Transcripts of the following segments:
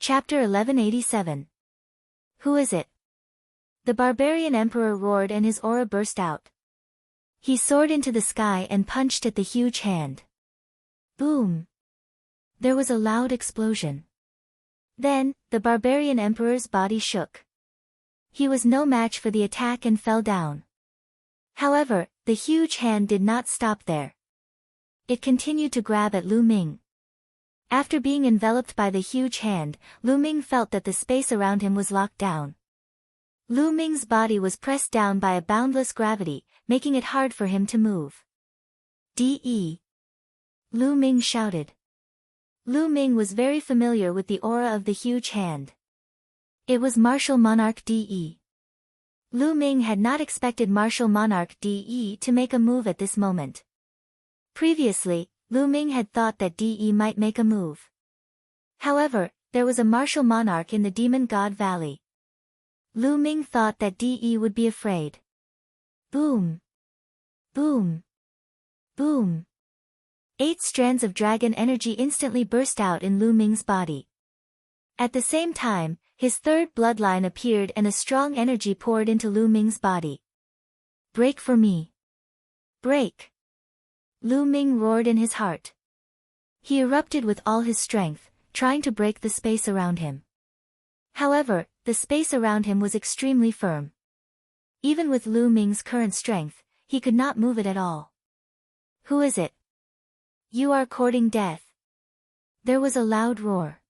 Chapter 1187. Who is it? The barbarian emperor roared and his aura burst out. He soared into the sky and punched at the huge hand. Boom! There was a loud explosion. Then, the barbarian emperor's body shook. He was no match for the attack and fell down. However, the huge hand did not stop there. It continued to grab at Lu Ming. After being enveloped by the huge hand, Lu Ming felt that the space around him was locked down. Lu Ming's body was pressed down by a boundless gravity, making it hard for him to move. "De!" Lu Ming shouted. Lu Ming was very familiar with the aura of the huge hand. It was Martial Monarch De. Lu Ming had not expected Martial Monarch De to make a move at this moment. Previously, Lu Ming had thought that De might make a move. However, there was a martial monarch in the Demon God Valley. Lu Ming thought that De would be afraid. Boom! Boom! Boom! 8 strands of dragon energy instantly burst out in Lu Ming's body. At the same time, his third bloodline appeared and a strong energy poured into Lu Ming's body. "Break for me! Break!" Lu Ming roared in his heart. He erupted with all his strength, trying to break the space around him. However, the space around him was extremely firm. Even with Lu Ming's current strength, he could not move it at all. "Who is it? You are courting death." There was a loud roar.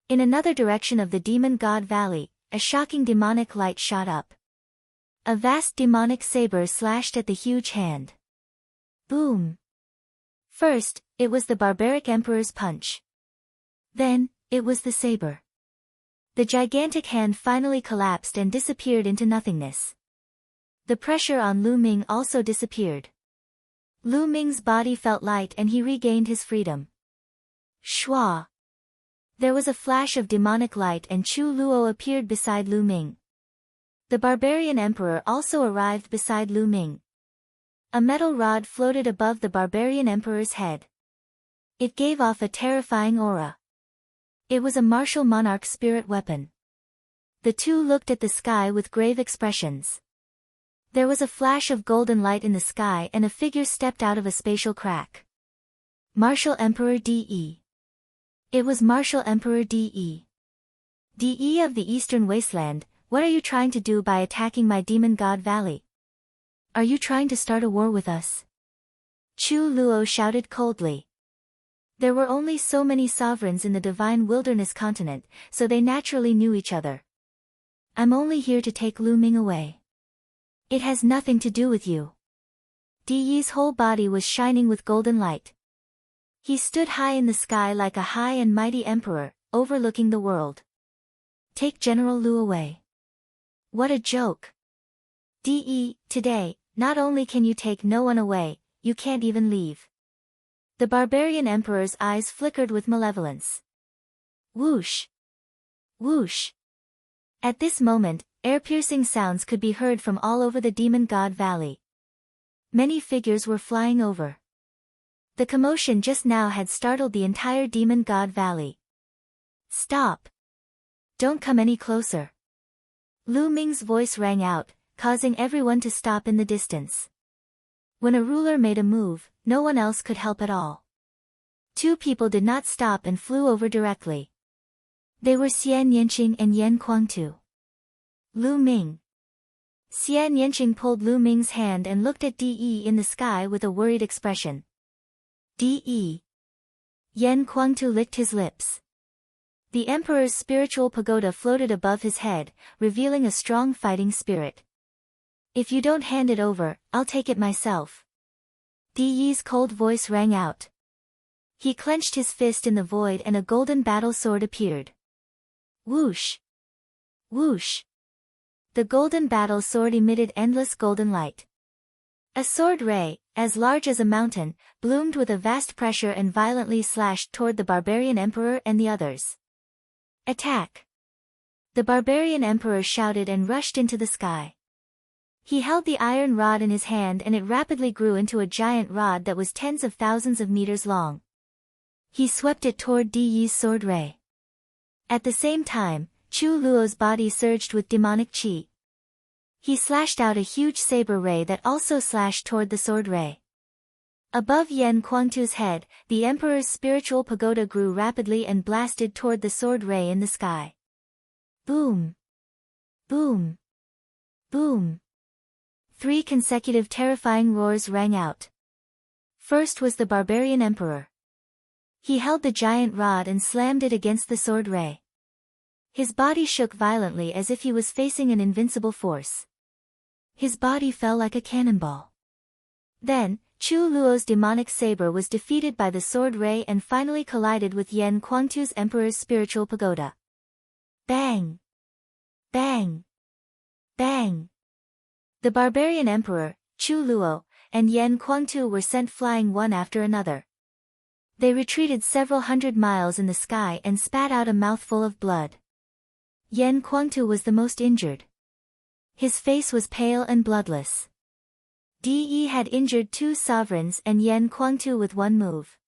In another direction of the Demon God Valley, a shocking demonic light shot up. A vast demonic saber slashed at the huge hand. Boom! First, it was the barbaric emperor's punch. Then, it was the saber. The gigantic hand finally collapsed and disappeared into nothingness. The pressure on Lu Ming also disappeared. Lu Ming's body felt light and he regained his freedom. Shua! There was a flash of demonic light and Chu Luo appeared beside Lu Ming. The barbarian emperor also arrived beside Lu Ming. A metal rod floated above the barbarian emperor's head. It gave off a terrifying aura. It was a martial monarch spirit weapon. The two looked at the sky with grave expressions. There was a flash of golden light in the sky and a figure stepped out of a spatial crack. Martial Emperor De. It was Martial Emperor De. De of the Eastern Wasteland, what are you trying to do by attacking my Demon God Valley? Are you trying to start a war with us? Chu Luo shouted coldly. There were only so many sovereigns in the Divine Wilderness continent, so they naturally knew each other. "I'm only here to take Lu Ming away. It has nothing to do with you." De's whole body was shining with golden light. He stood high in the sky like a high and mighty emperor, overlooking the world. "Take General Lu away." What a joke! De, today, not only can you take no one away, you can't even leave. The barbarian emperor's eyes flickered with malevolence. Whoosh! Whoosh! At this moment, ear-piercing sounds could be heard from all over the Demon God Valley. Many figures were flying over. The commotion just now had startled the entire Demon God Valley. "Stop! Don't come any closer." Lu Ming's voice rang out, causing everyone to stop in the distance. When a ruler made a move, no one else could help at all. 2 people did not stop and flew over directly. They were Xian Yanqing and Yan Kuangtu. Lu Ming. Xian Yanqing pulled Lu Ming's hand and looked at De in the sky with a worried expression. De. Yan Kuangtu licked his lips. The emperor's spiritual pagoda floated above his head, revealing a strong fighting spirit. "If you don't hand it over, I'll take it myself." De's cold voice rang out. He clenched his fist in the void and a golden battle sword appeared. Whoosh! Whoosh! The golden battle sword emitted endless golden light. A sword ray, as large as a mountain, bloomed with a vast pressure and violently slashed toward the barbarian emperor and the others. "Attack!" The barbarian emperor shouted and rushed into the sky. He held the iron rod in his hand and it rapidly grew into a giant rod that was tens of thousands of meters long. He swept it toward De's sword ray. At the same time, Chu Luo's body surged with demonic qi. He slashed out a huge saber ray that also slashed toward the sword ray. Above Yan Kuangtu's head, the emperor's spiritual pagoda grew rapidly and blasted toward the sword ray in the sky. Boom! Boom! Boom! 3 consecutive terrifying roars rang out. First was the barbarian emperor. He held the giant rod and slammed it against the sword ray. His body shook violently as if he was facing an invincible force. His body fell like a cannonball. Then, Chu Luo's demonic saber was defeated by the sword ray and finally collided with Yan Kuangtu's emperor's spiritual pagoda. Bang! Bang! Bang! The barbarian emperor, Chu Luo, and Yan Kuangtu were sent flying one after another. They retreated several hundred miles in the sky and spat out a mouthful of blood. Yan Kuangtu was the most injured. His face was pale and bloodless. De had injured 2 sovereigns and Yan Kuangtu with 1 move.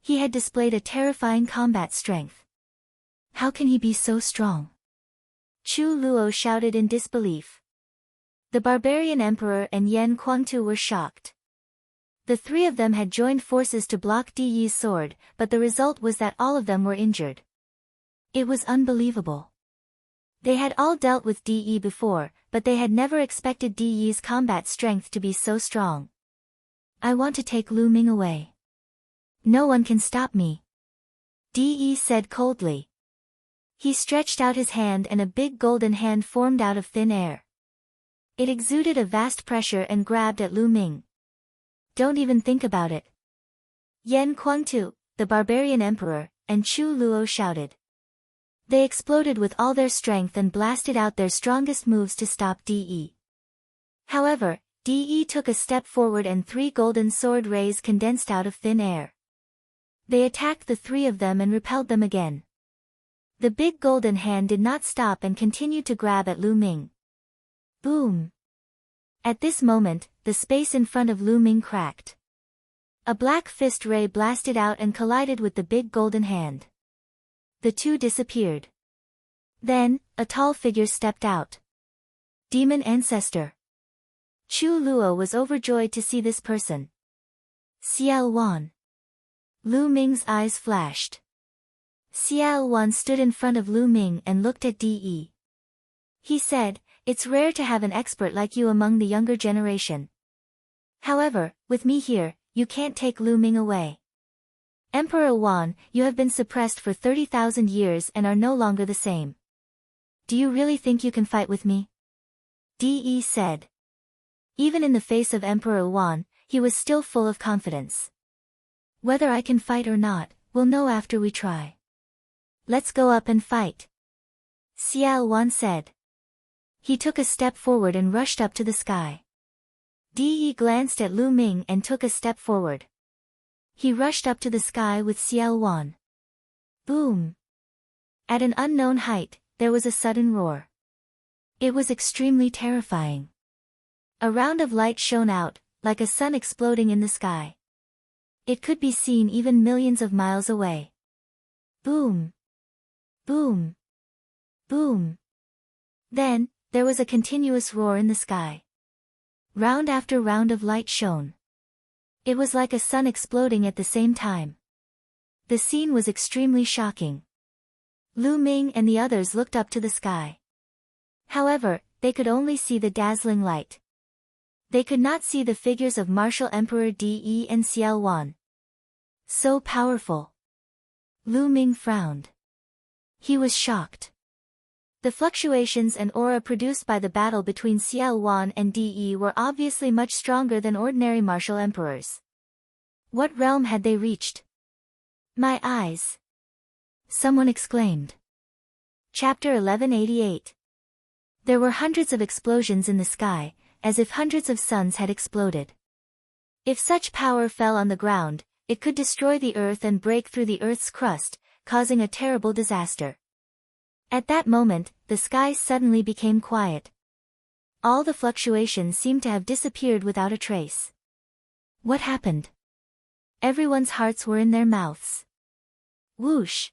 He had displayed a terrifying combat strength. How can he be so strong? Chu Luo shouted in disbelief. The barbarian emperor and Yan Kuangtu were shocked. The 3 of them had joined forces to block De's sword, but the result was that all of them were injured. It was unbelievable. They had all dealt with De before, but they had never expected De's combat strength to be so strong. I want to take Lu Ming away. No one can stop me. De said coldly. He stretched out his hand and a big golden hand formed out of thin air. It exuded a vast pressure and grabbed at Lu Ming. Don't even think about it. Yan Kuangtu, the barbarian emperor, and Chu Luo shouted. They exploded with all their strength and blasted out their strongest moves to stop De. However, De took a step forward and 3 golden sword rays condensed out of thin air. They attacked the 3 of them and repelled them again. The big golden hand did not stop and continued to grab at Lu Ming. Boom! At this moment, the space in front of Lu Ming cracked. A black fist ray blasted out and collided with the big golden hand. The 2 disappeared. Then, a tall figure stepped out. Demon Ancestor. Chu Luo was overjoyed to see this person. Xiao Wan. Lu Ming's eyes flashed. Xiao Wan stood in front of Lu Ming and looked at De. He said, "It's rare to have an expert like you among the younger generation. However, with me here, you can't take Lu Ming away. Emperor Wan, you have been suppressed for 30,000 years and are no longer the same. Do you really think you can fight with me?" De said. Even in the face of Emperor Wan, he was still full of confidence. "Whether I can fight or not, we'll know after we try. Let's go up and fight," Xiao Wan said. He took a step forward and rushed up to the sky. De glanced at Lu Ming and took a step forward. He rushed up to the sky with Xiao Wan. Boom! At an unknown height, there was a sudden roar. It was extremely terrifying. A round of light shone out, like a sun exploding in the sky. It could be seen even millions of miles away. Boom! Boom! Boom! Then, there was a continuous roar in the sky. Round after round of light shone. It was like a sun exploding at the same time. The scene was extremely shocking. Lu Ming and the others looked up to the sky. However, they could only see the dazzling light. They could not see the figures of Martial Emperor De and Xiao Wan. So powerful. Lu Ming frowned. He was shocked. The fluctuations and aura produced by the battle between Xiao Wan and De were obviously much stronger than ordinary martial emperors. What realm had they reached? My eyes! Someone exclaimed. Chapter 1188. There were hundreds of explosions in the sky, as if hundreds of suns had exploded. If such power fell on the ground, it could destroy the earth and break through the earth's crust, causing a terrible disaster. At that moment, the sky suddenly became quiet. All the fluctuations seemed to have disappeared without a trace. What happened? Everyone's hearts were in their mouths. Whoosh!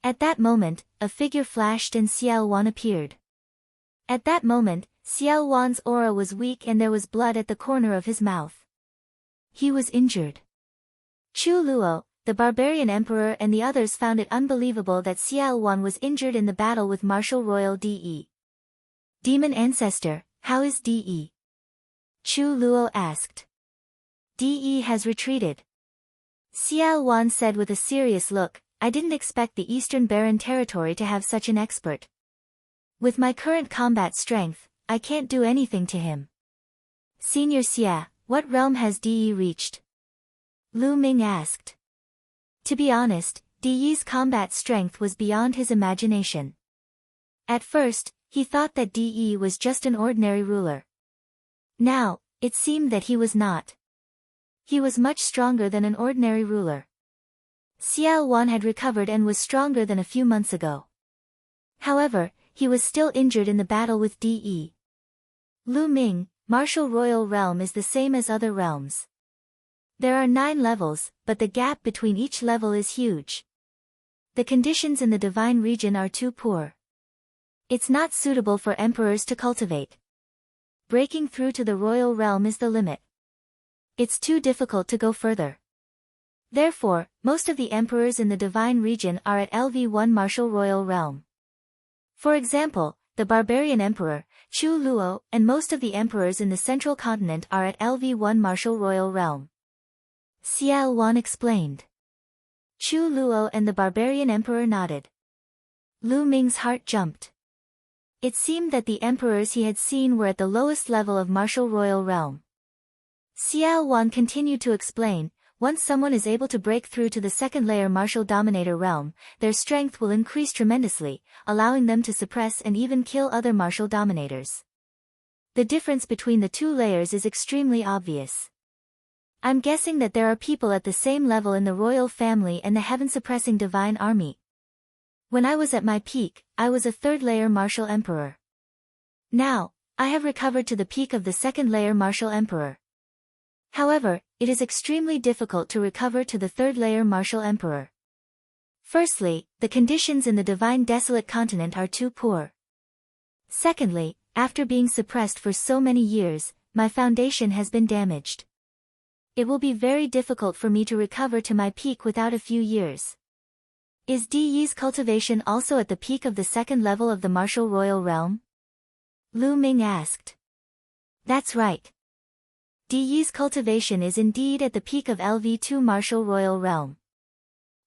At that moment, a figure flashed and Xiao Wan appeared. At that moment, Xiao Wan's aura was weak and there was blood at the corner of his mouth. He was injured. Chu Luo, the barbarian emperor and the others found it unbelievable that Xiao Wan was injured in the battle with Martial Royal De. Demon Ancestor, how is De? Chu Luo asked. De has retreated. Xiao Wan said with a serious look, I didn't expect the Eastern Barren territory to have such an expert. With my current combat strength, I can't do anything to him. Senior Xia, what realm has De reached? Lu Ming asked. To be honest, De's combat strength was beyond his imagination. At first, he thought that De was just an ordinary ruler. Now, it seemed that he was not. He was much stronger than an ordinary ruler. Xiao Wan had recovered and was stronger than a few months ago. However, he was still injured in the battle with De. Lu Ming, Martial Royal Realm is the same as other realms. There are 9 levels, but the gap between each level is huge. The conditions in the divine region are too poor. It's not suitable for emperors to cultivate. Breaking through to the royal realm is the limit. It's too difficult to go further. Therefore, most of the emperors in the divine region are at LV1 Martial Royal Realm. For example, the barbarian emperor, Chu Luo, and most of the emperors in the central continent are at LV1 Martial Royal Realm. Xiao Wan explained. Chu Luo and the barbarian emperor nodded. Lu Ming's heart jumped. It seemed that the emperors he had seen were at the lowest level of Martial Royal Realm. Xiao Wan continued to explain, once someone is able to break through to the second layer Martial Dominator Realm, their strength will increase tremendously, allowing them to suppress and even kill other Martial Dominators. The difference between the 2 layers is extremely obvious. I'm guessing that there are people at the same level in the royal family and the heaven-suppressing divine army. When I was at my peak, I was a 3rd layer Martial Emperor. Now, I have recovered to the peak of the 2nd layer Martial Emperor. However, it is extremely difficult to recover to the 3rd layer Martial Emperor. Firstly, the conditions in the divine desolate continent are too poor. Secondly, after being suppressed for so many years, my foundation has been damaged. It will be very difficult for me to recover to my peak without a few years. Is De's cultivation also at the peak of the 2nd level of the Martial Royal Realm? Lu Ming asked. That's right. De's cultivation is indeed at the peak of LV2 Martial Royal Realm.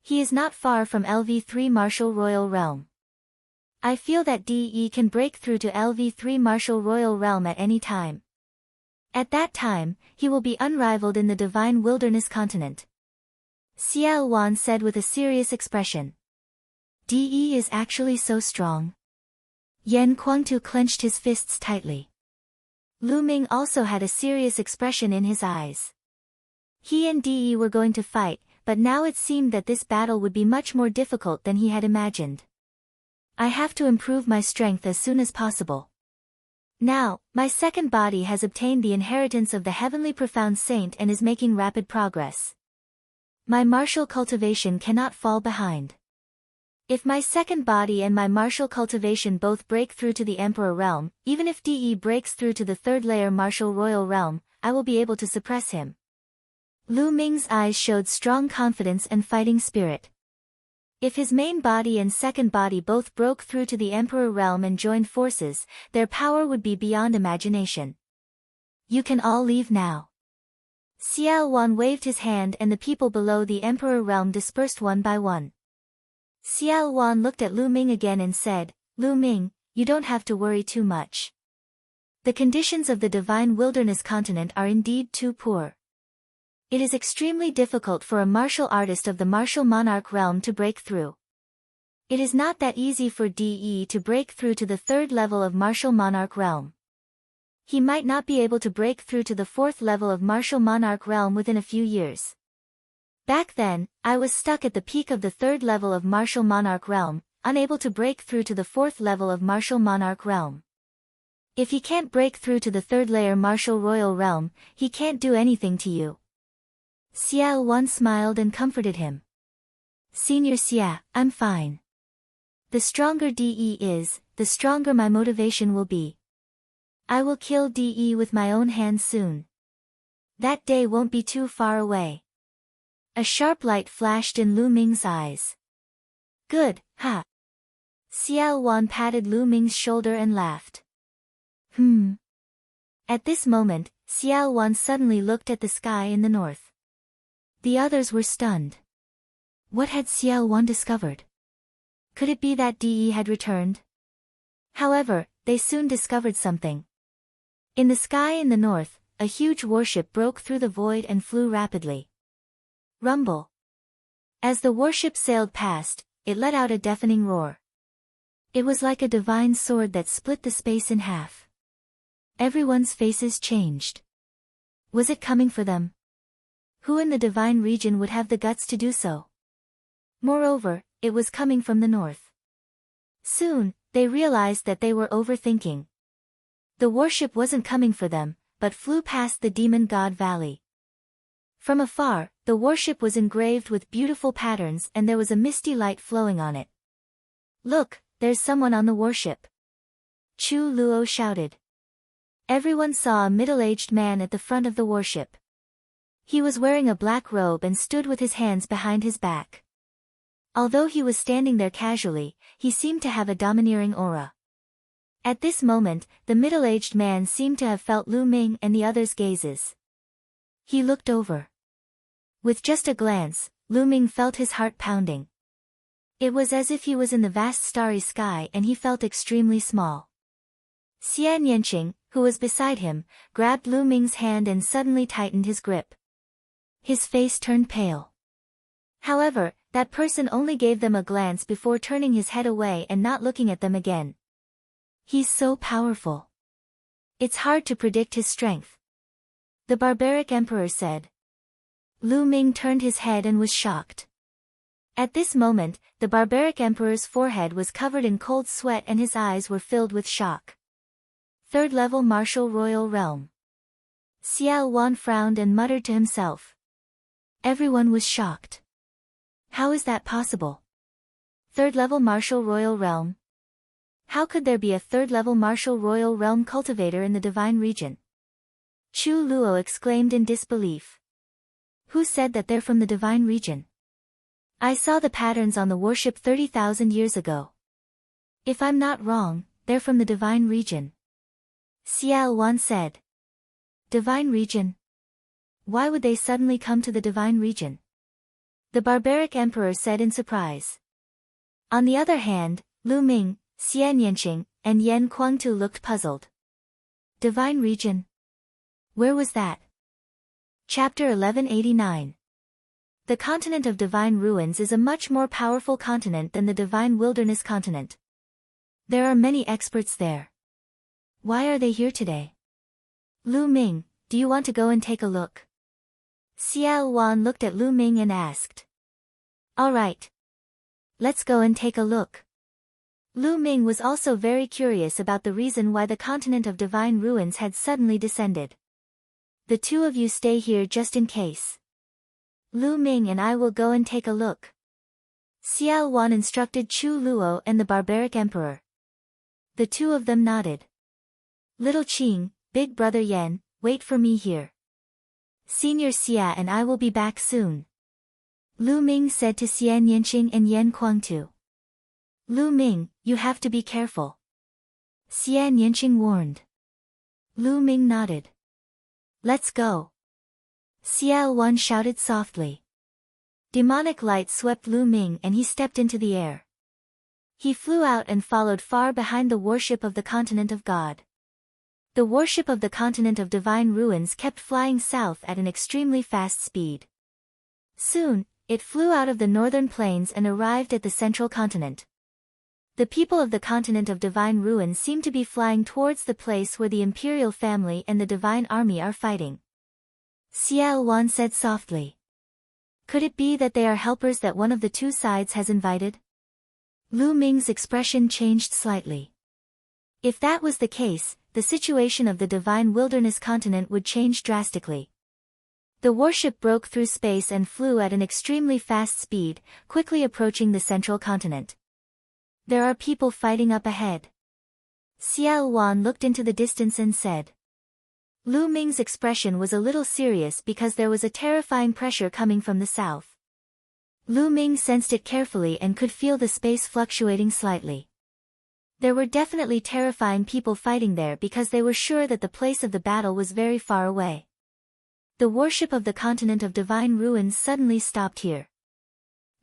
He is not far from LV3 Martial Royal Realm. I feel that De can break through to LV3 Martial Royal Realm at any time. At that time, he will be unrivaled in the divine wilderness continent. Xiao Wan said with a serious expression. De is actually so strong. Yan Kuangtu clenched his fists tightly. Lu Ming also had a serious expression in his eyes. He and De were going to fight, but now it seemed that this battle would be much more difficult than he had imagined. I have to improve my strength as soon as possible. Now, my second body has obtained the inheritance of the heavenly profound saint and is making rapid progress. My martial cultivation cannot fall behind. If my second body and my martial cultivation both break through to the Emperor Realm, even if De breaks through to the 3rd layer Martial Royal Realm, I will be able to suppress him. Lu Ming's eyes showed strong confidence and fighting spirit. If his main body and second body both broke through to the Emperor Realm and joined forces, their power would be beyond imagination. You can all leave now. Xiao Wan waved his hand and the people below the Emperor Realm dispersed one by one. Xiao Wan looked at Lu Ming again and said, Lu Ming, you don't have to worry too much. The conditions of the divine wilderness continent are indeed too poor. It is extremely difficult for a martial artist of the martial monarch realm to break through. It is not that easy for De to break through to the 3rd level of martial monarch realm. He might not be able to break through to the 4th level of martial monarch realm within a few years. Back then, I was stuck at the peak of the 3rd level of Martial Monarch Realm, unable to break through to the 4th level of Martial Monarch Realm. If he can't break through to the 3rd layer Martial Royal Realm, he can't do anything to you. Xiao Wan smiled and comforted him. Senior Xia, I'm fine. The stronger DE is, the stronger my motivation will be. I will kill DE with my own hands soon. That day won't be too far away. A sharp light flashed in Lu Ming's eyes. Good, ha. Xiao Wan patted Lu Ming's shoulder and laughed. At this moment, Xiao Wan suddenly looked at the sky in the north. The others were stunned. What had Xiao Wan discovered? Could it be that DE had returned? However, they soon discovered something. In the sky in the north, a huge warship broke through the void and flew rapidly. Rumble. As the warship sailed past, it let out a deafening roar. It was like a divine sword that split the space in half. Everyone's faces changed. Was it coming for them? Who in the divine region would have the guts to do so? Moreover, it was coming from the north. Soon, they realized that they were overthinking. The warship wasn't coming for them, but flew past the Demon God Valley. From afar, the warship was engraved with beautiful patterns and there was a misty light flowing on it. Look, there's someone on the warship. Chu Luo shouted. Everyone saw a middle-aged man at the front of the warship. He was wearing a black robe and stood with his hands behind his back. Although he was standing there casually, he seemed to have a domineering aura. At this moment, the middle-aged man seemed to have felt Lu Ming and the others' gazes. He looked over. With just a glance, Lu Ming felt his heart pounding. It was as if he was in the vast starry sky and he felt extremely small. Xian Yanqing, who was beside him, grabbed Lu Ming's hand and suddenly tightened his grip. His face turned pale. However, that person only gave them a glance before turning his head away and not looking at them again. He's so powerful. It's hard to predict his strength. The barbaric emperor said. Lu Ming turned his head and was shocked. At this moment, the barbaric emperor's forehead was covered in cold sweat and his eyes were filled with shock. Third level martial royal realm. Xiao Wan frowned and muttered to himself. Everyone was shocked. How is that possible? Third level martial royal realm? How could there be a third level martial royal realm cultivator in the divine region? Chu Luo exclaimed in disbelief. Who said that they're from the divine region? I saw the patterns on the warship 30,000 years ago. If I'm not wrong, they're from the divine region. Xiao Wan said. Divine region? Why would they suddenly come to the divine region? The barbaric emperor said in surprise. On the other hand, Lu Ming, Xian Yanqing, and Yan Kuangtu looked puzzled. Divine region? Where was that? Chapter 1189. The continent of divine ruins is a much more powerful continent than the divine wilderness continent. There are many experts there. Why are they here today? Lu Ming, do you want to go and take a look? Xiao Wan looked at Lu Ming and asked. All right. Let's go and take a look. Lu Ming was also very curious about the reason why the continent of divine ruins had suddenly descended. The two of you stay here just in case. Lu Ming and I will go and take a look. Xiao Wan instructed Chu Luo and the barbaric emperor. The two of them nodded. Little Qing, big brother Yan, wait for me here. Senior Xia and I will be back soon. Lu Ming said to Xian Yanqing and Yan Kuangtu. Lu Ming, you have to be careful. Xian Yanqing warned. Lu Ming nodded. Let's go. Xiao Wan shouted softly. Demonic light swept Lu Ming and he stepped into the air. He flew out and followed far behind the warship of the continent of God. The warship of the continent of divine ruins kept flying south at an extremely fast speed. Soon, it flew out of the northern plains and arrived at the central continent. The people of the continent of divine ruins seem to be flying towards the place where the imperial family and the divine army are fighting. Xiao Wan said softly. Could it be that they are helpers that one of the two sides has invited? Lu Ming's expression changed slightly. If that was the case, the situation of the divine wilderness continent would change drastically. The warship broke through space and flew at an extremely fast speed, quickly approaching the central continent. There are people fighting up ahead. Xiao Wan looked into the distance and said. Lu Ming's expression was a little serious because there was a terrifying pressure coming from the south. Lu Ming sensed it carefully and could feel the space fluctuating slightly. There were definitely terrifying people fighting there because they were sure that the place of the battle was very far away. The worship of the continent of divine ruins suddenly stopped here.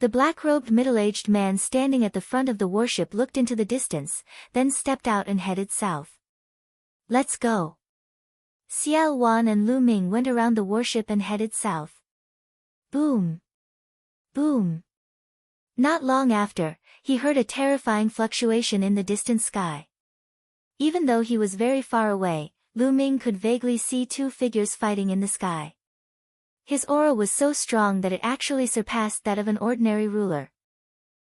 The black-robed middle-aged man standing at the front of the worship looked into the distance, then stepped out and headed south. Let's go. Xiao Wan and Lu Ming went around the worship and headed south. Boom. Boom. Not long after, he heard a terrifying fluctuation in the distant sky. Even though he was very far away, Lu Ming could vaguely see two figures fighting in the sky. His aura was so strong that it actually surpassed that of an ordinary ruler.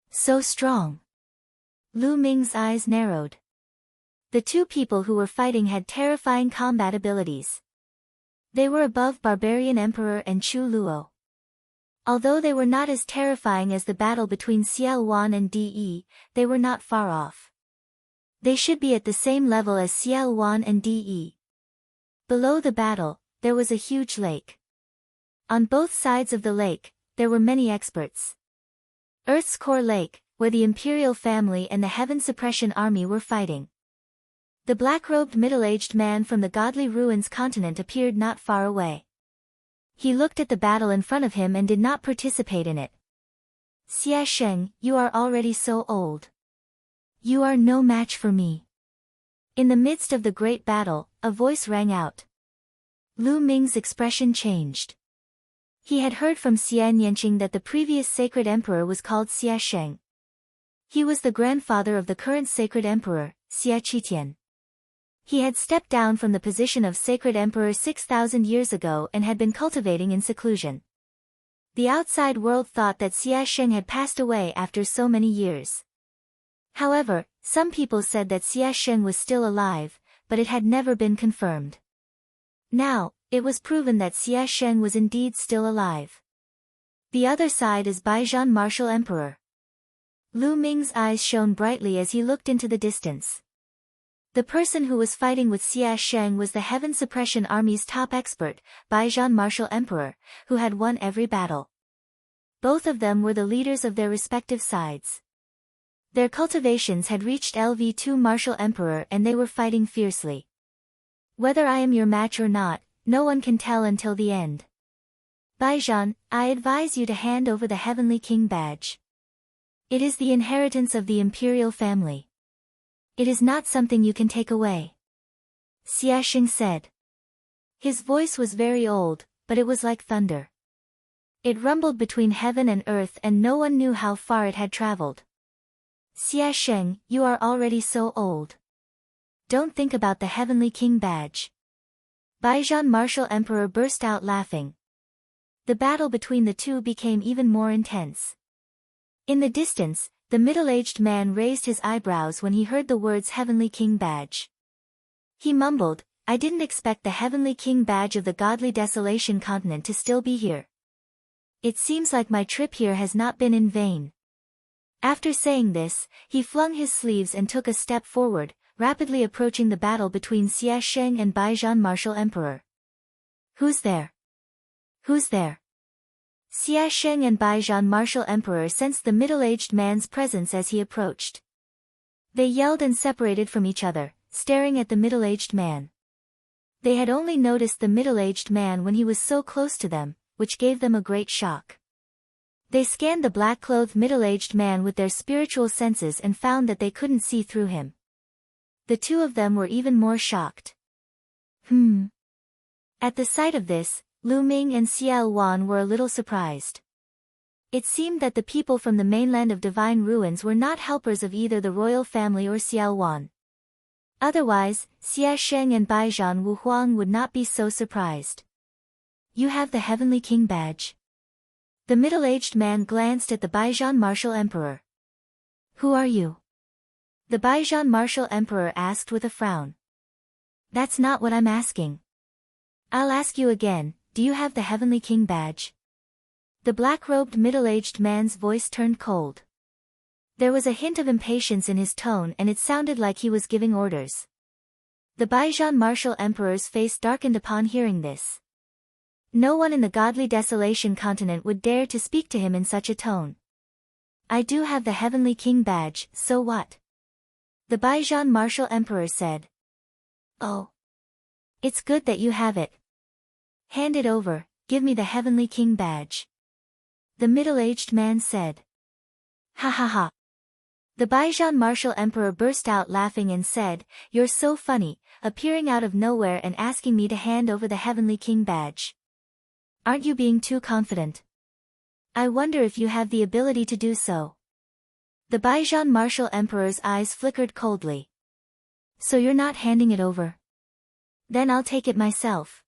So strong. Lu Ming's eyes narrowed. The two people who were fighting had terrifying combat abilities. They were above Barbarian Emperor and Chu Luo. Although they were not as terrifying as the battle between Xiao Wan and De, they were not far off. They should be at the same level as Xiao Wan and De. Below the battle, there was a huge lake. On both sides of the lake, there were many experts. Earth's core lake, where the imperial family and the Heaven Suppression Army were fighting. The black-robed middle-aged man from the Godly Ruins continent appeared not far away. He looked at the battle in front of him and did not participate in it. Xia Sheng, you are already so old. You are no match for me. In the midst of the great battle, a voice rang out. Lu Ming's expression changed. He had heard from Xia Nianqing that the previous sacred emperor was called Xia Sheng. He was the grandfather of the current sacred emperor, Xia Qitian. He had stepped down from the position of sacred emperor 6,000 years ago and had been cultivating in seclusion. The outside world thought that Xia Sheng had passed away after so many years. However, some people said that Xia Sheng was still alive, but it had never been confirmed. Now, it was proven that Xia Sheng was indeed still alive. The other side is Baizhan Martial Emperor. Lu Ming's eyes shone brightly as he looked into the distance. The person who was fighting with Xia Sheng was the Heaven Suppression Army's top expert, Baizhan Martial Emperor, who had won every battle. Both of them were the leaders of their respective sides. Their cultivations had reached LV2 Martial Emperor and they were fighting fiercely. Whether I am your match or not, no one can tell until the end. Baizhan, I advise you to hand over the Heavenly King badge. It is the inheritance of the imperial family. It is not something you can take away. Xia Sheng said. His voice was very old, but it was like thunder. It rumbled between heaven and earth and no one knew how far it had traveled. Xia Sheng, you are already so old. Don't think about the Heavenly King badge. Baizhan Martial Emperor burst out laughing. The battle between the two became even more intense. In the distance, the middle-aged man raised his eyebrows when he heard the words Heavenly King badge. He mumbled, I didn't expect the Heavenly King badge of the Godly Desolation continent to still be here. It seems like my trip here has not been in vain. After saying this, he flung his sleeves and took a step forward, rapidly approaching the battle between Xia Sheng and Baizhan Martial Emperor. Who's there? Who's there? Xia Sheng and Baizhan Martial Emperor sensed the middle-aged man's presence as he approached. They yelled and separated from each other, staring at the middle-aged man. They had only noticed the middle-aged man when he was so close to them, which gave them a great shock. They scanned the black-clothed middle-aged man with their spiritual senses and found that they couldn't see through him. The two of them were even more shocked. At the sight of this, Lu Ming and Xiao Wan were a little surprised. It seemed that the people from the mainland of Divine Ruins were not helpers of either the royal family or Xiao Wan. Otherwise, Xia Sheng and Baizhan Wu Huang would not be so surprised. You have the Heavenly King badge. The middle-aged man glanced at the Baizhan Martial Emperor. Who are you? The Baizhan Martial Emperor asked with a frown. That's not what I'm asking. I'll ask you again, do you have the Heavenly King badge? The black-robed middle-aged man's voice turned cold. There was a hint of impatience in his tone and it sounded like he was giving orders. The Baijian martial emperor's face darkened upon hearing this. No one in the godly desolation continent would dare to speak to him in such a tone. I do have the heavenly king badge, so what? The Baijian martial emperor said. Oh. It's good that you have it. Hand it over, give me the heavenly king badge. The middle-aged man said. Ha ha ha. The Baijian martial emperor burst out laughing and said, You're so funny, appearing out of nowhere and asking me to hand over the heavenly king badge. Aren't you being too confident? I wonder if you have the ability to do so. The Baijian martial emperor's eyes flickered coldly. So you're not handing it over? Then I'll take it myself.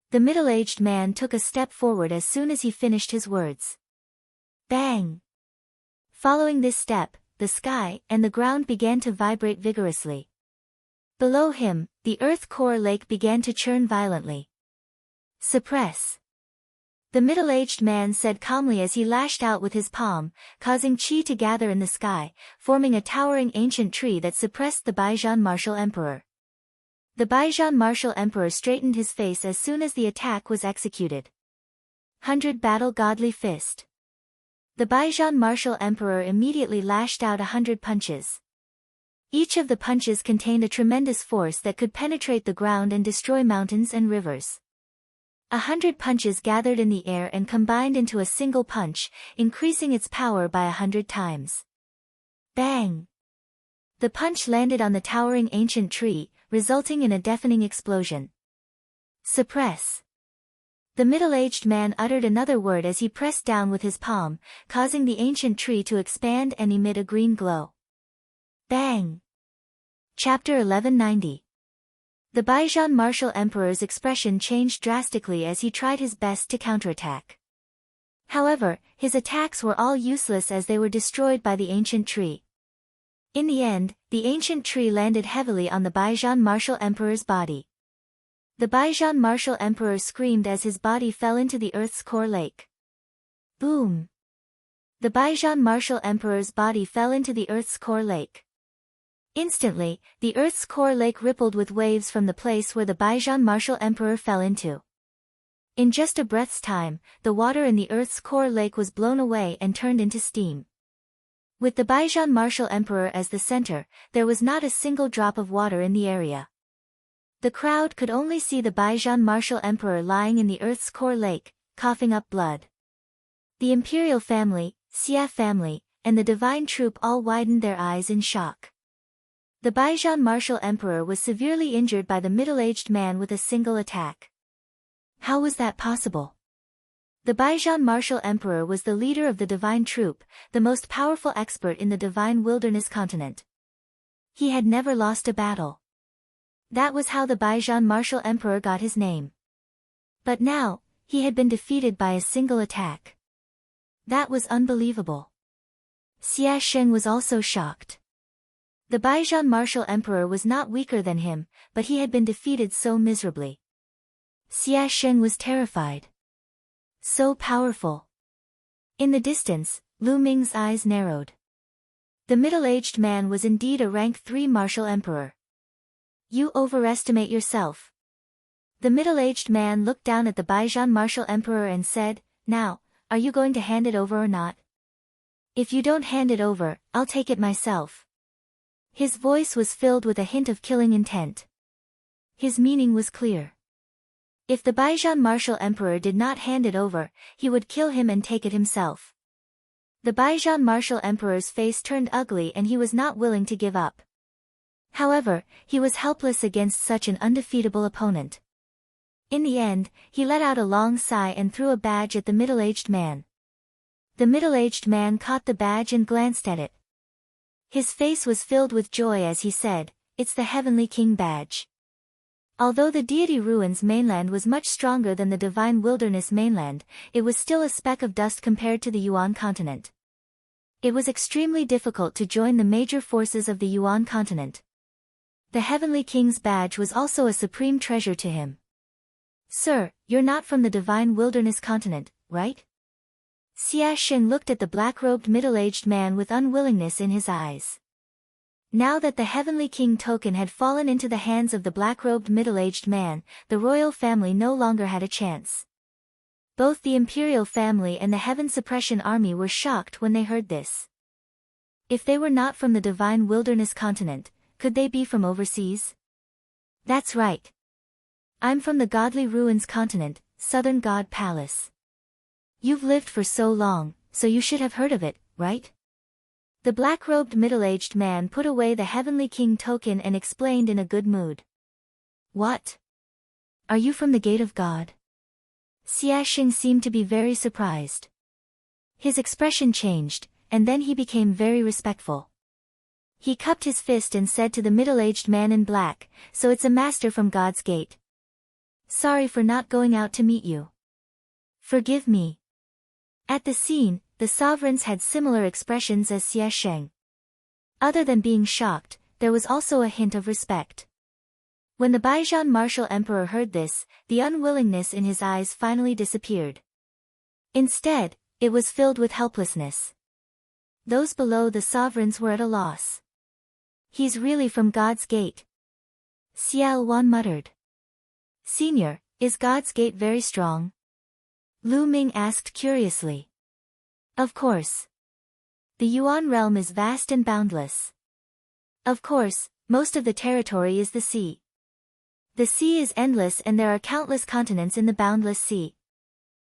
The middle-aged man took a step forward as soon as he finished his words. Bang! Following this step, the sky and the ground began to vibrate vigorously. Below him, the earth core lake began to churn violently. Suppress. The middle-aged man said calmly as he lashed out with his palm, causing chi to gather in the sky, forming a towering ancient tree that suppressed the Baijian martial emperor. The Baijian martial emperor straightened his face as soon as the attack was executed. 100 Battle Godly Fist. The Baijian martial emperor immediately lashed out 100 punches. Each of the punches contained a tremendous force that could penetrate the ground and destroy mountains and rivers. 100 punches gathered in the air and combined into a single punch, increasing its power by 100 times. Bang! The punch landed on the towering ancient tree, resulting in a deafening explosion. Suppress. The middle-aged man uttered another word as he pressed down with his palm, causing the ancient tree to expand and emit a green glow. Bang! Chapter 1190. The Baijian martial emperor's expression changed drastically as he tried his best to counterattack. However, his attacks were all useless as they were destroyed by the ancient tree. In the end, the ancient tree landed heavily on the Baijian martial emperor's body. The Baijian martial emperor screamed as his body fell into the earth's core lake. Boom! The Baijian martial emperor's body fell into the earth's core lake. Instantly, the earth's core lake rippled with waves from the place where the Baijian martial emperor fell into. In just a breath's time, the water in the earth's core lake was blown away and turned into steam. With the Baijian martial emperor as the center, there was not a single drop of water in the area. The crowd could only see the Baijian martial emperor lying in the earth's core lake, coughing up blood. The imperial family, Xia family, and the divine troop all widened their eyes in shock. The Baijian martial emperor was severely injured by the middle-aged man with a single attack. How was that possible? The Baijian martial emperor was the leader of the divine troop, the most powerful expert in the divine wilderness continent. He had never lost a battle. That was how the Baijian martial emperor got his name. But now, he had been defeated by a single attack. That was unbelievable. Xia Sheng was also shocked. The Baijian martial emperor was not weaker than him, but he had been defeated so miserably. Xia Sheng was terrified. So powerful. In the distance, Lu Ming's eyes narrowed. The middle-aged man was indeed a rank 3 martial emperor. You overestimate yourself. The middle-aged man looked down at the Baijian martial emperor and said, Now, are you going to hand it over or not? If you don't hand it over, I'll take it myself. His voice was filled with a hint of killing intent. His meaning was clear. If the Baijian martial emperor did not hand it over, he would kill him and take it himself. The Baijian martial emperor's face turned ugly and he was not willing to give up. However, he was helpless against such an undefeatable opponent. In the end, he let out a long sigh and threw a badge at the middle-aged man. The middle-aged man caught the badge and glanced at it. His face was filled with joy as he said, It's the Heavenly King badge. Although the deity ruins mainland was much stronger than the divine wilderness mainland, it was still a speck of dust compared to the Yuan continent. It was extremely difficult to join the major forces of the Yuan continent. The Heavenly King's badge was also a supreme treasure to him. Sir, you're not from the divine wilderness continent, right? Xia Sheng looked at the black-robed middle-aged man with unwillingness in his eyes. Now that the Heavenly King token had fallen into the hands of the black-robed middle-aged man, the royal family no longer had a chance. Both the imperial family and the Heaven Suppression Army were shocked when they heard this. If they were not from the Divine Wilderness continent, could they be from overseas? That's right. I'm from the Godly Ruins continent, Southern God Palace. You've lived for so long, so you should have heard of it, right? The black-robed middle-aged man put away the Heavenly King token and explained in a good mood. What? Are you from the Gate of God? Xia Sheng seemed to be very surprised. His expression changed, and then he became very respectful. He cupped his fist and said to the middle-aged man in black, "So it's a master from God's Gate. Sorry for not going out to meet you. Forgive me." At the scene, the sovereigns had similar expressions as Xia Sheng. Other than being shocked, there was also a hint of respect. When the Baijian martial emperor heard this, the unwillingness in his eyes finally disappeared. Instead, it was filled with helplessness. Those below the sovereigns were at a loss. He's really from God's Gate. Xiao Wan muttered. Senior, is God's Gate very strong? Lu Ming asked curiously. Of course. The Yuan realm is vast and boundless. Of course, most of the territory is the sea. The sea is endless and there are countless continents in the boundless sea.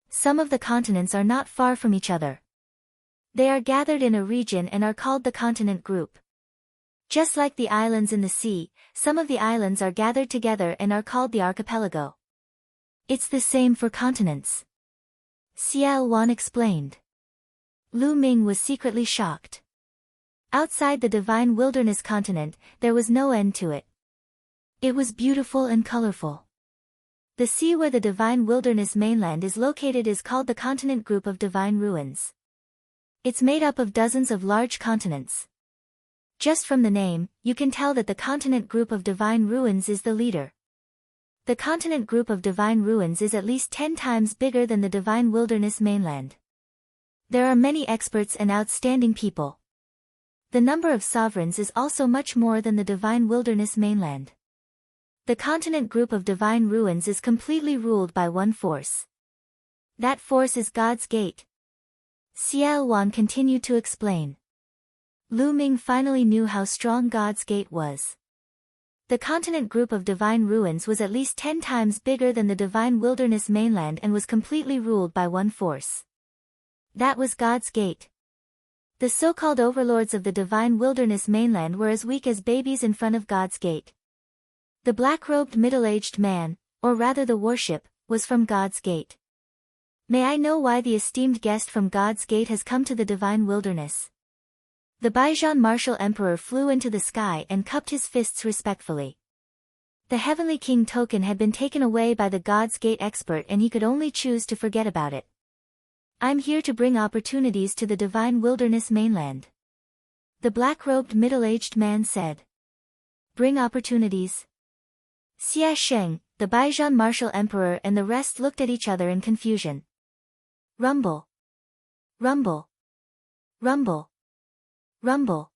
Some of the continents are not far from each other. They are gathered in a region and are called the continent group. Just like the islands in the sea, some of the islands are gathered together and are called the archipelago. It's the same for continents. Xiao Wan explained. Lu Ming was secretly shocked. Outside the Divine Wilderness continent, there was no end to it. It was beautiful and colorful. The sea where the Divine Wilderness mainland is located is called the continent group of Divine Ruins. It's made up of dozens of large continents. Just from the name, you can tell that the continent group of Divine Ruins is the leader. The continent group of Divine Ruins is at least 10 times bigger than the Divine Wilderness mainland. There are many experts and outstanding people. The number of sovereigns is also much more than the Divine Wilderness mainland. The continent group of Divine Ruins is completely ruled by one force. That force is God's Gate. Xiao Wan continued to explain. Lu Ming finally knew how strong God's Gate was. The continent group of Divine Ruins was at least 10 times bigger than the Divine Wilderness mainland and was completely ruled by one force. That was God's Gate. The so-called overlords of the Divine Wilderness mainland were as weak as babies in front of God's Gate. The black-robed middle-aged man, or rather the warship, was from God's Gate. May I know why the esteemed guest from God's Gate has come to the Divine Wilderness? The Baijian martial emperor flew into the sky and cupped his fists respectfully. The Heavenly King token had been taken away by the God's Gate expert and he could only choose to forget about it. I'm here to bring opportunities to the Divine Wilderness mainland. The black-robed middle-aged man said. Bring opportunities? Xia Sheng, the Baijian martial emperor and the rest looked at each other in confusion. Rumble. Rumble. Rumble. Rumble.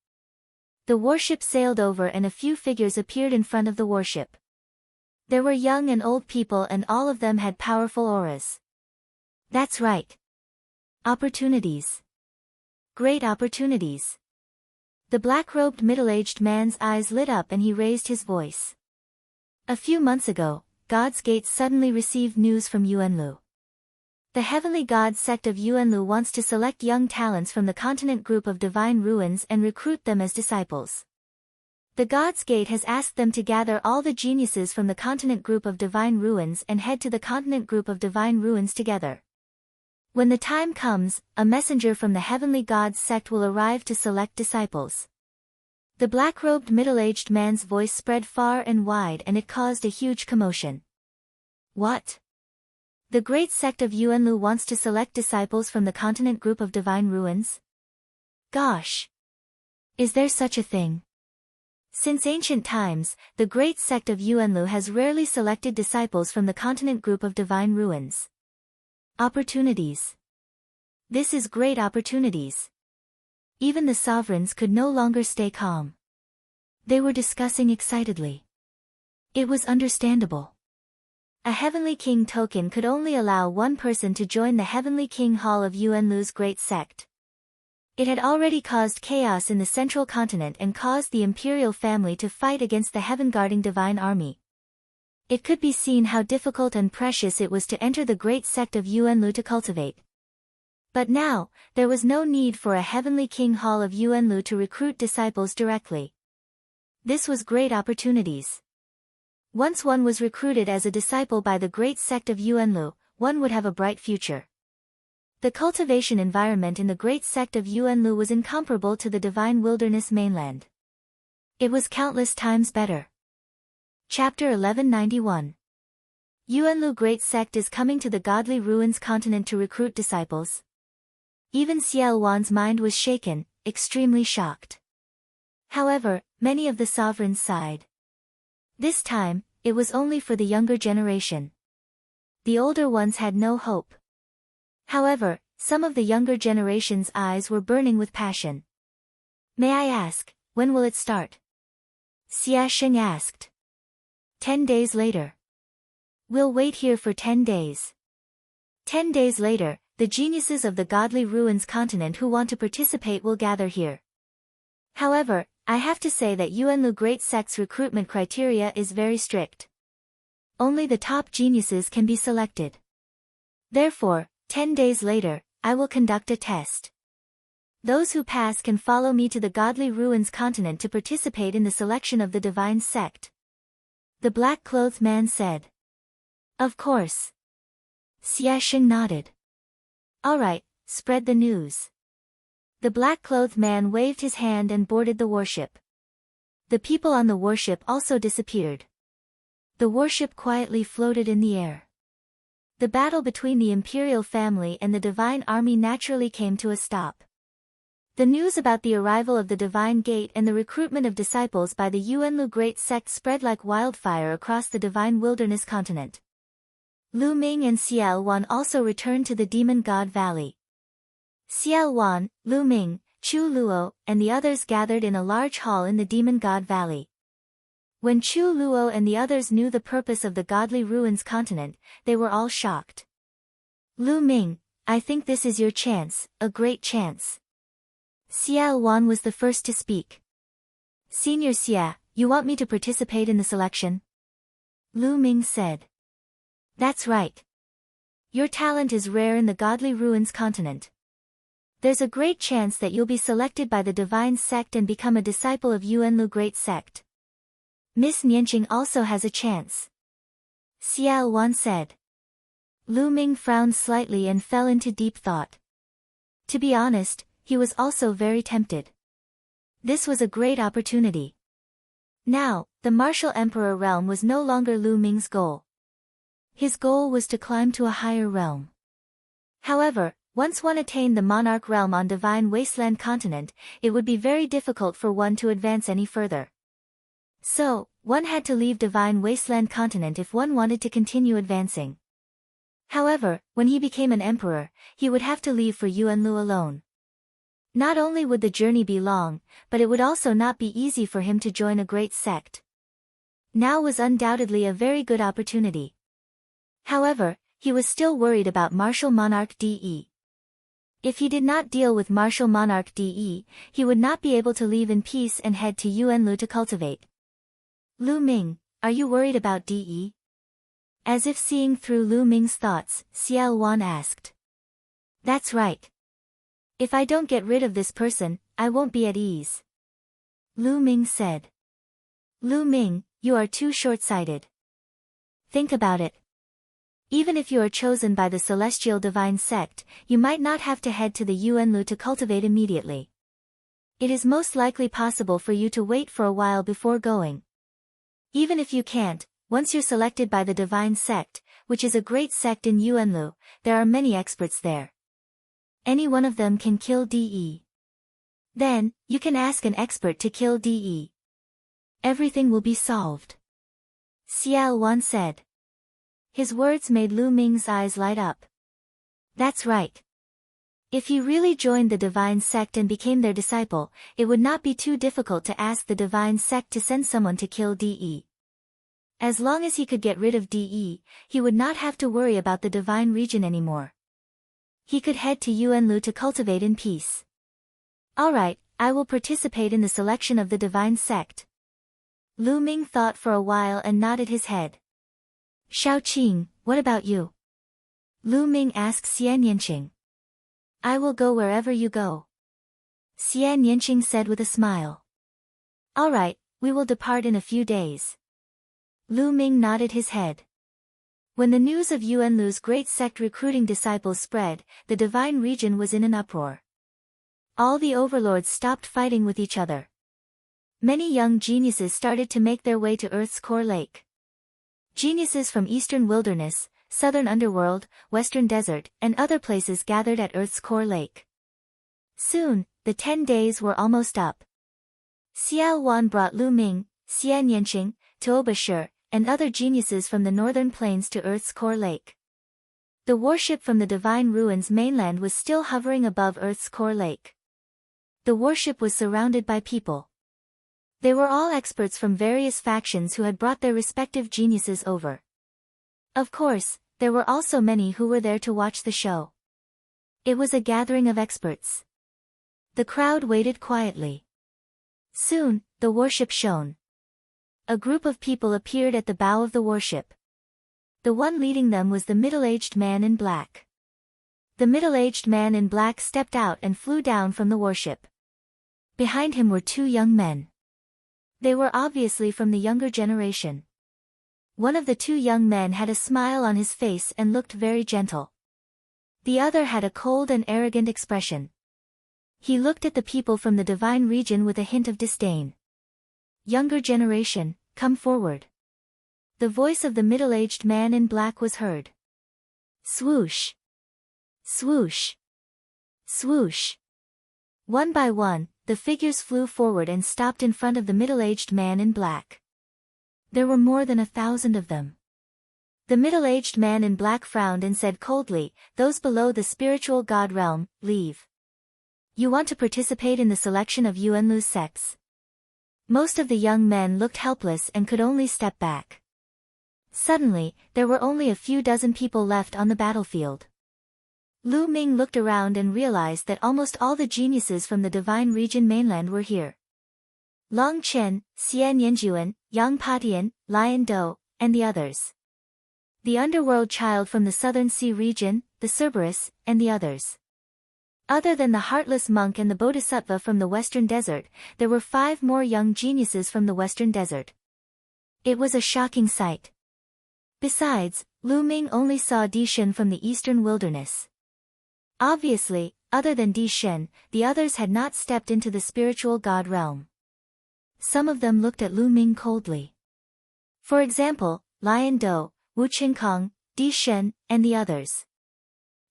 The warship sailed over and a few figures appeared in front of the warship. There were young and old people and all of them had powerful auras. That's right. Opportunities. Great opportunities. The black-robed middle-aged man's eyes lit up and he raised his voice. A few months ago, God's Gate suddenly received news from Yuanlu. The heavenly god sect of Yuanlu wants to select young talents from the continent group of Divine Ruins and recruit them as disciples. The God's Gate has asked them to gather all the geniuses from the continent group of Divine Ruins and head to the continent group of Divine Ruins together. When the time comes, a messenger from the heavenly god's sect will arrive to select disciples. The black-robed middle-aged man's voice spread far and wide and it caused a huge commotion. What? The great sect of Yuanlu wants to select disciples from the continent group of Divine Ruins? Gosh! Is there such a thing? Since ancient times, the great sect of Yuanlu has rarely selected disciples from the continent group of Divine Ruins. Opportunities. This is great opportunities. Even the sovereigns could no longer stay calm. They were discussing excitedly. It was understandable. A Heavenly King token could only allow one person to join the Heavenly King Hall of Yuanlu's great sect. It had already caused chaos in the central continent and caused the imperial family to fight against the heaven-guarding divine army. It could be seen how difficult and precious it was to enter the great sect of Yuanlu to cultivate. But now, there was no need for a Heavenly King Hall of Yuanlu to recruit disciples directly. This was great opportunities. Once one was recruited as a disciple by the great sect of Yuanlu, one would have a bright future. The cultivation environment in the great sect of Yuanlu was incomparable to the divine wilderness mainland. It was countless times better. Chapter 1191. Yuanlu Great Sect is coming to the godly ruins continent to recruit disciples. Even Xiao Wan's mind was shaken, extremely shocked. However, many of the sovereigns sighed. This time, it was only for the younger generation. The older ones had no hope. However, some of the younger generation's eyes were burning with passion. May I ask, when will it start? Xia Sheng asked. 10 days later. We'll wait here for 10 days. 10 days later, the geniuses of the godly ruins continent who want to participate will gather here. However, I have to say that Yuanlu Great Sect's recruitment criteria is very strict. Only the top geniuses can be selected. Therefore, 10 days later, I will conduct a test. Those who pass can follow me to the godly ruins continent to participate in the selection of the divine sect. The black-clothed man said. Of course. Xia Sheng nodded. All right, spread the news. The black-clothed man waved his hand and boarded the warship. The people on the warship also disappeared. The warship quietly floated in the air. The battle between the imperial family and the divine army naturally came to a stop. The news about the arrival of the Divine Gate and the recruitment of disciples by the Yuanlu Great Sect spread like wildfire across the divine wilderness continent. Lu Ming and Xiao Wan also returned to the Demon God Valley. Xiao Wan, Lu Ming, Chu Luo, and the others gathered in a large hall in the Demon God Valley. When Chu Luo and the others knew the purpose of the godly ruins continent, they were all shocked. Lu Ming, I think this is your chance, a great chance. Xiao Wan was the first to speak. Senior Xia, you want me to participate in the selection? Lu Ming said. That's right. Your talent is rare in the godly ruins continent. There's a great chance that you'll be selected by the divine sect and become a disciple of Yuanlu Great Sect. Miss Nianqing also has a chance. Xiao Wan said. Lu Ming frowned slightly and fell into deep thought. To be honest, he was also very tempted. This was a great opportunity. Now, the martial emperor realm was no longer Lu Ming's goal. His goal was to climb to a higher realm. However, once one attained the monarch realm on divine wasteland continent, it would be very difficult for one to advance any further. So, one had to leave divine wasteland continent if one wanted to continue advancing. However, when he became an emperor, he would have to leave for Yuanlu alone. Not only would the journey be long, but it would also not be easy for him to join a great sect. Now was undoubtedly a very good opportunity. However, he was still worried about Martial Monarch DE. If he did not deal with Martial Monarch DE, he would not be able to leave in peace and head to Yuanlu to cultivate. Lu Ming, are you worried about DE? As if seeing through Lu Ming's thoughts, Xiao Wan asked. That's right. If I don't get rid of this person, I won't be at ease. Lu Ming said. Lu Ming, you are too short-sighted. Think about it. Even if you are chosen by the celestial divine sect, you might not have to head to the Yuanlu to cultivate immediately. It is most likely possible for you to wait for a while before going. Even if you can't, once you're selected by the divine sect, which is a great sect in Yuanlu, there are many experts there. Any one of them can kill DE. Then, you can ask an expert to kill DE. Everything will be solved. Xiao Wan said. His words made Lu Ming's eyes light up. That's right. If he really joined the divine sect and became their disciple, it would not be too difficult to ask the divine sect to send someone to kill De. As long as he could get rid of De, he would not have to worry about the divine region anymore. He could head to Yuanlu to cultivate in peace. Alright, I will participate in the selection of the divine sect. Lu Ming thought for a while and nodded his head. Shao Qing, what about you? Lu Ming asked Xian Yanqing. I will go wherever you go. Xian Yanqing said with a smile. Alright, we will depart in a few days. Lu Ming nodded his head. When the news of Yuanlu's great sect recruiting disciples spread, the divine region was in an uproar. All the overlords stopped fighting with each other. Many young geniuses started to make their way to Earth's core lake. Geniuses from Eastern Wilderness, Southern Underworld, Western Desert, and other places gathered at Earth's core lake. Soon, the 10 days were almost up. Xiao Wan brought Lu Ming, Xian Yanqing, Tuoba Shi, and other geniuses from the northern plains to Earth's core lake. The warship from the Divine Ruins mainland was still hovering above Earth's core lake. The warship was surrounded by people. They were all experts from various factions who had brought their respective geniuses over. Of course, there were also many who were there to watch the show. It was a gathering of experts. The crowd waited quietly. Soon, the warship shone. A group of people appeared at the bow of the warship. The one leading them was the middle-aged man in black. The middle-aged man in black stepped out and flew down from the warship. Behind him were 2 young men. They were obviously from the younger generation. One of the 2 young men had a smile on his face and looked very gentle. The other had a cold and arrogant expression. He looked at the people from the divine region with a hint of disdain. Younger generation, come forward. The voice of the middle-aged man in black was heard. Swoosh! Swoosh! Swoosh! One by one, the figures flew forward and stopped in front of the middle-aged man in black. There were more than 1,000 of them. The middle-aged man in black frowned and said coldly, "Those below the spiritual god realm, leave. You want to participate in the selection of Yuanlu's sects." Most of the young men looked helpless and could only step back. Suddenly, there were only a few dozen people left on the battlefield. Lu Ming looked around and realized that almost all the geniuses from the Divine Region mainland were here. Long Chen, Xian Yanjuan, Yang Patian, Lion Do, and the others. The underworld child from the Southern Sea region, the Cerberus, and the others. Other than the heartless monk and the bodhisattva from the Western Desert, there were 5 more young geniuses from the Western Desert. It was a shocking sight. Besides, Lu Ming only saw Di Shen from the Eastern Wilderness. Obviously, other than Di Shen, the others had not stepped into the spiritual god realm. Some of them looked at Lu Ming coldly. For example, Lion Do, Wu Qinkong, Di Shen, and the others.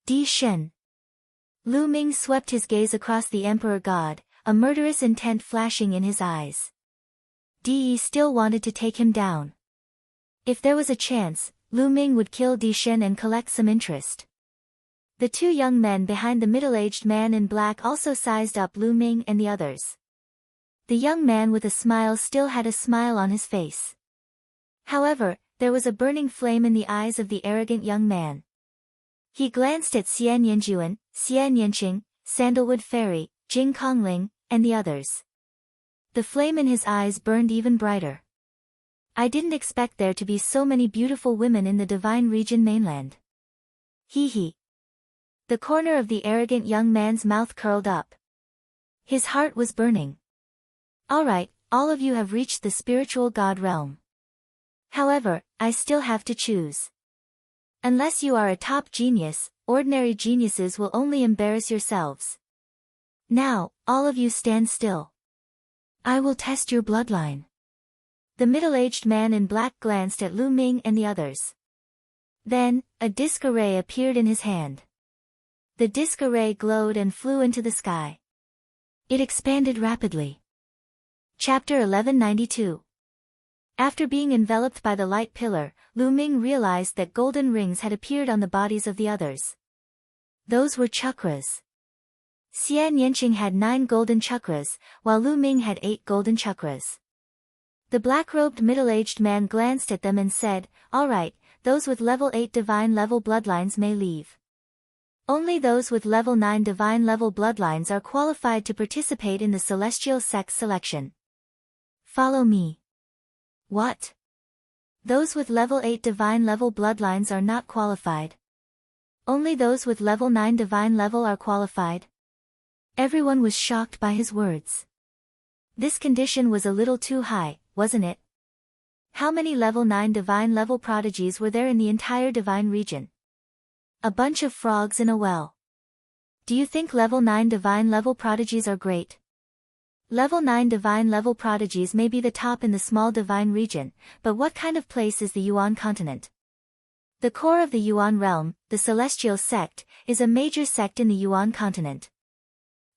Di Shen. Lu Ming swept his gaze across the Emperor God, a murderous intent flashing in his eyes. Di still wanted to take him down. If there was a chance, Lu Ming would kill Di Shen and collect some interest. The 2 young men behind the middle-aged man in black also sized up Lu Ming and the others. The young man with a smile still had a smile on his face. However, there was a burning flame in the eyes of the arrogant young man. He glanced at Xian Yanjuan, Xian Yanqing, Sandalwood Fairy, Jing Kongling, and the others. The flame in his eyes burned even brighter. I didn't expect there to be so many beautiful women in the Divine Region mainland. Hee hee. The corner of the arrogant young man's mouth curled up. His heart was burning. Alright, all of you have reached the spiritual god realm. However, I still have to choose. Unless you are a top genius, ordinary geniuses will only embarrass yourselves. Now, all of you stand still. I will test your bloodline. The middle-aged man in black glanced at Lu Ming and the others. Then, a disc array appeared in his hand. The disc array glowed and flew into the sky. It expanded rapidly. Chapter 1192. After being enveloped by the light pillar, Lu Ming realized that golden rings had appeared on the bodies of the others. Those were chakras. Xian Yanqing had 9 golden chakras, while Lu Ming had 8 golden chakras. The black-robed middle-aged man glanced at them and said, "All right, those with level 8 divine level bloodlines may leave. Only those with level 9 divine level bloodlines are qualified to participate in the celestial sect selection. Follow me." What? Those with level 8 divine level bloodlines are not qualified. Only those with level 9 divine level are qualified? Everyone was shocked by his words. This condition was a little too high, wasn't it? How many level 9 divine level prodigies were there in the entire divine region? A bunch of frogs in a well. Do you think level 9 divine level prodigies are great? Level 9 divine level prodigies may be the top in the small divine region, but what kind of place is the Yuan continent? The core of the Yuan realm, the celestial sect, is a major sect in the Yuan continent.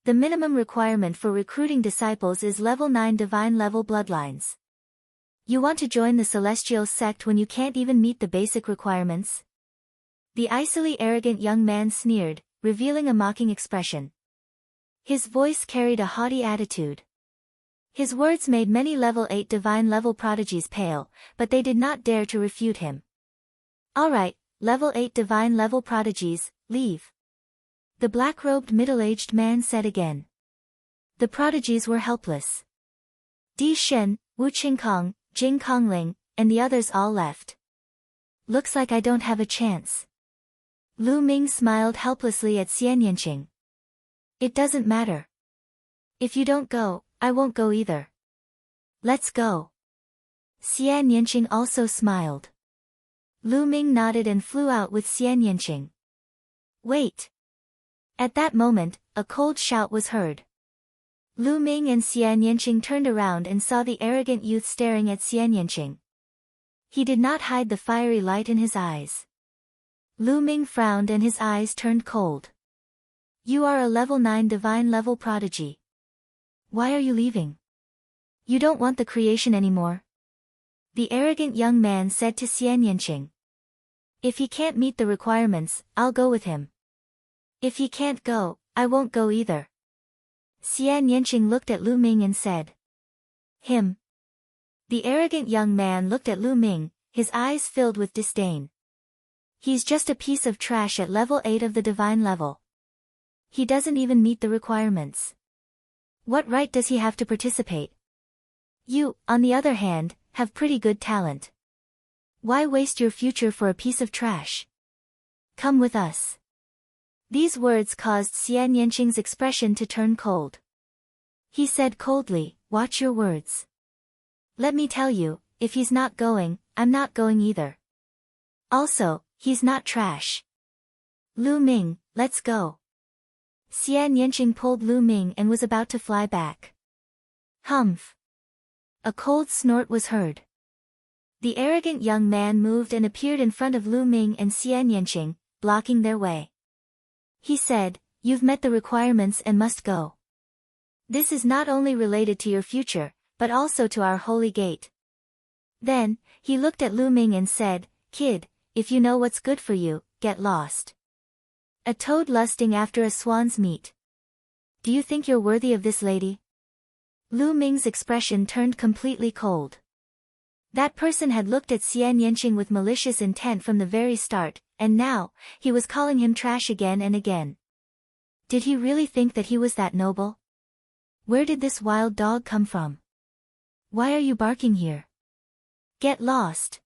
The minimum requirement for recruiting disciples is level 9 divine level bloodlines. You want to join the celestial sect when you can't even meet the basic requirements? The icily arrogant young man sneered, revealing a mocking expression. His voice carried a haughty attitude. His words made many level 8 divine level prodigies pale, but they did not dare to refute him. "All right, level 8 divine level prodigies, leave," the black-robed middle-aged man said again. The prodigies were helpless. Di Shen, Wu Qingkong, Jing Kongling, and the others all left. "Looks like I don't have a chance." Lu Ming smiled helplessly at Xian Yanqing. "It doesn't matter. If you don't go, I won't go either. Let's go." Xian Yanqing also smiled. Lu Ming nodded and flew out with Xian Yanqing. "Wait." At that moment, a cold shout was heard. Lu Ming and Xian Yanqing turned around and saw the arrogant youth staring at Xian Yanqing. He did not hide the fiery light in his eyes. Lu Ming frowned and his eyes turned cold. "You are a level 9 divine level prodigy. Why are you leaving? You don't want the creation anymore?" The arrogant young man said to Xian Yanqing. "If he can't meet the requirements, I'll go with him. If he can't go, I won't go either." Xian Yanqing looked at Lu Ming and said, "Him." The arrogant young man looked at Lu Ming, his eyes filled with disdain. "He's just a piece of trash at level 8 of the divine level. He doesn't even meet the requirements. What right does he have to participate? You, on the other hand, have pretty good talent. Why waste your future for a piece of trash? Come with us." These words caused Xian Yanqing's expression to turn cold. He said coldly, "Watch your words. Let me tell you, if he's not going, I'm not going either. Also, he's not trash. Lu Ming, let's go." Xian Yanqing pulled Lu Ming and was about to fly back. Humph. A cold snort was heard. The arrogant young man moved and appeared in front of Lu Ming and Xian Yanqing, blocking their way. He said, "You've met the requirements and must go. This is not only related to your future, but also to our holy gate." Then, he looked at Lu Ming and said, "Kid, if you know what's good for you, get lost. A toad lusting after a swan's meat. Do you think you're worthy of this lady?" Lu Ming's expression turned completely cold. That person had looked at Xian Yanqing with malicious intent from the very start, and now, he was calling him trash again and again. Did he really think that he was that noble? Where did this wild dog come from? Why are you barking here? Get lost.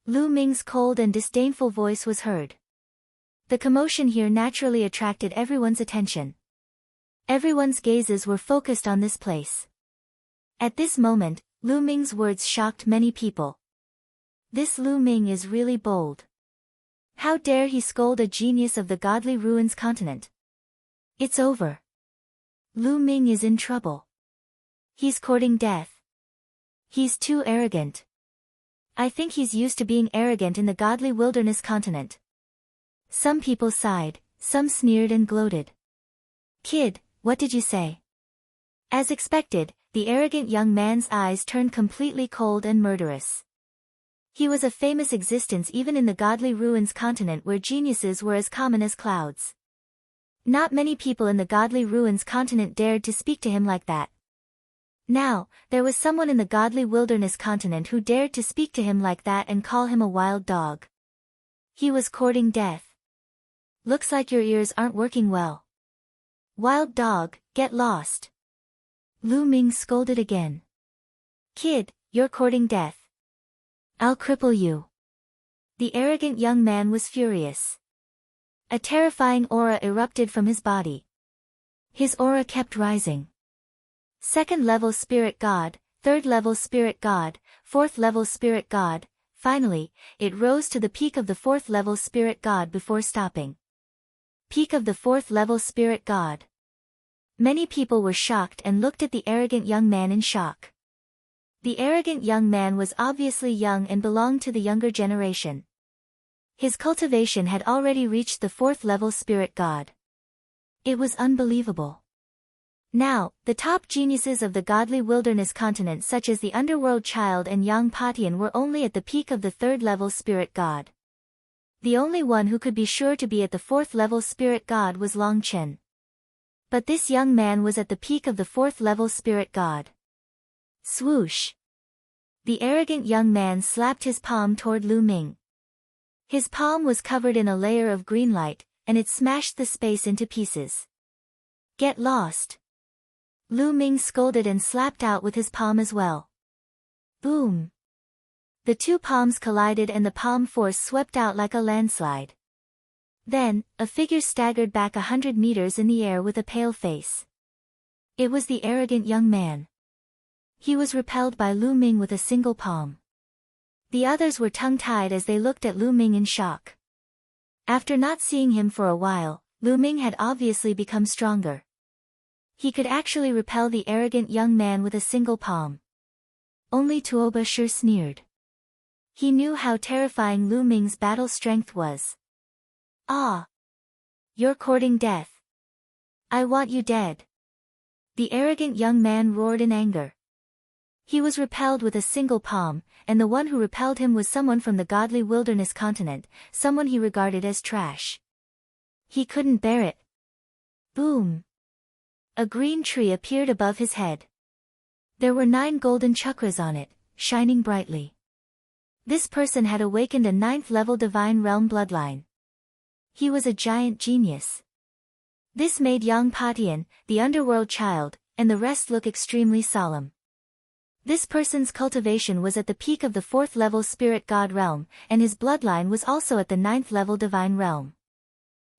Lu Ming's cold and disdainful voice was heard. The commotion here naturally attracted everyone's attention. Everyone's gazes were focused on this place. At this moment, Lu Ming's words shocked many people. This Lu Ming is really bold. How dare he scold a genius of the godly ruins continent? It's over. Lu Ming is in trouble. He's courting death. He's too arrogant. I think he's used to being arrogant in the godly wilderness continent. Some people sighed, some sneered and gloated. Kid, what did you say? As expected, the arrogant young man's eyes turned completely cold and murderous. He was a famous existence even in the godly ruins continent where geniuses were as common as clouds. Not many people in the Godly Ruins continent dared to speak to him like that. Now, there was someone in the Godly Wilderness continent who dared to speak to him like that and call him a wild dog. He was courting death. Looks like your ears aren't working well. Wild dog, get lost. Lu Ming scolded again. Kid, you're courting death. I'll cripple you. The arrogant young man was furious. A terrifying aura erupted from his body. His aura kept rising. 2nd level spirit god, 3rd level spirit god, 4th level spirit god, finally, it rose to the peak of the 4th level spirit god before stopping. Peak of the 4th level spirit god. Many people were shocked and looked at the arrogant young man in shock. The arrogant young man was obviously young and belonged to the younger generation. His cultivation had already reached the 4th level spirit god. It was unbelievable. Now, the top geniuses of the Godly Wilderness continent such as the Underworld Child and Yang Patian were only at the peak of the 3rd level spirit god. The only one who could be sure to be at the 4th level spirit god was Long Chen. But this young man was at the peak of the 4th level spirit god. Swoosh! The arrogant young man slapped his palm toward Lu Ming. His palm was covered in a layer of green light, and it smashed the space into pieces. Get lost! Lu Ming scolded and slapped out with his palm as well. Boom! The two palms collided and the palm force swept out like a landslide. Then, a figure staggered back 100 meters in the air with a pale face. It was the arrogant young man. He was repelled by Lu Ming with a single palm. The others were tongue-tied as they looked at Lu Ming in shock. After not seeing him for a while, Lu Ming had obviously become stronger. He could actually repel the arrogant young man with a single palm. Only Tuoba sure sneered. He knew how terrifying Lu Ming's battle strength was. Ah! You're courting death. I want you dead. The arrogant young man roared in anger. He was repelled with a single palm, and the one who repelled him was someone from the Godly Wilderness continent, someone he regarded as trash. He couldn't bear it. Boom! A green tree appeared above his head. There were 9 golden chakras on it, shining brightly. This person had awakened a 9th level divine realm bloodline. He was a giant genius. This made Yang Patian, the Underworld Child, and the rest look extremely solemn. This person's cultivation was at the peak of the 4th level spirit god realm, and his bloodline was also at the 9th level divine realm.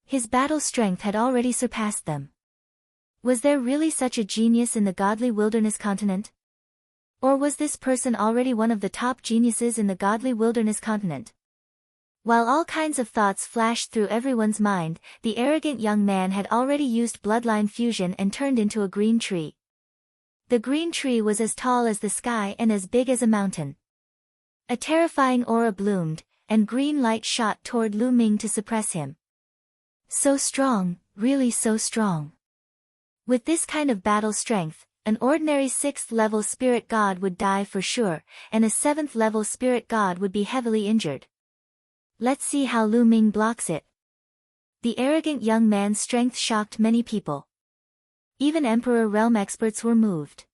His battle strength had already surpassed them. Was there really such a genius in the Godly Wilderness continent? Or was this person already one of the top geniuses in the Godly Wilderness continent? While all kinds of thoughts flashed through everyone's mind, the arrogant young man had already used bloodline fusion and turned into a green tree. The green tree was as tall as the sky and as big as a mountain. A terrifying aura bloomed, and green light shot toward Lu Ming to suppress him. So strong, really so strong. With this kind of battle strength, an ordinary 6th level spirit god would die for sure, and a 7th level spirit god would be heavily injured. Let's see how Lu Ming blocks it. The arrogant young man's strength shocked many people. Even Emperor Realm experts were moved.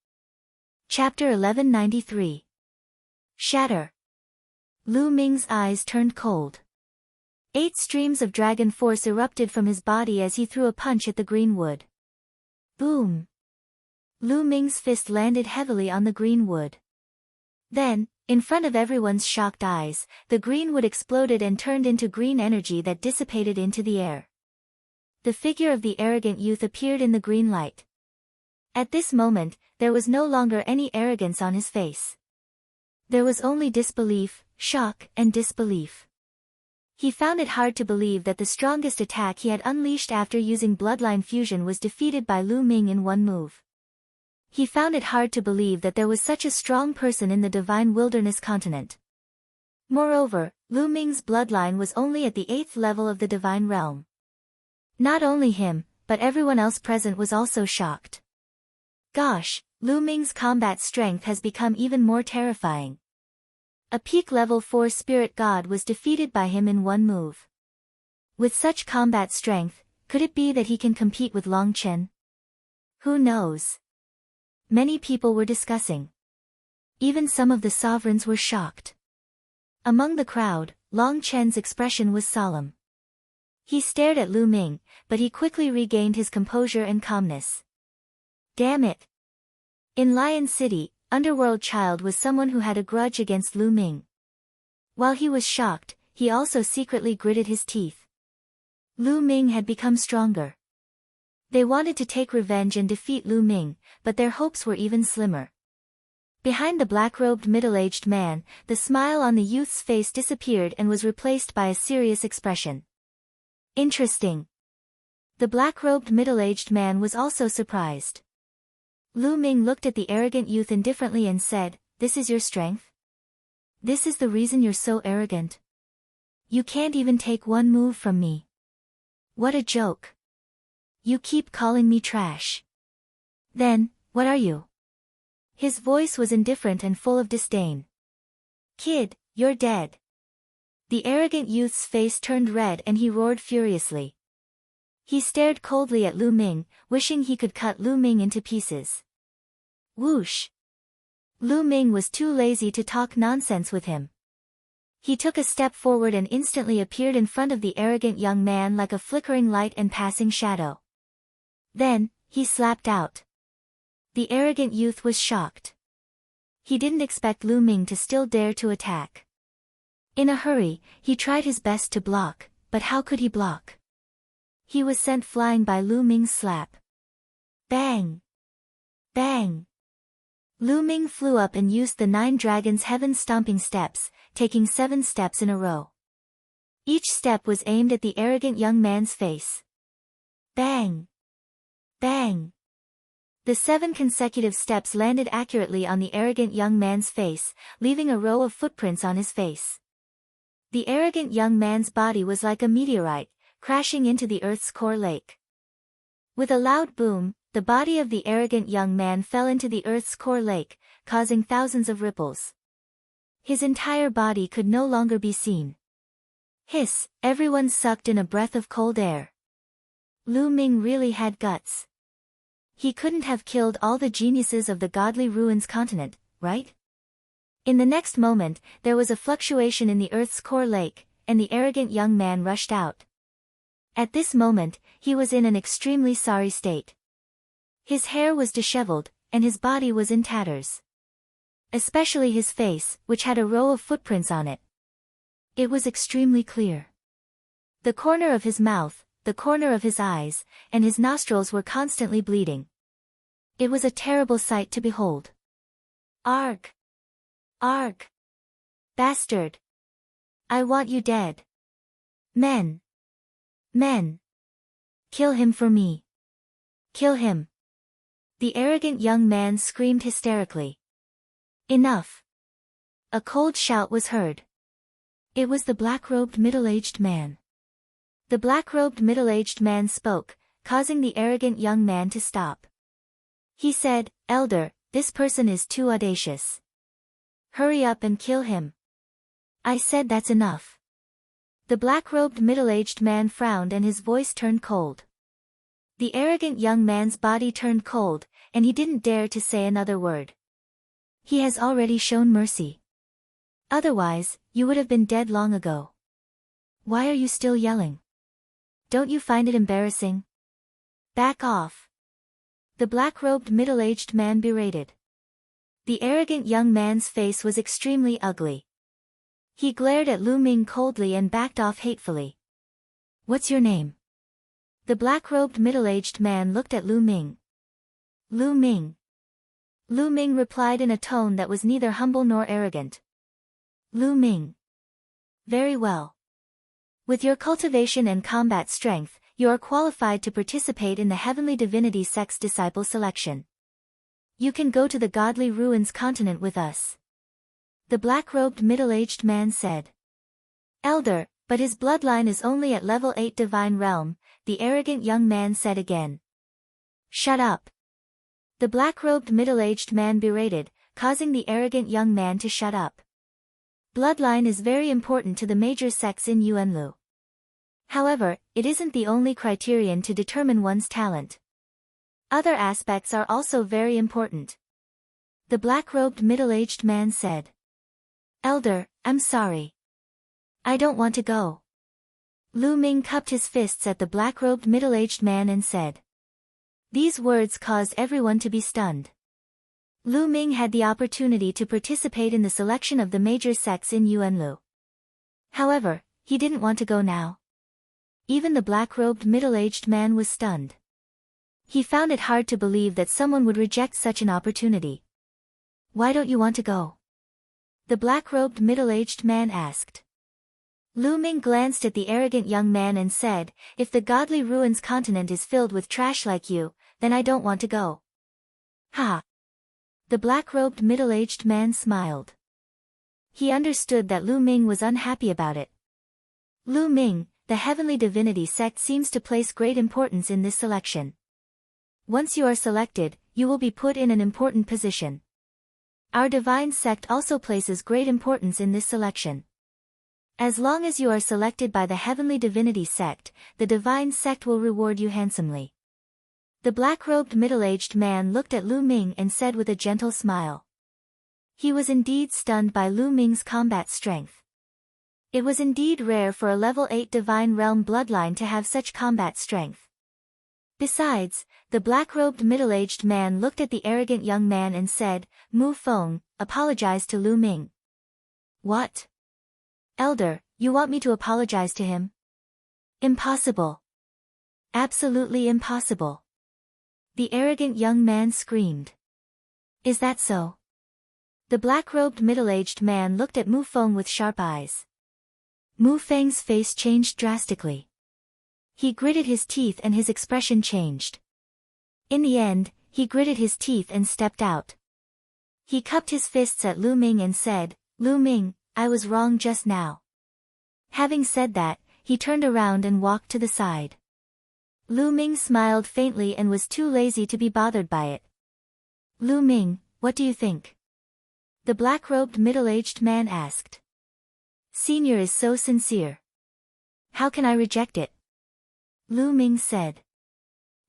Chapter 1193. Shatter. Lu Ming's eyes turned cold. 8 streams of dragon force erupted from his body as he threw a punch at the green wood. Boom! Lu Ming's fist landed heavily on the green wood. Then, in front of everyone's shocked eyes, the green wood exploded and turned into green energy that dissipated into the air. The figure of the arrogant youth appeared in the green light. At this moment, there was no longer any arrogance on his face. There was only disbelief, shock, and disbelief. He found it hard to believe that the strongest attack he had unleashed after using bloodline fusion was defeated by Lu Ming in one move. He found it hard to believe that there was such a strong person in the Divine Wilderness continent. Moreover, Lu Ming's bloodline was only at the 8th level of the Divine Realm. Not only him, but everyone else present was also shocked. Gosh, Lu Ming's combat strength has become even more terrifying. A peak level 4 spirit god was defeated by him in one move. With such combat strength, Could it be that he can compete with Long Chen? Who knows? Many people were discussing. Even some of the sovereigns were shocked. Among the crowd, Long Chen's expression was solemn. He stared at Lu Ming, but he quickly regained his composure and calmness. Damn it! In Lion City, Underworld Child was someone who had a grudge against Lu Ming. While he was shocked, he also secretly gritted his teeth. Lu Ming had become stronger. They wanted to take revenge and defeat Lu Ming, but their hopes were even slimmer. Behind the black-robed middle-aged man, the smile on the youth's face disappeared and was replaced by a serious expression. Interesting. The black-robed middle-aged man was also surprised. Lu Ming looked at the arrogant youth indifferently and said, "This is your strength? This is the reason you're so arrogant? You can't even take one move from me. What a joke. You keep calling me trash. Then, what are you?" His voice was indifferent and full of disdain. "Kid, you're dead." The arrogant youth's face turned red and he roared furiously. He stared coldly at Lu Ming, wishing he could cut Lu Ming into pieces. Whoosh! Lu Ming was too lazy to talk nonsense with him. He took a step forward and instantly appeared in front of the arrogant young man like a flickering light and passing shadow. Then, he slapped out. The arrogant youth was shocked. He didn't expect Lu Ming to still dare to attack. In a hurry, he tried his best to block, but how could he block? He was sent flying by Lu Ming's slap. Bang! Bang! Lu Ming flew up and used the 9 Dragons' heaven-stomping steps, taking 7 steps in a row. Each step was aimed at the arrogant young man's face. Bang! Bang! The 7 consecutive steps landed accurately on the arrogant young man's face, leaving a row of footprints on his face. The arrogant young man's body was like a meteorite, crashing into the Earth's core lake. With a loud boom, the body of the arrogant young man fell into the Earth's core lake, causing thousands of ripples. His entire body could no longer be seen. Hiss! Everyone sucked in a breath of cold air. Lu Ming really had guts. He couldn't have killed all the geniuses of the Godly Ruins continent, right? In the next moment, there was a fluctuation in the Earth's core lake, and the arrogant young man rushed out. At this moment, he was in an extremely sorry state. His hair was disheveled, and his body was in tatters. Especially his face, which had a row of footprints on it. It was extremely clear. The corner of his mouth, the corner of his eyes, and his nostrils were constantly bleeding. It was a terrible sight to behold. Arg! Arg! Bastard! I want you dead. Men! Men! Kill him for me. Kill him. The arrogant young man screamed hysterically. Enough! A cold shout was heard. It was the black-robed middle-aged man. The black-robed middle-aged man spoke, causing the arrogant young man to stop. He said, "Elder, this person is too audacious. Hurry up and kill him." I said that's enough. The black-robed middle-aged man frowned and his voice turned cold. The arrogant young man's body turned cold, and he didn't dare to say another word. He has already shown mercy. Otherwise, you would have been dead long ago. Why are you still yelling? Don't you find it embarrassing? Back off. The black-robed middle-aged man berated. The arrogant young man's face was extremely ugly. He glared at Lu Ming coldly and backed off hatefully. What's your name? The black-robed middle-aged man looked at Lu Ming. Lu Ming. Lu Ming replied in a tone that was neither humble nor arrogant. Lu Ming. Very well. With your cultivation and combat strength, you are qualified to participate in the Heavenly Divinity Sect's disciple selection. You can go to the Godly Ruins continent with us. The black-robed middle-aged man said. Elder, but his bloodline is only at level 8 Divine Realm, the arrogant young man said again. Shut up. The black-robed middle-aged man berated, causing the arrogant young man to shut up. Bloodline is very important to the major sects in Yuanlu. However, it isn't the only criterion to determine one's talent. Other aspects are also very important. The black-robed middle-aged man said. Elder, I'm sorry. I don't want to go. Lu Ming cupped his fists at the black-robed middle-aged man and said. These words caused everyone to be stunned. Lu Ming had the opportunity to participate in the selection of the major sects in Yuanlu. However, he didn't want to go now. Even the black-robed middle-aged man was stunned. He found it hard to believe that someone would reject such an opportunity. Why don't you want to go? The black-robed middle-aged man asked. Lu Ming glanced at the arrogant young man and said, if the godly ruins continent is filled with trash like you, then I don't want to go. Ha! The black-robed middle-aged man smiled. He understood that Lu Ming was unhappy about it. Lu Ming, the heavenly divinity sect seems to place great importance in this selection. Once you are selected, you will be put in an important position. Our divine sect also places great importance in this selection. As long as you are selected by the heavenly divinity sect, the divine sect will reward you handsomely. The black-robed middle-aged man looked at Lu Ming and said with a gentle smile. He was indeed stunned by Lu Ming's combat strength. It was indeed rare for a level 8 divine realm bloodline to have such combat strength. Besides, the black-robed middle-aged man looked at the arrogant young man and said, Mu Feng, apologize to Lu Ming. What? Elder, you want me to apologize to him? Impossible. Absolutely impossible. The arrogant young man screamed. Is that so? The black-robed middle-aged man looked at Mu Feng with sharp eyes. Mu Feng's face changed drastically. He gritted his teeth and his expression changed. In the end, he gritted his teeth and stepped out. He cupped his fists at Lu Ming and said, Lu Ming, I was wrong just now. Having said that, he turned around and walked to the side. Lu Ming smiled faintly and was too lazy to be bothered by it. Lu Ming, what do you think? The black-robed middle-aged man asked. Senior is so sincere. How can I reject it? Lu Ming said.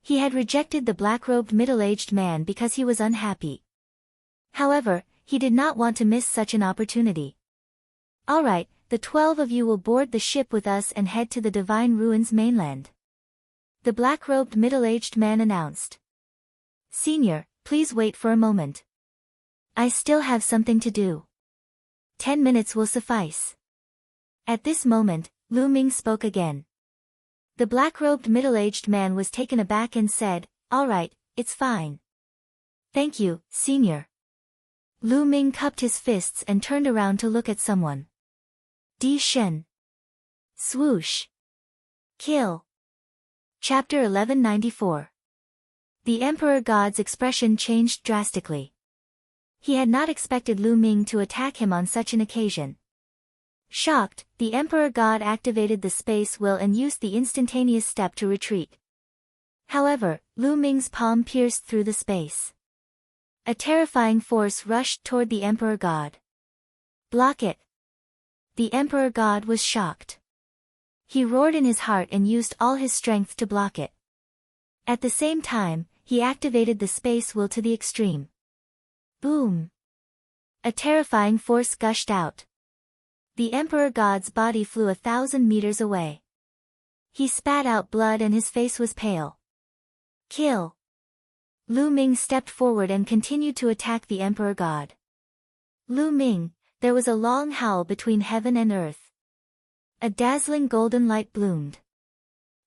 He had rejected the black-robed middle-aged man because he was unhappy. However, he did not want to miss such an opportunity. All right, the 12 of you will board the ship with us and head to the Divine Ruins mainland. The black-robed middle-aged man announced. Senior, please wait for a moment. I still have something to do. 10 minutes will suffice. At this moment, Lu Ming spoke again. The black-robed middle-aged man was taken aback and said, all right, it's fine. Thank you, Senior. Lu Ming cupped his fists and turned around to look at someone. Di Shen. Swoosh. Kill. Chapter 1194. The Emperor God's expression changed drastically. He had not expected Lu Ming to attack him on such an occasion. Shocked, the Emperor God activated the space will and used the instantaneous step to retreat. However, Lu Ming's palm pierced through the space. A terrifying force rushed toward the Emperor God. Block it. The Emperor God was shocked. He roared in his heart and used all his strength to block it. At the same time, he activated the space will to the extreme. Boom! A terrifying force gushed out. The Emperor God's body flew 1,000 meters away. He spat out blood and his face was pale. Kill! Lu Ming stepped forward and continued to attack the Emperor God. Lu Ming, there was a long howl between heaven and earth. A dazzling golden light bloomed.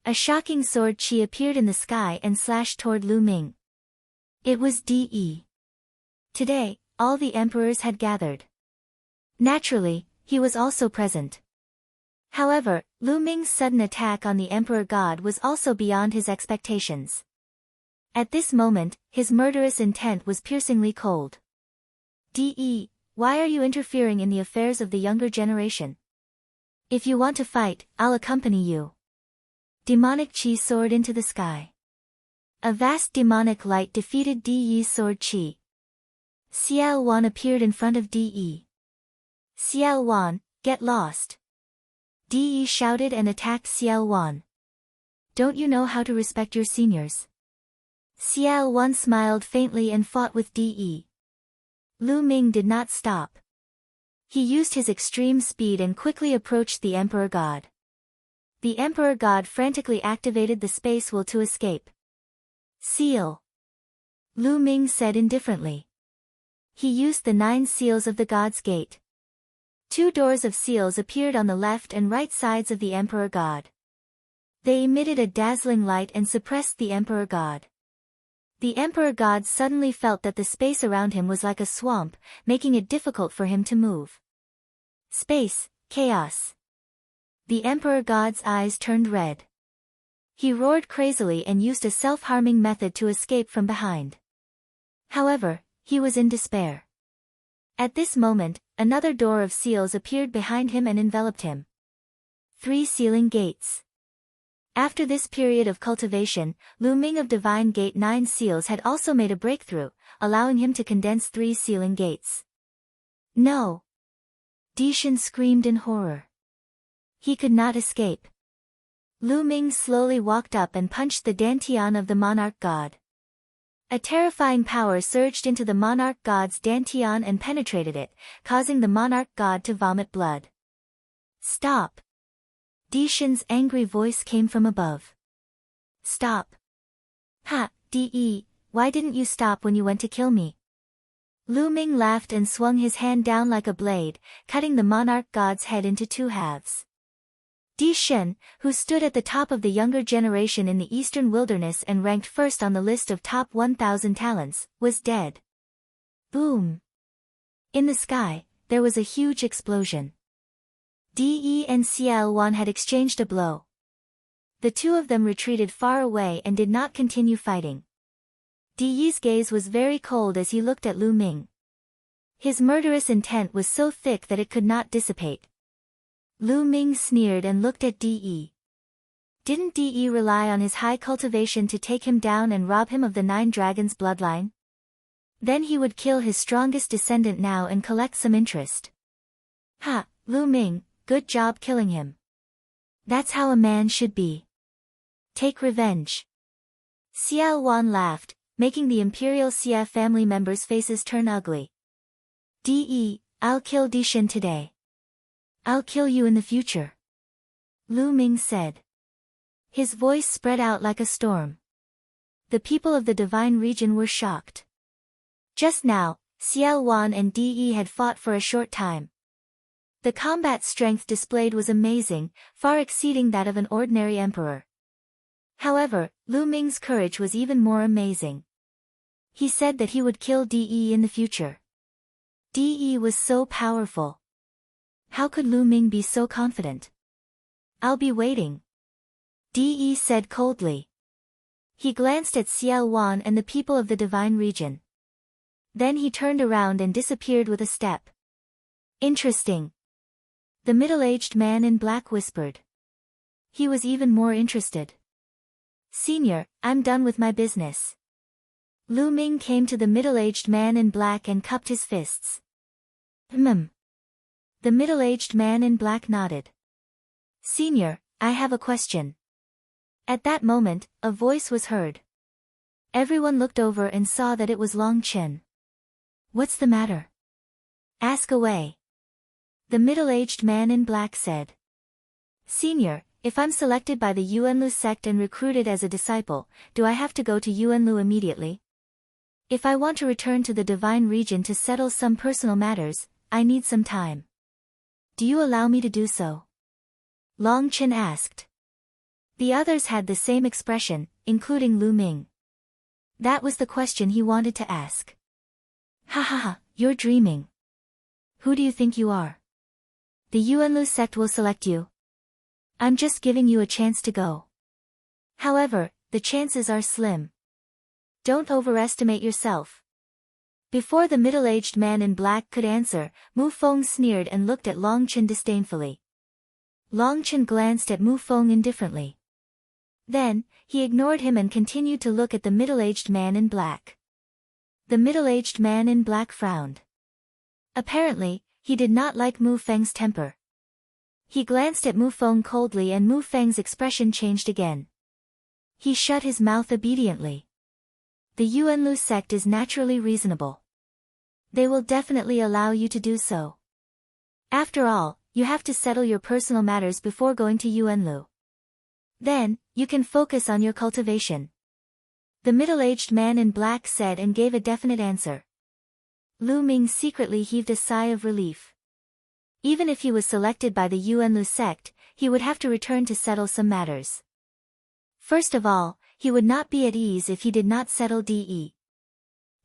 A shocking sword chi appeared in the sky and slashed toward Lu Ming. It was De. Today, all the emperors had gathered. Naturally, he was also present. However, Lu Ming's sudden attack on the Emperor God was also beyond his expectations. At this moment, his murderous intent was piercingly cold. De, why are you interfering in the affairs of the younger generation? If you want to fight, I'll accompany you. Demonic chi soared into the sky. A vast demonic light defeated De's sword chi. Xiao Wan appeared in front of De. Xiao Wan, get lost. De shouted and attacked Xiao Wan. Don't you know how to respect your seniors? Xiao Wan smiled faintly and fought with De. Lu Ming did not stop. He used his extreme speed and quickly approached the Emperor God. The Emperor God frantically activated the space will to escape. Seal. Lu Ming said indifferently. He used the 9 seals of the God's Gate. 2 doors of seals appeared on the left and right sides of the Emperor God. They emitted a dazzling light and suppressed the Emperor God. The Emperor God suddenly felt that the space around him was like a swamp, making it difficult for him to move. Space, chaos. The Emperor God's eyes turned red. He roared crazily and used a self-harming method to escape from behind. However, he was in despair. At this moment, another door of seals appeared behind him and enveloped him. 3 sealing gates. After this period of cultivation, Lu Ming of Divine Gate 9 seals had also made a breakthrough, allowing him to condense 3 sealing gates. No! Dishan screamed in horror. He could not escape. Lu Ming slowly walked up and punched the dantian of the monarch god. A terrifying power surged into the monarch god's dantian and penetrated it, causing the monarch god to vomit blood. Stop! Dishan's angry voice came from above. Stop! Ha, De, why didn't you stop when you went to kill me? Lu Ming laughed and swung his hand down like a blade, cutting the monarch god's head into 2 halves. Dishan, who stood at the top of the younger generation in the eastern wilderness and ranked first on the list of top 1,000 talents, was dead. Boom! In the sky, there was a huge explosion. De and Xiao Wan had exchanged a blow. The 2 of them retreated far away and did not continue fighting. De's gaze was very cold as he looked at Lu Ming. His murderous intent was so thick that it could not dissipate. Lu Ming sneered and looked at De. Didn't De rely on his high cultivation to take him down and rob him of the 9 dragons' bloodline? Then he would kill his strongest descendant now and collect some interest. Ha, Lu Ming, good job killing him. That's how a man should be. Take revenge. Xiao Wan laughed, making the Imperial Xia family members' faces turn ugly. De, I'll kill Dishan today. I'll kill you in the future. Lu Ming said. His voice spread out like a storm. The people of the divine region were shocked. Just now, Xiao Wan and De had fought for a short time. The combat strength displayed was amazing, far exceeding that of an ordinary emperor. However, Lu Ming's courage was even more amazing. He said that he would kill De in the future. De was so powerful. How could Lu Ming be so confident? I'll be waiting. De said coldly. He glanced at Xiao Wan and the people of the divine region. Then he turned around and disappeared with a step. Interesting. The middle-aged man in black whispered. He was even more interested. Senior, I'm done with my business. Lu Ming came to the middle-aged man in black and cupped his fists. The middle-aged man in black nodded. Senior, I have a question. At that moment, a voice was heard. Everyone looked over and saw that it was Long Chen. What's the matter? Ask away. The middle-aged man in black said. Senior, if I'm selected by the Yuanlu sect and recruited as a disciple, do I have to go to Yuanlu immediately? If I want to return to the divine region to settle some personal matters, I need some time. Do you allow me to do so? Long Chen asked. The others had the same expression, including Lu Ming. That was the question he wanted to ask. Ha ha ha, you're dreaming. Who do you think you are? The Yuanlu sect will select you. I'm just giving you a chance to go. However, the chances are slim. Don't overestimate yourself. Before the middle-aged man in black could answer, Mu Feng sneered and looked at Long Chen disdainfully. Long Chen glanced at Mu Feng indifferently. Then, he ignored him and continued to look at the middle-aged man in black. The middle-aged man in black frowned. Apparently, he did not like Mu Feng's temper. He glanced at Mu Feng coldly and Mu Feng's expression changed again. He shut his mouth obediently. The Yuanlu sect is naturally reasonable. They will definitely allow you to do so. After all, you have to settle your personal matters before going to Yuanlu. Then, you can focus on your cultivation. The middle-aged man in black said and gave a definite answer. Lu Ming secretly heaved a sigh of relief. Even if he was selected by the Yuanlu sect, he would have to return to settle some matters. First of all, he would not be at ease if he did not settle DE.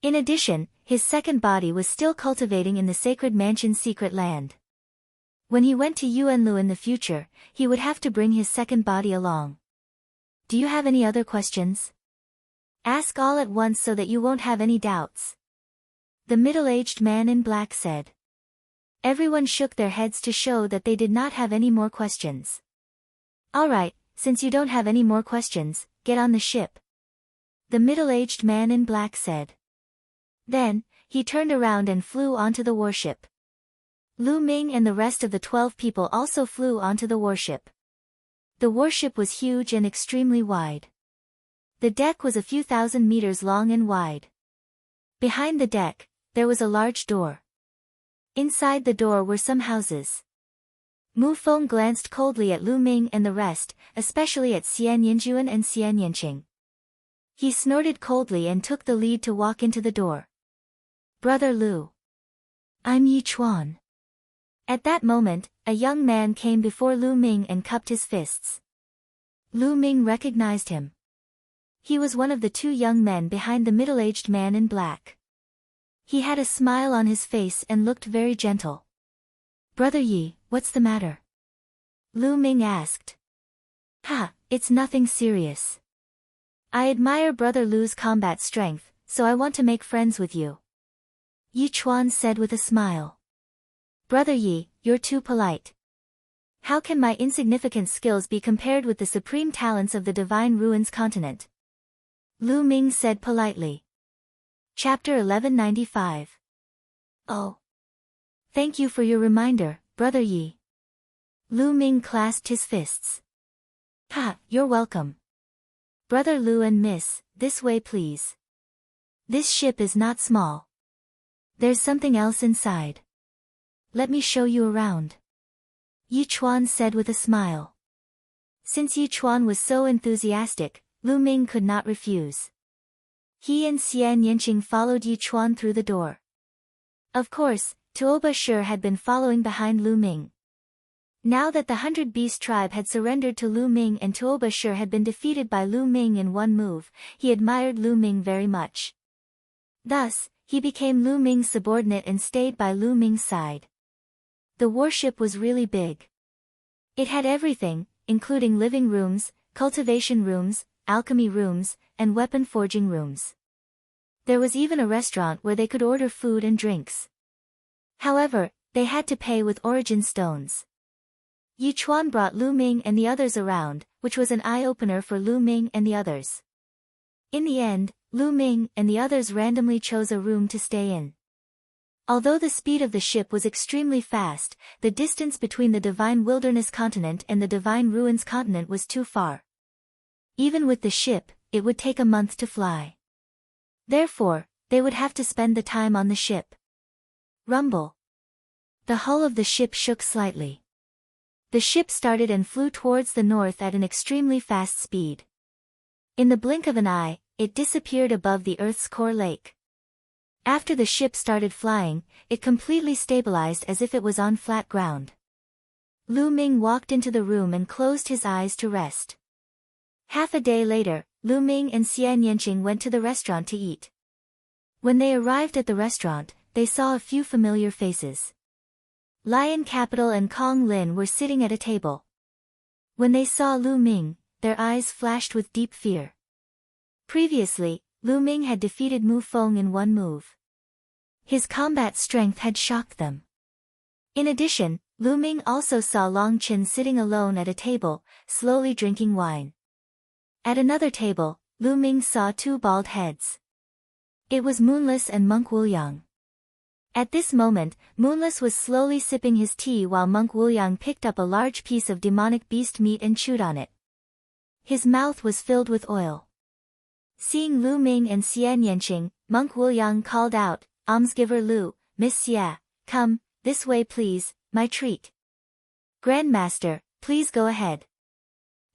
In addition, his second body was still cultivating in the sacred mansion's secret land. When he went to Yuanlu in the future, he would have to bring his second body along. Do you have any other questions? Ask all at once so that you won't have any doubts. The middle-aged man in black said. Everyone shook their heads to show that they did not have any more questions. All right, since you don't have any more questions, get on the ship. The middle-aged man in black said. Then, he turned around and flew onto the warship. Lu Ming and the rest of the 12 people also flew onto the warship. The warship was huge and extremely wide. The deck was a few thousand meters long and wide. Behind the deck, there was a large door. Inside the door were some houses. Mu Feng glanced coldly at Lu Ming and the rest, especially at Xian Yinjuan and Xian Yanqing. He snorted coldly and took the lead to walk into the door. Brother Lu. I'm Yi Chuan. At that moment, a young man came before Lu Ming and cupped his fists. Lu Ming recognized him. He was one of the two young men behind the middle-aged man in black. He had a smile on his face and looked very gentle. Brother Yi, what's the matter? Lu Ming asked. It's nothing serious. I admire Brother Lu's combat strength, so I want to make friends with you. Yi Chuan said with a smile. Brother Yi, you're too polite. How can my insignificant skills be compared with the supreme talents of the Divine Ruins continent? Lu Ming said politely. Chapter 1195. Oh. Thank you for your reminder, Brother Yi. Lu Ming clasped his fists. You're welcome. Brother Lu and Miss, this way please. This ship is not small. There's something else inside. Let me show you around. Yi Chuan said with a smile. Since Yi Chuan was so enthusiastic, Lu Ming could not refuse. He and Xian Yanqing followed Yi Chuan through the door. Of course, Tuoba Shi had been following behind Lu Ming. Now that the 100 Beast tribe had surrendered to Lu Ming and Tuoba Shi had been defeated by Lu Ming in one move, he admired Lu Ming very much. Thus, he became Lu Ming's subordinate and stayed by Lu Ming's side. The warship was really big. It had everything, including living rooms, cultivation rooms, alchemy rooms, and weapon forging rooms. There was even a restaurant where they could order food and drinks. However, they had to pay with origin stones. Yi Chuan brought Lu Ming and the others around, which was an eye-opener for Lu Ming and the others. In the end, Lu Ming and the others randomly chose a room to stay in. Although the speed of the ship was extremely fast, the distance between the Divine Wilderness continent and the Divine Ruins continent was too far. Even with the ship, it would take a month to fly. Therefore, they would have to spend the time on the ship. Rumble. The hull of the ship shook slightly. The ship started and flew towards the north at an extremely fast speed. In the blink of an eye, it disappeared above the Earth's core lake. After the ship started flying, it completely stabilized as if it was on flat ground. Lu Ming walked into the room and closed his eyes to rest. Half a day later, Lu Ming and Xian Yanqing went to the restaurant to eat. When they arrived at the restaurant, they saw a few familiar faces. Lion Capital and Kong Lin were sitting at a table. When they saw Lu Ming, their eyes flashed with deep fear. Previously, Lu Ming had defeated Mu Feng in one move. His combat strength had shocked them. In addition, Lu Ming also saw Long Qin sitting alone at a table, slowly drinking wine. At another table, Lu Ming saw two bald heads. It was Moonless and Monk Wuliang. At this moment, Moonless was slowly sipping his tea while Monk Wuliang picked up a large piece of demonic beast meat and chewed on it. His mouth was filled with oil. Seeing Lu Ming and Xian Yanqing, Monk Wuliang called out, "Almsgiver Lu, Miss Xia, come, this way please, my treat." "Grandmaster, please go ahead.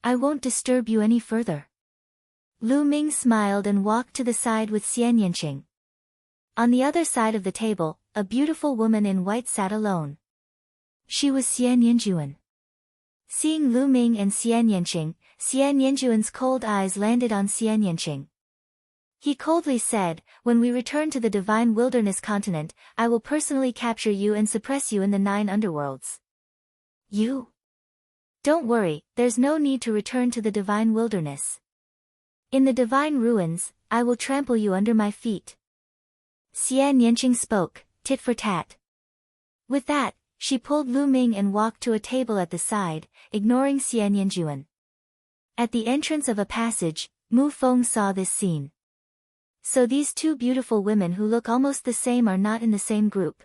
I won't disturb you any further." Lu Ming smiled and walked to the side with Xian Yanqing. On the other side of the table, a beautiful woman in white sat alone. She was Xian Yanjuan. Seeing Lu Ming and Xian Yanqing, Xian Yanjuan's cold eyes landed on Xian Yanqing. He coldly said, "When we return to the divine wilderness continent, I will personally capture you and suppress you in the 9 underworlds." "You? Don't worry, there's no need to return to the divine wilderness. In the divine ruins, I will trample you under my feet." Xian Yanqing spoke, tit for tat. With that, she pulled Lu Ming and walked to a table at the side, ignoring Xian Yanjuan. At the entrance of a passage, Mu Feng saw this scene. So these two beautiful women who look almost the same are not in the same group.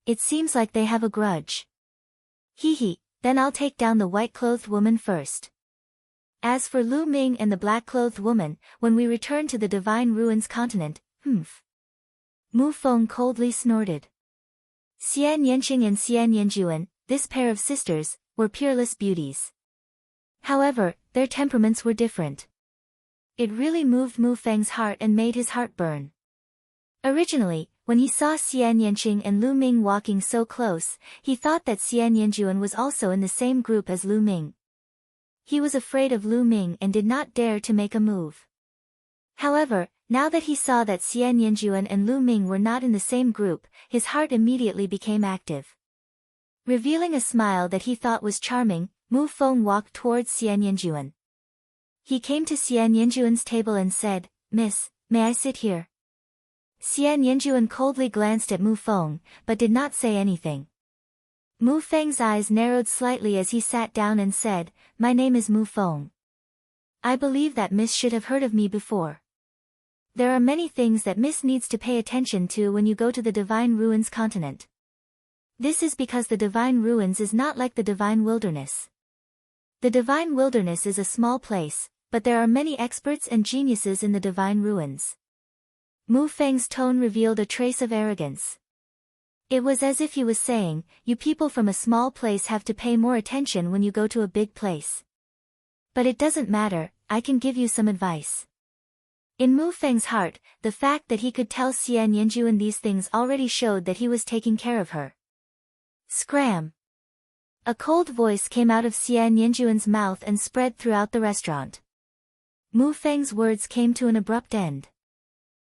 It seems like they have a grudge. Hee, then I'll take down the white-clothed woman first. As for Lu Ming and the black-clothed woman, when we return to the divine ruins continent, Mu Feng coldly snorted. Xian Yanqing and Xian Yanjuan, this pair of sisters, were peerless beauties. However, their temperaments were different. It really moved Mu Feng's heart and made his heart burn. Originally, when he saw Xian Yanqing and Lu Ming walking so close, he thought that Xian Yanjuan was also in the same group as Lu Ming. He was afraid of Lu Ming and did not dare to make a move. However, now that he saw that Xian Yanjuan and Lu Ming were not in the same group, his heart immediately became active. Revealing a smile that he thought was charming, Mu Feng walked towards Xian Yanjuan. He came to Xian Yanjuan's table and said, "Miss, may I sit here?" Xian Yanjuan coldly glanced at Mu Feng, but did not say anything. Mu Feng's eyes narrowed slightly as he sat down and said, "My name is Mu Feng. I believe that Miss should have heard of me before. There are many things that Miss needs to pay attention to when you go to the Divine Ruins continent. This is because the Divine Ruins is not like the Divine Wilderness. The Divine Wilderness is a small place, but there are many experts and geniuses in the Divine Ruins." Mu Feng's tone revealed a trace of arrogance. It was as if he was saying, "You people from a small place have to pay more attention when you go to a big place. But it doesn't matter, I can give you some advice." In Mu Feng's heart, the fact that he could tell Xian Yanjuan these things already showed that he was taking care of her. Scram! A cold voice came out of Xian Yanjuan's mouth and spread throughout the restaurant. Mu Feng's words came to an abrupt end.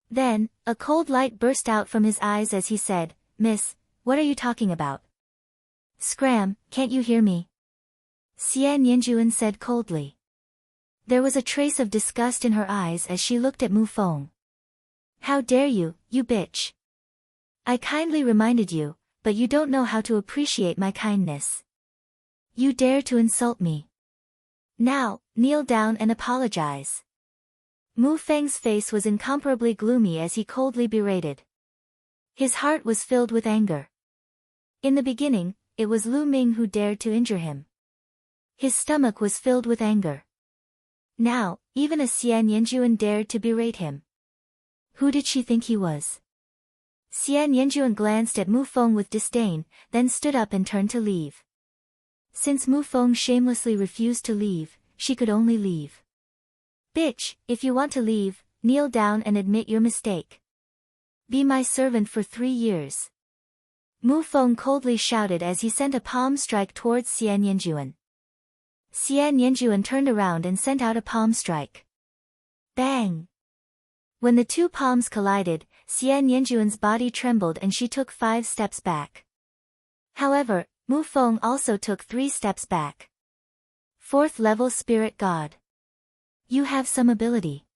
Then, a cold light burst out from his eyes as he said, "Miss, what are you talking about?" "Scram, can't you hear me?" Xian Yanjuan said coldly. There was a trace of disgust in her eyes as she looked at Mu Feng. "How dare you, you bitch! I kindly reminded you, but you don't know how to appreciate my kindness. You dare to insult me. Now, kneel down and apologize." Mu Feng's face was incomparably gloomy as he coldly berated. His heart was filled with anger. In the beginning, it was Lu Ming who dared to injure him. His stomach was filled with anger. Now, even a Xian Yanjuan dared to berate him. Who did she think he was? Xian Yanjuan glanced at Mu Feng with disdain, then stood up and turned to leave. Since Mu Feng shamelessly refused to leave, she could only leave. "Bitch, if you want to leave, kneel down and admit your mistake. Be my servant for 3 years." Mu Feng coldly shouted as he sent a palm strike towards Xian Yanjuan. Xian Yanjuan turned around and sent out a palm strike. Bang! When the two palms collided, Xian Yanjuan's body trembled and she took 5 steps back. However, Mu Feng also took 3 steps back. 4th level Spirit God. You have some ability.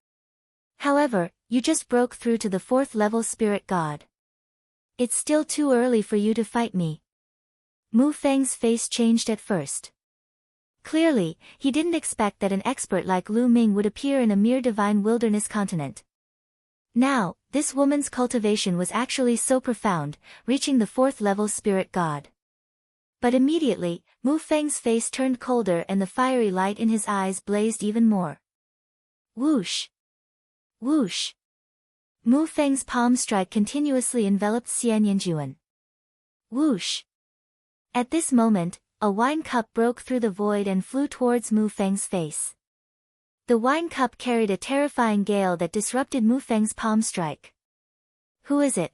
However, you just broke through to the 4th level Spirit God. It's still too early for you to fight me. Mu Feng's face changed at first. Clearly, he didn't expect that an expert like Lu Ming would appear in a mere divine wilderness continent. Now, this woman's cultivation was actually so profound, reaching the 4th level spirit god. But immediately, Mu Feng's face turned colder and the fiery light in his eyes blazed even more. Whoosh! Whoosh! Mu Feng's palm strike continuously enveloped Xian Yanjuan. Whoosh! At this moment, a wine cup broke through the void and flew towards Mu Feng's face. The wine cup carried a terrifying gale that disrupted Mu Feng's palm strike. Who is it?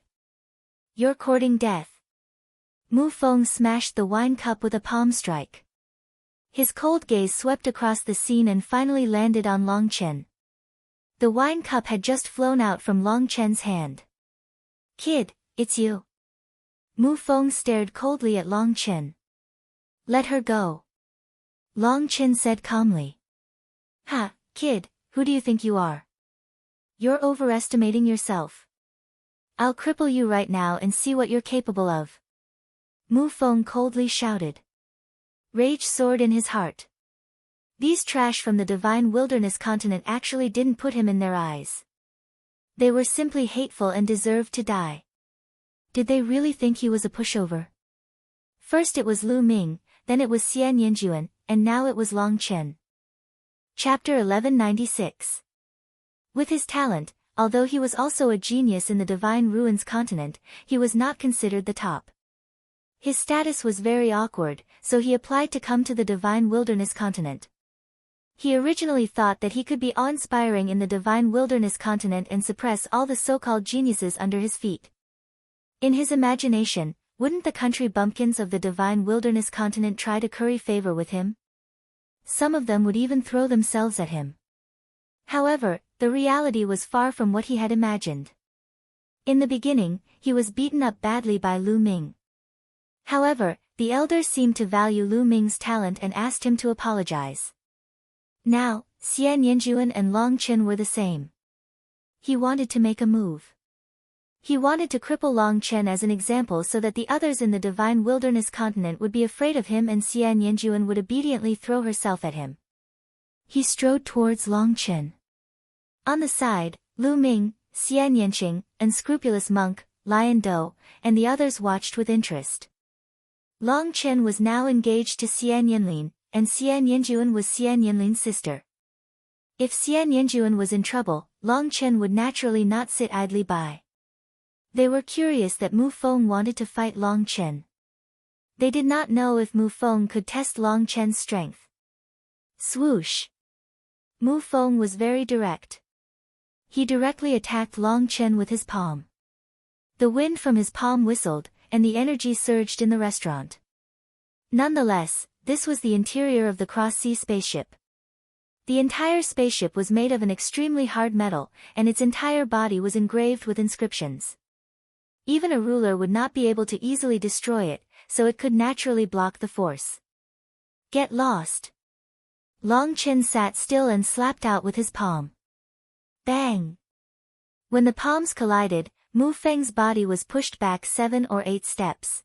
You're courting death. Mu Feng smashed the wine cup with a palm strike. His cold gaze swept across the scene and finally landed on Long Chen. The wine cup had just flown out from Long Chen's hand. Kid, it's you. Mu Feng stared coldly at Long Chen. Let her go. Long Chen said calmly. Ha, kid, who do you think you are? You're overestimating yourself. I'll cripple you right now and see what you're capable of. Mu Feng coldly shouted. Rage soared in his heart. These trash from the divine wilderness continent actually didn't put him in their eyes. They were simply hateful and deserved to die. Did they really think he was a pushover? First it was Lu Ming, then it was Xian Yanjuan, and now it was Long Chen. Chapter 1196. With his talent, although he was also a genius in the divine ruins continent, he was not considered the top. His status was very awkward, so he applied to come to the divine wilderness continent. He originally thought that he could be awe-inspiring in the divine wilderness continent and suppress all the so-called geniuses under his feet. In his imagination, wouldn't the country bumpkins of the divine wilderness continent try to curry favor with him? Some of them would even throw themselves at him. However, the reality was far from what he had imagined. In the beginning, he was beaten up badly by Lu Ming. However, the elders seemed to value Lu Ming's talent and asked him to apologize. Now, Xian Yanjuan and Long Chen were the same. He wanted to make a move. He wanted to cripple Long Chen as an example so that the others in the divine wilderness continent would be afraid of him and Xian Yanjuan would obediently throw herself at him. He strode towards Long Chen. On the side, Lu Ming, Xian Yanqing, unscrupulous monk, Lion Do, and the others watched with interest. Long Chen was now engaged to Xian Yanlin, and Xian Yanjuan was Xian Yanlin's sister. If Xian Yanjuan was in trouble, Long Chen would naturally not sit idly by. They were curious that Mu Feng wanted to fight Long Chen. They did not know if Mu Feng could test Long Chen's strength. Swoosh! Mu Feng was very direct. He directly attacked Long Chen with his palm. The wind from his palm whistled, and the energy surged in the restaurant. Nonetheless, this was the interior of the cross-sea spaceship. The entire spaceship was made of an extremely hard metal, and its entire body was engraved with inscriptions. Even a ruler would not be able to easily destroy it, so it could naturally block the force. Get lost! Long Chen sat still and slapped out with his palm. Bang! When the palms collided, Mu Feng's body was pushed back 7 or 8 steps.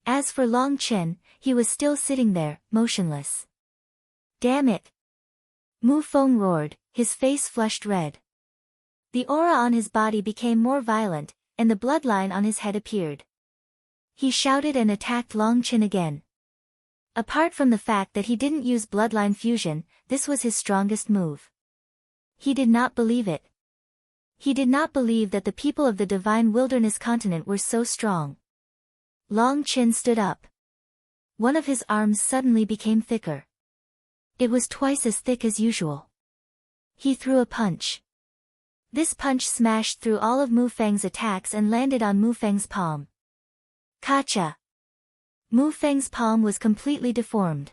As for Long Chen, he was still sitting there, motionless. Damn it! Mu Feng roared, his face flushed red. The aura on his body became more violent, and the bloodline on his head appeared. He shouted and attacked Long Chen again. Apart from the fact that he didn't use bloodline fusion, this was his strongest move. He did not believe it. He did not believe that the people of the divine wilderness continent were so strong. Long Chen stood up. One of his arms suddenly became thicker. It was twice as thick as usual. He threw a punch. This punch smashed through all of Mu Feng's attacks and landed on Mu Feng's palm. Kacha! Mu Feng's palm was completely deformed.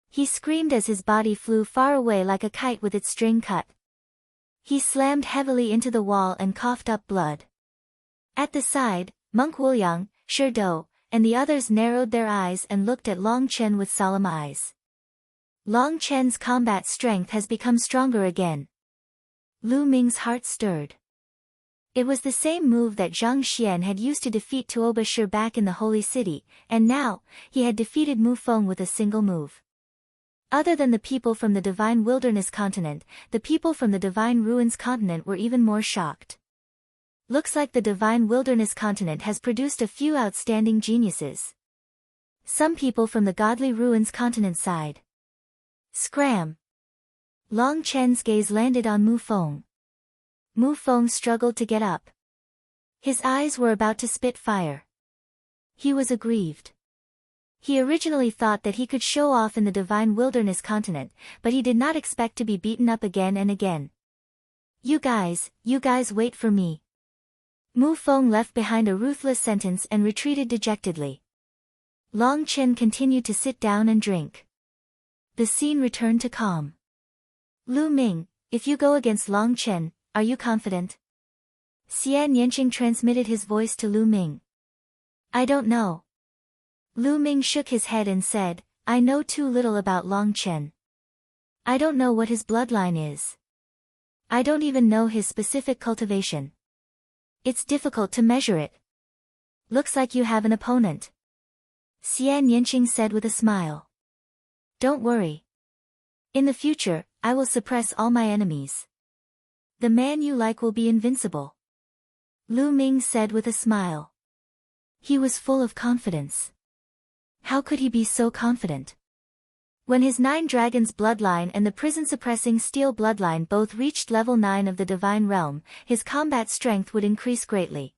He screamed as his body flew far away like a kite with its string cut. He slammed heavily into the wall and coughed up blood. At the side, Monk Wuliang, Shi Do, and the others narrowed their eyes and looked at Long Chen with solemn eyes. Long Chen's combat strength has become stronger again. Lu Ming's heart stirred. It was the same move that Zhang Xian had used to defeat Tuoba Shi back in the Holy City, and now, he had defeated Mu Feng with a single move. Other than the people from the Divine Wilderness continent, the people from the Divine Ruins continent were even more shocked. Looks like the Divine Wilderness continent has produced a few outstanding geniuses. Some people from the Godly Ruins continent sighed. Scram! Long Chen's gaze landed on Mu Feng. Mu Feng struggled to get up. His eyes were about to spit fire. He was aggrieved. He originally thought that he could show off in the Divine Wilderness continent, but he did not expect to be beaten up again and again. You guys wait for me. Mu Feng left behind a ruthless sentence and retreated dejectedly. Long Chen continued to sit down and drink. The scene returned to calm. Lu Ming, if you go against Long Chen, are you confident? Xian Yanqing transmitted his voice to Lu Ming. I don't know. Lu Ming shook his head and said, I know too little about Long Chen. I don't know what his bloodline is. I don't even know his specific cultivation. It's difficult to measure it. Looks like you have an opponent. Xian Yanqing said with a smile. Don't worry. In the future, I will suppress all my enemies. The man you like will be invincible. Lu Ming said with a smile. He was full of confidence. How could he be so confident? When his 9 dragons bloodline and the prison-suppressing steel bloodline both reached level 9 of the divine realm, his combat strength would increase greatly.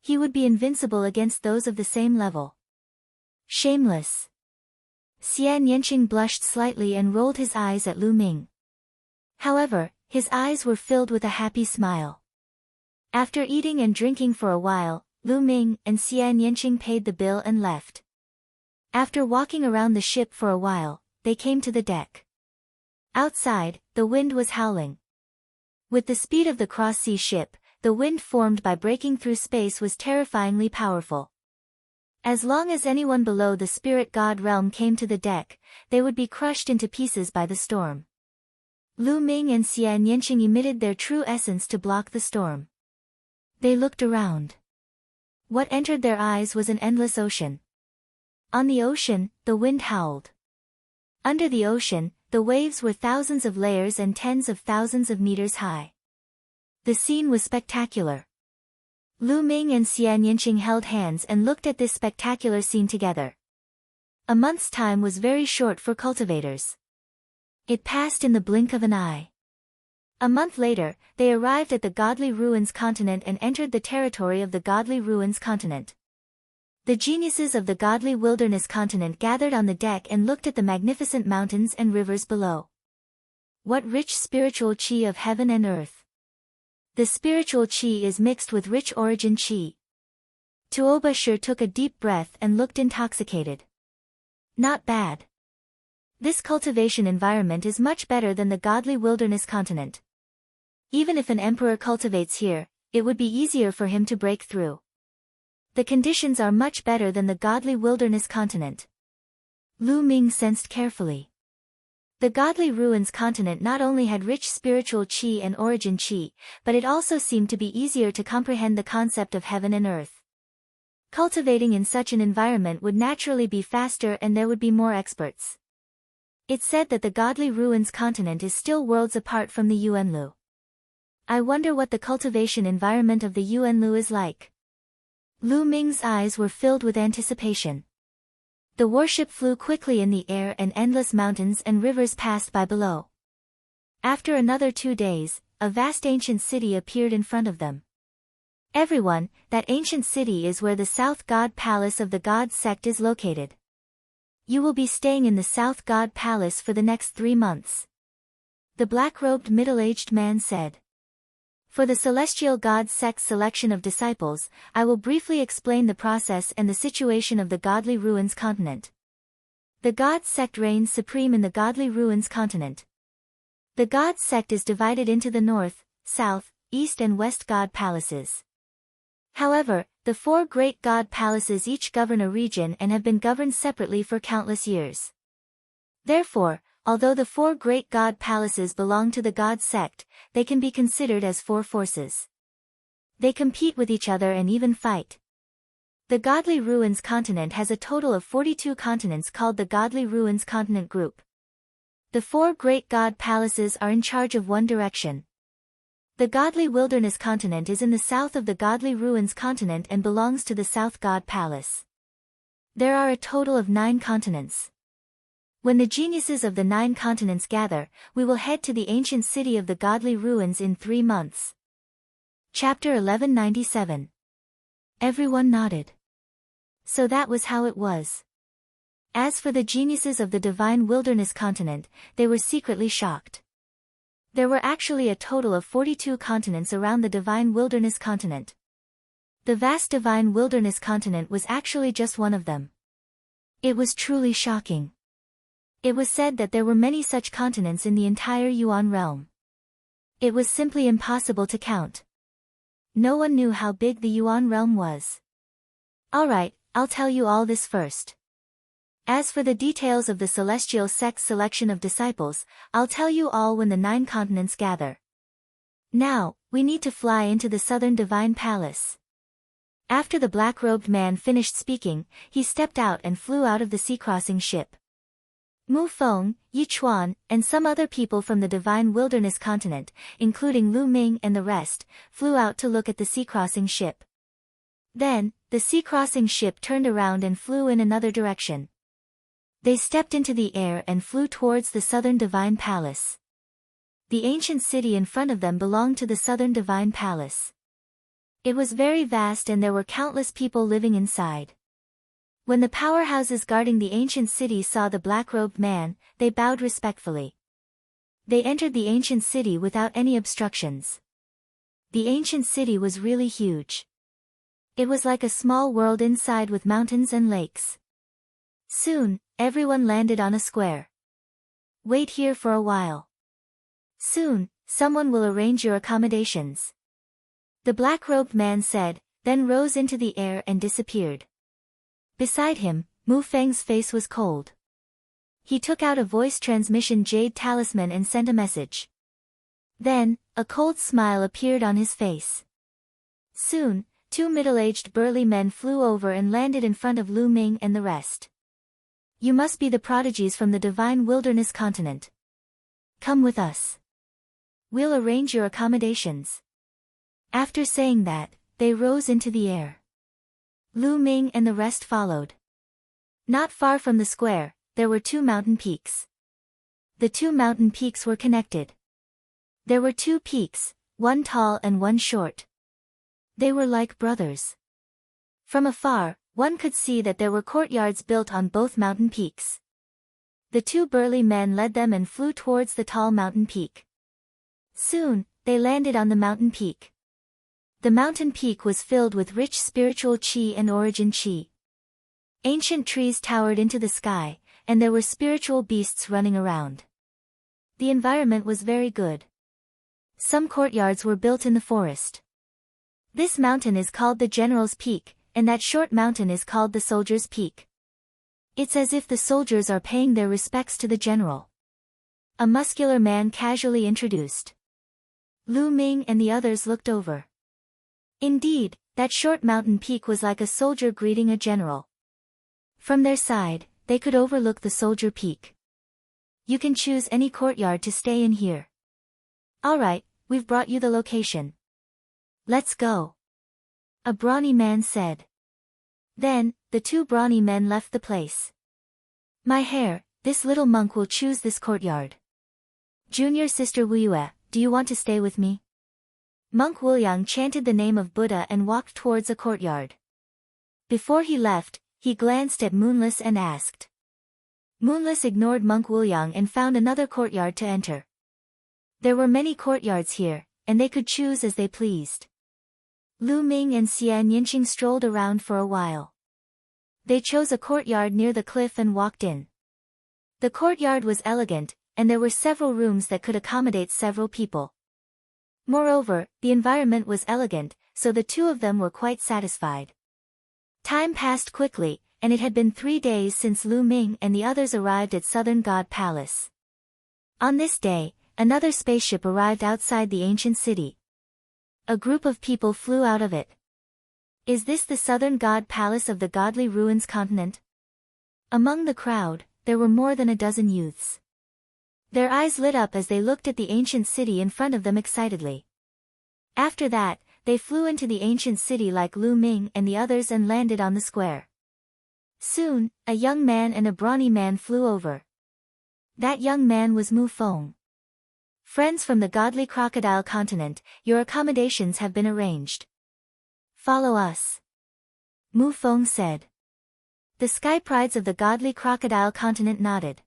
He would be invincible against those of the same level. Shameless. Xian Yanqing blushed slightly and rolled his eyes at Lu Ming. However, his eyes were filled with a happy smile. After eating and drinking for a while, Lu Ming and Xian Yanqing paid the bill and left. After walking around the ship for a while, they came to the deck. Outside, the wind was howling. With the speed of the cross-sea ship, the wind formed by breaking through space was terrifyingly powerful. As long as anyone below the spirit god realm came to the deck, they would be crushed into pieces by the storm. Lu Ming and Xian Yanqing emitted their true essence to block the storm. They looked around. What entered their eyes was an endless ocean. On the ocean, the wind howled. Under the ocean, the waves were thousands of layers and tens of thousands of meters high. The scene was spectacular. Lu Ming and Xian Yanqing held hands and looked at this spectacular scene together. A month's time was very short for cultivators. It passed in the blink of an eye. A month later, they arrived at the Godly Ruins continent and entered the territory of the Godly Ruins continent. The geniuses of the Godly Wilderness continent gathered on the deck and looked at the magnificent mountains and rivers below. What rich spiritual qi of heaven and earth! The spiritual qi is mixed with rich origin qi. Tuoba Shi took a deep breath and looked intoxicated. Not bad. This cultivation environment is much better than the Godly Wilderness continent. Even if an emperor cultivates here, it would be easier for him to break through. The conditions are much better than the Godly Wilderness continent. Lu Ming sensed carefully. The Godly Ruins continent not only had rich spiritual qi and origin qi, but it also seemed to be easier to comprehend the concept of heaven and earth. Cultivating in such an environment would naturally be faster and there would be more experts. It's said that the Godly Ruins continent is still worlds apart from the Yuanlu. I wonder what the cultivation environment of the Yuanlu is like. Lu Ming's eyes were filled with anticipation. The warship flew quickly in the air and endless mountains and rivers passed by below. After another 2 days, a vast ancient city appeared in front of them. Everyone, that ancient city is where the South God Palace of the God sect is located. You will be staying in the South God Palace for the next 3 months. The black-robed middle-aged man said. For the Celestial God sect's selection of disciples, I will briefly explain the process and the situation of the Godly Ruins continent. The God sect reigns supreme in the Godly Ruins continent. The God sect is divided into the North, South, East and West God palaces. However, the 4 great God palaces each govern a region and have been governed separately for countless years. Therefore, although the 4 great God palaces belong to the God sect, they can be considered as 4 forces. They compete with each other and even fight. The Godly Ruins continent has a total of 42 continents called the Godly Ruins Continent Group. The 4 great god palaces are in charge of one direction. The godly wilderness continent is in the south of the godly ruins continent and belongs to the south god palace. There are a total of 9 continents. When the geniuses of the 9 continents gather, we will head to the ancient city of the godly ruins in 3 months. Chapter 1197. Everyone nodded. So that was how it was. As for the geniuses of the divine wilderness continent, they were secretly shocked. There were actually a total of 42 continents around the divine wilderness continent. The vast divine wilderness continent was actually just one of them. It was truly shocking. It was said that there were many such continents in the entire Yuan realm. It was simply impossible to count. No one knew how big the Yuan realm was. Alright, I'll tell you all this first. As for the details of the celestial sect's selection of disciples, I'll tell you all when the 9 continents gather. Now, we need to fly into the southern divine palace. After the black-robed man finished speaking, he stepped out and flew out of the sea-crossing ship. Mu Feng, Yi Chuan, and some other people from the divine wilderness continent, including Lu Ming and the rest, flew out to look at the sea-crossing ship. Then, the sea-crossing ship turned around and flew in another direction. They stepped into the air and flew towards the southern divine palace. The ancient city in front of them belonged to the southern divine palace. It was very vast and there were countless people living inside. When the powerhouses guarding the ancient city saw the black-robed man, they bowed respectfully. They entered the ancient city without any obstructions. The ancient city was really huge. It was like a small world inside with mountains and lakes. Soon, everyone landed on a square. Wait here for a while. Soon, someone will arrange your accommodations. The black-robed man said, then rose into the air and disappeared. Beside him, Mu Feng's face was cold. He took out a voice transmission jade talisman and sent a message. Then, a cold smile appeared on his face. Soon, 2 middle-aged burly men flew over and landed in front of Lu Ming and the rest. You must be the prodigies from the divine wilderness continent. Come with us. We'll arrange your accommodations. After saying that, they rose into the air. Lu Ming and the rest followed. Not far from the square, there were 2 mountain peaks. The 2 mountain peaks were connected. There were 2 peaks, one tall and one short. They were like brothers. From afar, one could see that there were courtyards built on both mountain peaks. The 2 burly men led them and flew towards the tall mountain peak. Soon, they landed on the mountain peak. The mountain peak was filled with rich spiritual qi and origin qi. Ancient trees towered into the sky, and there were spiritual beasts running around. The environment was very good. Some courtyards were built in the forest. This mountain is called the General's Peak, and that short mountain is called the Soldier's Peak. It's as if the soldiers are paying their respects to the general. A muscular man casually introduced. Lu Ming and the others looked over. Indeed, that short mountain peak was like a soldier greeting a general. From their side, they could overlook the Soldier Peak. You can choose any courtyard to stay in here. Alright, we've brought you the location. Let's go. A brawny man said. Then, the 2 brawny men left the place. My hair, this little monk will choose this courtyard. Junior sister Wuyue, do you want to stay with me? Monk Wuliang chanted the name of Buddha and walked towards a courtyard. Before he left, he glanced at Moonless and asked. Moonless ignored Monk Wuliang and found another courtyard to enter. There were many courtyards here, and they could choose as they pleased. Lu Ming and Xian Yinqing strolled around for a while. They chose a courtyard near the cliff and walked in. The courtyard was elegant, and there were several rooms that could accommodate several people. Moreover, the environment was elegant, so the 2 of them were quite satisfied. Time passed quickly, and it had been 3 days since Lu Ming and the others arrived at Southern God Palace. On this day, another spaceship arrived outside the ancient city. A group of people flew out of it. Is this the Southern God Palace of the Godly Ruins continent? Among the crowd, there were more than a dozen youths. Their eyes lit up as they looked at the ancient city in front of them excitedly. After that, they flew into the ancient city like Lu Ming and the others and landed on the square. Soon, a young man and a brawny man flew over. That young man was Mu Feng. Friends from the godly crocodile continent, your accommodations have been arranged. Follow us. Mu Feng said. The sky prides of the godly crocodile continent nodded.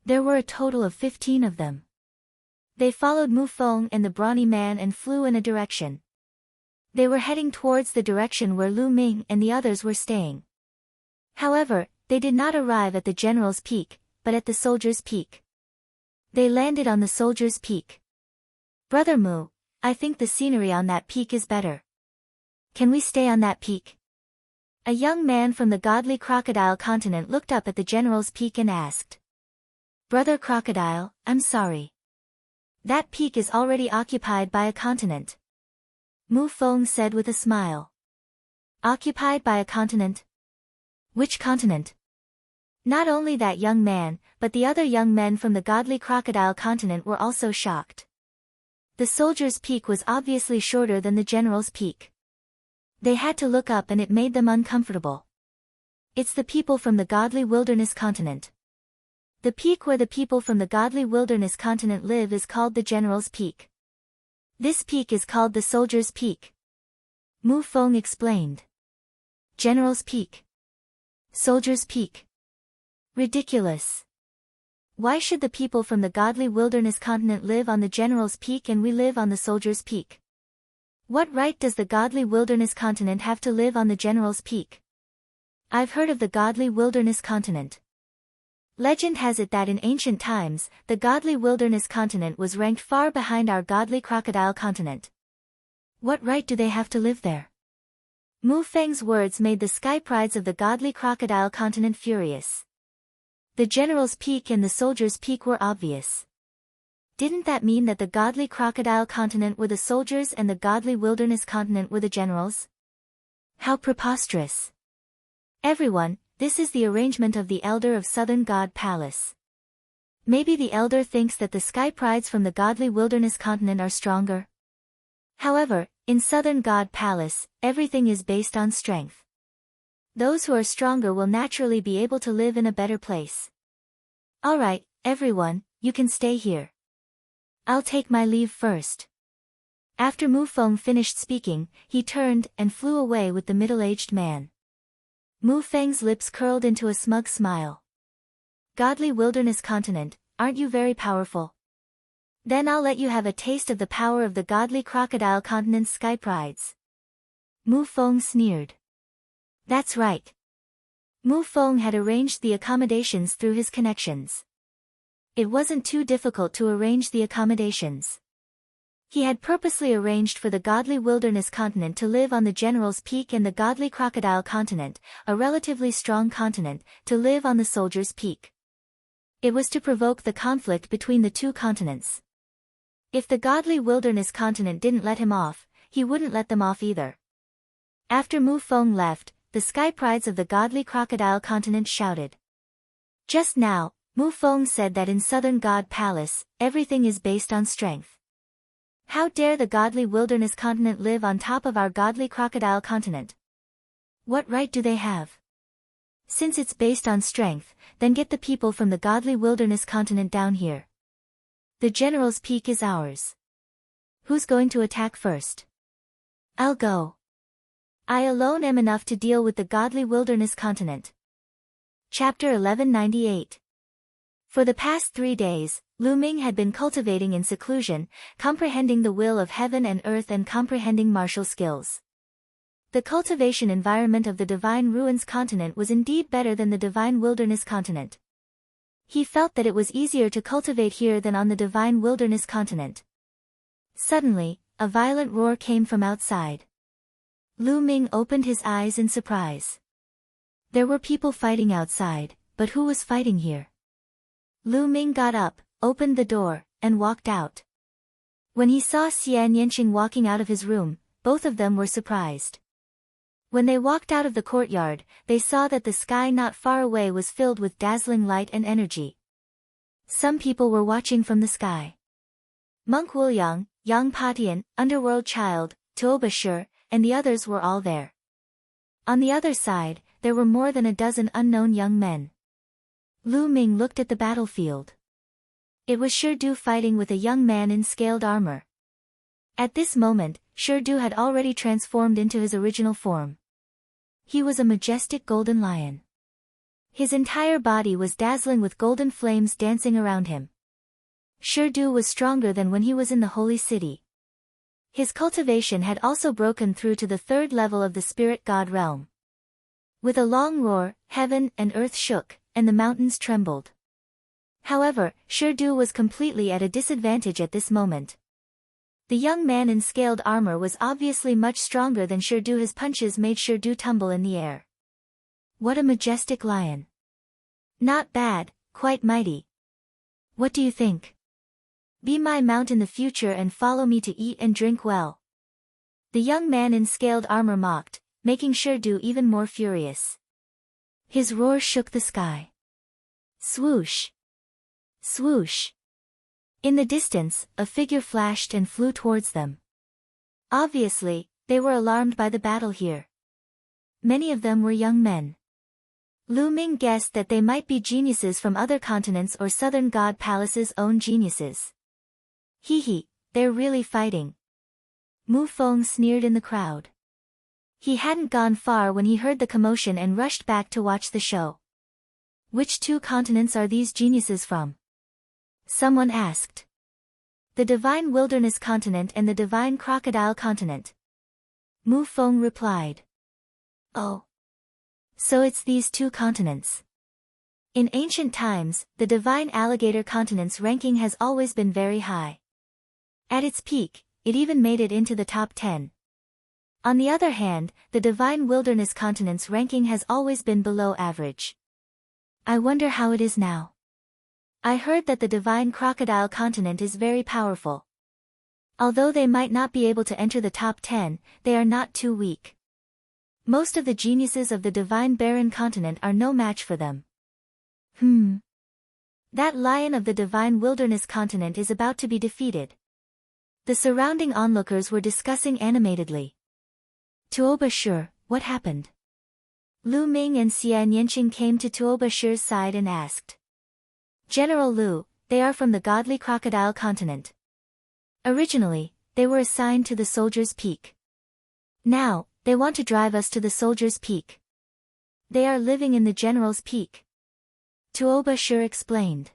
There were a total of 15 of them. They followed Mu Feng and the brawny man and flew in a direction. They were heading towards the direction where Lu Ming and the others were staying. However, they did not arrive at the General's Peak, but at the Soldier's Peak. They landed on the Soldier's Peak. Brother Mu, I think the scenery on that peak is better. Can we stay on that peak? A young man from the godly crocodile continent looked up at the General's Peak and asked. Brother Crocodile, I'm sorry. That peak is already occupied by a continent. Mu Feng said with a smile. Occupied by a continent? Which continent? Not only that young man, but the other young men from the godly crocodile continent were also shocked. The Soldier's Peak was obviously shorter than the General's Peak. They had to look up and it made them uncomfortable. It's the people from the godly wilderness continent. The peak where the people from the godly wilderness continent live is called the General's Peak. This peak is called the Soldier's Peak. Mu Feng explained. General's Peak. Soldier's Peak. Ridiculous. Why should the people from the godly wilderness continent live on the General's Peak and we live on the Soldier's Peak? What right does the godly wilderness continent have to live on the General's Peak? I've heard of the godly wilderness continent. Legend has it that in ancient times, the godly wilderness continent was ranked far behind our godly crocodile continent. What right do they have to live there? Mu Feng's words made the sky prides of the godly crocodile continent furious. The General's Peak and the Soldier's Peak were obvious. Didn't that mean that the godly crocodile continent were the soldiers and the godly wilderness continent were the generals? How preposterous. Everyone, this is the arrangement of the Elder of Southern God Palace. Maybe the Elder thinks that the sky prides from the godly wilderness continent are stronger. However, in Southern God Palace, everything is based on strength. Those who are stronger will naturally be able to live in a better place. Alright, everyone, you can stay here. I'll take my leave first. After Mu Feng finished speaking, he turned and flew away with the middle-aged man. Mu Feng's lips curled into a smug smile. Godly wilderness continent, aren't you very powerful? Then I'll let you have a taste of the power of the godly crocodile continent's sky prides. Mu Feng sneered. That's right. Mu Feng had arranged the accommodations through his connections. It wasn't too difficult to arrange the accommodations. He had purposely arranged for the godly wilderness continent to live on the General's Peak and the godly crocodile continent, a relatively strong continent, to live on the Soldier's Peak. It was to provoke the conflict between the two continents. If the godly wilderness continent didn't let him off, he wouldn't let them off either. After Mu Feng left, the sky prides of the godly crocodile continent shouted. Just now, Mu Feng said that in Southern God Palace, everything is based on strength. How dare the godly wilderness continent live on top of our godly crocodile continent? What right do they have? Since it's based on strength, then get the people from the godly wilderness continent down here. The General's Peak is ours. Who's going to attack first? I'll go. I alone am enough to deal with the godly wilderness continent. Chapter 1198. For the past 3 days, Lu Ming had been cultivating in seclusion, comprehending the will of heaven and earth and comprehending martial skills. The cultivation environment of the Divine Ruins continent was indeed better than the Divine Wilderness continent. He felt that it was easier to cultivate here than on the Divine Wilderness continent. Suddenly, a violent roar came from outside. Lu Ming opened his eyes in surprise. There were people fighting outside, but who was fighting here? Lu Ming got up, opened the door, and walked out. When he saw Xian Yanqing walking out of his room, both of them were surprised. When they walked out of the courtyard, they saw that the sky not far away was filled with dazzling light and energy. Some people were watching from the sky. Monk Wuliang, Yang Patian, Underworld Child, Tuoba Shur, and the others were all there. On the other side, there were more than a dozen unknown young men. Lu Ming looked at the battlefield. It was Shi Du fighting with a young man in scaled armor. At this moment, Shi Du had already transformed into his original form. He was a majestic golden lion. His entire body was dazzling with golden flames dancing around him. Shi Du was stronger than when he was in the holy city. His cultivation had also broken through to the third level of the spirit god realm. With a long roar, heaven and earth shook, and the mountains trembled. However, Shi Du was completely at a disadvantage at this moment. The young man in scaled armor was obviously much stronger than Shi Du. His punches made Shi Du tumble in the air. What a majestic lion. Not bad, quite mighty. What do you think? Be my mount in the future and follow me to eat and drink well. The young man in scaled armor mocked, making Shi Du even more furious. His roar shook the sky. Swoosh! Swoosh! In the distance, a figure flashed and flew towards them. Obviously, they were alarmed by the battle here. Many of them were young men. Lu Ming guessed that they might be geniuses from other continents or Southern God Palace's own geniuses. Hee, they're really fighting. Mu Feng sneered in the crowd. He hadn't gone far when he heard the commotion and rushed back to watch the show. Which two continents are these geniuses from? Someone asked. The Divine Wilderness Continent and the Divine Crocodile Continent. Mu Feng replied. Oh. So it's these two continents. In ancient times, the Divine Alligator Continent's ranking has always been very high. At its peak, it even made it into the top 10. On the other hand, the Divine Wilderness Continent's ranking has always been below average. I wonder how it is now. I heard that the Divine Crocodile Continent is very powerful. Although they might not be able to enter the top 10, they are not too weak. Most of the geniuses of the Divine Barren Continent are no match for them. That lion of the Divine Wilderness Continent is about to be defeated. The surrounding onlookers were discussing animatedly. Tuoba Shur, what happened? Lu Ming and Xia Nianqing came to Tuoba Shur's side and asked. General Lu, they are from the Godly Crocodile Continent. Originally, they were assigned to the Soldier's Peak. Now, they want to drive us to the Soldier's Peak. They are living in the General's Peak. Tuoba Shur explained.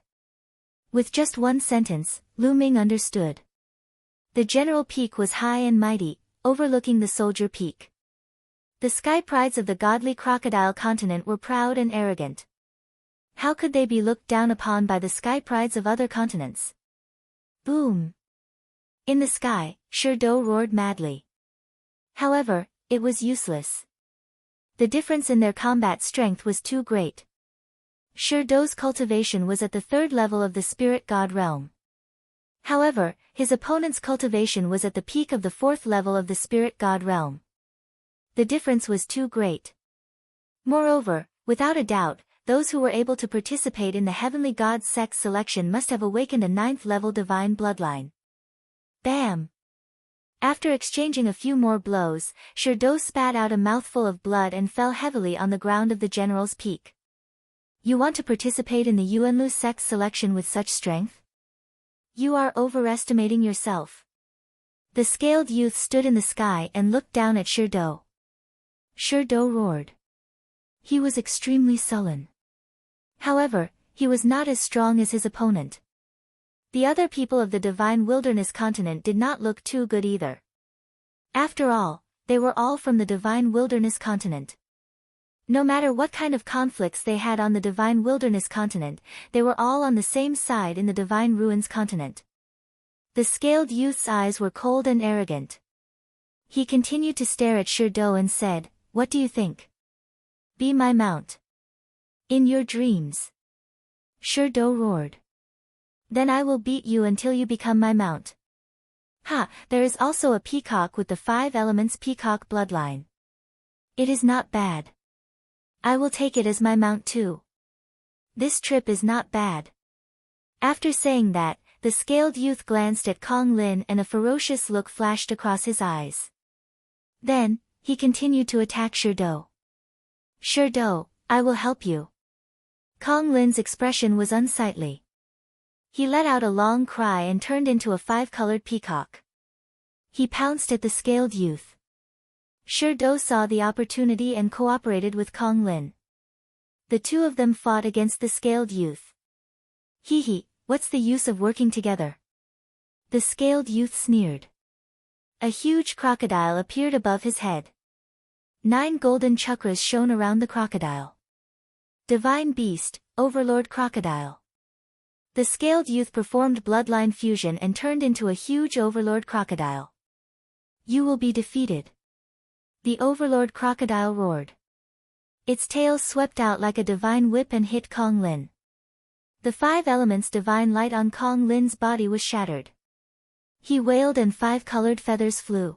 With just one sentence, Lu Ming understood. The General Peak was high and mighty, overlooking the Soldier Peak. The sky prides of the Godly Crocodile Continent were proud and arrogant. How could they be looked down upon by the sky prides of other continents? Boom! In the sky, Shi Du roared madly. However, it was useless. The difference in their combat strength was too great. Shi Du's cultivation was at the third level of the spirit god realm. However, his opponent's cultivation was at the peak of the fourth level of the spirit god realm. The difference was too great. Moreover, without a doubt, those who were able to participate in the heavenly god sex selection must have awakened a ninth-level divine bloodline. Bam! After exchanging a few more blows, Shi Du spat out a mouthful of blood and fell heavily on the ground of the General's Peak. You want to participate in the Yuanlu sex selection with such strength? You are overestimating yourself. The scaled youth stood in the sky and looked down at Shi Du. Shi Du roared. He was extremely sullen. However, he was not as strong as his opponent. The other people of the Divine Wilderness Continent did not look too good either. After all, they were all from the Divine Wilderness Continent. No matter what kind of conflicts they had on the Divine Wilderness Continent, they were all on the same side in the Divine Ruins Continent. The scaled youth's eyes were cold and arrogant. He continued to stare at Shi Du and said, "What do you think? Be my mount. In your dreams." Shi Du roared. Then I will beat you until you become my mount. Ha, there is also a peacock with the 5 elements peacock bloodline. It is not bad. I will take it as my mount too. This trip is not bad. After saying that, the scaled youth glanced at Kong Lin and a ferocious look flashed across his eyes. Then, he continued to attack Shirdo. Shirdo, I will help you. Kong Lin's expression was unsightly. He let out a long cry and turned into a five-colored peacock. He pounced at the scaled youth. Shirdo saw the opportunity and cooperated with Kong Lin. The two of them fought against the scaled youth. Hee, what's the use of working together? The scaled youth sneered. A huge crocodile appeared above his head. 9 golden chakras shone around the crocodile. Divine Beast, Overlord Crocodile. The scaled youth performed bloodline fusion and turned into a huge Overlord Crocodile. You will be defeated. The Overlord Crocodile roared. Its tail swept out like a divine whip and hit Kong Lin. The 5 elements divine light on Kong Lin's body was shattered. He wailed and 5 colored feathers flew.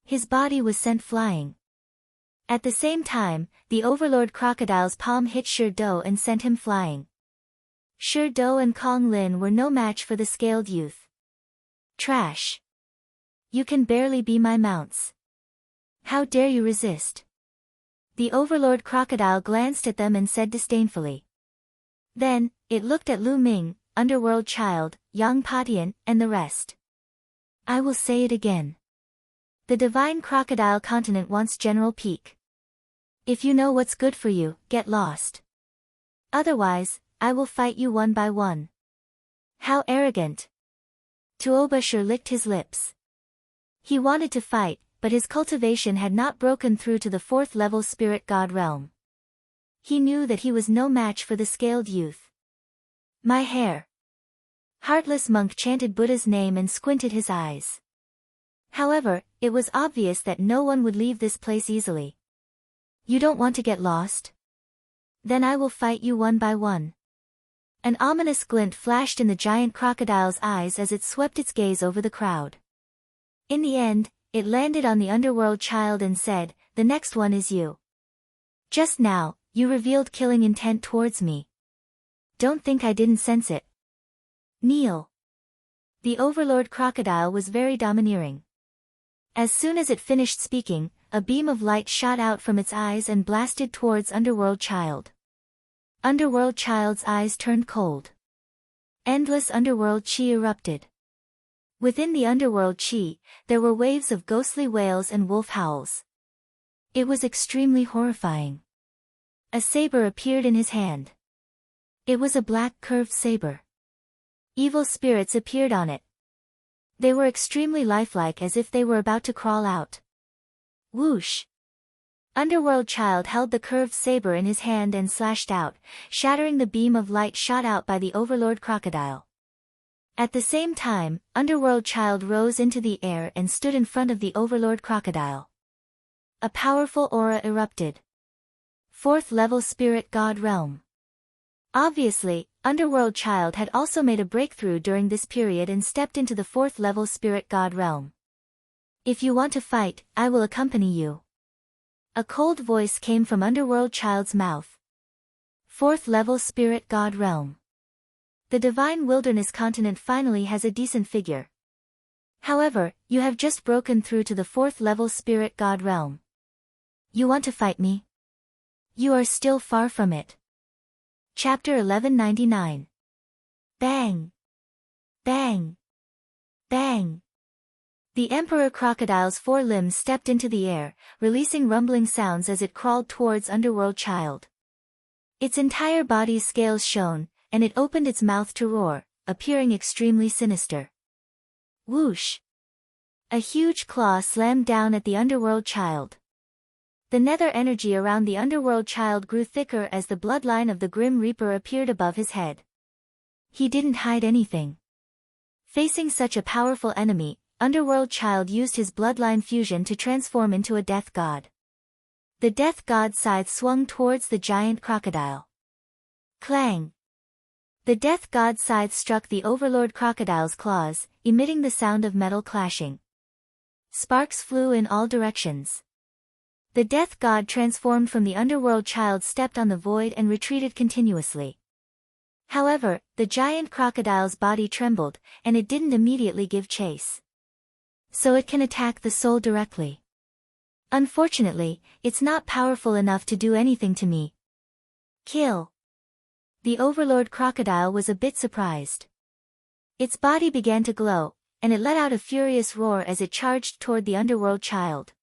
His body was sent flying. At the same time, the Overlord Crocodile's palm hit Shirdo and sent him flying. Shirdo and Kong Lin were no match for the scaled youth. Trash. You can barely be my mounts. How dare you resist? The Overlord Crocodile glanced at them and said disdainfully. Then, it looked at Lu Ming, Underworld Child, Yang Patian, and the rest. I will say it again. The Divine Crocodile Continent wants General Peak. If you know what's good for you, get lost. Otherwise, I will fight you one by one. How arrogant. Tuobashir licked his lips. He wanted to fight, but his cultivation had not broken through to the 4th level spirit god realm. He knew that he was no match for the scaled youth. My hair. Heartless monk chanted Buddha's name and squinted his eyes. However, it was obvious that no one would leave this place easily. You don't want to get lost? Then I will fight you one by one. An ominous glint flashed in the giant crocodile's eyes as it swept its gaze over the crowd. In the end, it landed on the Underworld Child and said, the next one is you. Just now, you revealed killing intent towards me. Don't think I didn't sense it. Kneel. The Overlord Crocodile was very domineering. As soon as it finished speaking, a beam of light shot out from its eyes and blasted towards Underworld Child. Underworld Child's eyes turned cold. Endless underworld chi erupted. Within the underworld chi, there were waves of ghostly wails and wolf howls. It was extremely horrifying. A saber appeared in his hand. It was a black curved saber. Evil spirits appeared on it. They were extremely lifelike as if they were about to crawl out. Whoosh! Underworld Child held the curved saber in his hand and slashed out, shattering the beam of light shot out by the Overlord Crocodile. At the same time, Underworld Child rose into the air and stood in front of the Overlord Crocodile. A powerful aura erupted. 4th level Spirit God Realm. Obviously, Underworld Child had also made a breakthrough during this period and stepped into the 4th level Spirit God Realm. If you want to fight, I will accompany you. A cold voice came from Underworld Child's mouth. 4th level Spirit God Realm. The Divine Wilderness Continent finally has a decent figure. However, you have just broken through to the 4th level Spirit God Realm. You want to fight me? You are still far from it. Chapter 1199. Bang! Bang! Bang! The Emperor Crocodile's 4 limbs stepped into the air, releasing rumbling sounds as it crawled towards Underworld Child. Its entire body's scales shone, and it opened its mouth to roar, appearing extremely sinister. Whoosh! A huge claw slammed down at the Underworld Child. The nether energy around the Underworld Child grew thicker as the bloodline of the Grim Reaper appeared above his head. He didn't hide anything. Facing such a powerful enemy, Underworld Child used his bloodline fusion to transform into a death god. The death god scythe swung towards the giant crocodile. Clang! The death god scythe struck the Overlord Crocodile's claws, emitting the sound of metal clashing. Sparks flew in all directions. The death god transformed from the Underworld Child stepped on the void and retreated continuously. However, the giant crocodile's body trembled, and it didn't immediately give chase. So it can attack the soul directly. Unfortunately, it's not powerful enough to do anything to me. Kill. The overlord crocodile was a bit surprised. Its body began to glow, and it let out a furious roar as it charged toward the underworld child.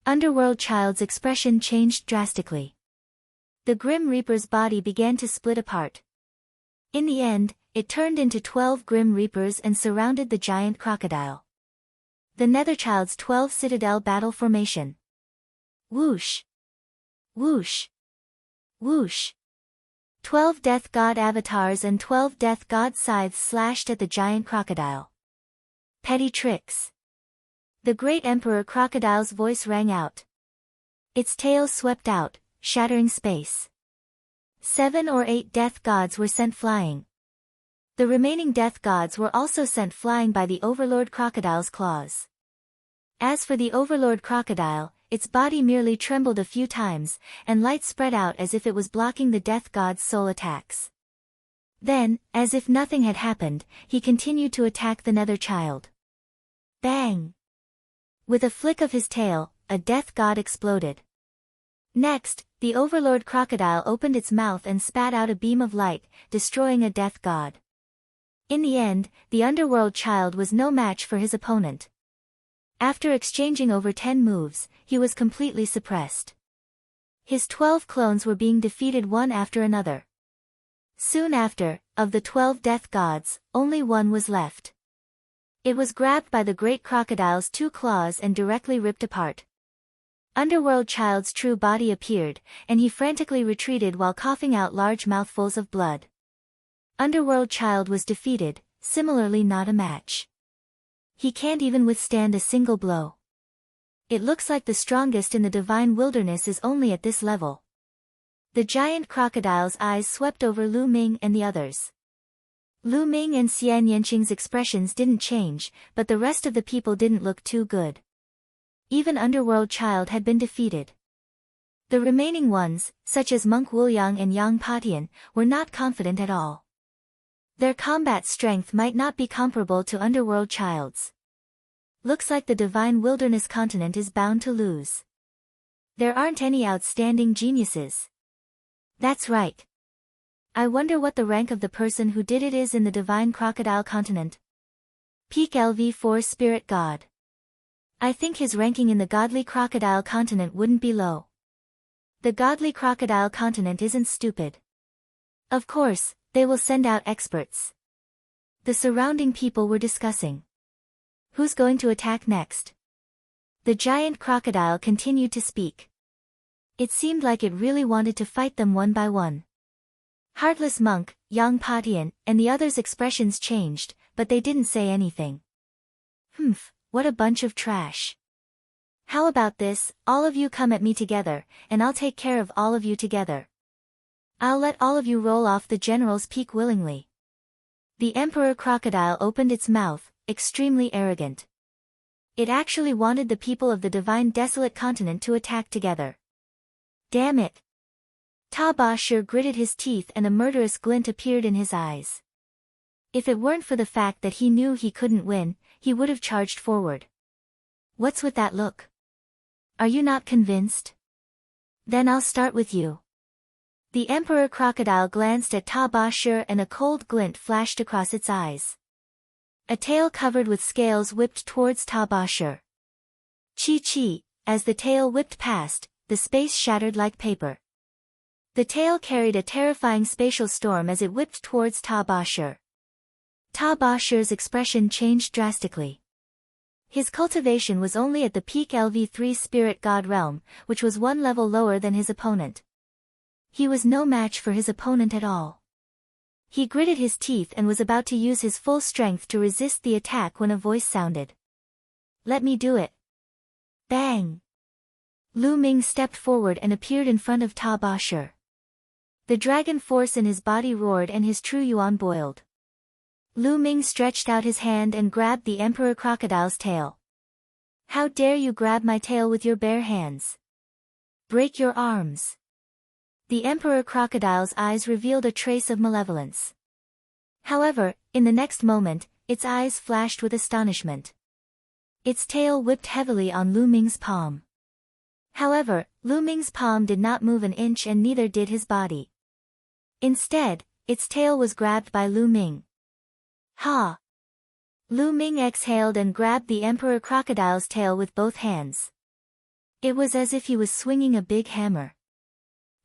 Underworld child's expression changed drastically. The Grim Reaper's body began to split apart. In the end, it turned into 12 Grim Reapers and surrounded the giant crocodile. The Netherchild's 12 Citadel Battle Formation. Whoosh! Whoosh! Whoosh! 12 Death God avatars and 12 Death God scythes slashed at the giant crocodile. Petty tricks. The great Emperor Crocodile's voice rang out. Its tail swept out, shattering space. 7 or 8 Death Gods were sent flying. The remaining Death Gods were also sent flying by the Overlord Crocodile's claws. As for the Overlord Crocodile, its body merely trembled a few times, and light spread out as if it was blocking the Death God's soul attacks. Then, as if nothing had happened, he continued to attack the Nether Child. Bang! With a flick of his tail, a Death God exploded. Next, the Overlord Crocodile opened its mouth and spat out a beam of light, destroying a Death God. In the end, the Underworld Child was no match for his opponent. After exchanging over 10 moves, he was completely suppressed. His 12 clones were being defeated one after another. Soon after, of the 12 Death Gods, only one was left. It was grabbed by the great crocodile's 2 claws and directly ripped apart. Underworld Child's true body appeared, and he frantically retreated while coughing out large mouthfuls of blood. Underworld Child was defeated, similarly not a match. He can't even withstand a single blow. It looks like the strongest in the divine wilderness is only at this level. The giant crocodile's eyes swept over Lu Ming and the others. Lu Ming and Xian Yanqing's expressions didn't change, but the rest of the people didn't look too good. Even Underworld Child had been defeated. The remaining ones, such as Monk Wuliang and Yang Patian, were not confident at all. Their combat strength might not be comparable to Underworld Child's. Looks like the Divine Wilderness continent is bound to lose. There aren't any outstanding geniuses. That's right. I wonder what the rank of the person who did it is in the Divine Crocodile continent. Peak LV4 Spirit God. I think his ranking in the Godly Crocodile continent wouldn't be low. The Godly Crocodile continent isn't stupid. Of course, they will send out experts. The surrounding people were discussing. Who's going to attack next? The giant crocodile continued to speak. It seemed like it really wanted to fight them one by one. Heartless Monk, Yang Patian, and the others' expressions changed, but they didn't say anything. Humph, what a bunch of trash. How about this, all of you come at me together, and I'll take care of all of you together. I'll let all of you roll off the general's peak willingly. The Emperor Crocodile opened its mouth, extremely arrogant. It actually wanted the people of the Divine Desolate Continent to attack together. Damn it. Ta Ba sure gritted his teeth and a murderous glint appeared in his eyes. If it weren't for the fact that he knew he couldn't win, he would have charged forward. What's with that look? Are you not convinced? Then I'll start with you. The Emperor Crocodile glanced at Ta Ba Sure and a cold glint flashed across its eyes. A tail covered with scales whipped towards Ta Ba Sure. Chi-chi, as the tail whipped past, the space shattered like paper. The tail carried a terrifying spatial storm as it whipped towards Ta Ba Sure. Ta Ba Sure's expression changed drastically. His cultivation was only at the peak LV3 Spirit God realm, which was one level lower than his opponent. He was no match for his opponent at all. He gritted his teeth and was about to use his full strength to resist the attack when a voice sounded. Let me do it. Bang! Lu Ming stepped forward and appeared in front of Ta Ba Sure. The dragon force in his body roared and his true yuan boiled. Lu Ming stretched out his hand and grabbed the Emperor Crocodile's tail. How dare you grab my tail with your bare hands? Break your arms. The Emperor Crocodile's eyes revealed a trace of malevolence. However, in the next moment, its eyes flashed with astonishment. Its tail whipped heavily on Lu Ming's palm. However, Lu Ming's palm did not move an inch and neither did his body. Instead, its tail was grabbed by Lu Ming. Ha! Lu Ming exhaled and grabbed the Emperor Crocodile's tail with both hands. It was as if he was swinging a big hammer.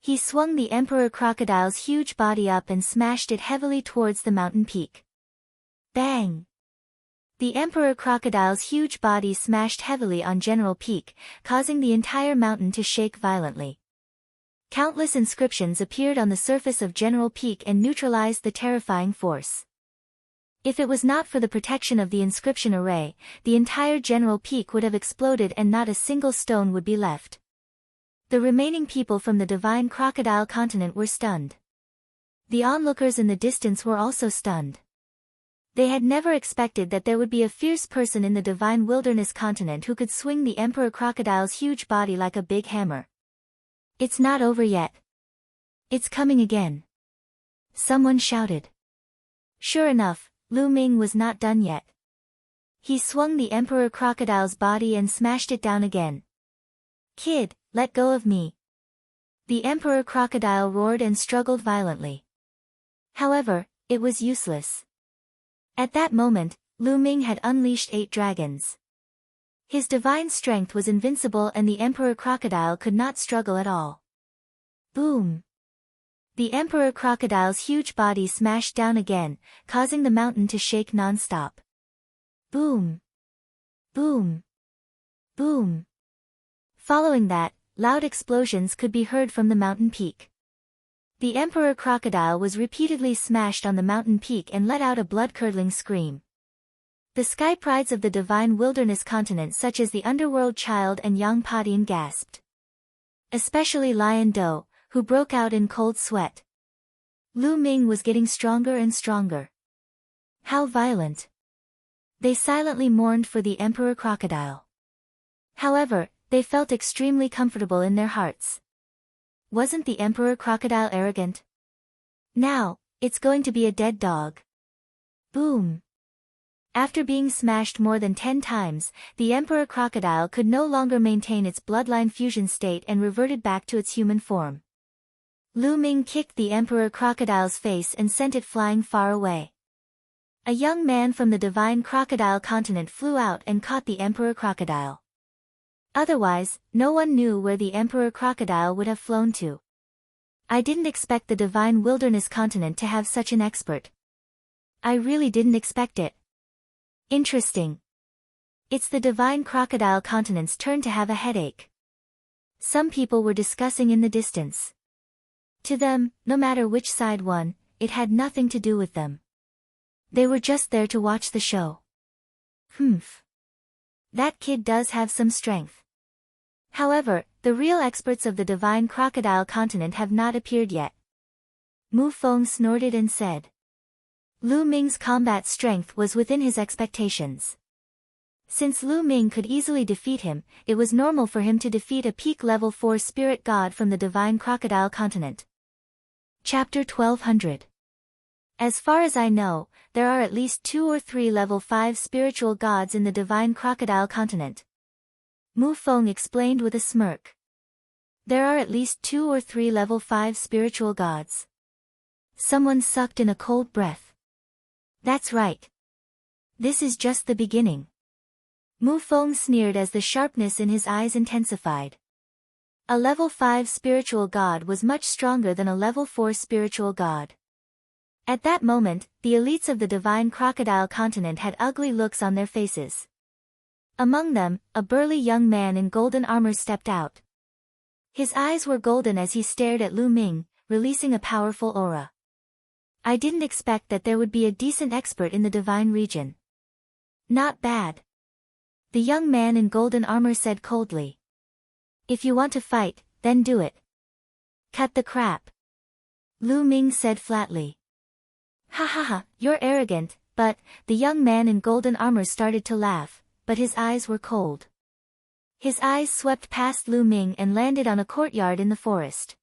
He swung the Emperor Crocodile's huge body up and smashed it heavily towards the mountain peak. Bang! The Emperor Crocodile's huge body smashed heavily on General Peak, causing the entire mountain to shake violently. Countless inscriptions appeared on the surface of General Peak and neutralized the terrifying force. If it was not for the protection of the inscription array, the entire General Peak would have exploded and not a single stone would be left. The remaining people from the Divine Crocodile continent were stunned. The onlookers in the distance were also stunned. They had never expected that there would be a fierce person in the Divine Wilderness continent who could swing the Emperor Crocodile's huge body like a big hammer. It's not over yet. It's coming again. Someone shouted. Sure enough, Lu Ming was not done yet. He swung the Emperor Crocodile's body and smashed it down again. Kid, let go of me. The Emperor Crocodile roared and struggled violently. However, it was useless. At that moment, Lu Ming had unleashed 8 dragons. His divine strength was invincible and the Emperor Crocodile could not struggle at all. Boom! The Emperor Crocodile's huge body smashed down again, causing the mountain to shake non-stop. Boom! Boom! Boom! Following that, loud explosions could be heard from the mountain peak. The Emperor Crocodile was repeatedly smashed on the mountain peak and let out a blood-curdling scream. The sky prides of the Divine Wilderness continent such as the Underworld Child and Yang Padian gasped. Especially Lion Do, who broke out in cold sweat. Lu Ming was getting stronger and stronger. How violent! They silently mourned for the Emperor Crocodile. However, they felt extremely comfortable in their hearts. Wasn't the Emperor Crocodile arrogant? Now, it's going to be a dead dog. Boom! After being smashed more than 10 times, the Emperor Crocodile could no longer maintain its bloodline fusion state and reverted back to its human form. Lu Ming kicked the Emperor Crocodile's face and sent it flying far away. A young man from the Divine Crocodile continent flew out and caught the Emperor Crocodile. Otherwise, no one knew where the Emperor Crocodile would have flown to. I didn't expect the Divine Wilderness continent to have such an expert. I really didn't expect it. Interesting. It's the Divine Crocodile continent's turn to have a headache. Some people were discussing in the distance. To them, no matter which side won, it had nothing to do with them. They were just there to watch the show. Humph. That kid does have some strength. However, the real experts of the Divine Crocodile continent have not appeared yet. Mu Feng snorted and said. Lu Ming's combat strength was within his expectations. Since Lu Ming could easily defeat him, it was normal for him to defeat a peak level 4 spirit god from the Divine Crocodile continent. Chapter 1200. As far as I know, there are at least 2 or 3 level 5 spiritual gods in the Divine Crocodile continent. Mu Feng explained with a smirk. There are at least 2 or 3 level 5 spiritual gods. Someone sucked in a cold breath. That's right. This is just the beginning. Mu Feng sneered as the sharpness in his eyes intensified. A level 5 spiritual god was much stronger than a level 4 spiritual god. At that moment, the elites of the Divine Crocodile continent had ugly looks on their faces. Among them, a burly young man in golden armor stepped out. His eyes were golden as he stared at Lu Ming, releasing a powerful aura. I didn't expect that there would be a decent expert in the divine region. Not bad. The young man in golden armor said coldly. If you want to fight, then do it. Cut the crap. Lu Ming said flatly. Ha ha ha, you're arrogant, but, the young man in golden armor started to laugh, but his eyes were cold. His eyes swept past Lu Ming and landed on a courtyard in the forest.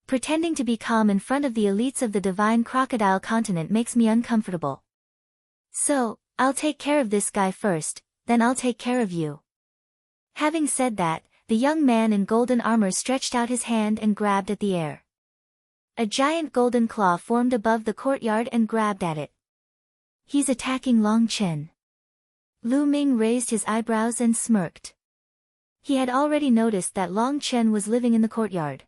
Pretending to be calm in front of the elites of the divine crocodile continent makes me uncomfortable. So, I'll take care of this guy first, then I'll take care of you. Having said that, the young man in golden armor stretched out his hand and grabbed at the air. A giant golden claw formed above the courtyard and grabbed at it. He's attacking Long Chen. Lu Ming raised his eyebrows and smirked. He had already noticed that Long Chen was living in the courtyard.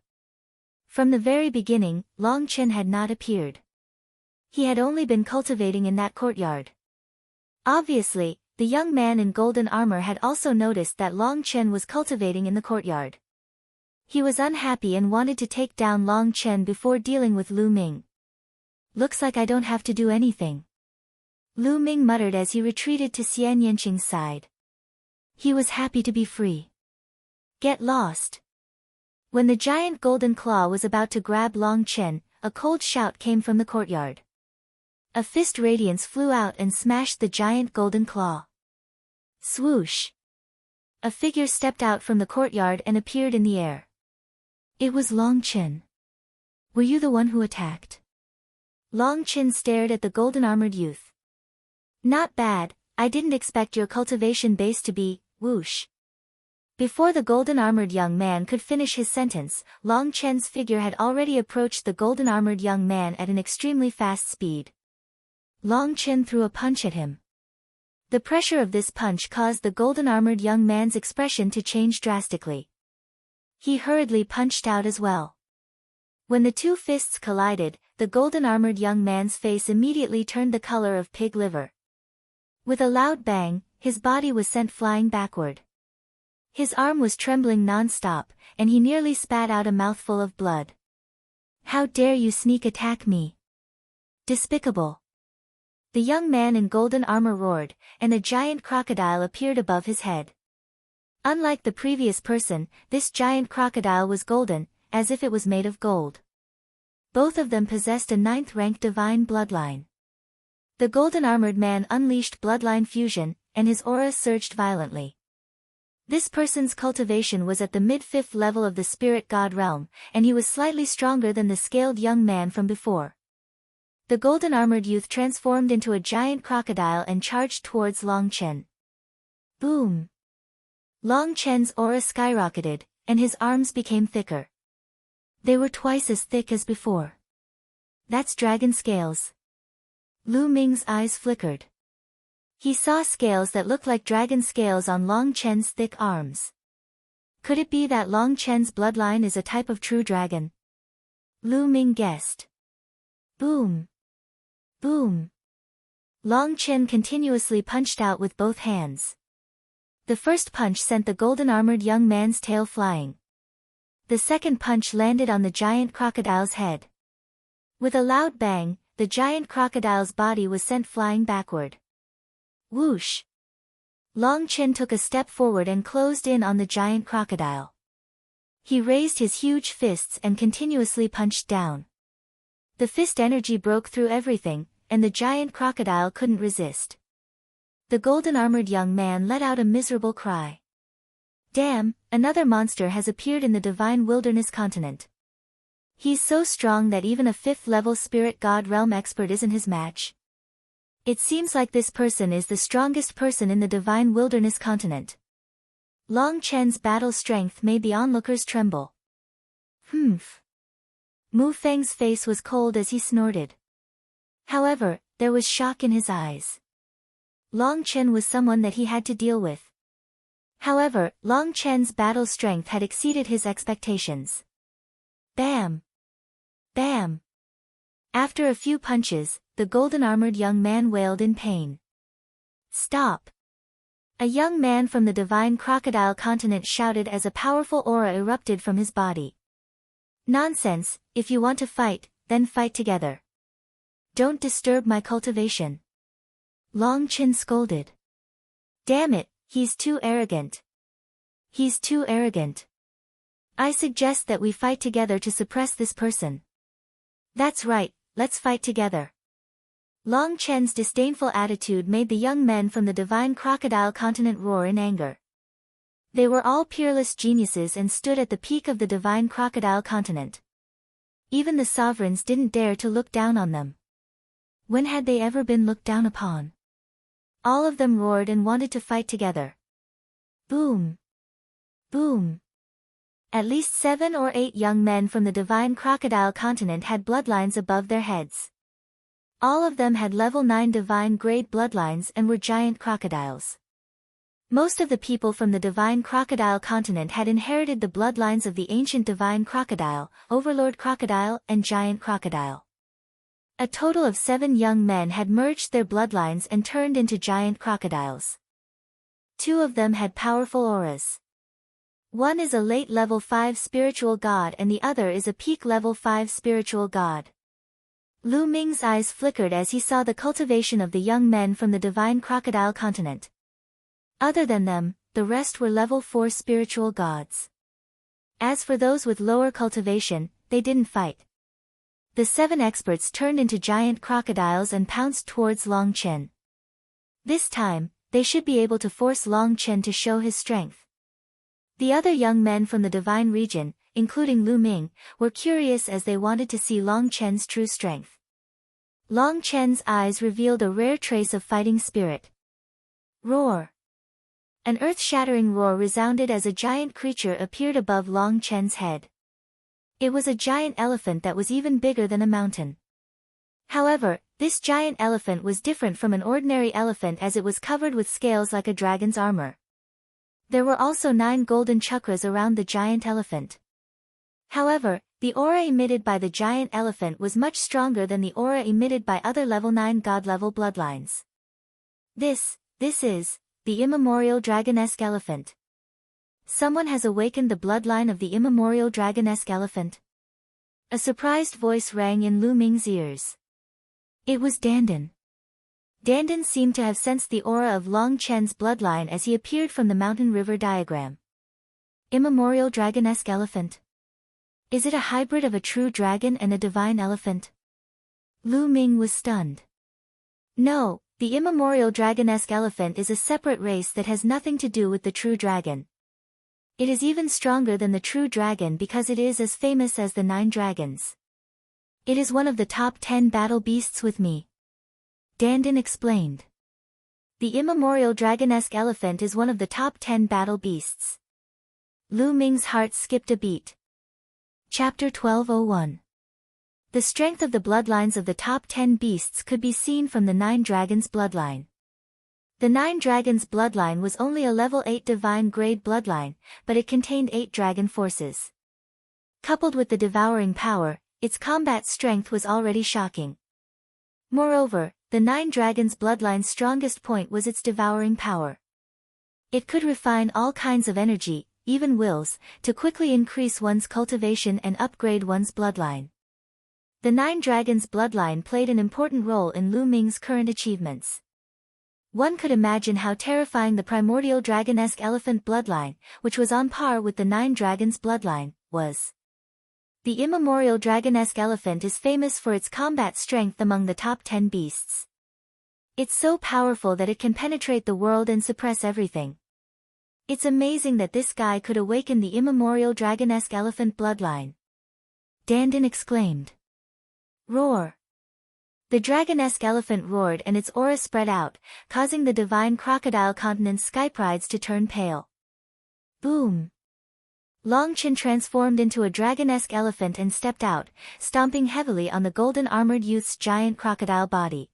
From the very beginning, Long Chen had not appeared. He had only been cultivating in that courtyard. Obviously, the young man in golden armor had also noticed that Long Chen was cultivating in the courtyard. He was unhappy and wanted to take down Long Chen before dealing with Lu Ming. Looks like I don't have to do anything. Lu Ming muttered as he retreated to Xian Yanqing's side. He was happy to be free. Get lost. When the giant golden claw was about to grab Long Chen, a cold shout came from the courtyard. A fist radiance flew out and smashed the giant golden claw. Swoosh! A figure stepped out from the courtyard and appeared in the air. It was Long Chen. Were you the one who attacked? Long Chen stared at the golden-armored youth. Not bad, I didn't expect your cultivation base to be, whoosh. Before the golden-armored young man could finish his sentence, Long Chen's figure had already approached the golden-armored young man at an extremely fast speed. Long Chen threw a punch at him. The pressure of this punch caused the golden-armored young man's expression to change drastically. He hurriedly punched out as well. When the two fists collided, the golden-armored young man's face immediately turned the color of pig liver. With a loud bang, his body was sent flying backward. His arm was trembling non-stop, and he nearly spat out a mouthful of blood. How dare you sneak attack me? Despicable! The young man in golden armor roared, and a giant crocodile appeared above his head. Unlike the previous person, this giant crocodile was golden, as if it was made of gold. Both of them possessed a 9th-rank divine bloodline. The golden-armored man unleashed bloodline fusion, and his aura surged violently. This person's cultivation was at the mid-5th level of the spirit god realm, and he was slightly stronger than the scaled young man from before. The golden-armored youth transformed into a giant crocodile and charged towards Long Chen. Boom! Long Chen's aura skyrocketed, and his arms became thicker. They were twice as thick as before. That's dragon scales. Lu Ming's eyes flickered. He saw scales that looked like dragon scales on Long Chen's thick arms. Could it be that Long Chen's bloodline is a type of true dragon? Lu Ming guessed. Boom! Boom! Long Chen continuously punched out with both hands. The first punch sent the golden-armored young man's tail flying. The second punch landed on the giant crocodile's head. With a loud bang, the giant crocodile's body was sent flying backward. Whoosh! Long Chen took a step forward and closed in on the giant crocodile. He raised his huge fists and continuously punched down. The fist energy broke through everything, and the giant crocodile couldn't resist. The golden-armored young man let out a miserable cry. Damn, another monster has appeared in the divine wilderness continent. He's so strong that even a 5th-level spirit god realm expert isn't his match. It seems like this person is the strongest person in the divine wilderness continent. Long Chen's battle strength made the onlookers tremble. Humph. Mu Feng's face was cold as he snorted. However, there was shock in his eyes. Long Chen was someone that he had to deal with. However, Long Chen's battle strength had exceeded his expectations. Bam! Bam! After a few punches, the golden-armored young man wailed in pain. Stop! A young man from the divine crocodile continent shouted as a powerful aura erupted from his body. Nonsense, if you want to fight, then fight together. Don't disturb my cultivation. Long Chen scolded. Damn it, he's too arrogant. He's too arrogant. I suggest that we fight together to suppress this person. That's right, let's fight together. Long Chen's disdainful attitude made the young men from the divine crocodile continent roar in anger. They were all peerless geniuses and stood at the peak of the divine crocodile continent. Even the sovereigns didn't dare to look down on them. When had they ever been looked down upon? All of them roared and wanted to fight together. Boom! Boom! At least 7 or 8 young men from the divine crocodile continent had bloodlines above their heads. All of them had level 9 divine grade bloodlines and were giant crocodiles. Most of the people from the divine crocodile continent had inherited the bloodlines of the ancient divine crocodile, overlord crocodile, and giant crocodile. A total of 7 young men had merged their bloodlines and turned into giant crocodiles. 2 of them had powerful auras. One is a late level 5 spiritual god and the other is a peak level 5 spiritual god. Lu Ming's eyes flickered as he saw the cultivation of the young men from the divine crocodile continent. Other than them, the rest were level 4 spiritual gods. As for those with lower cultivation, they didn't fight. The 7 experts turned into giant crocodiles and pounced towards Long Chen. This time, they should be able to force Long Chen to show his strength. The other young men from the divine region, including Lu Ming, were curious as they wanted to see Long Chen's true strength. Long Chen's eyes revealed a rare trace of fighting spirit. Roar! An earth-shattering roar resounded as a giant creature appeared above Long Chen's head. It was a giant elephant that was even bigger than a mountain. However, this giant elephant was different from an ordinary elephant as it was covered with scales like a dragon's armor. There were also 9 golden chakras around the giant elephant. However, the aura emitted by the giant elephant was much stronger than the aura emitted by other level 9 god-level bloodlines. This is the immemorial dragonesque elephant. Someone has awakened the bloodline of the immemorial dragonesque elephant. A surprised voice rang in Lu Ming's ears. It was Dandan. Dandan seemed to have sensed the aura of Long Chen's bloodline as he appeared from the mountain river diagram. Immemorial dragonesque elephant. Is it a hybrid of a true dragon and a divine elephant? Lu Ming was stunned. No. The immemorial dragonesque elephant is a separate race that has nothing to do with the true dragon. It is even stronger than the true dragon because it is as famous as the 9 dragons. It is one of the top 10 battle beasts with me. Dandan explained. The immemorial dragonesque elephant is one of the top 10 battle beasts. Lu Ming's heart skipped a beat. Chapter 1201. The strength of the bloodlines of the top 10 beasts could be seen from the 9 dragons' bloodline. The 9 dragons' bloodline was only a level 8 divine grade bloodline, but it contained 8 dragon forces. Coupled with the devouring power, its combat strength was already shocking. Moreover, the 9 dragons' bloodline's strongest point was its devouring power. It could refine all kinds of energy, even wills, to quickly increase one's cultivation and upgrade one's bloodline. The 9 dragons' bloodline played an important role in Lu Ming's current achievements. One could imagine how terrifying the primordial dragonesque elephant bloodline, which was on par with the 9 dragons' bloodline, was. The immemorial dragonesque elephant is famous for its combat strength among the top 10 beasts. It's so powerful that it can penetrate the world and suppress everything. It's amazing that this guy could awaken the immemorial dragonesque elephant bloodline. Dandan exclaimed. Roar! The dragonesque elephant roared and its aura spread out, causing the divine crocodile continent's skyprides to turn pale. Boom! Long Chen transformed into a dragonesque elephant and stepped out, stomping heavily on the golden armored youth's giant crocodile body.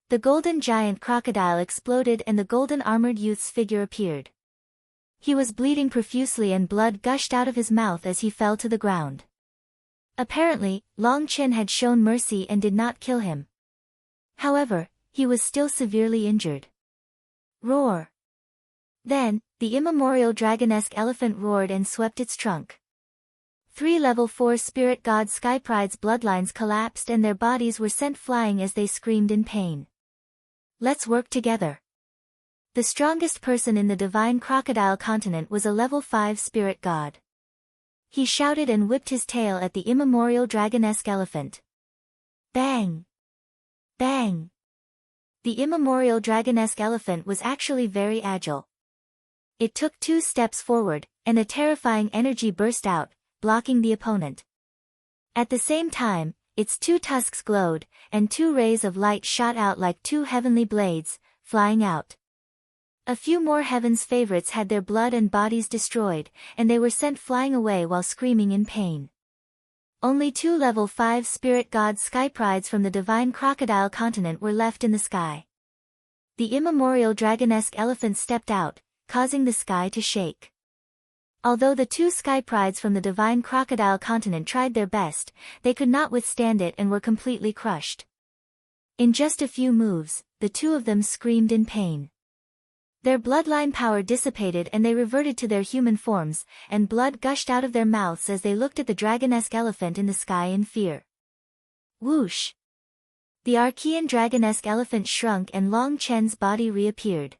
The golden giant crocodile exploded and the golden armored youth's figure appeared. He was bleeding profusely and blood gushed out of his mouth as he fell to the ground. Apparently, Long Chen had shown mercy and did not kill him. However, he was still severely injured. Roar! Then, the immemorial dragonesque elephant roared and swept its trunk. 3 level 4 spirit god Skypride's bloodlines collapsed and their bodies were sent flying as they screamed in pain. Let's work together. The strongest person in the divine crocodile continent was a level 5 spirit god. He shouted and whipped his tail at the immemorial dragonesque elephant. Bang! Bang! The immemorial dragonesque elephant was actually very agile. It took 2 steps forward, and a terrifying energy burst out, blocking the opponent. At the same time, its two tusks glowed, and two rays of light shot out like two heavenly blades, flying out. A few more heaven's favorites had their blood and bodies destroyed, and they were sent flying away while screaming in pain. Only two level 5 spirit god skyprides from the divine crocodile continent were left in the sky. The immemorial dragonesque elephant stepped out, causing the sky to shake. Although the two skyprides from the divine crocodile continent tried their best, they could not withstand it and were completely crushed. In just a few moves, the two of them screamed in pain. Their bloodline power dissipated and they reverted to their human forms, and blood gushed out of their mouths as they looked at the dragonesque elephant in the sky in fear. Whoosh! The Archean dragonesque elephant shrunk and Long Chen's body reappeared.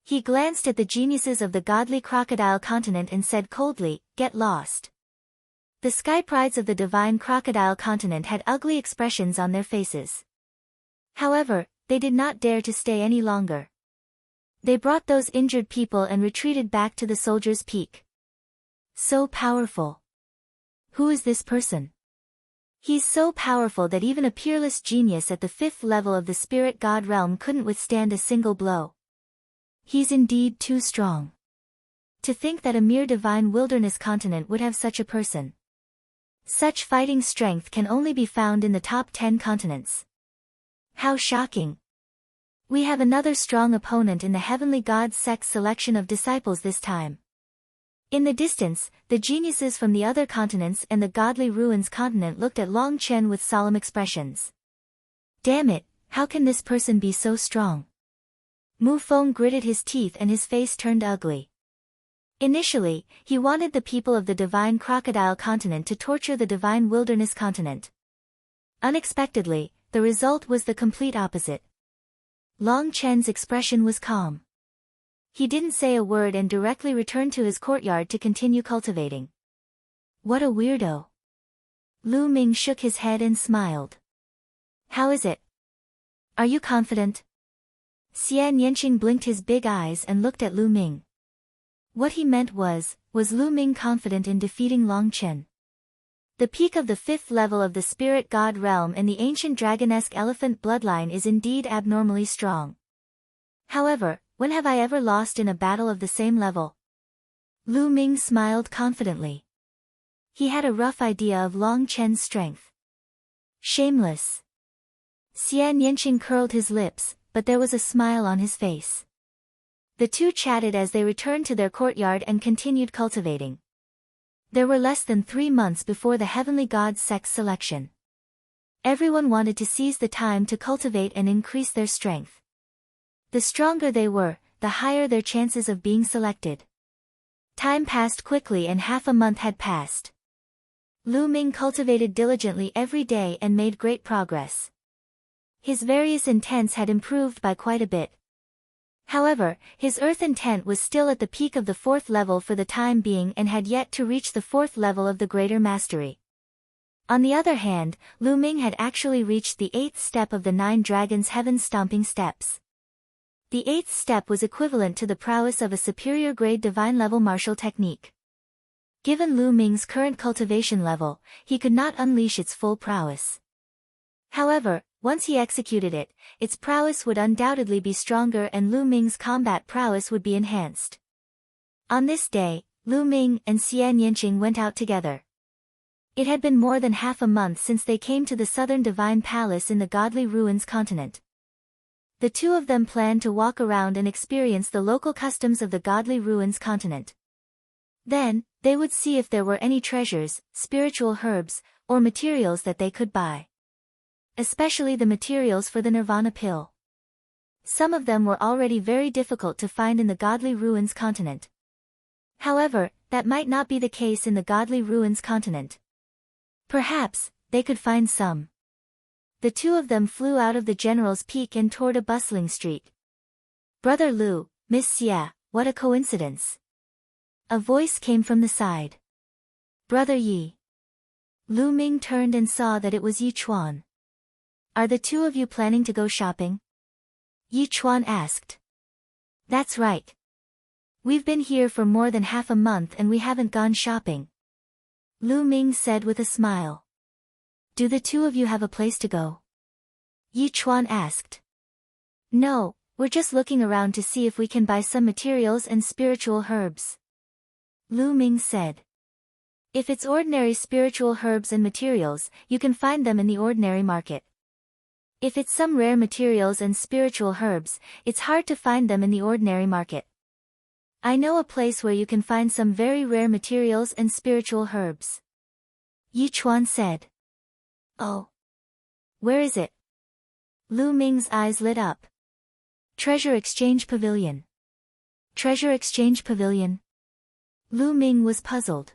He glanced at the geniuses of the godly crocodile continent and said coldly, "Get lost." The skyprides of the divine crocodile continent had ugly expressions on their faces. However, they did not dare to stay any longer. They brought those injured people and retreated back to the soldier's peak. So powerful. Who is this person? He's so powerful that even a peerless genius at the 5th level of the spirit god realm couldn't withstand a single blow. He's indeed too strong. To think that a mere divine wilderness continent would have such a person. Such fighting strength can only be found in the top 10 continents. How shocking. We have another strong opponent in the heavenly god sect's selection of disciples this time. In the distance, the geniuses from the other continents and the godly ruins continent looked at Long Chen with solemn expressions. Damn it, how can this person be so strong? Mu Feng gritted his teeth and his face turned ugly. Initially, he wanted the people of the divine crocodile continent to torture the divine wilderness continent. Unexpectedly, the result was the complete opposite. Long Chen's expression was calm. He didn't say a word and directly returned to his courtyard to continue cultivating. What a weirdo. Lu Ming shook his head and smiled. How is it? Are you confident? Xian Yanqing blinked his big eyes and looked at Lu Ming. What he meant was Lu Ming confident in defeating Long Chen? The peak of the 5th level of the spirit god realm and the ancient dragonesque elephant bloodline is indeed abnormally strong. However, when have I ever lost in a battle of the same level? Lu Ming smiled confidently. He had a rough idea of Long Chen's strength. Shameless. Xian Yanqing curled his lips, but there was a smile on his face. The two chatted as they returned to their courtyard and continued cultivating. There were less than 3 months before the heavenly god sect's selection. Everyone wanted to seize the time to cultivate and increase their strength. The stronger they were, the higher their chances of being selected. Time passed quickly and half a month had passed. Lu Ming cultivated diligently every day and made great progress. His various intents had improved by quite a bit. However, his earth intent was still at the peak of the 4th level for the time being and had yet to reach the 4th level of the greater mastery. On the other hand, Lu Ming had actually reached the 8th step of the 9 dragons' heaven-stomping steps. The 8th step was equivalent to the prowess of a superior grade divine level martial technique. Given Lu Ming's current cultivation level, he could not unleash its full prowess. However, once he executed it, its prowess would undoubtedly be stronger and Lu Ming's combat prowess would be enhanced. On this day, Lu Ming and Xian Yanqing went out together. It had been more than half a month since they came to the southern divine palace in the godly ruins continent. The two of them planned to walk around and experience the local customs of the godly ruins continent. Then, they would see if there were any treasures, spiritual herbs, or materials that they could buy. Especially the materials for the Nirvana pill. Some of them were already very difficult to find in the godly ruins continent. However, that might not be the case in the godly ruins continent. Perhaps, they could find some. The two of them flew out of the general's peak and toward a bustling street. Brother Lu, Miss Xia, what a coincidence. A voice came from the side. Brother Yi. Lu Ming turned and saw that it was Yi Chuan. Are the two of you planning to go shopping? Yi Chuan asked. That's right. We've been here for more than half a month and we haven't gone shopping. Lu Ming said with a smile. Do the two of you have a place to go? Yi Chuan asked. No, we're just looking around to see if we can buy some materials and spiritual herbs. Lu Ming said. If it's ordinary spiritual herbs and materials, you can find them in the ordinary market. If it's some rare materials and spiritual herbs, it's hard to find them in the ordinary market. I know a place where you can find some very rare materials and spiritual herbs. Yi Chuan said. Oh. Where is it? Lu Ming's eyes lit up. Treasure Exchange Pavilion. Treasure Exchange Pavilion? Lu Ming was puzzled.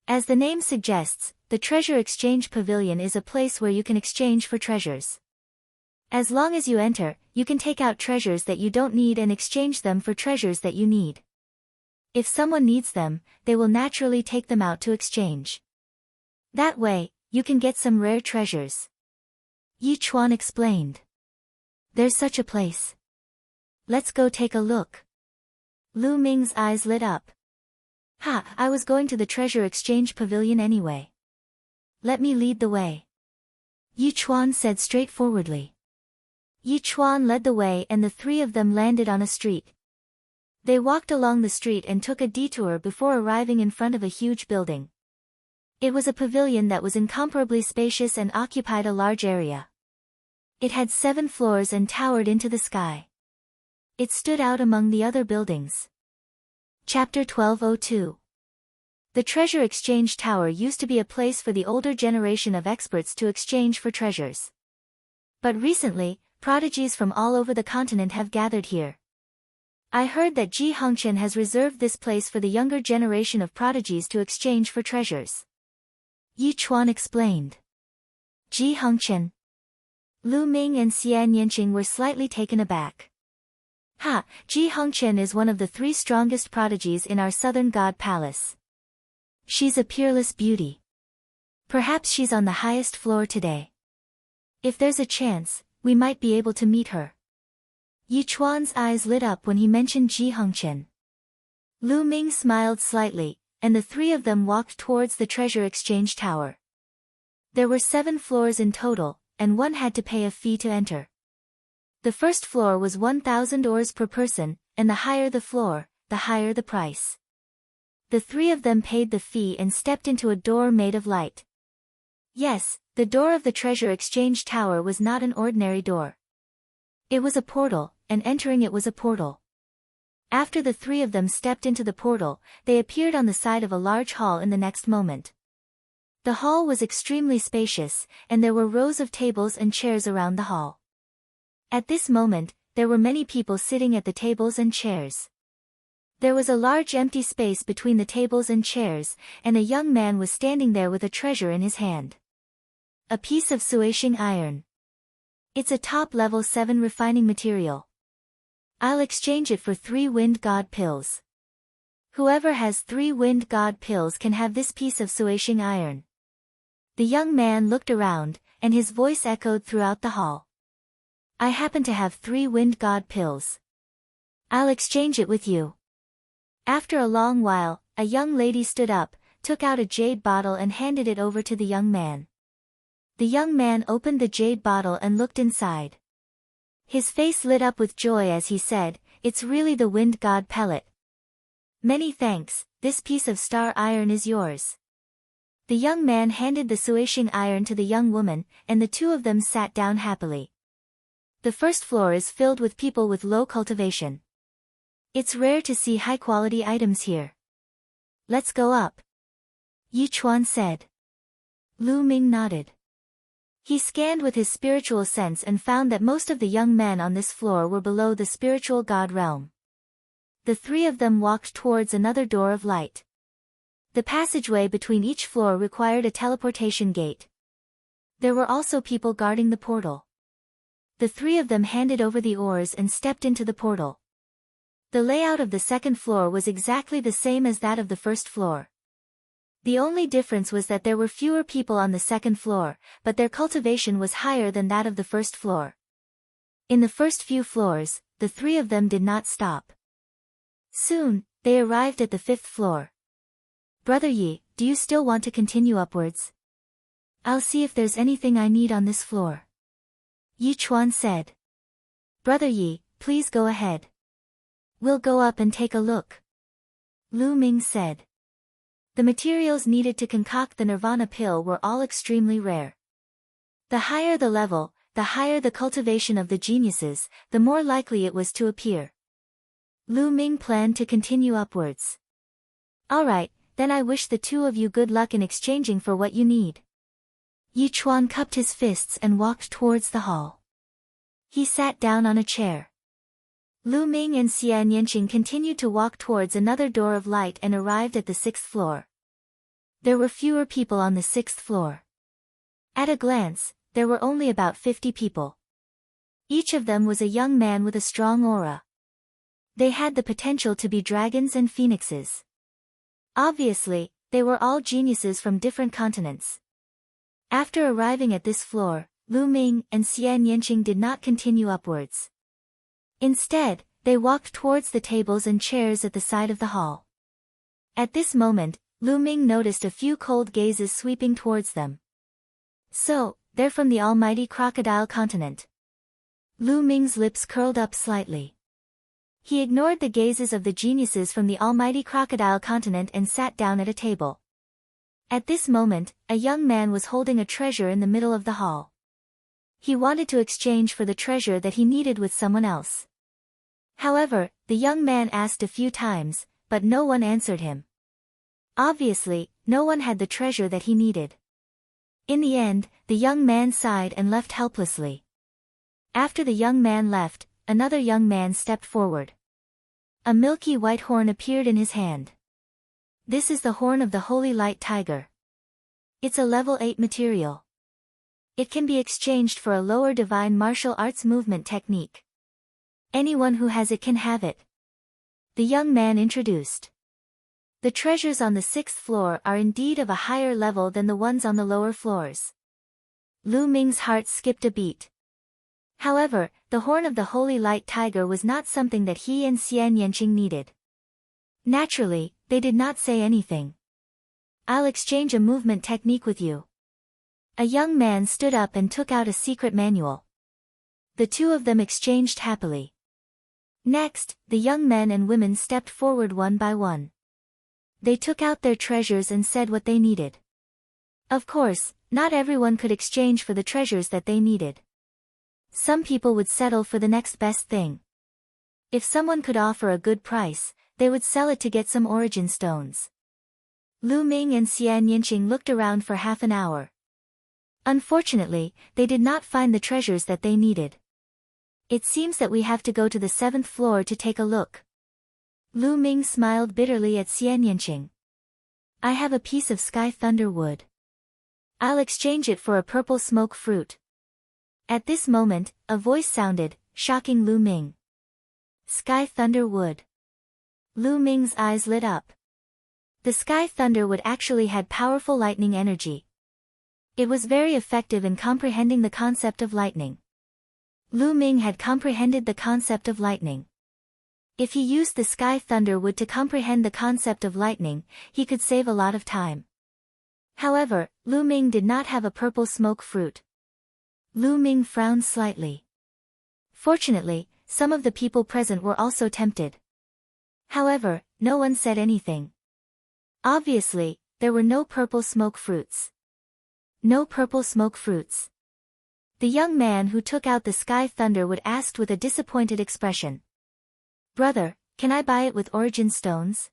As the name suggests, the Treasure Exchange Pavilion is a place where you can exchange for treasures. As long as you enter, you can take out treasures that you don't need and exchange them for treasures that you need. If someone needs them, they will naturally take them out to exchange. That way, you can get some rare treasures. Yi Chuan explained. There's such a place. Let's go take a look. Lu Ming's eyes lit up. Ha, I was going to the Treasure Exchange Pavilion anyway. Let me lead the way. Yi Chuan said straightforwardly. Yi Chuan led the way and the three of them landed on a street. They walked along the street and took a detour before arriving in front of a huge building. It was a pavilion that was incomparably spacious and occupied a large area. It had 7 floors and towered into the sky. It stood out among the other buildings. Chapter 1202. The Treasure Exchange Tower used to be a place for the older generation of experts to exchange for treasures. But recently, prodigies from all over the continent have gathered here. I heard that Ji Hongchen has reserved this place for the younger generation of prodigies to exchange for treasures. Yi Chuan explained. Ji Hongchen. Lu Ming and Xian Yanqing were slightly taken aback. Ha, Ji Hongchen is one of the 3 strongest prodigies in our southern god palace. She's a peerless beauty. Perhaps she's on the highest floor today. If there's a chance, we might be able to meet her. Yi Chuan's eyes lit up when he mentioned Ji Hongchen. Lu Ming smiled slightly, and the 3 of them walked towards the Treasure Exchange Tower. There were 7 floors in total, and one had to pay a fee to enter. The first floor was 1,000 ores per person, and the higher the floor, the higher the price. The 3 of them paid the fee and stepped into a door made of light. Yes, the door of the Treasure Exchange Tower was not an ordinary door. It was a portal, and entering it was a portal. After the 3 of them stepped into the portal, they appeared on the side of a large hall in the next moment. The hall was extremely spacious, and there were rows of tables and chairs around the hall. At this moment, there were many people sitting at the tables and chairs. There was a large empty space between the tables and chairs, and a young man was standing there with a treasure in his hand. A piece of Suishing iron. It's a top-level 7 refining material. I'll exchange it for 3 wind god pills. Whoever has 3 wind god pills can have this piece of Suishing iron. The young man looked around, and his voice echoed throughout the hall. I happen to have 3 wind god pills. I'll exchange it with you. After a long while, a young lady stood up, took out a jade bottle and handed it over to the young man. The young man opened the jade bottle and looked inside. His face lit up with joy as he said, "It's really the wind god pellet. Many thanks, this piece of star iron is yours." The young man handed the Suishing iron to the young woman, and the 2 of them sat down happily. The first floor is filled with people with low cultivation. It's rare to see high-quality items here. Let's go up. Yi Chuan said. Lu Ming nodded. He scanned with his spiritual sense and found that most of the young men on this floor were below the spiritual god realm. The 3 of them walked towards another door of light. The passageway between each floor required a teleportation gate. There were also people guarding the portal. The 3 of them handed over the ores and stepped into the portal. The layout of the second floor was exactly the same as that of the first floor. The only difference was that there were fewer people on the second floor, but their cultivation was higher than that of the first floor. In the first few floors, the 3 of them did not stop. Soon, they arrived at the 5th floor. Brother Yi, do you still want to continue upwards? I'll see if there's anything I need on this floor. Yi Chuan said. Brother Yi, please go ahead. We'll go up and take a look. Lu Ming said. The materials needed to concoct the Nirvana pill were all extremely rare. The higher the level, the higher the cultivation of the geniuses, the more likely it was to appear. Lu Ming planned to continue upwards. Alright, then I wish the two of you good luck in exchanging for what you need. Yi Chuan cupped his fists and walked towards the hall. He sat down on a chair. Lu Ming and Xian Yanqing continued to walk towards another door of light and arrived at the 6th floor. There were fewer people on the 6th floor. At a glance, there were only about 50 people. Each of them was a young man with a strong aura. They had the potential to be dragons and phoenixes. Obviously, they were all geniuses from different continents. After arriving at this floor, Lu Ming and Xian Yanqing did not continue upwards. Instead, they walked towards the tables and chairs at the side of the hall. At this moment, Lu Ming noticed a few cold gazes sweeping towards them. So, they're from the almighty crocodile continent. Lu Ming's lips curled up slightly. He ignored the gazes of the geniuses from the almighty crocodile continent and sat down at a table. At this moment, a young man was holding a treasure in the middle of the hall. He wanted to exchange for the treasure that he needed with someone else. However, the young man asked a few times, but no one answered him. Obviously, no one had the treasure that he needed. In the end, the young man sighed and left helplessly. After the young man left, another young man stepped forward. A milky white horn appeared in his hand. This is the horn of the Holy Light Tiger. It's a level 8 material. It can be exchanged for a lower divine martial arts movement technique. Anyone who has it can have it. The young man introduced. The treasures on the 6th floor are indeed of a higher level than the ones on the lower floors. Lu Ming's heart skipped a beat. However, the horn of the Holy Light Tiger was not something that he and Xian Yanqing needed. Naturally, they did not say anything. I'll exchange a movement technique with you. A young man stood up and took out a secret manual. The two of them exchanged happily. Next, the young men and women stepped forward one by one. They took out their treasures and said what they needed. Of course, not everyone could exchange for the treasures that they needed. Some people would settle for the next best thing. If someone could offer a good price, they would sell it to get some origin stones. Lu Ming and Xian Yanqing looked around for half an hour. Unfortunately, they did not find the treasures that they needed. It seems that we have to go to the 7th floor to take a look. Lu Ming smiled bitterly at Xian Yanqing. I have a piece of sky thunder wood. I'll exchange it for a purple smoke fruit. At this moment, a voice sounded, shocking Lu Ming. Sky thunder wood. Lu Ming's eyes lit up. The sky thunder wood actually had powerful lightning energy. It was very effective in comprehending the concept of lightning. Lu Ming had comprehended the concept of lightning. If he used the sky thunder wood to comprehend the concept of lightning, he could save a lot of time. However, Lu Ming did not have a purple smoke fruit. Lu Ming frowned slightly. Fortunately, some of the people present were also tempted. However, no one said anything. Obviously, there were no purple smoke fruits. No purple smoke fruits. The young man who took out the sky thunder wood asked with a disappointed expression. Brother, can I buy it with origin stones?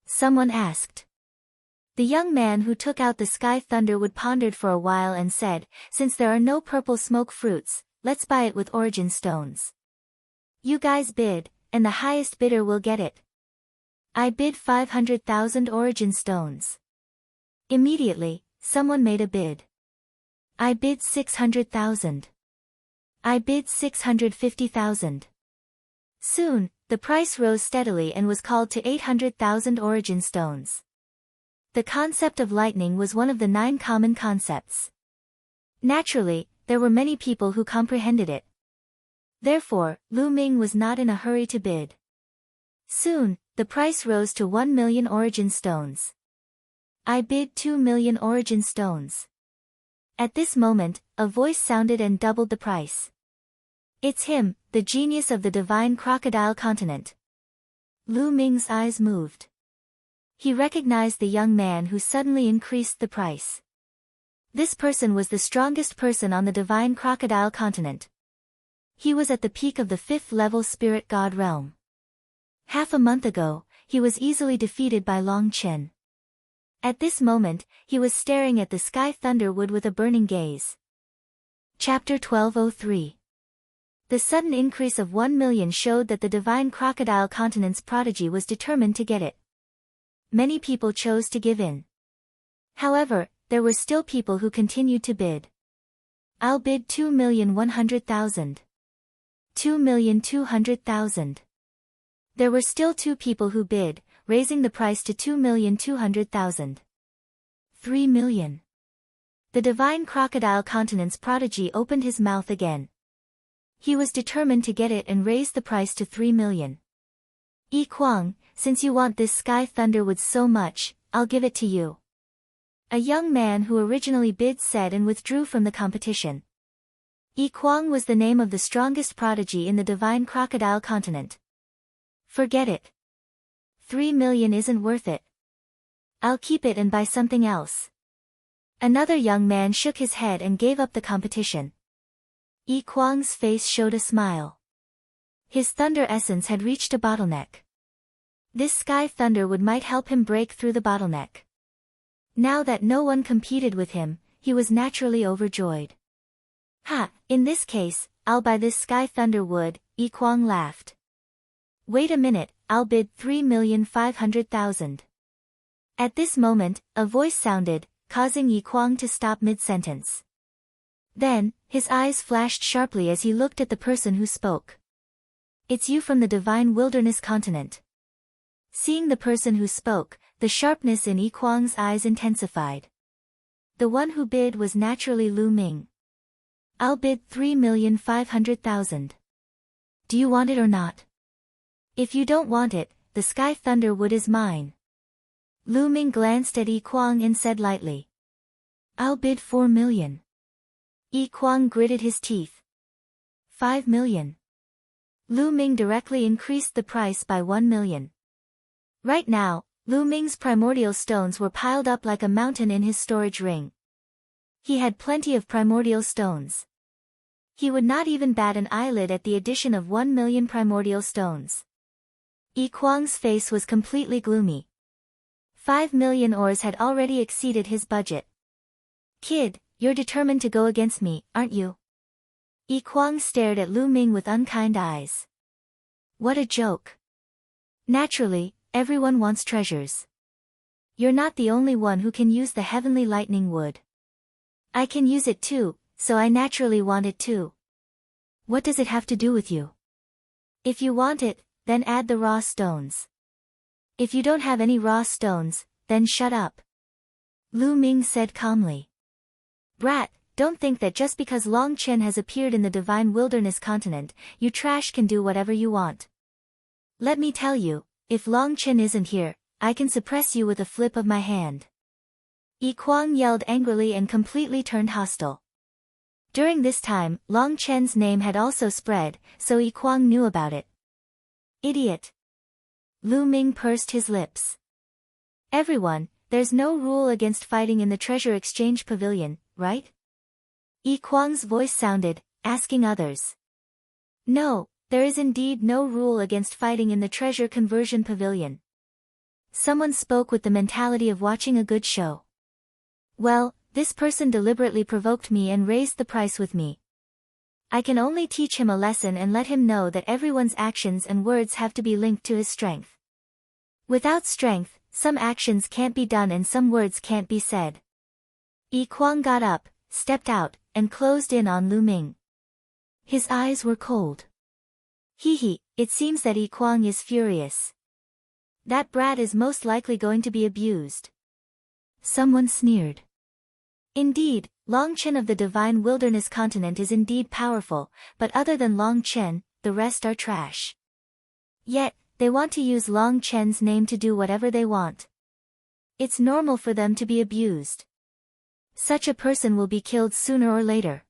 Someone asked. The young man who took out the sky thunder wood pondered for a while and said, since there are no purple smoke fruits, let's buy it with origin stones. You guys bid, and the highest bidder will get it. I bid 500,000 origin stones. Immediately, someone made a bid. I bid 600,000. I bid 650,000. Soon, the price rose steadily and was called to 800,000 origin stones. The concept of lightning was one of the 9 common concepts. Naturally, there were many people who comprehended it. Therefore, Lu Ming was not in a hurry to bid. Soon, the price rose to 1 million origin stones. I bid 2 million origin stones. At this moment, a voice sounded and doubled the price. It's him, the genius of the divine crocodile continent. Lu Ming's eyes moved. He recognized the young man who suddenly increased the price. This person was the strongest person on the divine crocodile continent. He was at the peak of the 5th level spirit god realm. Half a month ago, he was easily defeated by Long Chen. At this moment, he was staring at the sky thunderwood with a burning gaze. Chapter 1203. The sudden increase of 1 million showed that the divine crocodile continent's prodigy was determined to get it. Many people chose to give in. However, there were still people who continued to bid. I'll bid 2,100,000. 2,200,000. There were still 2 people who bid, raising the price to 2,200,000. 3 million. The divine crocodile continent's prodigy opened his mouth again. He was determined to get it and raised the price to 3 million. Yi Kuang, since you want this sky thunderwood so much, I'll give it to you. A young man who originally bid said and withdrew from the competition. Yi Kuang was the name of the strongest prodigy in the divine crocodile continent. Forget it. 3 million isn't worth it. I'll keep it and buy something else. Another young man shook his head and gave up the competition. Yi Kuang's face showed a smile. His thunder essence had reached a bottleneck. This sky thunderwood might help him break through the bottleneck. Now that no one competed with him, he was naturally overjoyed. Ha, in this case, I'll buy this sky thunderwood, Yi Kuang laughed. Wait a minute, I'll bid 3,500,000. At this moment, a voice sounded, causing Yi Kuang to stop mid-sentence. Then, his eyes flashed sharply as he looked at the person who spoke. It's you from the divine wilderness continent. Seeing the person who spoke, the sharpness in Yi Kuang's eyes intensified. The one who bid was naturally Lu Ming. I'll bid 3,500,000. Do you want it or not? If you don't want it, the sky thunderwood is mine. Lu Ming glanced at Yi Kuang and said lightly. I'll bid 4 million. Yi Kuang gritted his teeth. 5 million. Lu Ming directly increased the price by 1 million. Right now, Lu Ming's primordial stones were piled up like a mountain in his storage ring. He had plenty of primordial stones. He would not even bat an eyelid at the addition of 1 million primordial stones. Yi Kuang's face was completely gloomy. 5 million ores had already exceeded his budget. Kid, you're determined to go against me, aren't you? Yi Kuang stared at Lu Ming with unkind eyes. What a joke. Naturally, everyone wants treasures. You're not the only one who can use the heavenly lightning wood. I can use it too, so I naturally want it too. What does it have to do with you? If you want it, then add the raw stones. If you don't have any raw stones, then shut up. Lu Ming said calmly. Brat, don't think that just because Long Chen has appeared in the divine wilderness continent, you trash can do whatever you want. Let me tell you, if Long Chen isn't here, I can suppress you with a flip of my hand. Yi Kuang yelled angrily and completely turned hostile. During this time, Long Chen's name had also spread, so Yi Kuang knew about it. Idiot. Lu Ming pursed his lips. Everyone, there's no rule against fighting in the treasure exchange pavilion, right? Yi Kuang's voice sounded, asking others. No, there is indeed no rule against fighting in the treasure conversion pavilion. Someone spoke with the mentality of watching a good show. Well, this person deliberately provoked me and raised the price with me. I can only teach him a lesson and let him know that everyone's actions and words have to be linked to his strength. Without strength, some actions can't be done and some words can't be said. Yi Kuang got up, stepped out, and closed in on Lu Ming. His eyes were cold. Hee, it seems that Yi Kuang is furious. That brat is most likely going to be abused. Someone sneered. Indeed, Long Chen of the divine wilderness continent is indeed powerful, but other than Long Chen, the rest are trash. Yet, they want to use Long Chen's name to do whatever they want. It's normal for them to be abused. Such a person will be killed sooner or later.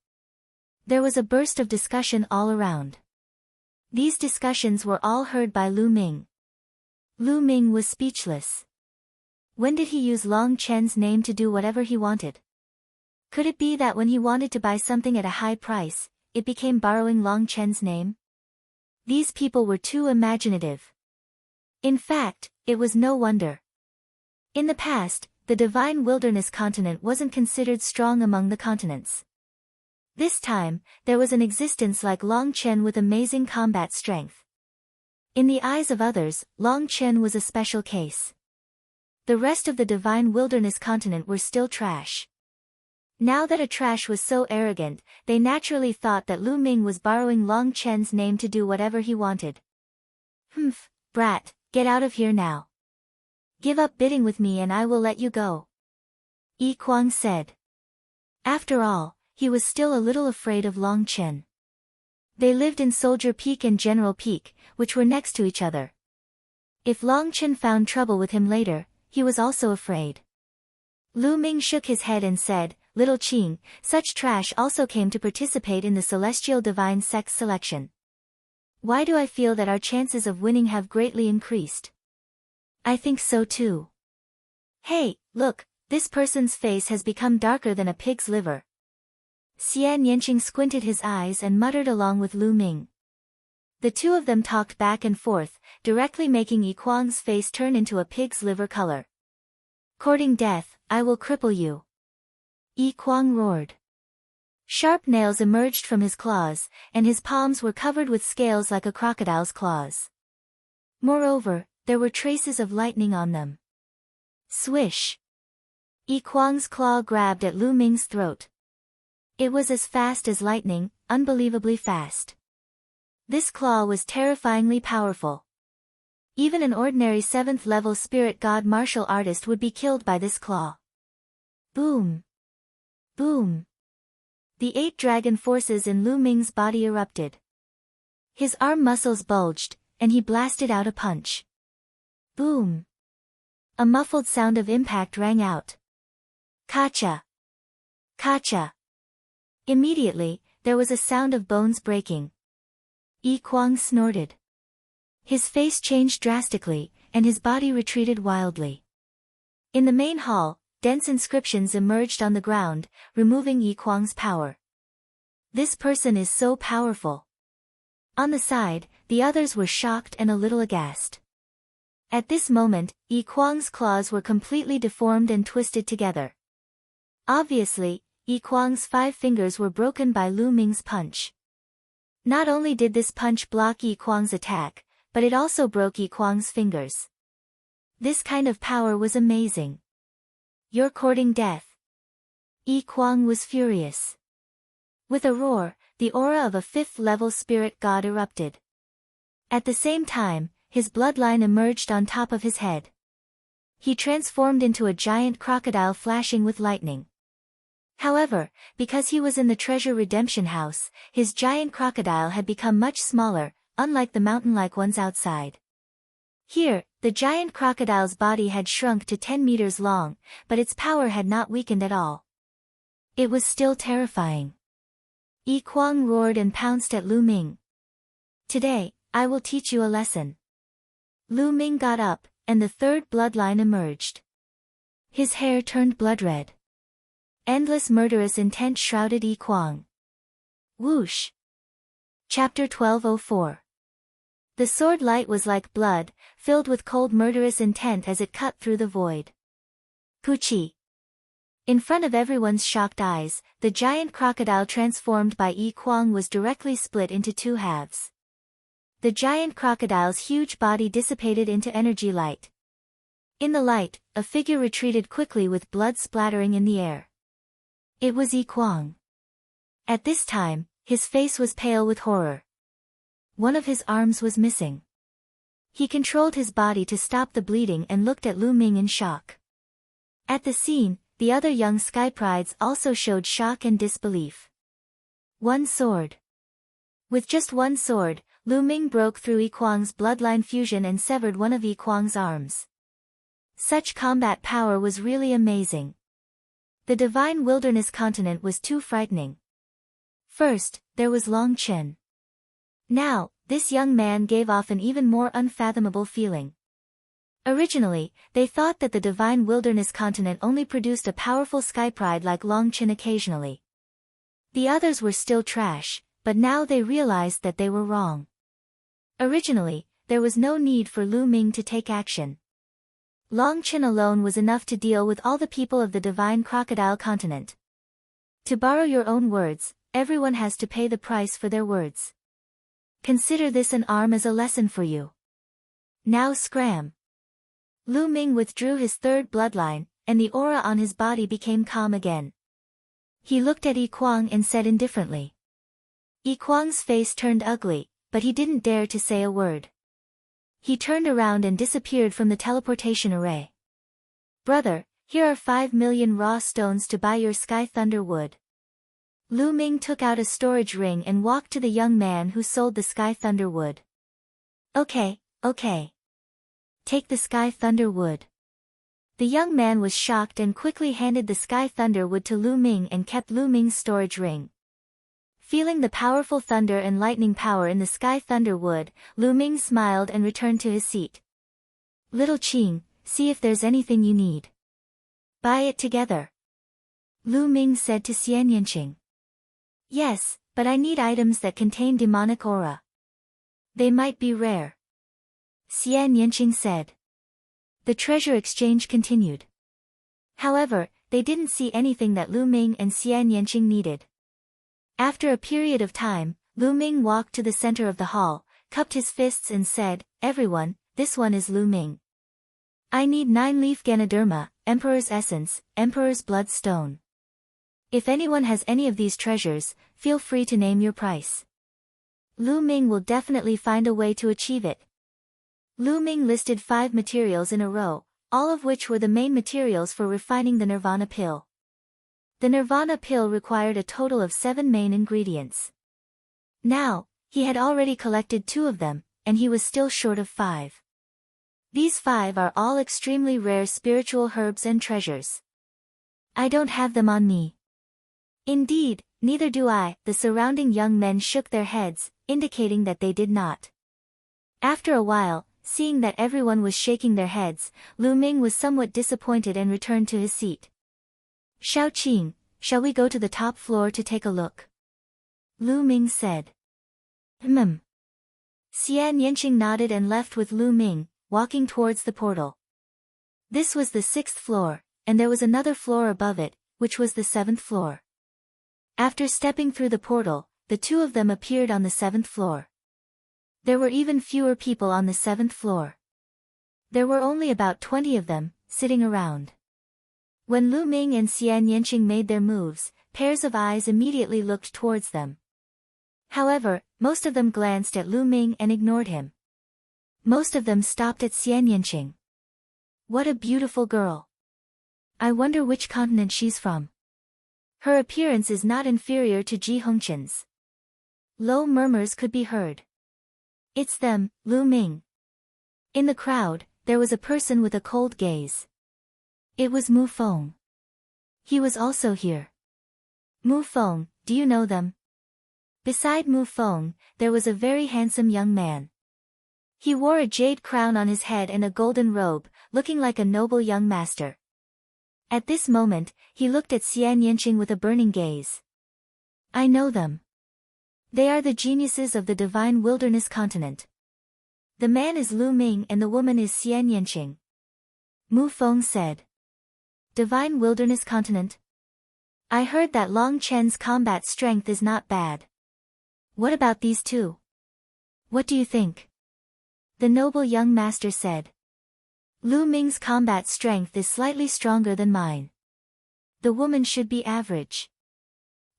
There was a burst of discussion all around. These discussions were all heard by Lu Ming. Lu Ming was speechless. When did he use Long Chen's name to do whatever he wanted? Could it be that when he wanted to buy something at a high price, it became borrowing Long Chen's name? These people were too imaginative. In fact, it was no wonder. In the past, the divine wilderness continent wasn't considered strong among the continents. This time, there was an existence like Long Chen with amazing combat strength. In the eyes of others, Long Chen was a special case. The rest of the divine wilderness continent were still trash. Now that a trash was so arrogant, they naturally thought that Lu Ming was borrowing Long Chen's name to do whatever he wanted. Humph, brat, get out of here now. Give up bidding with me and I will let you go. Yi Kuang said. After all, he was still a little afraid of Long Chen. They lived in Soldier Peak and General Peak, which were next to each other. If Long Chen found trouble with him later, he was also afraid. Lu Ming shook his head and said, Little Qing, such trash also came to participate in the Celestial Divine Sex selection. Why do I feel that our chances of winning have greatly increased? I think so too. Hey, look, this person's face has become darker than a pig's liver. Xian Yanqing squinted his eyes and muttered along with Lu Ming. The two of them talked back and forth, directly making Yi Kuang's face turn into a pig's liver color. Courting death, I will cripple you. Yi Kuang roared. Sharp nails emerged from his claws, and his palms were covered with scales like a crocodile's claws. Moreover, there were traces of lightning on them. Swish! Yi Kuang's claw grabbed at Lu Ming's throat. It was as fast as lightning, unbelievably fast. This claw was terrifyingly powerful. Even an ordinary 7th-level spirit god martial artist would be killed by this claw. Boom! Boom! The 8 dragon forces in Lu Ming's body erupted. His arm muscles bulged, and he blasted out a punch. Boom! A muffled sound of impact rang out. Kacha! Kacha! Immediately, there was a sound of bones breaking. Yi Kuang snorted. His face changed drastically, and his body retreated wildly. In the main hall, dense inscriptions emerged on the ground, removing Yi Kuang's power. This person is so powerful. On the side, the others were shocked and a little aghast. At this moment, Yi Kuang's claws were completely deformed and twisted together. Obviously, Yi Kuang's 5 fingers were broken by Lu Ming's punch. Not only did this punch block Yi Kuang's attack, but it also broke Yi Kuang's fingers. This kind of power was amazing. You're courting death. Yi Kuang was furious. With a roar, the aura of a 5th-level spirit god erupted. At the same time, his bloodline emerged on top of his head. He transformed into a giant crocodile flashing with lightning. However, because he was in the treasure redemption house, his giant crocodile had become much smaller, unlike the mountain-like ones outside. Here, the giant crocodile's body had shrunk to 10 meters long, but its power had not weakened at all. It was still terrifying. Yi Kuang roared and pounced at Lu Ming. Today, I will teach you a lesson. Lu Ming got up, and the 3rd bloodline emerged. His hair turned blood red. Endless murderous intent shrouded Yi Kuang. Whoosh! Chapter 1204. The sword light was like blood, filled with cold murderous intent as it cut through the void. Puchi! In front of everyone's shocked eyes, the giant crocodile transformed by Yi Kuang was directly split into 2 halves. The giant crocodile's huge body dissipated into energy light. In the light, a figure retreated quickly with blood splattering in the air. It was Yi Kuang. At this time, his face was pale with horror. One of his arms was missing. He controlled his body to stop the bleeding and looked at Lu Ming in shock. At the scene, the other young sky prides also showed shock and disbelief. One sword. With just one sword, Lu Ming broke through Yi Kuang's bloodline fusion and severed one of Yi Kuang's arms. Such combat power was really amazing. The divine wilderness continent was too frightening. First, there was Long Chen. Now, this young man gave off an even more unfathomable feeling. Originally, they thought that the divine wilderness continent only produced a powerful sky pride like Long Chen occasionally. The others were still trash, but now they realized that they were wrong. Originally, there was no need for Lu Ming to take action. Long Chen alone was enough to deal with all the people of the divine crocodile continent. To borrow your own words, everyone has to pay the price for their words. Consider this an arm as a lesson for you. Now scram. Lu Ming withdrew his third bloodline, and the aura on his body became calm again. He looked at Yi Kuang and said indifferently. Yi Kuang's face turned ugly, but he didn't dare to say a word. He turned around and disappeared from the teleportation array. Brother, here are 5 million raw stones to buy your sky thunder wood. Lu Ming took out a storage ring and walked to the young man who sold the sky thunder wood. Okay. Take the sky thunder wood. The young man was shocked and quickly handed the sky thunder wood to Lu Ming and kept Lu Ming's storage ring. Feeling the powerful thunder and lightning power in the sky thunder wood, Lu Ming smiled and returned to his seat. Little Qing, see if there's anything you need. Buy it together. Lu Ming said to Xian Yanqing. Yes, but I need items that contain demonic aura. They might be rare. Xian Yanqing said. The treasure exchange continued. However, they didn't see anything that Lu Ming and Xian Yanqing needed. After a period of time, Lu Ming walked to the center of the hall, cupped his fists and said, Everyone, this one is Lu Ming. I need 9-leaf Ganoderma, Emperor's Essence, Emperor's Blood Stone. If anyone has any of these treasures, feel free to name your price. Lu Ming will definitely find a way to achieve it. Lu Ming listed 5 materials in a row, all of which were the main materials for refining the Nirvana pill. The Nirvana pill required a total of 7 main ingredients. Now, he had already collected 2 of them, and he was still short of 5. These 5 are all extremely rare spiritual herbs and treasures. I don't have them on me. Indeed, neither do I. The surrounding young men shook their heads, indicating that they did not. After a while, seeing that everyone was shaking their heads, Lu Ming was somewhat disappointed and returned to his seat. Xiao Qing, shall we go to the top floor to take a look? Lu Ming said. Xian Yanqing nodded and left with Lu Ming, walking towards the portal. This was the 6th floor, and there was another floor above it, which was the 7th floor. After stepping through the portal, the 2 of them appeared on the 7th floor. There were even fewer people on the 7th floor. There were only about 20 of them, sitting around. When Lu Ming and Xian Yanqing made their moves, pairs of eyes immediately looked towards them. However, most of them glanced at Lu Ming and ignored him. Most of them stopped at Xian Yanqing. What a beautiful girl. I wonder which continent she's from. Her appearance is not inferior to Ji Hongqian's. Low murmurs could be heard. It's them, Lu Ming. In the crowd, there was a person with a cold gaze. It was Mu Feng. He was also here. Mu Feng, do you know them? Beside Mu Feng, there was a very handsome young man. He wore a jade crown on his head and a golden robe, looking like a noble young master. At this moment, he looked at Xian Yanqing with a burning gaze. I know them. They are the geniuses of the divine wilderness continent. The man is Lu Ming and the woman is Xian Yanqing. Mu Feng said. Divine wilderness continent? I heard that Long Chen's combat strength is not bad. What about these 2? What do you think? The noble young master said. Lu Ming's combat strength is slightly stronger than mine. The woman should be average.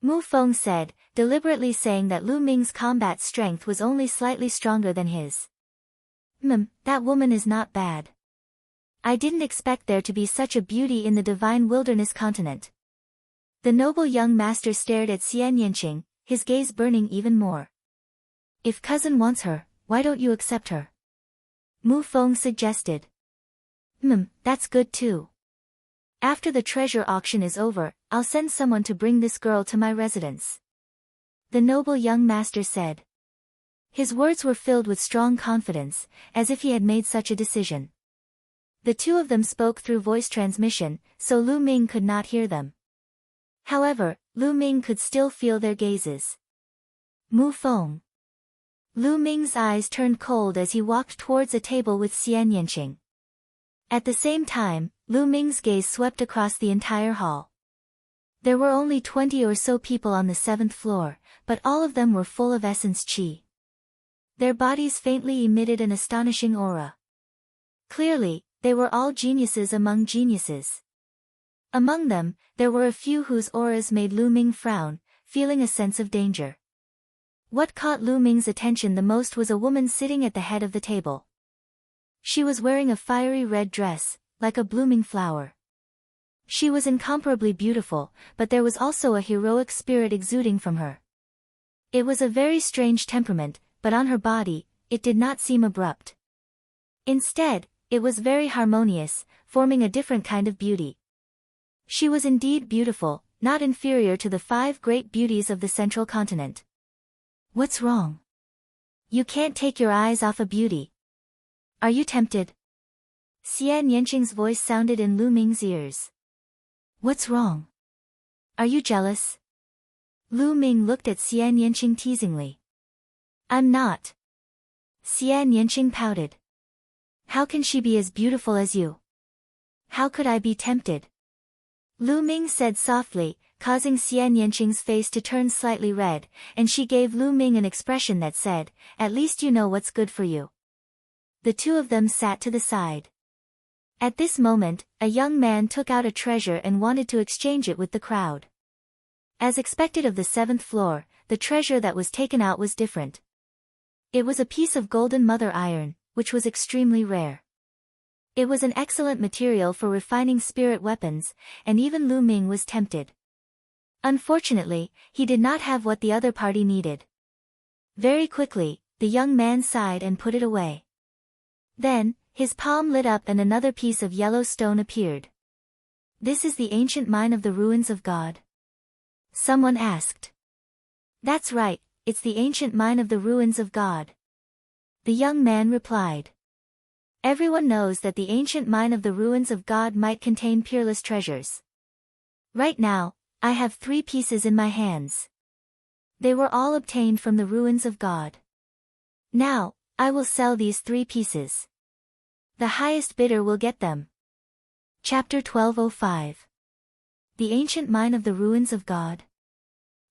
Mu Feng said, deliberately saying that Lu Ming's combat strength was only slightly stronger than his. That woman is not bad. I didn't expect there to be such a beauty in the divine wilderness continent. The noble young master stared at Xian Yanqing, his gaze burning even more. If cousin wants her, why don't you accept her? Mu Feng suggested. That's good too. After the treasure auction is over, I'll send someone to bring this girl to my residence. The noble young master said. His words were filled with strong confidence, as if he had made such a decision. The two of them spoke through voice transmission, so Lu Ming could not hear them. However, Lu Ming could still feel their gazes. Mu Feng. Lu Ming's eyes turned cold as he walked towards a table with Xian Yanqing. At the same time, Lu Ming's gaze swept across the entire hall. There were only 20 or so people on the 7th floor, but all of them were full of essence qi. Their bodies faintly emitted an astonishing aura. Clearly, they were all geniuses among geniuses. Among them, there were a few whose auras made Lu Ming frown, feeling a sense of danger. What caught Lu Ming's attention the most was a woman sitting at the head of the table. She was wearing a fiery red dress, like a blooming flower. She was incomparably beautiful, but there was also a heroic spirit exuding from her. It was a very strange temperament, but on her body, it did not seem abrupt. Instead, it was very harmonious, forming a different kind of beauty. She was indeed beautiful, not inferior to the 5 great beauties of the central continent. What's wrong? You can't take your eyes off a beauty. Are you tempted? Xian Yanqing's voice sounded in Lu Ming's ears. What's wrong? Are you jealous? Lu Ming looked at Xian Yanqing teasingly. I'm not. Xian Yanqing pouted. How can she be as beautiful as you? How could I be tempted? Lu Ming said softly, causing Xian Yanqing's face to turn slightly red, and she gave Lu Ming an expression that said, at least you know what's good for you. The two of them sat to the side. At this moment, a young man took out a treasure and wanted to exchange it with the crowd. As expected of the 7th floor, the treasure that was taken out was different. It was a piece of golden mother iron, which was extremely rare. It was an excellent material for refining spirit weapons, and even Lu Ming was tempted. Unfortunately, he did not have what the other party needed. Very quickly, the young man sighed and put it away. Then, his palm lit up and another piece of yellow stone appeared. This is the ancient mine of the ruins of God? Someone asked. That's right, it's the ancient mine of the ruins of God. The young man replied. Everyone knows that the ancient mine of the ruins of God might contain peerless treasures. Right now, I have 3 pieces in my hands. They were all obtained from the ruins of God. Now, I will sell these 3 pieces. The highest bidder will get them. Chapter 1205. The ancient mine of the ruins of God.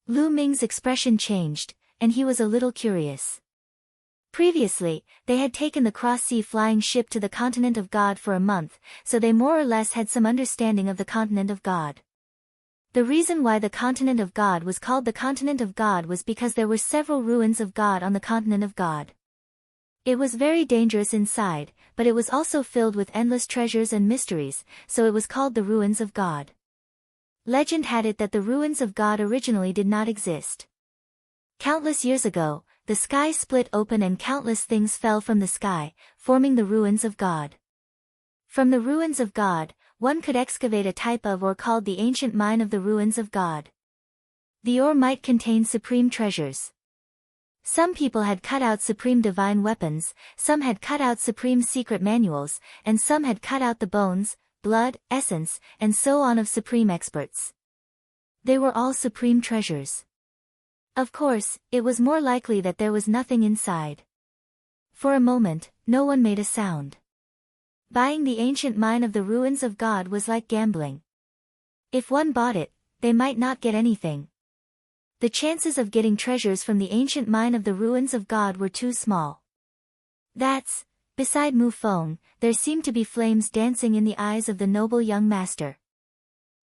Lu Ming's expression changed, and he was a little curious. Previously, they had taken the cross-sea flying ship to the continent of God for a month, so they more or less had some understanding of the continent of God. The reason why the continent of God was called the continent of God was because there were several ruins of God on the continent of God. It was very dangerous inside, but it was also filled with endless treasures and mysteries, so it was called the ruins of God. Legend had it that the ruins of God originally did not exist. Countless years ago, the sky split open and countless things fell from the sky, forming the ruins of God. From the ruins of God, one could excavate a type of ore called the ancient mine of the ruins of God. The ore might contain supreme treasures. Some people had cut out supreme divine weapons, some had cut out supreme secret manuals, and some had cut out the bones, blood, essence, and so on of supreme experts. They were all supreme treasures. Of course, it was more likely that there was nothing inside. For a moment, no one made a sound. Buying the ancient mine of the ruins of God was like gambling. If one bought it, they might not get anything. The chances of getting treasures from the ancient mine of the ruins of God were too small. Beside Mu Feng, there seemed to be flames dancing in the eyes of the noble young master.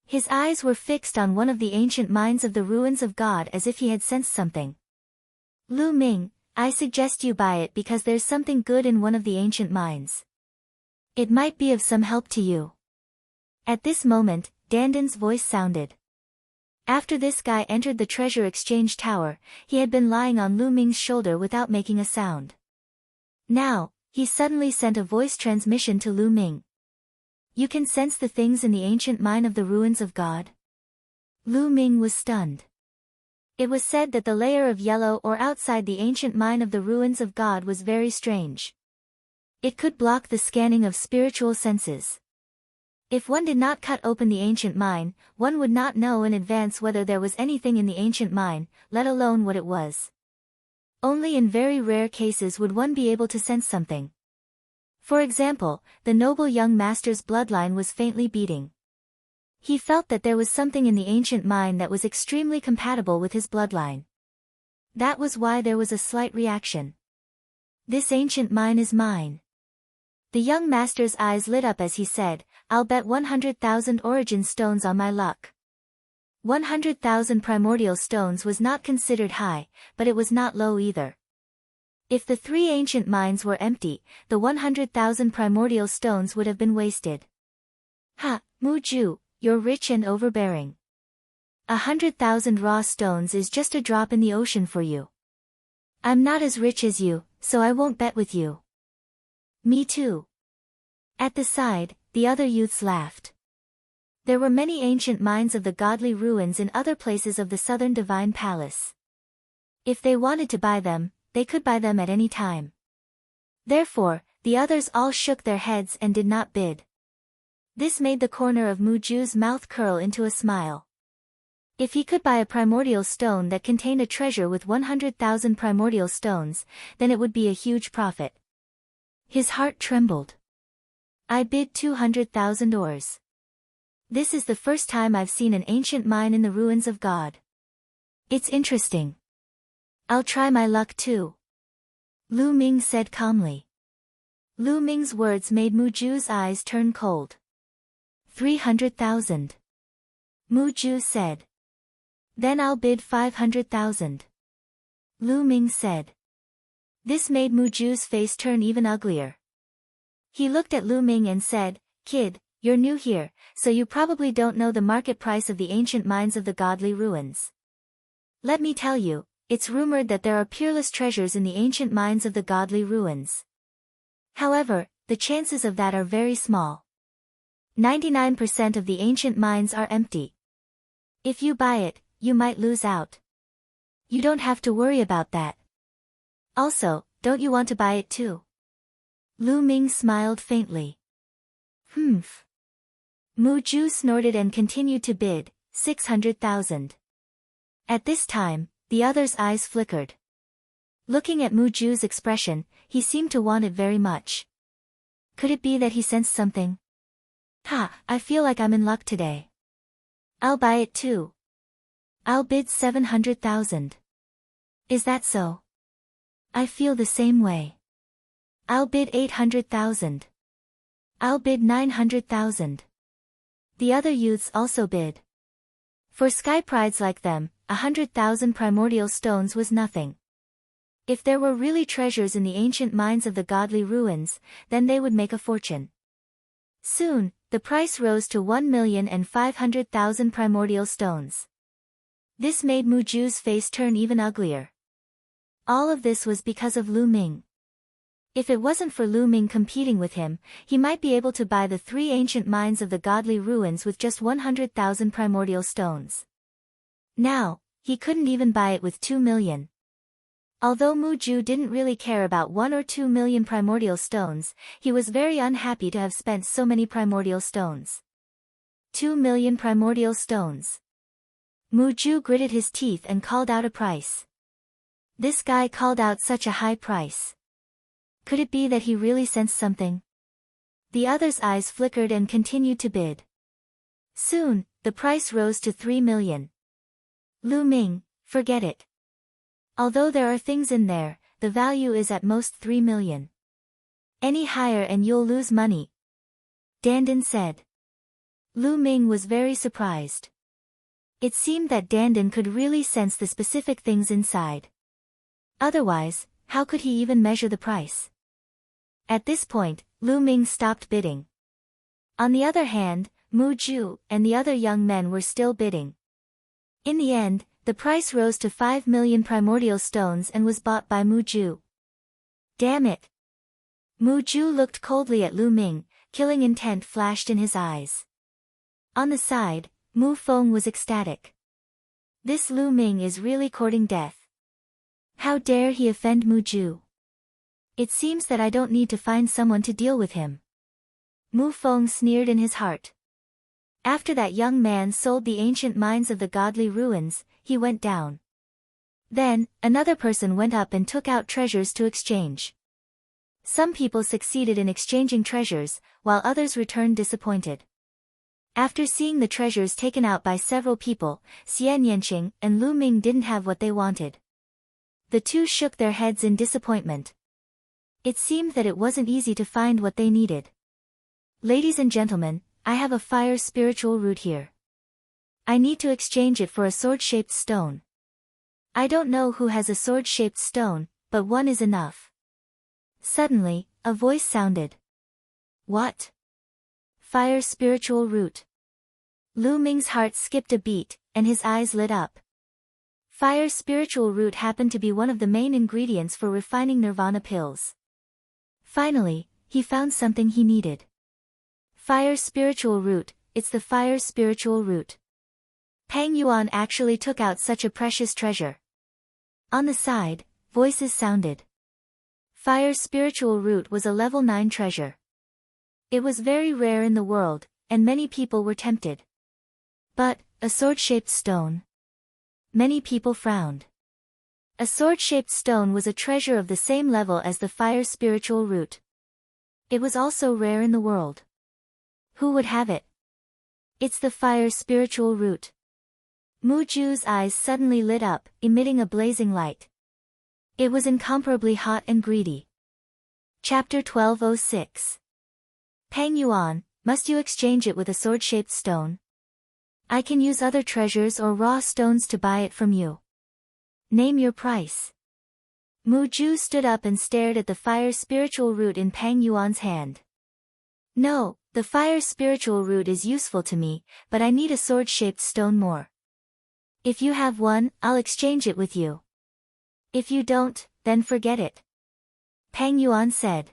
His eyes were fixed on one of the ancient mines of the ruins of God as if he had sensed something. Lu Ming, I suggest you buy it because there's something good in one of the ancient mines. It might be of some help to you. At this moment, Dandan's voice sounded. After this guy entered the treasure exchange tower, he had been lying on Lu Ming's shoulder without making a sound. Now, he suddenly sent a voice transmission to Lu Ming. You can sense the things in the ancient mine of the ruins of God? Lu Ming was stunned. It was said that the layer of yellow ore outside the ancient mine of the ruins of God was very strange. It could block the scanning of spiritual senses. If one did not cut open the ancient mine, one would not know in advance whether there was anything in the ancient mine, let alone what it was. Only in very rare cases would one be able to sense something. For example, the noble young master's bloodline was faintly beating. He felt that there was something in the ancient mine that was extremely compatible with his bloodline. That was why there was a slight reaction. This ancient mine is mine. The young master's eyes lit up as he said, I'll bet 100,000 origin stones on my luck. 100,000 primordial stones was not considered high, but it was not low either. If the 3 ancient mines were empty, the 100,000 primordial stones would have been wasted. Ha, Mu Ju, you're rich and overbearing. 100,000 raw stones is just a drop in the ocean for you. I'm not as rich as you, so I won't bet with you. Me too. At the side, the other youths laughed. There were many ancient mines of the godly ruins in other places of the southern divine palace. If they wanted to buy them, they could buy them at any time. Therefore, the others all shook their heads and did not bid. This made the corner of Mu Ju's mouth curl into a smile. If he could buy a primordial stone that contained a treasure with 100,000 primordial stones, then it would be a huge profit. His heart trembled. I bid 200,000 ores. This is the first time I've seen an ancient mine in the ruins of God. It's interesting. I'll try my luck too. Lu Ming said calmly. Lu Ming's words made Mu Ju's eyes turn cold. 300,000. Mu Ju said. Then I'll bid 500,000. Lu Ming said. This made Mu Ju's face turn even uglier. He looked at Lu Ming and said, Kid, you're new here, so you probably don't know the market price of the ancient mines of the godly ruins. Let me tell you, it's rumored that there are peerless treasures in the ancient mines of the godly ruins. However, the chances of that are very small. 99% of the ancient mines are empty. If you buy it, you might lose out. You don't have to worry about that. Also, don't you want to buy it too? Lu Ming smiled faintly. Humph. Mu Ju snorted and continued to bid, 600,000. At this time, the other's eyes flickered. Looking at Mu Ju's expression, he seemed to want it very much. Could it be that he sensed something? Ha, I feel like I'm in luck today. I'll buy it too. I'll bid 700,000. Is that so? I feel the same way. I'll bid 800,000. I'll bid 900,000. The other youths also bid. For sky prides like them, 100,000 primordial stones was nothing. If there were really treasures in the ancient mines of the godly ruins, then they would make a fortune. Soon, the price rose to 1,500,000 primordial stones. This made Mu Ju's face turn even uglier. All of this was because of Lu Ming. If it wasn't for Lu Ming competing with him, he might be able to buy the 3 ancient mines of the godly ruins with just 100,000 primordial stones. Now, he couldn't even buy it with 2 million. Although Mu Ju didn't really care about 1 or 2 million primordial stones, he was very unhappy to have spent so many primordial stones. 2 million primordial stones. Mu Ju gritted his teeth and called out a price. This guy called out such a high price. Could it be that he really sensed something? The other's eyes flickered and continued to bid. Soon, the price rose to 3 million. Lu Ming, forget it. Although there are things in there, the value is at most 3 million. Any higher and you'll lose money. Dandan said. Lu Ming was very surprised. It seemed that Dandan could really sense the specific things inside. Otherwise, how could he even measure the price? At this point, Lu Ming stopped bidding. On the other hand, Mu Ju and the other young men were still bidding. In the end, the price rose to 5 million primordial stones and was bought by Mu Ju. Damn it! Mu Ju looked coldly at Lu Ming. killing intent flashed in his eyes. On the side, Mu Feng was ecstatic. This Lu Ming is really courting death. How dare he offend Mu Ju? It seems that I don't need to find someone to deal with him. Mu Feng sneered in his heart. After that young man sold the ancient mines of the godly ruins, he went down. Then, another person went up and took out treasures to exchange. Some people succeeded in exchanging treasures, while others returned disappointed. After seeing the treasures taken out by several people, Xian Yanqing and Lu Ming didn't have what they wanted. The two shook their heads in disappointment. It seemed that it wasn't easy to find what they needed. Ladies and gentlemen, I have a fire spiritual root here. I need to exchange it for a sword-shaped stone. I don't know who has a sword-shaped stone, but one is enough. Suddenly, a voice sounded. What? Fire spiritual root. Lu Ming's heart skipped a beat, and his eyes lit up. Fire spiritual root happened to be one of the main ingredients for refining nirvana pills. Finally, he found something he needed. Fire spiritual root, it's the fire spiritual root. Pang Yuan actually took out such a precious treasure. On the side, voices sounded. Fire spiritual root was a level 9 treasure. It was very rare in the world, and many people were tempted. But, a sword-shaped stone? Many people frowned. A sword-shaped stone was a treasure of the same level as the fire spiritual root. It was also rare in the world. Who would have it? It's the fire spiritual root. Mu Ju's eyes suddenly lit up, emitting a blazing light. It was incomparably hot and greedy. Chapter 1206. Pang Yuan, must you exchange it with a sword-shaped stone? I can use other treasures or raw stones to buy it from you. Name your price. Mu Ju stood up and stared at the fire spiritual root in Pang Yuan's hand. No, the fire spiritual root is useful to me, but I need a sword-shaped stone more. If you have one, I'll exchange it with you. If you don't, then forget it. Pang Yuan said.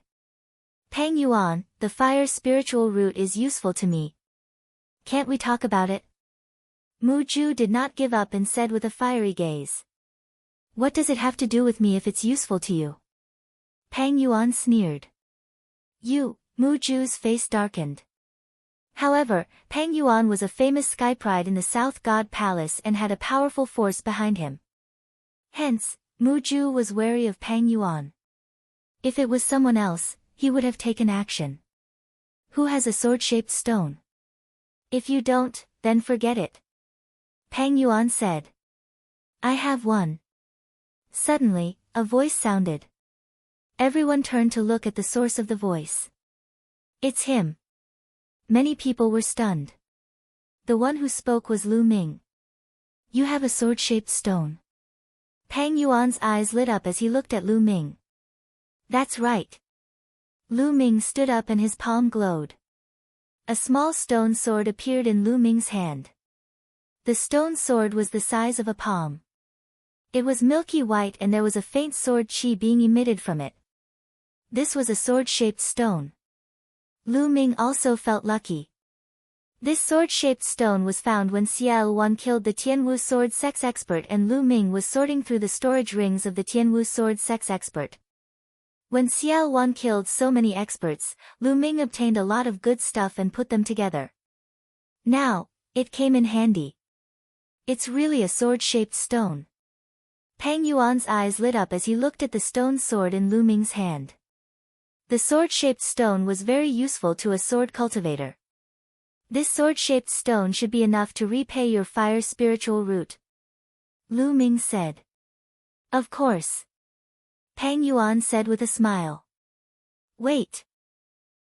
Pang Yuan, the fire spiritual root is useful to me. Can't we talk about it? Mu Ju did not give up and said with a fiery gaze. What does it have to do with me if it's useful to you? Pang Yuan sneered. Mu Ju's face darkened. However, Pang Yuan was a famous sky pride in the South God Palace and had a powerful force behind him. Hence, Mu Ju was wary of Pang Yuan. If it was someone else, he would have taken action. Who has a sword-shaped stone? If you don't, then forget it. Pang Yuan said. I have one. Suddenly, a voice sounded. Everyone turned to look at the source of the voice. It's him. Many people were stunned. The one who spoke was Lu Ming. You have a sword-shaped stone. Pang Yuan's eyes lit up as he looked at Lu Ming. That's right. Lu Ming stood up and his palm glowed. A small stone sword appeared in Lu Ming's hand. The stone sword was the size of a palm. It was milky white and there was a faint sword chi being emitted from it. This was a sword-shaped stone. Lu Ming also felt lucky. This sword-shaped stone was found when Xiao Wan killed the Tianwu sword sex expert and Lu Ming was sorting through the storage rings of the Tianwu sword sex expert. When Xiao Wan killed so many experts, Lu Ming obtained a lot of good stuff and put them together. Now, it came in handy. It's really a sword-shaped stone. Pang Yuan's eyes lit up as he looked at the stone sword in Lu Ming's hand. The sword-shaped stone was very useful to a sword cultivator. This sword-shaped stone should be enough to repay your fire spiritual root. Lu Ming said. Of course. Pang Yuan said with a smile. Wait.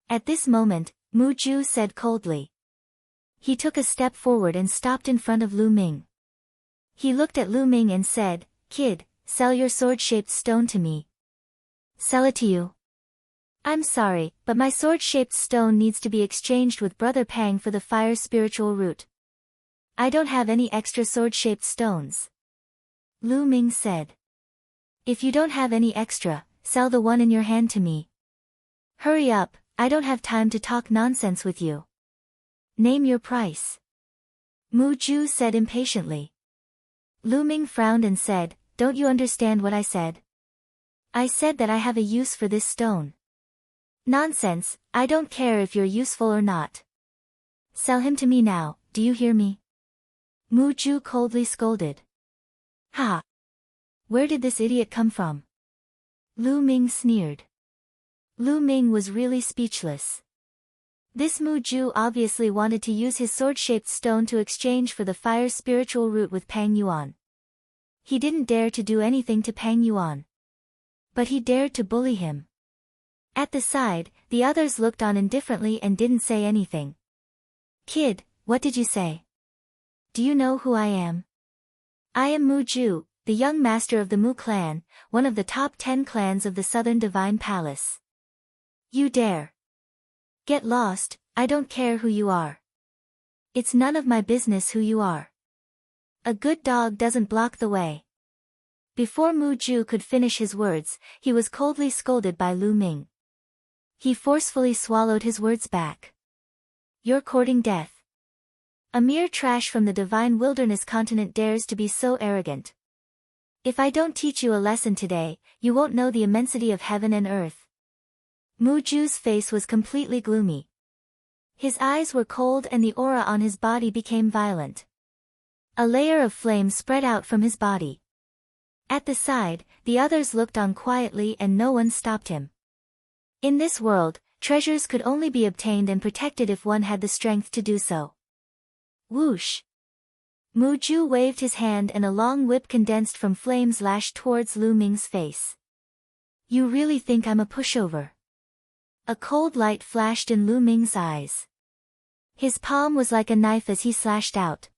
At this moment, Mu Ju said coldly. He took a step forward and stopped in front of Lu Ming. He looked at Lu Ming and said, Kid, sell your sword-shaped stone to me. Sell it to you? I'm sorry, but my sword-shaped stone needs to be exchanged with Brother Pang for the fire spiritual root. I don't have any extra sword-shaped stones. Lu Ming said. If you don't have any extra, sell the one in your hand to me. Hurry up, I don't have time to talk nonsense with you. Name your price. Mu Ju said impatiently. Lu Ming frowned and said, don't you understand what I said? I said that I have a use for this stone. Nonsense, I don't care if you're useful or not. Sell him to me now, do you hear me? Mu Ju coldly scolded. Ha! Where did this idiot come from? Lu Ming sneered. Lu Ming was really speechless. This Mu Ju obviously wanted to use his sword-shaped stone to exchange for the fire spiritual root with Pang Yuan. He didn't dare to do anything to Pang Yuan. But he dared to bully him. At the side, the others looked on indifferently and didn't say anything. Kid, what did you say? Do you know who I am? I am Mu Ju, the young master of the Mu clan, one of the top 10 clans of the Southern Divine Palace. You dare. Get lost, I don't care who you are. It's none of my business who you are. A good dog doesn't block the way. Before Mu Ju could finish his words, he was coldly scolded by Lu Ming. He forcefully swallowed his words back. You're courting death. A mere trash from the divine wilderness continent dares to be so arrogant. If I don't teach you a lesson today, you won't know the immensity of heaven and earth. Mu Ju's face was completely gloomy. His eyes were cold and the aura on his body became violent. A layer of flame spread out from his body. At the side, the others looked on quietly and no one stopped him. In this world, treasures could only be obtained and protected if one had the strength to do so. Whoosh! Mu Ju waved his hand and a long whip condensed from flames lashed towards Lu Ming's face. You really think I'm a pushover? A cold light flashed in Lu Ming's eyes. His palm was like a knife as he slashed out.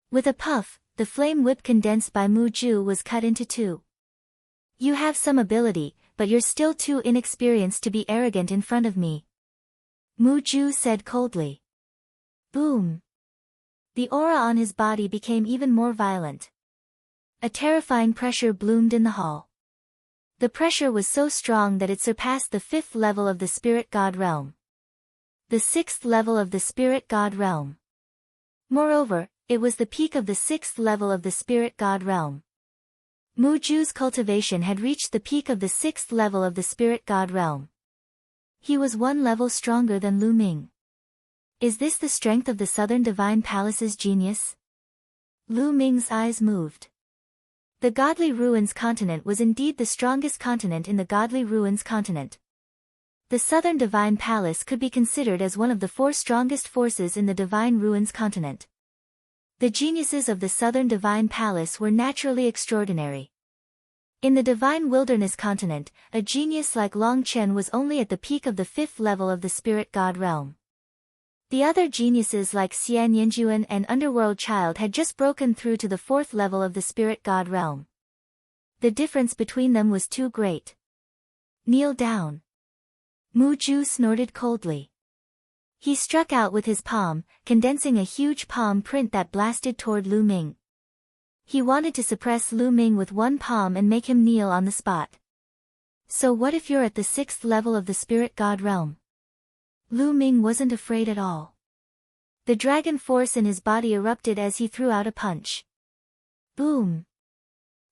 With a puff, the flame whip condensed by Mu Ju was cut into two. You have some ability, but you're still too inexperienced to be arrogant in front of me. Mu Ju said coldly. Boom! The aura on his body became even more violent. A terrifying pressure bloomed in the hall. The pressure was so strong that it surpassed the 5th level of the Spirit God realm. The 6th level of the Spirit God realm. Moreover, it was the peak of the 6th level of the Spirit God realm. Mu Ju's cultivation had reached the peak of the 6th level of the Spirit God realm. He was one level stronger than Lu Ming. Is this the strength of the Southern Divine Palace's genius? Lu Ming's eyes moved. The Godly Ruins continent was indeed the strongest continent in the Godly Ruins continent. The Southern Divine Palace could be considered as one of the 4 strongest forces in the Divine Ruins continent. The geniuses of the Southern Divine Palace were naturally extraordinary. In the Divine Wilderness continent, a genius like Long Chen was only at the peak of the 5th level of the Spirit God realm. The other geniuses like Xian Yinjuan and Underworld Child had just broken through to the 4th level of the Spirit God realm. The difference between them was too great. Kneel down. Mu Ju snorted coldly. He struck out with his palm, condensing a huge palm print that blasted toward Lu Ming. He wanted to suppress Lu Ming with one palm and make him kneel on the spot. So what if you're at the 6th level of the Spirit God realm? Lu Ming wasn't afraid at all. The dragon force in his body erupted as he threw out a punch. Boom!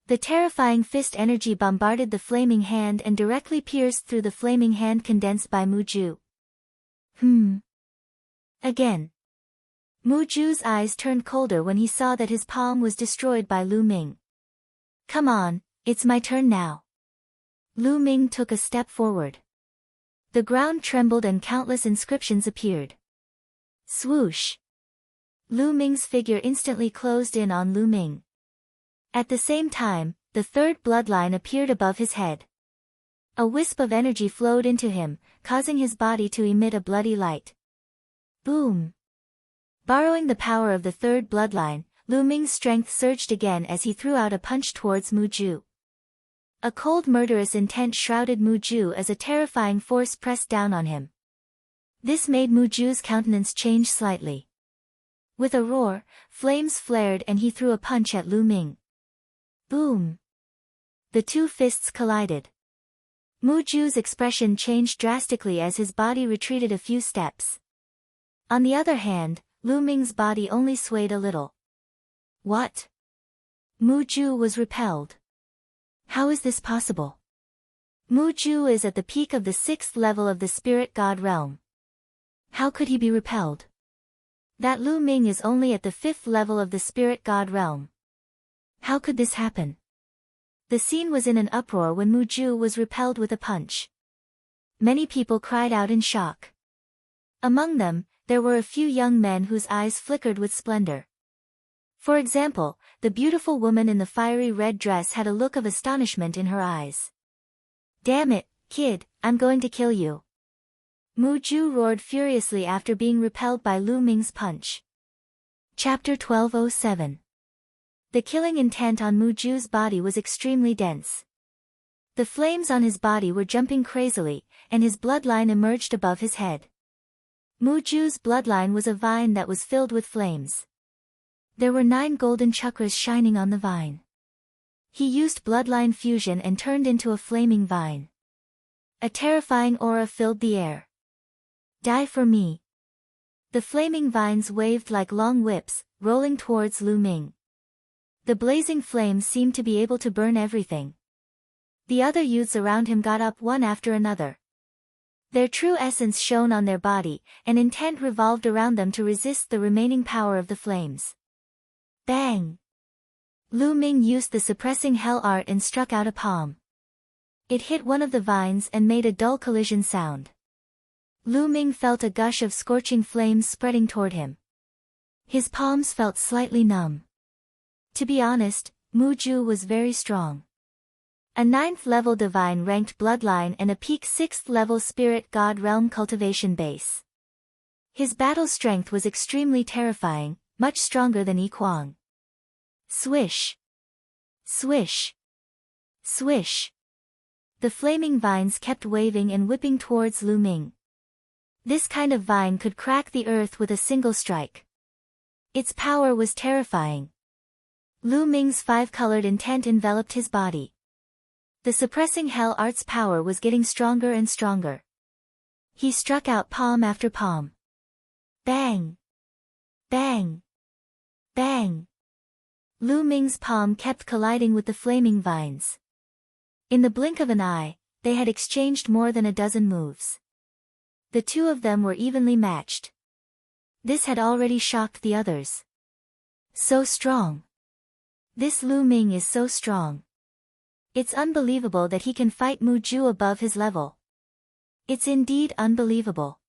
The terrifying fist energy bombarded the flaming hand and directly pierced through the flaming hand condensed by Mu Ju. Again. Mu Ju's eyes turned colder when he saw that his palm was destroyed by Lu Ming. Come on, it's my turn now. Lu Ming took a step forward. The ground trembled and countless inscriptions appeared. Swoosh! Lu Ming's figure instantly closed in on Lu Ming. At the same time, the 3rd bloodline appeared above his head. A wisp of energy flowed into him, causing his body to emit a bloody light. Boom! Borrowing the power of the 3rd bloodline, Lu Ming's strength surged again as he threw out a punch towards Mu Ju. A cold murderous intent shrouded Mu Ju as a terrifying force pressed down on him. This made Mu Ju's countenance change slightly. With a roar, flames flared and he threw a punch at Lu Ming. Boom! The two fists collided. Muju's expression changed drastically as his body retreated a few steps. On the other hand, Lu Ming's body only swayed a little. What? Muju was repelled. How is this possible? Muju is at the peak of the 6th level of the spirit god realm. How could he be repelled? That Lu Ming is only at the 5th level of the spirit god realm. How could this happen? The scene was in an uproar when Muju was repelled with a punch. Many people cried out in shock. Among them, there were a few young men whose eyes flickered with splendor. For example, the beautiful woman in the fiery red dress had a look of astonishment in her eyes. Damn it, kid, I'm going to kill you. Muju roared furiously after being repelled by Lu Ming's punch. Chapter 1207. The killing intent on Muju's body was extremely dense. The flames on his body were jumping crazily, and his bloodline emerged above his head. Muju's bloodline was a vine that was filled with flames. There were 9 golden chakras shining on the vine. He used bloodline fusion and turned into a flaming vine. A terrifying aura filled the air. Die for me. The flaming vines waved like long whips, rolling towards Lu Ming. The blazing flames seemed to be able to burn everything. The other youths around him got up one after another. Their true essence shone on their body, and intent revolved around them to resist the remaining power of the flames. Bang! Lu Ming used the suppressing hell art and struck out a palm. It hit one of the vines and made a dull collision sound. Lu Ming felt a gush of scorching flames spreading toward him. His palms felt slightly numb. To be honest, Muju was very strong. A 9th level divine ranked bloodline and a peak 6th level spirit god realm cultivation base. His battle strength was extremely terrifying, much stronger than Yi Kuang. Swish! Swish! Swish! The flaming vines kept waving and whipping towards Lu Ming. This kind of vine could crack the earth with a single strike. Its power was terrifying. Lu Ming's 5-colored intent enveloped his body. The suppressing hell art's power was getting stronger and stronger. He struck out palm after palm. Bang! Bang! Bang! Lu Ming's palm kept colliding with the flaming vines. In the blink of an eye, they had exchanged more than a dozen moves. The two of them were evenly matched. This had already shocked the others. So strong. This Lu Ming is so strong. It's unbelievable that he can fight Muju above his level. It's indeed unbelievable.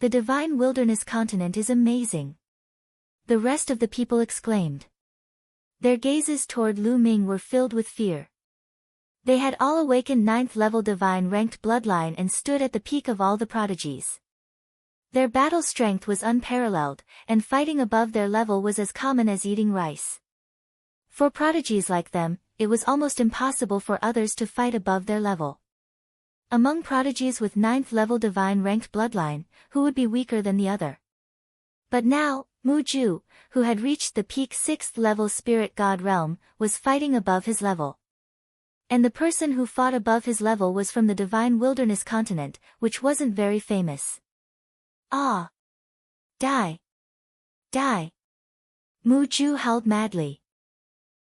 The divine wilderness continent is amazing. The rest of the people exclaimed. Their gazes toward Lu Ming were filled with fear. They had all awakened 9th level divine ranked bloodline and stood at the peak of all the prodigies. Their battle strength was unparalleled, and fighting above their level was as common as eating rice. For prodigies like them, it was almost impossible for others to fight above their level. Among prodigies with 9th level divine ranked bloodline, who would be weaker than the other? But now, Muju, who had reached the peak 6th level spirit god realm, was fighting above his level. And the person who fought above his level was from the divine wilderness continent, which wasn't very famous. Ah! Die! Die! Muju howled madly.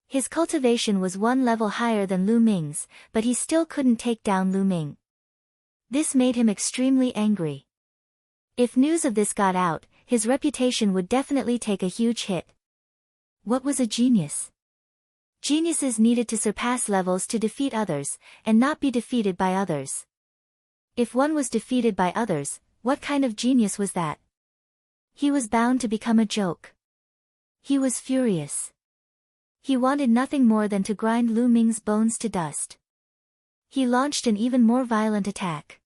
His cultivation was 1 level higher than Lu Ming's, but he still couldn't take down Lu Ming. This made him extremely angry. If news of this got out, his reputation would definitely take a huge hit. What was a genius? Geniuses needed to surpass levels to defeat others, and not be defeated by others. If one was defeated by others, what kind of genius was that? He was bound to become a joke. He was furious. He wanted nothing more than to grind Lu Ming's bones to dust. He launched an even more violent attack.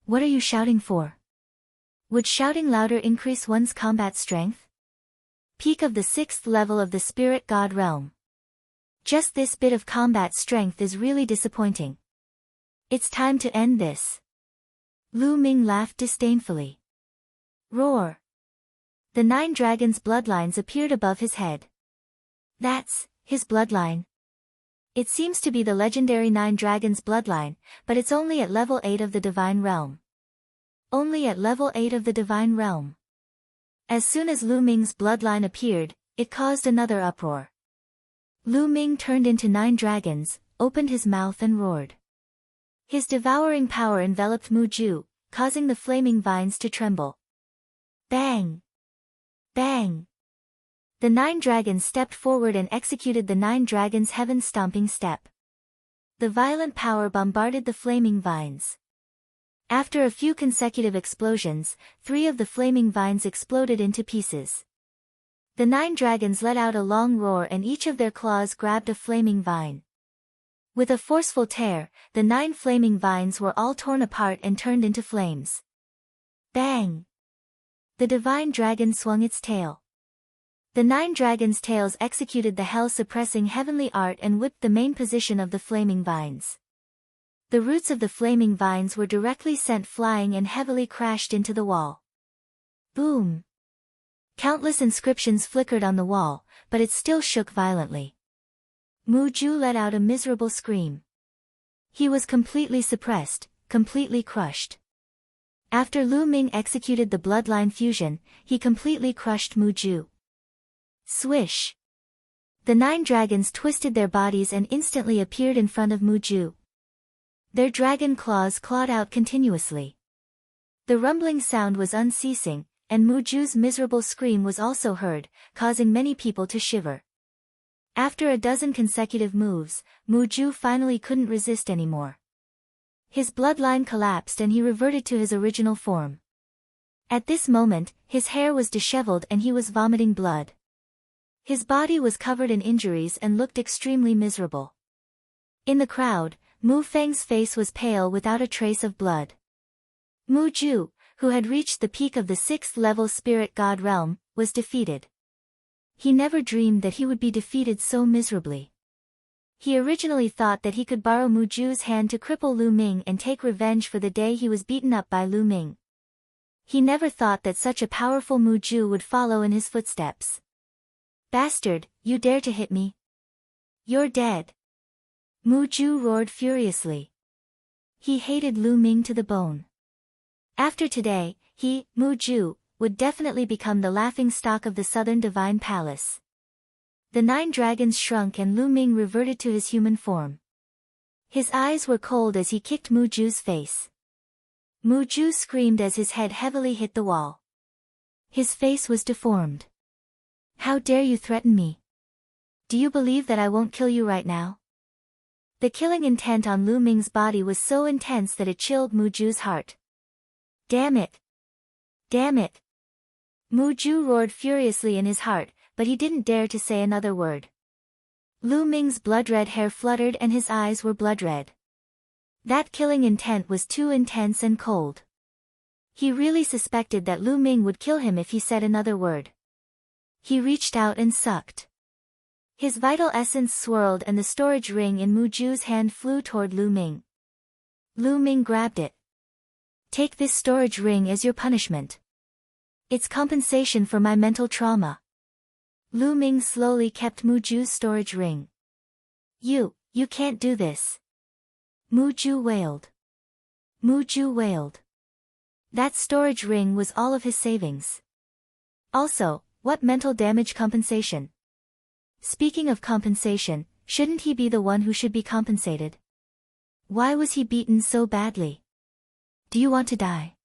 What are you shouting for? Would shouting louder increase one's combat strength? Peak of the 6th level of the spirit god realm. Just this bit of combat strength is really disappointing. It's time to end this. Lu Ming laughed disdainfully. Roar! The 9 dragons' bloodlines appeared above his head. That's his bloodline. It seems to be the legendary 9 Dragons bloodline, but it's only at level 8 of the Divine Realm. Only at level 8 of the Divine Realm. As soon as Lu Ming's bloodline appeared, it caused another uproar. Lu Ming turned into 9 dragons, opened his mouth and roared. His devouring power enveloped Mu Ju, causing the flaming vines to tremble. Bang! Bang! The 9 dragons stepped forward and executed the 9 dragons' heaven-stomping step. The violent power bombarded the flaming vines. After a few consecutive explosions, 3 of the flaming vines exploded into pieces. The 9 dragons let out a long roar and each of their claws grabbed a flaming vine. With a forceful tear, the 9 flaming vines were all torn apart and turned into flames. Bang! The divine dragon swung its tail. The 9 dragons' tails executed the hell-suppressing heavenly art and whipped the main position of the flaming vines. The roots of the flaming vines were directly sent flying and heavily crashed into the wall. Boom! Countless inscriptions flickered on the wall, but it still shook violently. Mu Ju let out a miserable scream. He was completely suppressed, completely crushed. After Lu Ming executed the bloodline fusion, he completely crushed Mu Ju. Swish! The 9 dragons twisted their bodies and instantly appeared in front of Mu Ju. Their dragon claws clawed out continuously. The rumbling sound was unceasing, and Mu Ju's miserable scream was also heard, causing many people to shiver. After a dozen consecutive moves, Mu Ju finally couldn't resist anymore. His bloodline collapsed and he reverted to his original form. At this moment, his hair was disheveled and he was vomiting blood. His body was covered in injuries and looked extremely miserable. In the crowd, Mu Feng's face was pale without a trace of blood. Mu Ju, who had reached the peak of the 6th level spirit god realm, was defeated. He never dreamed that he would be defeated so miserably. He originally thought that he could borrow Mu Ju's hand to cripple Lu Ming and take revenge for the day he was beaten up by Lu Ming. He never thought that such a powerful Mu Ju would follow in his footsteps. Bastard, you dare to hit me? You're dead. Mu Ju roared furiously. He hated Lu Ming to the bone. After today, he, Mu Ju, would definitely become the laughingstock of the Southern Divine Palace. The 9 dragons shrunk and Lu Ming reverted to his human form. His eyes were cold as he kicked Mu Ju's face. Mu Ju screamed as his head heavily hit the wall. His face was deformed. How dare you threaten me? Do you believe that I won't kill you right now? The killing intent on Lu Ming's body was so intense that it chilled Mu Ju's heart. Damn it! Damn it! Mu Ju roared furiously in his heart, but he didn't dare to say another word. Lu Ming's blood-red hair fluttered and his eyes were blood-red. That killing intent was too intense and cold. He really suspected that Lu Ming would kill him if he said another word. He reached out and sucked. His vital essence swirled and the storage ring in Mu Ju's hand flew toward Lu Ming. Lu Ming grabbed it. Take this storage ring as your punishment. It's compensation for my mental trauma. Lu Ming slowly kept Mu Ju's storage ring. You can't do this. Mu Ju wailed. Mu Ju wailed. That storage ring was all of his savings. Also, what mental damage compensation? Speaking of compensation, shouldn't he be the one who should be compensated? Why was he beaten so badly? Do you want to die?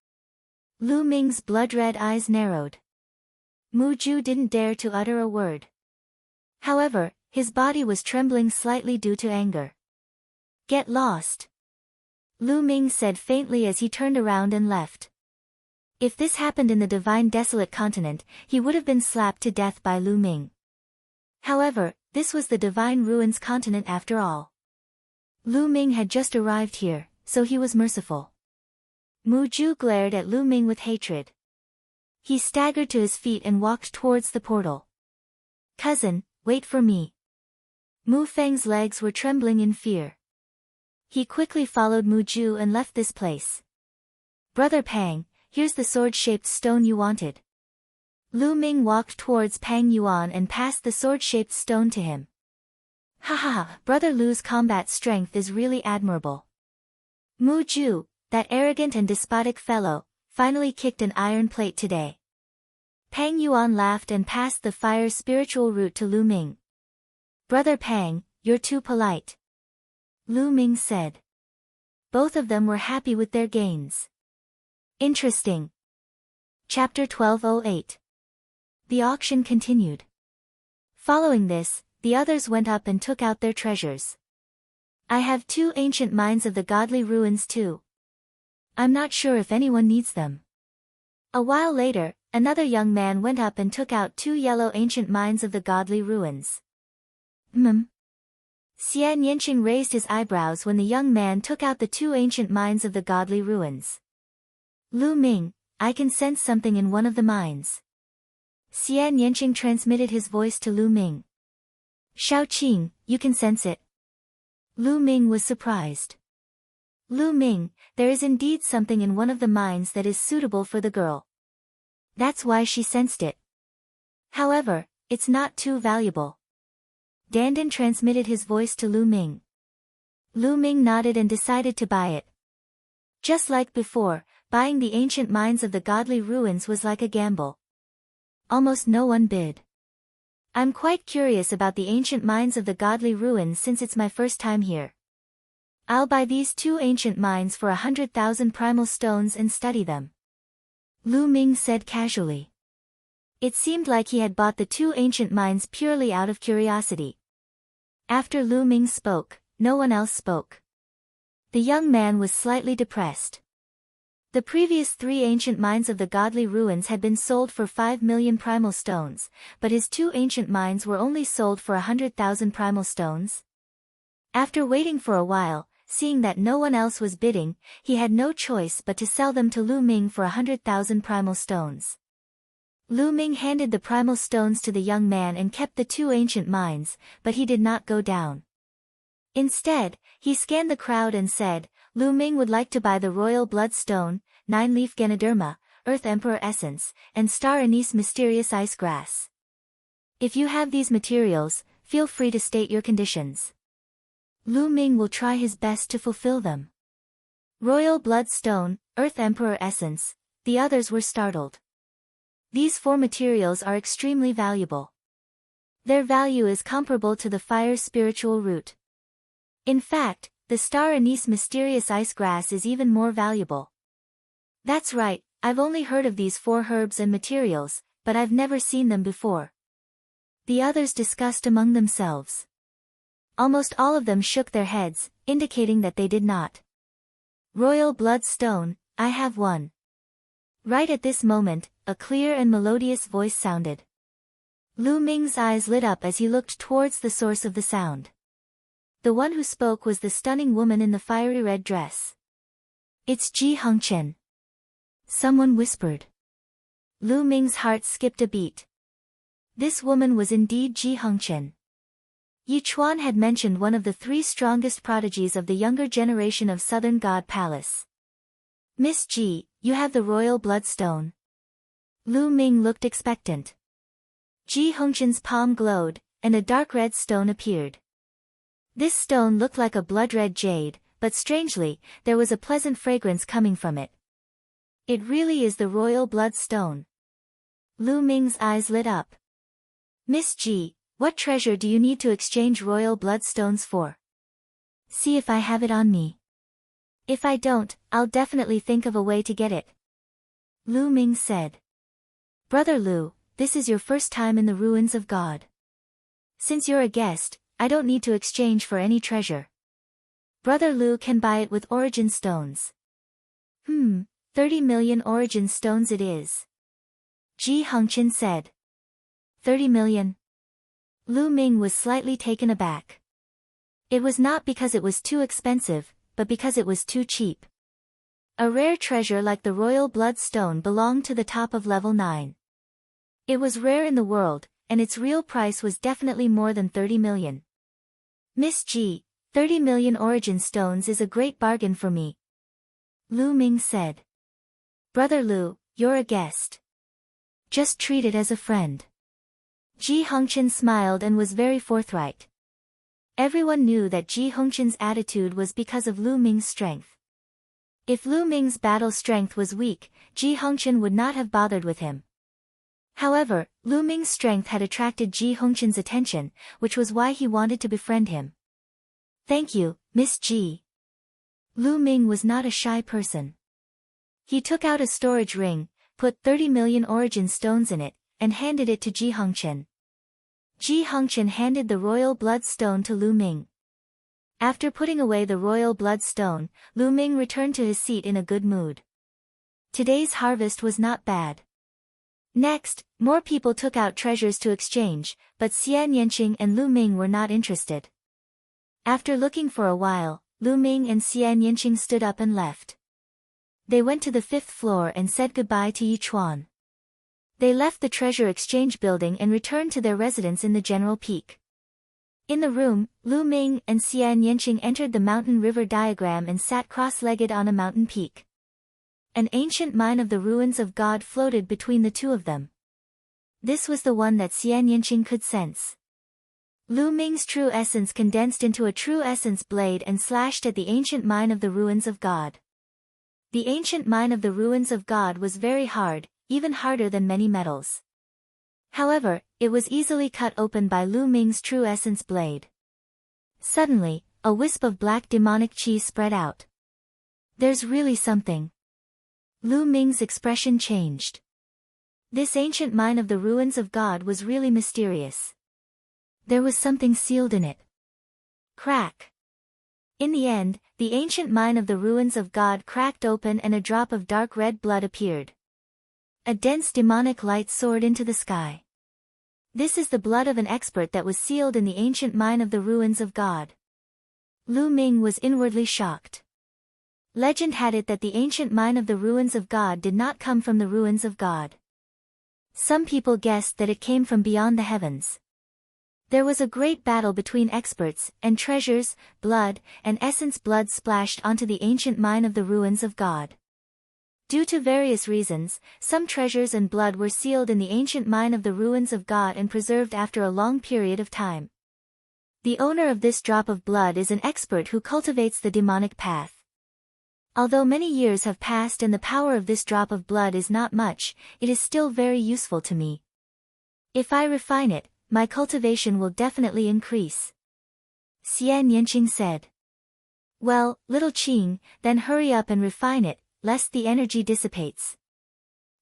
Lu Ming's blood-red eyes narrowed. Mu Ju didn't dare to utter a word. However, his body was trembling slightly due to anger. Get lost. Lu Ming said faintly as he turned around and left. If this happened in the Divine Desolate Continent, he would have been slapped to death by Lu Ming. However, this was the Divine Ruins Continent after all. Lu Ming had just arrived here, so he was merciful. Mu Ju glared at Lu Ming with hatred. He staggered to his feet and walked towards the portal. Cousin, wait for me. Mu Feng's legs were trembling in fear. He quickly followed Mu Ju and left this place. Brother Pang, here's the sword-shaped stone you wanted. Lu Ming walked towards Pang Yuan and passed the sword-shaped stone to him. Haha, Brother Lu's combat strength is really admirable. Mu Ju, that arrogant and despotic fellow, finally kicked an iron plate today. Pang Yuan laughed and passed the fire's spiritual root to Lu Ming. Brother Pang, you're too polite. Lu Ming said. Both of them were happy with their gains. Interesting. Chapter 1208. The auction continued. Following this, the others went up and took out their treasures. I have 2 ancient mines of the godly ruins too. I'm not sure if anyone needs them. A while later, another young man went up and took out 2 yellow ancient mines of the godly ruins. Xian Yanqing raised his eyebrows when the young man took out the 2 ancient mines of the godly ruins. Lu Ming, I can sense something in one of the mines. Xian Yanqing transmitted his voice to Lu Ming. Shao Qing, you can sense it. Lu Ming was surprised. Lu Ming, there is indeed something in one of the mines that is suitable for the girl. That's why she sensed it. However, it's not too valuable. Dandan transmitted his voice to Lu Ming. Lu Ming nodded and decided to buy it. Just like before, buying the ancient mines of the godly ruins was like a gamble. Almost no one bid. I'm quite curious about the ancient mines of the godly ruins since it's my first time here. I'll buy these 2 ancient mines for 100,000 primal stones and study them. Lu Ming said casually. It seemed like he had bought the 2 ancient mines purely out of curiosity. After Lu Ming spoke, no one else spoke. The young man was slightly depressed. The previous 3 ancient mines of the godly ruins had been sold for 5 million primal stones, but his 2 ancient mines were only sold for 100,000 primal stones. After waiting for a while, seeing that no one else was bidding, he had no choice but to sell them to Lu Ming for 100,000 primal stones. Lu Ming handed the primal stones to the young man and kept the 2 ancient mines, but he did not go down. Instead, he scanned the crowd and said, Lu Ming would like to buy the royal bloodstone, 9-leaf Ganoderma, Earth Emperor Essence, and Star Anise Mysterious Ice Grass. If you have these materials, feel free to state your conditions. Lu Ming will try his best to fulfill them. Royal Bloodstone, Earth Emperor Essence, the others were startled. These 4 materials are extremely valuable. Their value is comparable to the fire's spiritual root. In fact, the Star Anise Mysterious Ice Grass is even more valuable. That's right, I've only heard of these 4 herbs and materials, but I've never seen them before. The others discussed among themselves. Almost all of them shook their heads, indicating that they did not. Royal Bloodstone, I have one. Right at this moment, a clear and melodious voice sounded. Lu Ming's eyes lit up as he looked towards the source of the sound. The one who spoke was the stunning woman in the fiery red dress. It's Ji Hongchen. Someone whispered. Lu Ming's heart skipped a beat. This woman was indeed Ji Hongchen. Yi Chuan had mentioned one of the 3 strongest prodigies of the younger generation of Southern God Palace. Miss Ji, you have the royal bloodstone. Lu Ming looked expectant. Ji Hongchen's palm glowed, and a dark red stone appeared. This stone looked like a blood-red jade, but strangely, there was a pleasant fragrance coming from it. It really is the royal bloodstone. Lu Ming's eyes lit up. Miss Ji, what treasure do you need to exchange royal bloodstones for? See if I have it on me. If I don't, I'll definitely think of a way to get it. Lu Ming said. Brother Lu, this is your first time in the ruins of God. Since you're a guest, I don't need to exchange for any treasure. Brother Lu can buy it with origin stones. 30 million origin stones it is. Ji Hongchen said. 30 million. Lu Ming was slightly taken aback. It was not because it was too expensive, but because it was too cheap. A rare treasure like the royal bloodstone belonged to the top of level 9. It was rare in the world, and its real price was definitely more than 30 million. Miss Ji, 30 million origin stones is a great bargain for me. Lu Ming said. Brother Lu, you're a guest. Just treat it as a friend. Ji Hongchen smiled and was very forthright. Everyone knew that Ji Hongchen's attitude was because of Lu Ming's strength. If Lu Ming's battle strength was weak, Ji Hongchen would not have bothered with him. However, Lu Ming's strength had attracted Ji Hongchen's attention, which was why he wanted to befriend him. "Thank you, Miss Ji." Lu Ming was not a shy person. He took out a storage ring, put 30 million origin stones in it, and handed it to Ji Hongchen. Ji Hongchen handed the royal blood stone to Lu Ming. After putting away the royal blood stone, Lu Ming returned to his seat in a good mood. Today's harvest was not bad. Next, more people took out treasures to exchange, but Xian Yanqing and Lu Ming were not interested. After looking for a while, Lu Ming and Xian Yanqing stood up and left. They went to the 5th floor and said goodbye to Yi Chuan. They left the treasure exchange building and returned to their residence in the General Peak. In the room, Lu Ming and Xian Yanqing entered the mountain river diagram and sat cross-legged on a mountain peak. An ancient mine of the ruins of God floated between the two of them. This was the one that Xian Yanqing could sense. Lu Ming's true essence condensed into a true essence blade and slashed at the ancient mine of the ruins of God. The ancient mine of the ruins of God was very hard, even harder than many metals. However, it was easily cut open by Lu Ming's true essence blade. Suddenly, a wisp of black demonic chi spread out. "There's really something." Lu Ming's expression changed. This ancient mine of the ruins of God was really mysterious. There was something sealed in it. Crack. In the end, the ancient mine of the ruins of God cracked open and a drop of dark red blood appeared. A dense demonic light soared into the sky. This is the blood of an expert that was sealed in the ancient mine of the ruins of God. Lu Ming was inwardly shocked. Legend had it that the ancient mine of the ruins of God did not come from the ruins of God. Some people guessed that it came from beyond the heavens. There was a great battle between experts, and treasures, blood, and essence blood splashed onto the ancient mine of the ruins of God. Due to various reasons, some treasures and blood were sealed in the ancient mine of the ruins of God and preserved after a long period of time. The owner of this drop of blood is an expert who cultivates the demonic path. Although many years have passed and the power of this drop of blood is not much, it is still very useful to me. If I refine it, my cultivation will definitely increase. Xian Yanqing said. "Well, little Qing, then hurry up and refine it, lest the energy dissipates."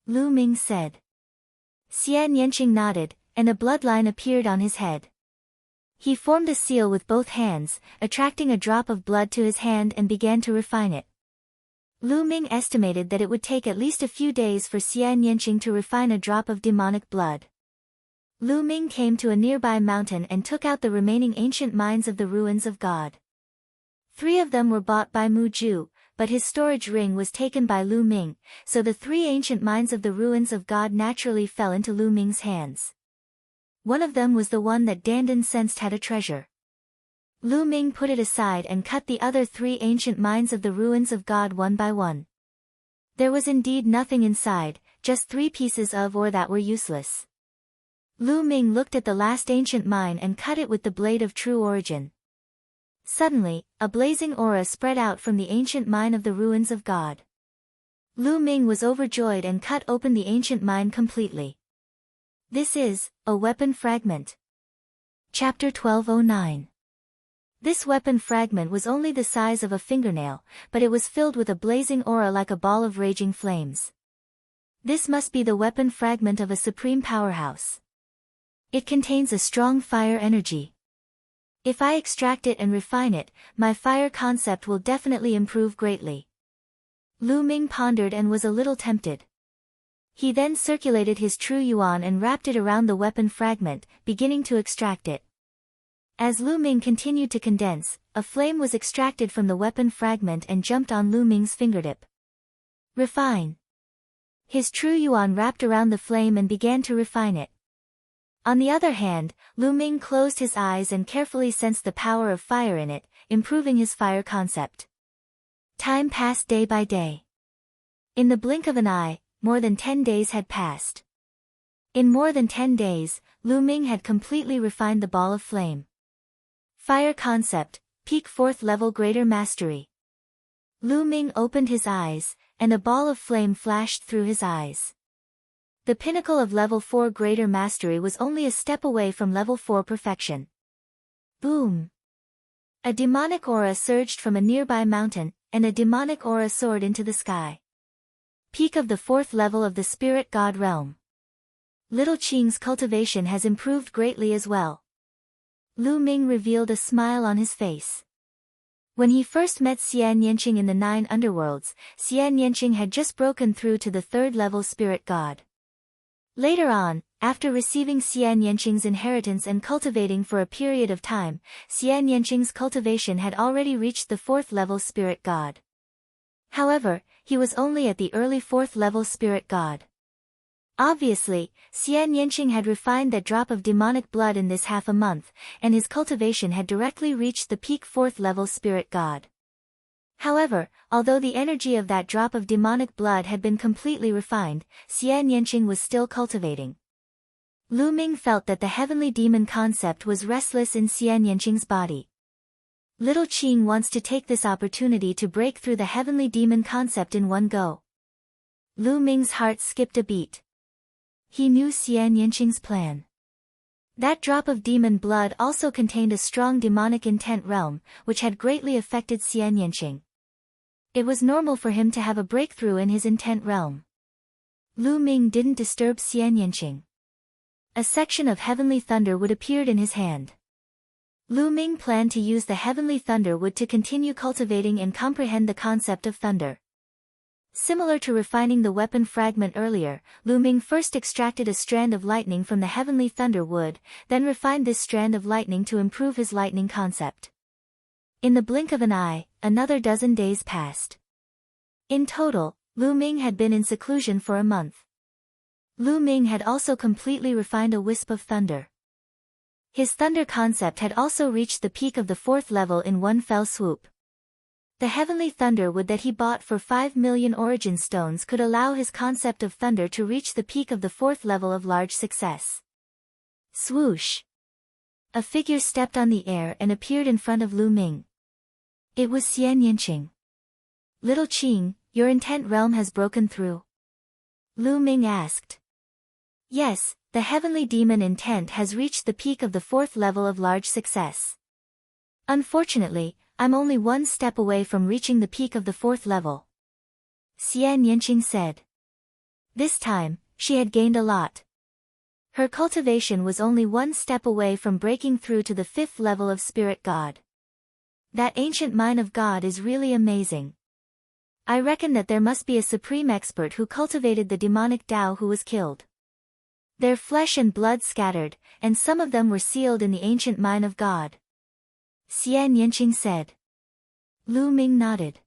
Lu Ming said. Xian Yanqing nodded, and a bloodline appeared on his head. He formed a seal with both hands, attracting a drop of blood to his hand and began to refine it. Lu Ming estimated that it would take at least a few days for Xian Yanqing to refine a drop of demonic blood. Lu Ming came to a nearby mountain and took out the remaining ancient mines of the ruins of God. 3 of them were bought by Mu Ju, but his storage ring was taken by Lu Ming, so the 3 ancient mines of the ruins of God naturally fell into Lu Ming's hands. One of them was the one that Dandan sensed had a treasure. Lu Ming put it aside and cut the other 3 ancient mines of the ruins of God one by one. There was indeed nothing inside, just 3 pieces of ore that were useless. Lu Ming looked at the last ancient mine and cut it with the blade of true origin. Suddenly, a blazing aura spread out from the ancient mine of the ruins of God. Lu Ming was overjoyed and cut open the ancient mine completely. This is a weapon fragment. Chapter 1209. This weapon fragment was only the size of a fingernail, but it was filled with a blazing aura like a ball of raging flames. This must be the weapon fragment of a supreme powerhouse. It contains a strong fire energy. If I extract it and refine it, my fire concept will definitely improve greatly. Lu Ming pondered and was a little tempted. He then circulated his true yuan and wrapped it around the weapon fragment, beginning to extract it. As Lu Ming continued to condense, a flame was extracted from the weapon fragment and jumped on Lu Ming's fingertip. Refine. His true yuan wrapped around the flame and began to refine it. On the other hand, Lu Ming closed his eyes and carefully sensed the power of fire in it, improving his fire concept. Time passed day by day. In the blink of an eye, more than 10 days had passed. In more than 10 days, Lu Ming had completely refined the ball of flame. Fire concept, peak 4th level greater mastery. Lu Ming opened his eyes, and a ball of flame flashed through his eyes. The pinnacle of level 4 greater mastery was only a step away from level 4 perfection. Boom! A demonic aura surged from a nearby mountain, and a demonic aura soared into the sky. Peak of the 4th level of the spirit god realm. Little Qing's cultivation has improved greatly as well. Lu Ming revealed a smile on his face. When he first met Xian Yanqing in the 9 underworlds, Xian Yanqing had just broken through to the 3rd level spirit god. Later on, after receiving Xian Yanqing's inheritance and cultivating for a period of time, Xian Yanqing's cultivation had already reached the 4th level spirit god. However, he was only at the early 4th level spirit god. Obviously, Xian Yanqing had refined that drop of demonic blood in this half a month, and his cultivation had directly reached the peak 4th level spirit god. However, although the energy of that drop of demonic blood had been completely refined, Xian Yanqing was still cultivating. Lu Ming felt that the heavenly demon concept was restless in Xian Yanqing's body. Little Qing wants to take this opportunity to break through the heavenly demon concept in one go. Lu Ming's heart skipped a beat. He knew Xian Yanqing's plan. That drop of demon blood also contained a strong demonic intent realm, which had greatly affected Xian Yanqing. It was normal for him to have a breakthrough in his intent realm. Lu Ming didn't disturb Xian Yanqing. A section of heavenly thunder wood appeared in his hand. Lu Ming planned to use the heavenly thunder wood to continue cultivating and comprehend the concept of thunder. Similar to refining the weapon fragment earlier, Lu Ming first extracted a strand of lightning from the heavenly thunder wood, then refined this strand of lightning to improve his lightning concept. In the blink of an eye, another dozen days passed. In total, Lu Ming had been in seclusion for a month. Lu Ming had also completely refined a wisp of thunder. His thunder concept had also reached the peak of the 4th level in one fell swoop. The heavenly thunder wood that he bought for 5 million origin stones could allow his concept of thunder to reach the peak of the 4th level of large success. Swoosh! A figure stepped on the air and appeared in front of Lu Ming. It was Xian Yanqing. Little Qing, your intent realm has broken through? Lu Ming asked. Yes, the heavenly demon intent has reached the peak of the 4th level of large success. Unfortunately, I'm only one step away from reaching the peak of the 4th level. Xian Yanqing said. This time, she had gained a lot. Her cultivation was only one step away from breaking through to the 5th level of Spirit God. That ancient mine of God is really amazing. I reckon that there must be a supreme expert who cultivated the demonic Tao who was killed. Their flesh and blood scattered, and some of them were sealed in the ancient mine of God. Xian Yanqing said. Lu Ming nodded.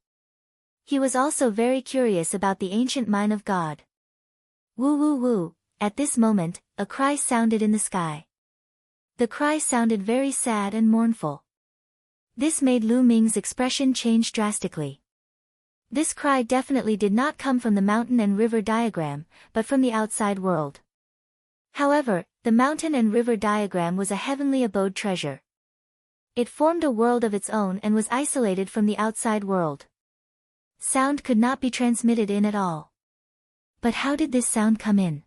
He was also very curious about the ancient mine of God. Woo woo woo, at this moment, a cry sounded in the sky. The cry sounded very sad and mournful. This made Lu Ming's expression change drastically. This cry definitely did not come from the mountain and river diagram, but from the outside world. However, the mountain and river diagram was a heavenly abode treasure. It formed a world of its own and was isolated from the outside world. Sound could not be transmitted in at all. But how did this sound come in?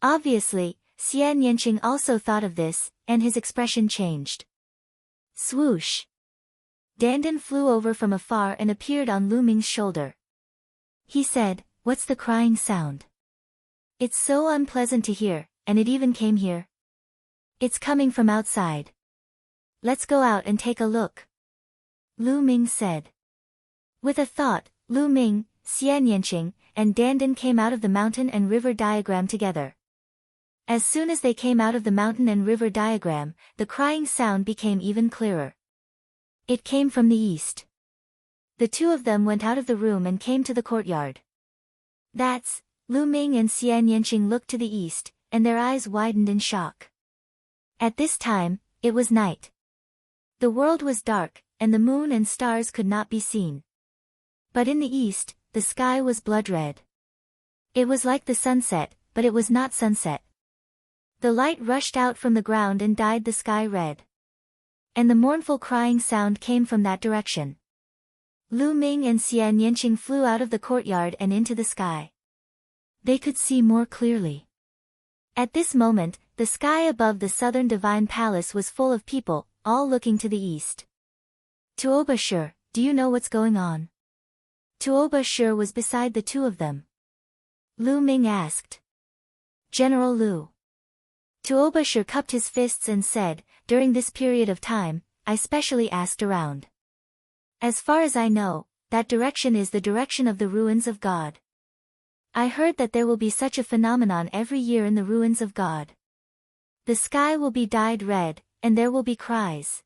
Obviously, Xian Yanqing also thought of this, and his expression changed. Swoosh! Dandan flew over from afar and appeared on Lu Ming's shoulder. He said, "What's the crying sound? It's so unpleasant to hear, and it even came here. It's coming from outside. Let's go out and take a look," Lu Ming said. With a thought, Lu Ming, Xian Yanqing, and Dandan came out of the mountain and river diagram together. As soon as they came out of the mountain and river diagram, the crying sound became even clearer. It came from the east. The two of them went out of the room and came to the courtyard. That's, Lu Ming and Xian Yanqing looked to the east, and their eyes widened in shock. At this time, it was night. The world was dark, and the moon and stars could not be seen. But in the east, the sky was blood red. It was like the sunset, but it was not sunset. The light rushed out from the ground and dyed the sky red. and the mournful crying sound came from that direction. Lu Ming and Xian Yanqing flew out of the courtyard and into the sky. They could see more clearly. At this moment, the sky above the southern divine palace was full of people, all looking to the east. Tuoba Shi, do you know what's going on? Tuoba Shi was beside the two of them. Lu Ming asked. General Lu. Tuoba Shi cupped his fists and said, during this period of time, I specially asked around. As far as I know, that direction is the direction of the ruins of God. I heard that there will be such a phenomenon every year in the ruins of God. The sky will be dyed red, and there will be cries.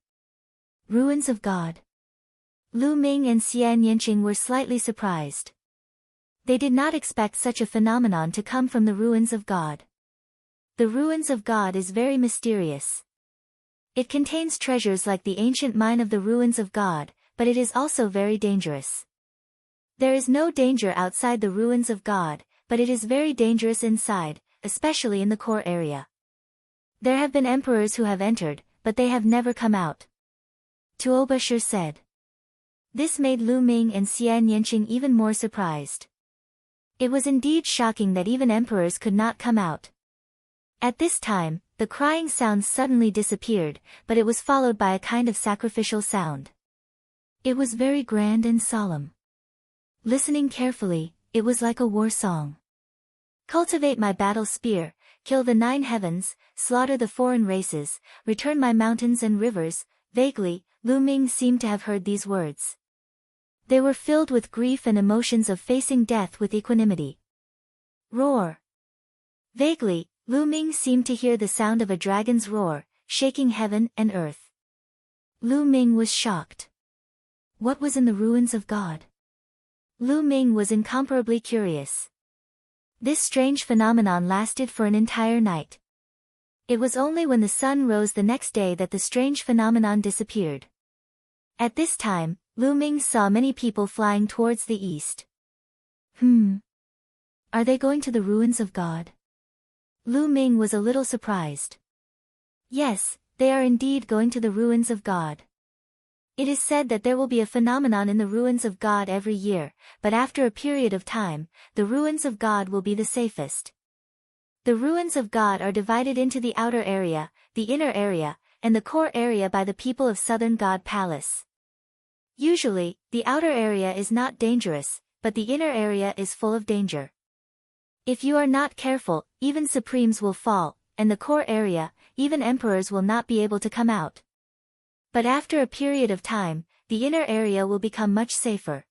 Ruins of God. Lu Ming and Xian Yanqing were slightly surprised. They did not expect such a phenomenon to come from the ruins of God. The ruins of God is very mysterious. It contains treasures like the ancient mine of the ruins of God, but it is also very dangerous. There is no danger outside the ruins of God, but it is very dangerous inside, especially in the core area. There have been emperors who have entered, but they have never come out. Tuoba Shi said. This made Lu Ming and Xian Yanqing even more surprised. It was indeed shocking that even emperors could not come out. At this time, the crying sound suddenly disappeared, but it was followed by a kind of sacrificial sound. It was very grand and solemn. Listening carefully, it was like a war song. Cultivate my battle spear, kill the 9 heavens, slaughter the foreign races, return my mountains and rivers. Vaguely, Lu Ming seemed to have heard these words. They were filled with grief and emotions of facing death with equanimity. Roar. Vaguely, Lu Ming seemed to hear the sound of a dragon's roar, shaking heaven and earth. Lu Ming was shocked. What was in the ruins of God? Lu Ming was incomparably curious. This strange phenomenon lasted for an entire night. It was only when the sun rose the next day that the strange phenomenon disappeared. At this time, Lu Ming saw many people flying towards the east. Are they going to the ruins of God? Lu Ming was a little surprised. Yes, they are indeed going to the ruins of God. It is said that there will be a phenomenon in the ruins of God every year, but after a period of time, the ruins of God will be the safest. The ruins of God are divided into the outer area, the inner area, and the core area by the people of Southern God Palace. Usually, the outer area is not dangerous, but the inner area is full of danger. If you are not careful, even supremes will fall, and the core area, even emperors will not be able to come out. But after a period of time, the inner area will become much safer.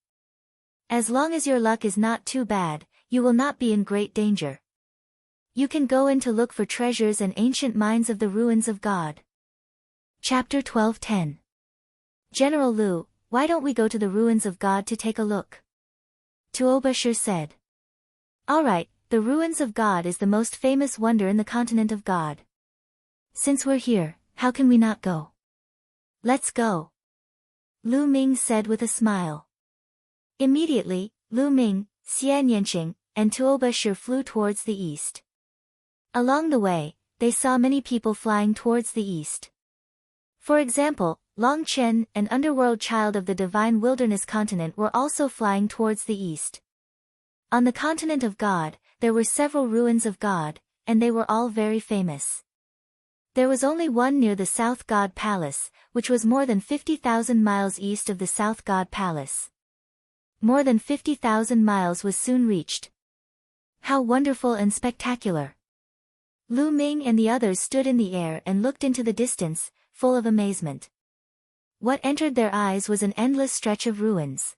As long as your luck is not too bad, you will not be in great danger. You can go in to look for treasures and ancient mines of the ruins of God. Chapter 12:10. General Lu, why don't we go to the ruins of God to take a look? Tuoba Shi said. Alright, the ruins of God is the most famous wonder in the continent of God. Since we're here, how can we not go? Let's go. Lu Ming said with a smile. Immediately, Lu Ming, Xian Yanqing, and Tuoba Shi flew towards the east. Along the way, they saw many people flying towards the east. For example, Long Chen, an underworld child of the divine wilderness continent, were also flying towards the east. On the continent of God, there were several ruins of God, and they were all very famous. There was only one near the South God Palace, which was more than 50,000 miles east of the South God Palace. More than 50,000 miles was soon reached. How wonderful and spectacular! Lu Ming and the others stood in the air and looked into the distance, full of amazement. What entered their eyes was an endless stretch of ruins.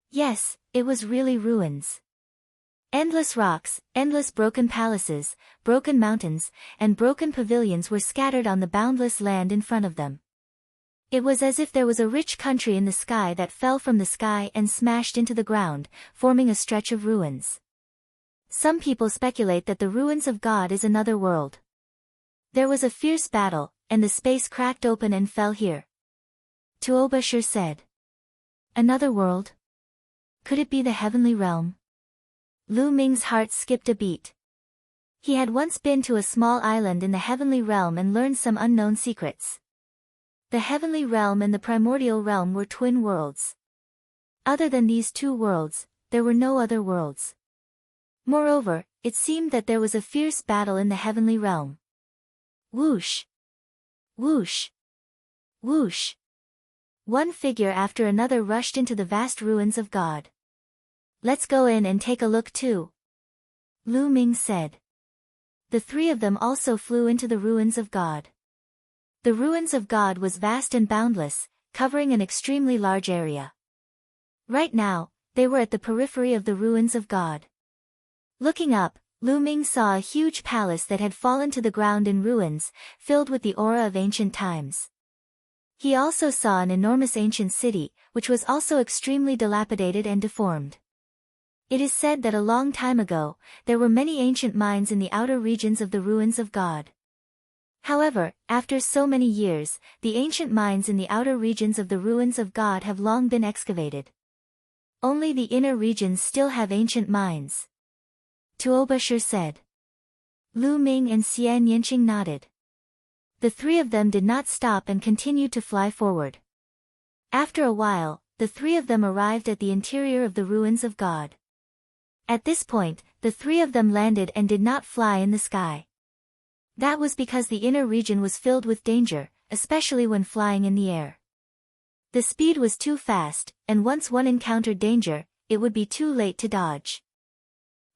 Yes, it was really ruins. Endless rocks, endless broken palaces, broken mountains, and broken pavilions were scattered on the boundless land in front of them. It was as if there was a rich country in the sky that fell from the sky and smashed into the ground, forming a stretch of ruins. Some people speculate that the ruins of God is another world. There was a fierce battle, and the space cracked open and fell here. Tuoba Shi said. Another world? Could it be the heavenly realm? Lu Ming's heart skipped a beat. He had once been to a small island in the heavenly realm and learned some unknown secrets. The heavenly realm and the primordial realm were twin worlds. Other than these two worlds, there were no other worlds. Moreover, it seemed that there was a fierce battle in the heavenly realm. Whoosh! Whoosh! Whoosh! One figure after another rushed into the vast ruins of God. "Let's go in and take a look too," Lu Ming said. The three of them also flew into the ruins of God. The ruins of God was vast and boundless, covering an extremely large area. Right now, they were at the periphery of the ruins of God. Looking up, Lu Ming saw a huge palace that had fallen to the ground in ruins, filled with the aura of ancient times. He also saw an enormous ancient city, which was also extremely dilapidated and deformed. It is said that a long time ago, there were many ancient mines in the outer regions of the ruins of God. However, after so many years, the ancient mines in the outer regions of the ruins of God have long been excavated. Only the inner regions still have ancient mines. Tuobashir said. Lu Ming and Xian Yanqing nodded. The three of them did not stop and continued to fly forward. After a while, the three of them arrived at the interior of the ruins of God. At this point, the three of them landed and did not fly in the sky. That was because the inner region was filled with danger, especially when flying in the air. The speed was too fast, and once one encountered danger, it would be too late to dodge.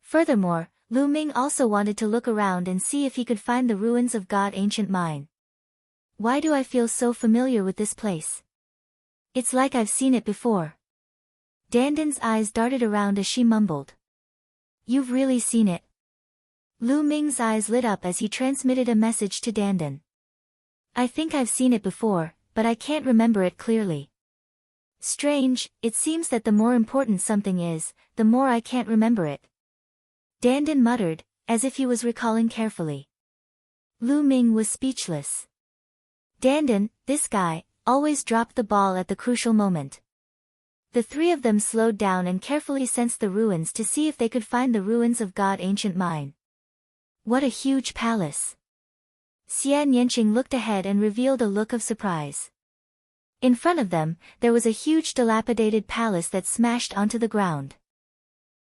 Furthermore, Lu Ming also wanted to look around and see if he could find the ruins of God ancient mine. Why do I feel so familiar with this place? It's like I've seen it before. Dandan's eyes darted around as she mumbled. You've really seen it? Lu Ming's eyes lit up as he transmitted a message to Dandan. I think I've seen it before, but I can't remember it clearly. Strange, it seems that the more important something is, the more I can't remember it. Dandan muttered, as if he was recalling carefully. Lu Ming was speechless. Dandan, this guy, always dropped the ball at the crucial moment. The three of them slowed down and carefully sensed the ruins to see if they could find the ruins of God ancient mine. What a huge palace! Xian Yanqing looked ahead and revealed a look of surprise. In front of them, there was a huge dilapidated palace that smashed onto the ground.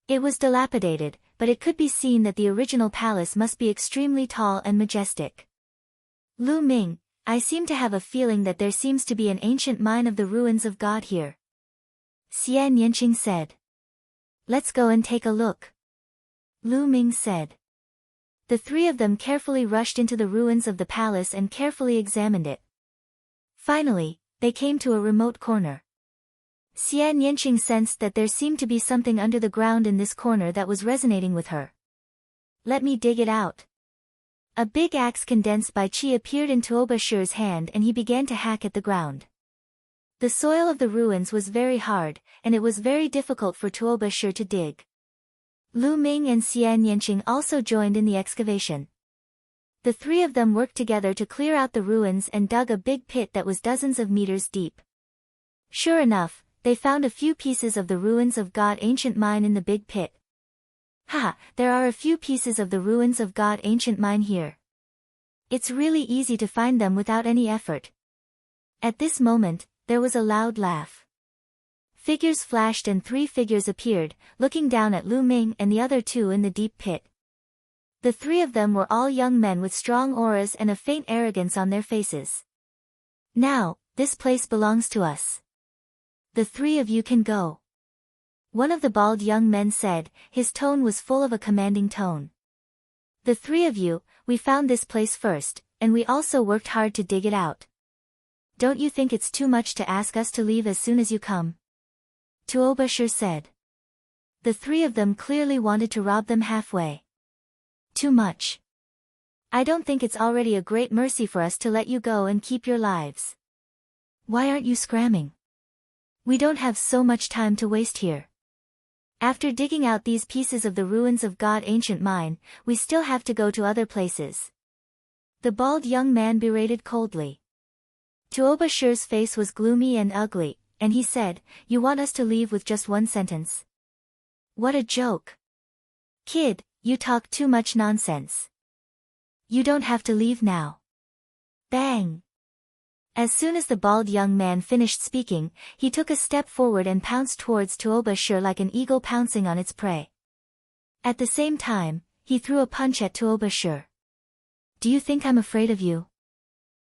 It was dilapidated, but it could be seen that the original palace must be extremely tall and majestic. Lu Ming, I seem to have a feeling that there seems to be an ancient mine of the ruins of God here. Xian Yanqing said. Let's go and take a look. Lu Ming said. The three of them carefully rushed into the ruins of the palace and carefully examined it. Finally, they came to a remote corner. Xian Yanqing sensed that there seemed to be something under the ground in this corner that was resonating with her. Let me dig it out. A big axe condensed by qi appeared in Tuobashir's hand and he began to hack at the ground. The soil of the ruins was very hard, and it was very difficult for Tuobashir to dig. Lu Ming and Xian Yanqing also joined in the excavation. The three of them worked together to clear out the ruins and dug a big pit that was dozens of meters deep. Sure enough, they found a few pieces of the ruins of God ancient mine in the big pit. Ha, there are a few pieces of the ruins of God ancient mine here. It's really easy to find them without any effort. At this moment, there was a loud laugh. Figures flashed and three figures appeared, looking down at Lu Ming and the other two in the deep pit. The three of them were all young men with strong auras and a faint arrogance on their faces. Now, this place belongs to us. The three of you can go. One of the bald young men said, his tone was full of a commanding tone. The three of you, we found this place first, and we also worked hard to dig it out. Don't you think it's too much to ask us to leave as soon as you come? Tuobashir said. The three of them clearly wanted to rob them halfway. Too much. I don't think it's already a great mercy for us to let you go and keep your lives. Why aren't you scramming? We don't have so much time to waste here. After digging out these pieces of the ruins of God ancient mine, we still have to go to other places. The bald young man berated coldly. Tuobashir's face was gloomy and ugly, and he said, you want us to leave with just one sentence? What a joke. Kid, you talk too much nonsense. You don't have to leave now. Bang! As soon as the bald young man finished speaking, he took a step forward and pounced towards Tuoba Shur like an eagle pouncing on its prey. At the same time, he threw a punch at Tuoba Shur. "Do you think I'm afraid of you?"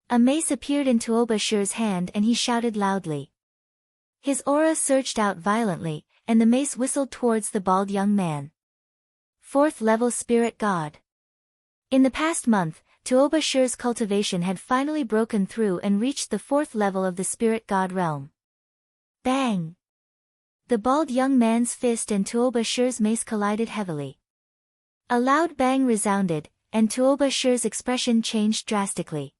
A mace appeared in Tuoba Shur's hand and he shouted loudly. His aura surged out violently, and the mace whistled towards the bald young man. 4th level Spirit God. In the past month, Tuoba Shur's cultivation had finally broken through and reached the 4th level of the Spirit God realm. Bang! The bald young man's fist and Tuoba Shur's mace collided heavily. A loud bang resounded, and Tuoba Shur's expression changed drastically.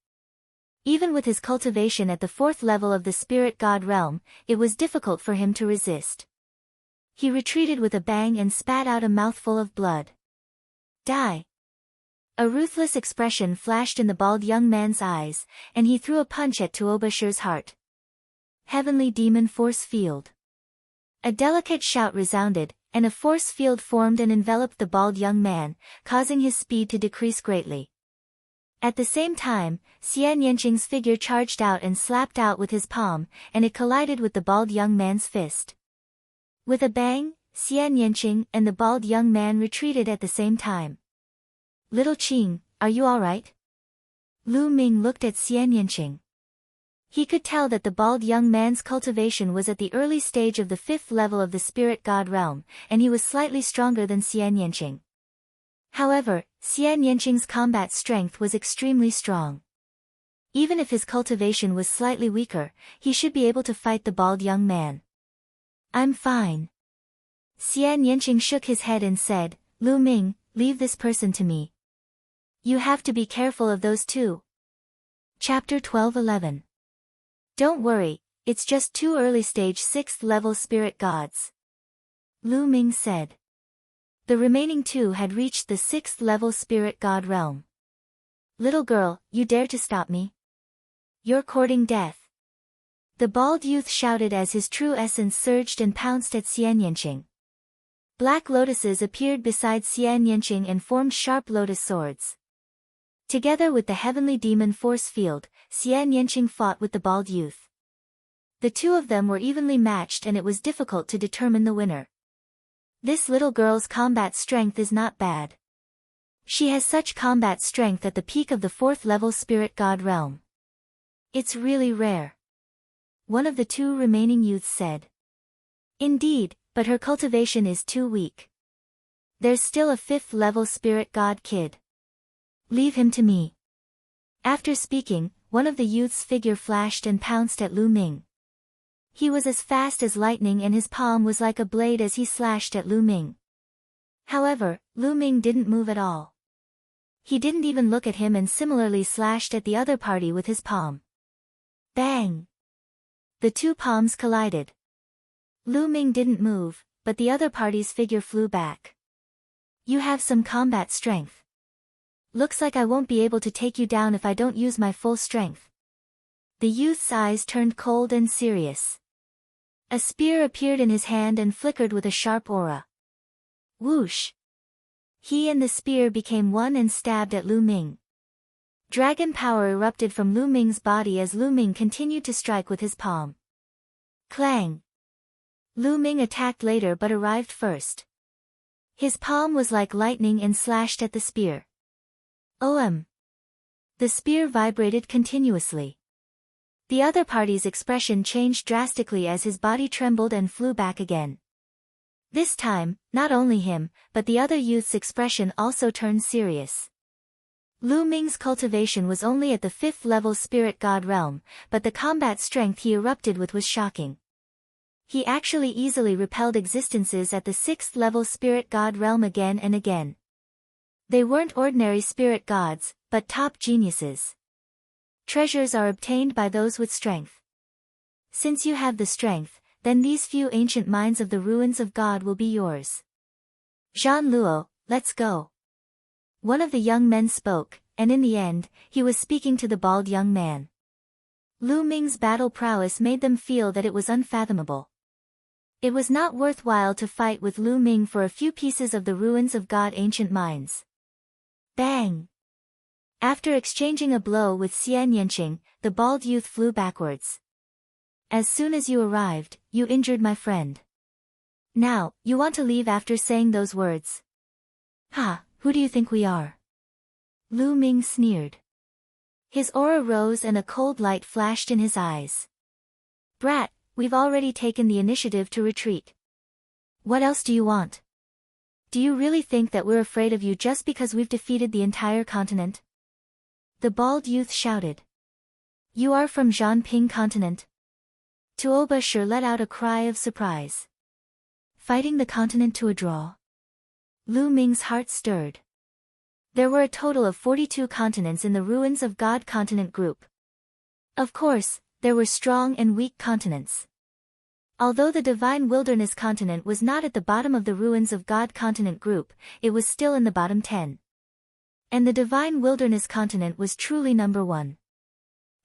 Even with his cultivation at the 4th level of the Spirit God realm, it was difficult for him to resist. He retreated with a bang and spat out a mouthful of blood. Die! A ruthless expression flashed in the bald young man's eyes, and he threw a punch at Tuoba Shur's heart. Heavenly Demon Force Field. A delicate shout resounded, and a force field formed and enveloped the bald young man, causing his speed to decrease greatly. At the same time, Xian Yanqing's figure charged out and slapped out with his palm, and it collided with the bald young man's fist. With a bang, Xian Yanqing and the bald young man retreated at the same time. "Little Qing, are you alright?" Lu Ming looked at Xian Yanqing. He could tell that the bald young man's cultivation was at the early stage of the 5th level of the Spirit God realm, and he was slightly stronger than Xian Yanqing. However, Xian Yanqing's combat strength was extremely strong. Even if his cultivation was slightly weaker, he should be able to fight the bald young man. "I'm fine." Xian Yanqing shook his head and said, "Lu Ming, leave this person to me. You have to be careful of those two." Chapter 12:11. Don't worry, it's just 2 early stage 6th level spirit gods. Lu Ming said. The remaining 2 had reached the 6th level spirit god realm. "Little girl, you dare to stop me? You're courting death." The bald youth shouted as his true essence surged and pounced at Xian Yanqing. Black lotuses appeared beside Xian Yanqing and formed sharp lotus swords. Together with the heavenly demon force field, Xian Yanqing fought with the bald youth. The 2 of them were evenly matched and it was difficult to determine the winner. This little girl's combat strength is not bad. She has such combat strength at the peak of the 4th level spirit god realm. It's really rare. One of the 2 remaining youths said. Indeed, but her cultivation is too weak. There's still a 5th level spirit god kid. Leave him to me. After speaking, one of the youth's figure flashed and pounced at Lu Ming. He was as fast as lightning and his palm was like a blade as he slashed at Lu Ming. However, Lu Ming didn't move at all. He didn't even look at him and similarly slashed at the other party with his palm. Bang! The 2 palms collided. Lu Ming didn't move, but the other party's figure flew back. You have some combat strength. Looks like I won't be able to take you down if I don't use my full strength. The youth's eyes turned cold and serious. A spear appeared in his hand and flickered with a sharp aura. Whoosh! He and the spear became one and stabbed at Lu Ming. Dragon power erupted from Lu Ming's body as Lu Ming continued to strike with his palm. Clang! Lu Ming attacked later but arrived first. His palm was like lightning and slashed at the spear. OM! The spear vibrated continuously. The other party's expression changed drastically as his body trembled and flew back again. This time, not only him, but the other youth's expression also turned serious. Lu Ming's cultivation was only at the 5th level spirit god realm, but the combat strength he erupted with was shocking. He actually easily repelled existences at the 6th level spirit god realm again and again. They weren't ordinary spirit gods, but top geniuses. Treasures are obtained by those with strength. Since you have the strength, then these few ancient mines of the ruins of God will be yours. Zhan Luo, let's go. One of the young men spoke, and in the end, he was speaking to the bald young man. Lu Ming's battle prowess made them feel that it was unfathomable. It was not worthwhile to fight with Lu Ming for a few pieces of the ruins of God ancient mines. Bang! After exchanging a blow with Xian Yanqing, the bald youth flew backwards. As soon as you arrived, you injured my friend. Now, you want to leave after saying those words. Ha, who do you think we are? Lu Ming sneered. His aura rose and a cold light flashed in his eyes. Brat, we've already taken the initiative to retreat. What else do you want? Do you really think that we're afraid of you just because we've defeated the entire continent? The bald youth shouted. You are from Zhanping continent? Tuoba Shi let out a cry of surprise. Fighting the continent to a draw? Lu Ming's heart stirred. There were a total of 42 continents in the ruins of God Continent Group. Of course, there were strong and weak continents. Although the Divine Wilderness Continent was not at the bottom of the ruins of God Continent Group, it was still in the bottom 10. And the Divine Wilderness Continent was truly number 1.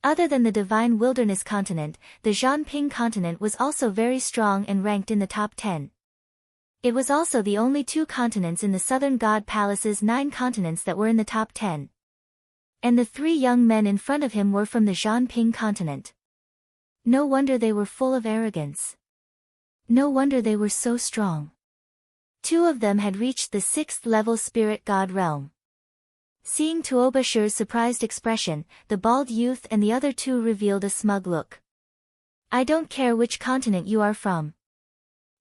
Other than the Divine Wilderness Continent, the Zhanping Continent was also very strong and ranked in the top 10. It was also the only 2 continents in the Southern God Palace's 9 continents that were in the top 10. And the 3 young men in front of him were from the Zhanping Continent. No wonder they were full of arrogance. No wonder they were so strong. 2 of them had reached the 6th level Spirit God realm. Seeing Tuoba Shi's surprised expression, the bald youth and the other 2 revealed a smug look. I don't care which continent you are from.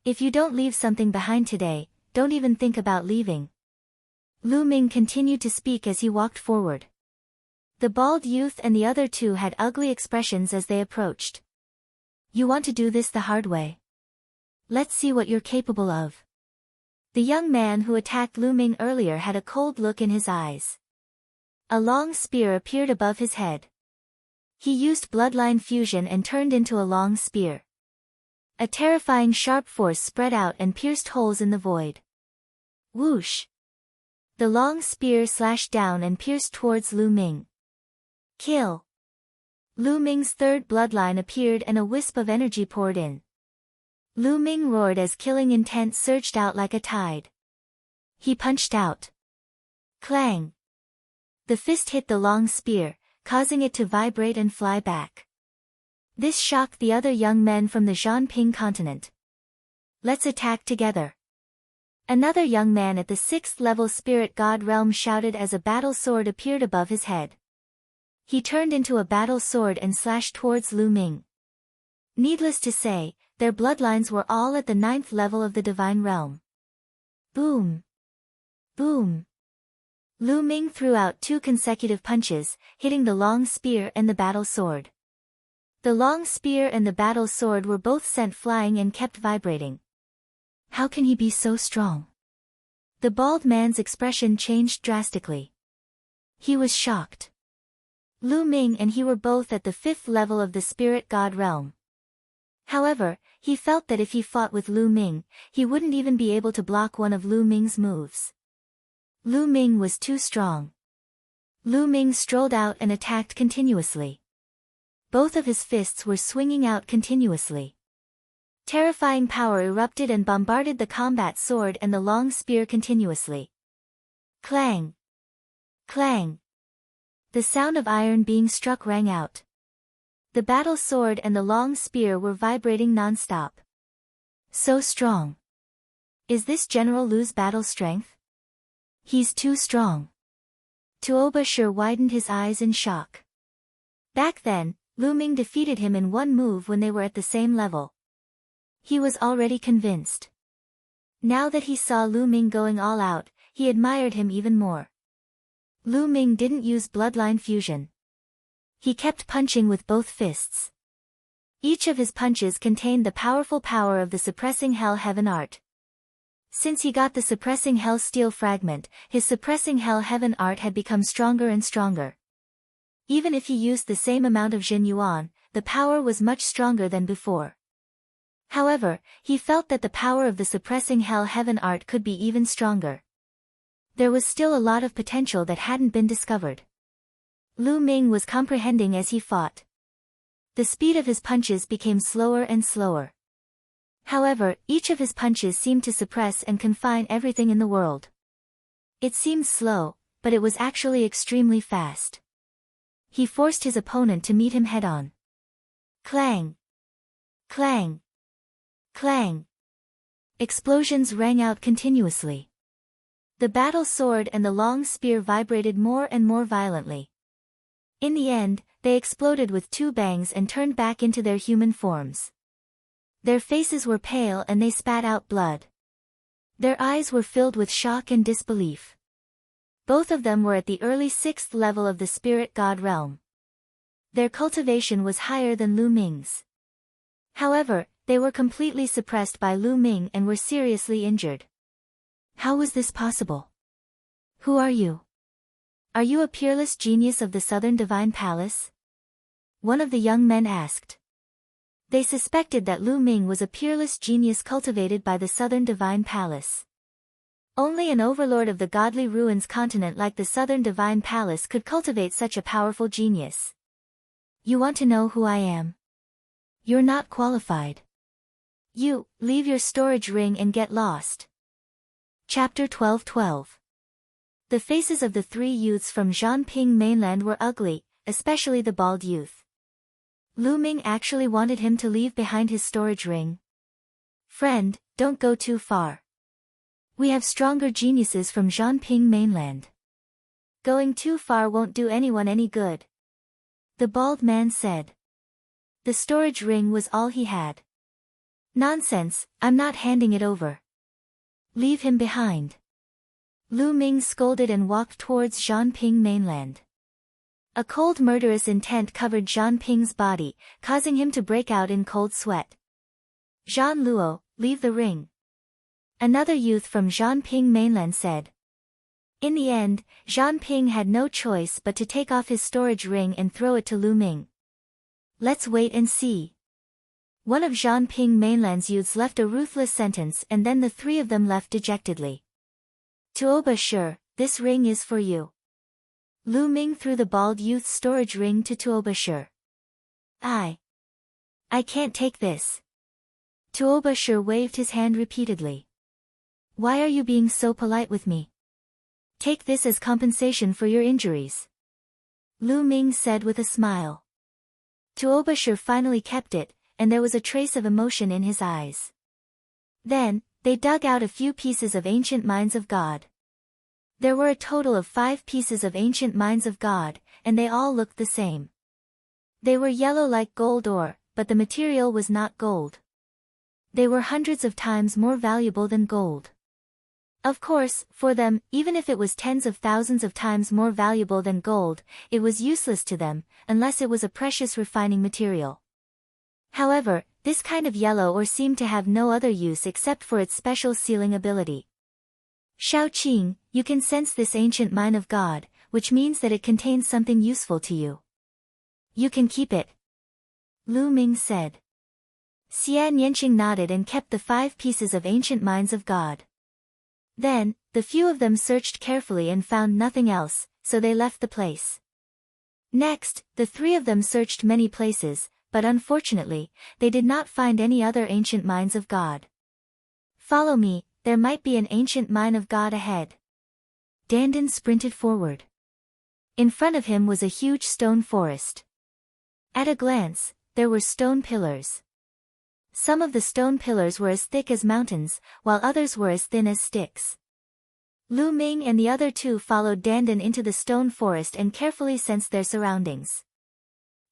If you don't leave something behind today, don't even think about leaving. Lu Ming continued to speak as he walked forward. The bald youth and the other 2 had ugly expressions as they approached. You want to do this the hard way? Let's see what you're capable of. The young man who attacked Lu Ming earlier had a cold look in his eyes. A long spear appeared above his head. He used bloodline fusion and turned into a long spear. A terrifying sharp force spread out and pierced holes in the void. Whoosh! The long spear slashed down and pierced towards Lu Ming. Kill! Lu Ming's 3rd bloodline appeared and a wisp of energy poured in. Lu Ming roared as killing intent surged out like a tide. He punched out. Clang! The fist hit the long spear, causing it to vibrate and fly back. This shocked the other young men from the Zhanping continent. Let's attack together. Another young man at the 6th level Spirit God realm shouted as a battle sword appeared above his head. He turned into a battle sword and slashed towards Lu Ming. Needless to say, their bloodlines were all at the 9th level of the Divine Realm. Boom! Boom! Lu Ming threw out 2 consecutive punches, hitting the long spear and the battle sword. The long spear and the battle sword were both sent flying and kept vibrating. How can he be so strong? The bald man's expression changed drastically. He was shocked. Lu Ming and he were both at the 5th level of the Spirit God realm. However, he felt that if he fought with Lu Ming, he wouldn't even be able to block one of Lu Ming's moves. Lu Ming was too strong. Lu Ming strolled out and attacked continuously. Both of his fists were swinging out continuously. Terrifying power erupted and bombarded the combat sword and the long spear continuously. Clang! Clang! The sound of iron being struck rang out. The battle sword and the long spear were vibrating non-stop. So strong. Is this General Lu's battle strength? He's too strong. Tuoba Shi widened his eyes in shock. Back then, Lu Ming defeated him in one move when they were at the same level. He was already convinced. Now that he saw Lu Ming going all out, he admired him even more. Lu Ming didn't use bloodline fusion. He kept punching with both fists. Each of his punches contained the powerful power of the suppressing Hell Heaven art. Since he got the suppressing Hell Steel fragment, his suppressing Hell Heaven art had become stronger and stronger. Even if he used the same amount of Jin Yuan, the power was much stronger than before. However, he felt that the power of the suppressing Hell Heaven art could be even stronger. There was still a lot of potential that hadn't been discovered. Lu Ming was comprehending as he fought. The speed of his punches became slower and slower. However, each of his punches seemed to suppress and confine everything in the world. It seemed slow, but it was actually extremely fast. He forced his opponent to meet him head-on. Clang! Clang! Clang! Explosions rang out continuously. The battle sword and the long spear vibrated more and more violently. In the end, they exploded with two bangs and turned back into their human forms. Their faces were pale and they spat out blood. Their eyes were filled with shock and disbelief. Both of them were at the early 6th level of the spirit god realm. Their cultivation was higher than Lu Ming's. However, they were completely suppressed by Lu Ming and were seriously injured. How was this possible? Who are you? Are you a peerless genius of the Southern Divine Palace? One of the young men asked. They suspected that Lu Ming was a peerless genius cultivated by the Southern Divine Palace. Only an overlord of the godly ruins continent like the Southern Divine Palace could cultivate such a powerful genius. You want to know who I am? You're not qualified. You, leave your storage ring and get lost. Chapter 12:12. The faces of the three youths from Zhanping mainland were ugly, especially the bald youth. Lu Ming actually wanted him to leave behind his storage ring. Friend, don't go too far. We have stronger geniuses from Zhanping mainland. Going too far won't do anyone any good. The bald man said. The storage ring was all he had. Nonsense, I'm not handing it over. Leave him behind. Lu Ming scolded and walked towards Zhanping mainland. A cold murderous intent covered Zhanping's body, causing him to break out in cold sweat. Zhan Luo, leave the ring. Another youth from Zhanping mainland said. In the end, Zhanping had no choice but to take off his storage ring and throw it to Lu Ming. Let's wait and see. One of Zhanping mainland's youths left a ruthless sentence and then the three of them left dejectedly. Tuoba Shi, this ring is for you. Lu Ming threw the bald youth's storage ring to Tuoba Shi. I can't take this. Tuoba Shi waved his hand repeatedly. Why are you being so polite with me? Take this as compensation for your injuries. Lu Ming said with a smile. Tuoba Shi finally kept it, and there was a trace of emotion in his eyes. Then, they dug out a few pieces of ancient mines of God. There were a total of 5 pieces of ancient mines of God, and they all looked the same. They were yellow like gold ore, but the material was not gold. They were hundreds of times more valuable than gold. Of course, for them, even if it was tens of thousands of times more valuable than gold, it was useless to them, unless it was a precious refining material. However, this kind of yellow ore seemed to have no other use except for its special sealing ability. Shao Qing, you can sense this ancient mine of God, which means that it contains something useful to you. You can keep it. Lu Ming said. Xia Nianqing nodded and kept the 5 pieces of ancient mines of God. Then, the few of them searched carefully and found nothing else, so they left the place. Next, the 3 of them searched many places, but unfortunately, they did not find any other ancient mines of God. Follow me, there might be an ancient mine of God ahead. Dandan sprinted forward. In front of him was a huge stone forest. At a glance, there were stone pillars. Some of the stone pillars were as thick as mountains, while others were as thin as sticks. Lu Ming and the other 2 followed Dandan into the stone forest and carefully sensed their surroundings.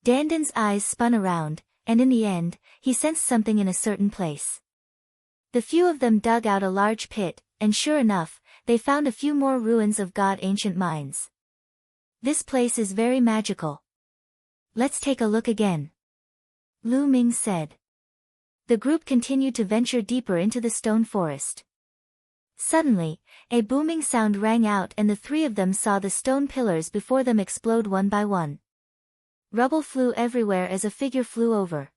Dandan's eyes spun around, and in the end, he sensed something in a certain place. The few of them dug out a large pit, and sure enough, they found a few more ruins of God ancient mines. This place is very magical. Let's take a look again. Lu Ming said. The group continued to venture deeper into the stone forest. Suddenly, a booming sound rang out and the 3 of them saw the stone pillars before them explode one by one. Rubble flew everywhere as a figure flew over.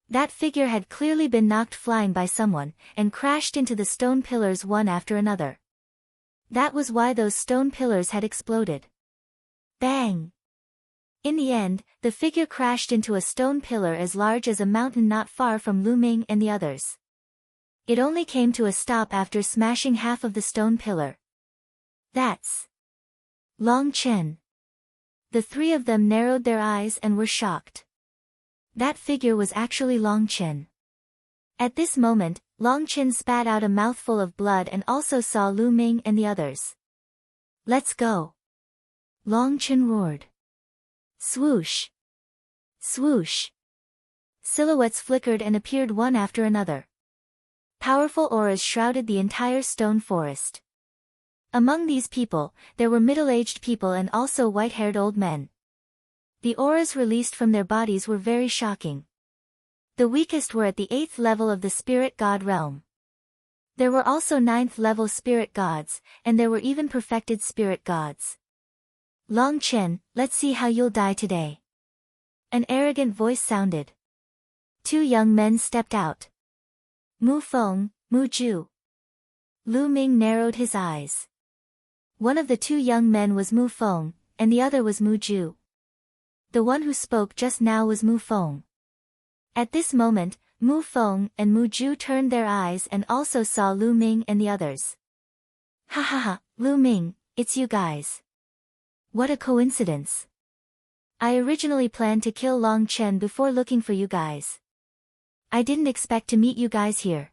That figure had clearly been knocked flying by someone, and crashed into the stone pillars one after another. That was why those stone pillars had exploded. Bang! In the end, the figure crashed into a stone pillar as large as a mountain not far from Lu Ming and the others. It only came to a stop after smashing half of the stone pillar. That's Long Chen. The three of them narrowed their eyes and were shocked. That figure was actually Long Chen. At this moment, Long Chen spat out a mouthful of blood and also saw Lu Ming and the others. Let's go. Long Chen roared. Swoosh. Swoosh. Silhouettes flickered and appeared one after another. Powerful auras shrouded the entire stone forest. Among these people, there were middle-aged people and also white-haired old men. The auras released from their bodies were very shocking. The weakest were at the 8th level of the spirit god realm. There were also 9th level spirit gods, and there were even perfected spirit gods. Long Chen, let's see how you'll die today. An arrogant voice sounded. Two young men stepped out. Mu Feng, Mu Ju. Lu Ming narrowed his eyes. One of the two young men was Mu Feng, and the other was Mu Ju. The one who spoke just now was Mu Feng. At this moment, Mu Feng and Mu Ju turned their eyes and also saw Lu Ming and the others. Ha ha ha, Lu Ming, it's you guys. What a coincidence. I originally planned to kill Long Chen before looking for you guys. I didn't expect to meet you guys here.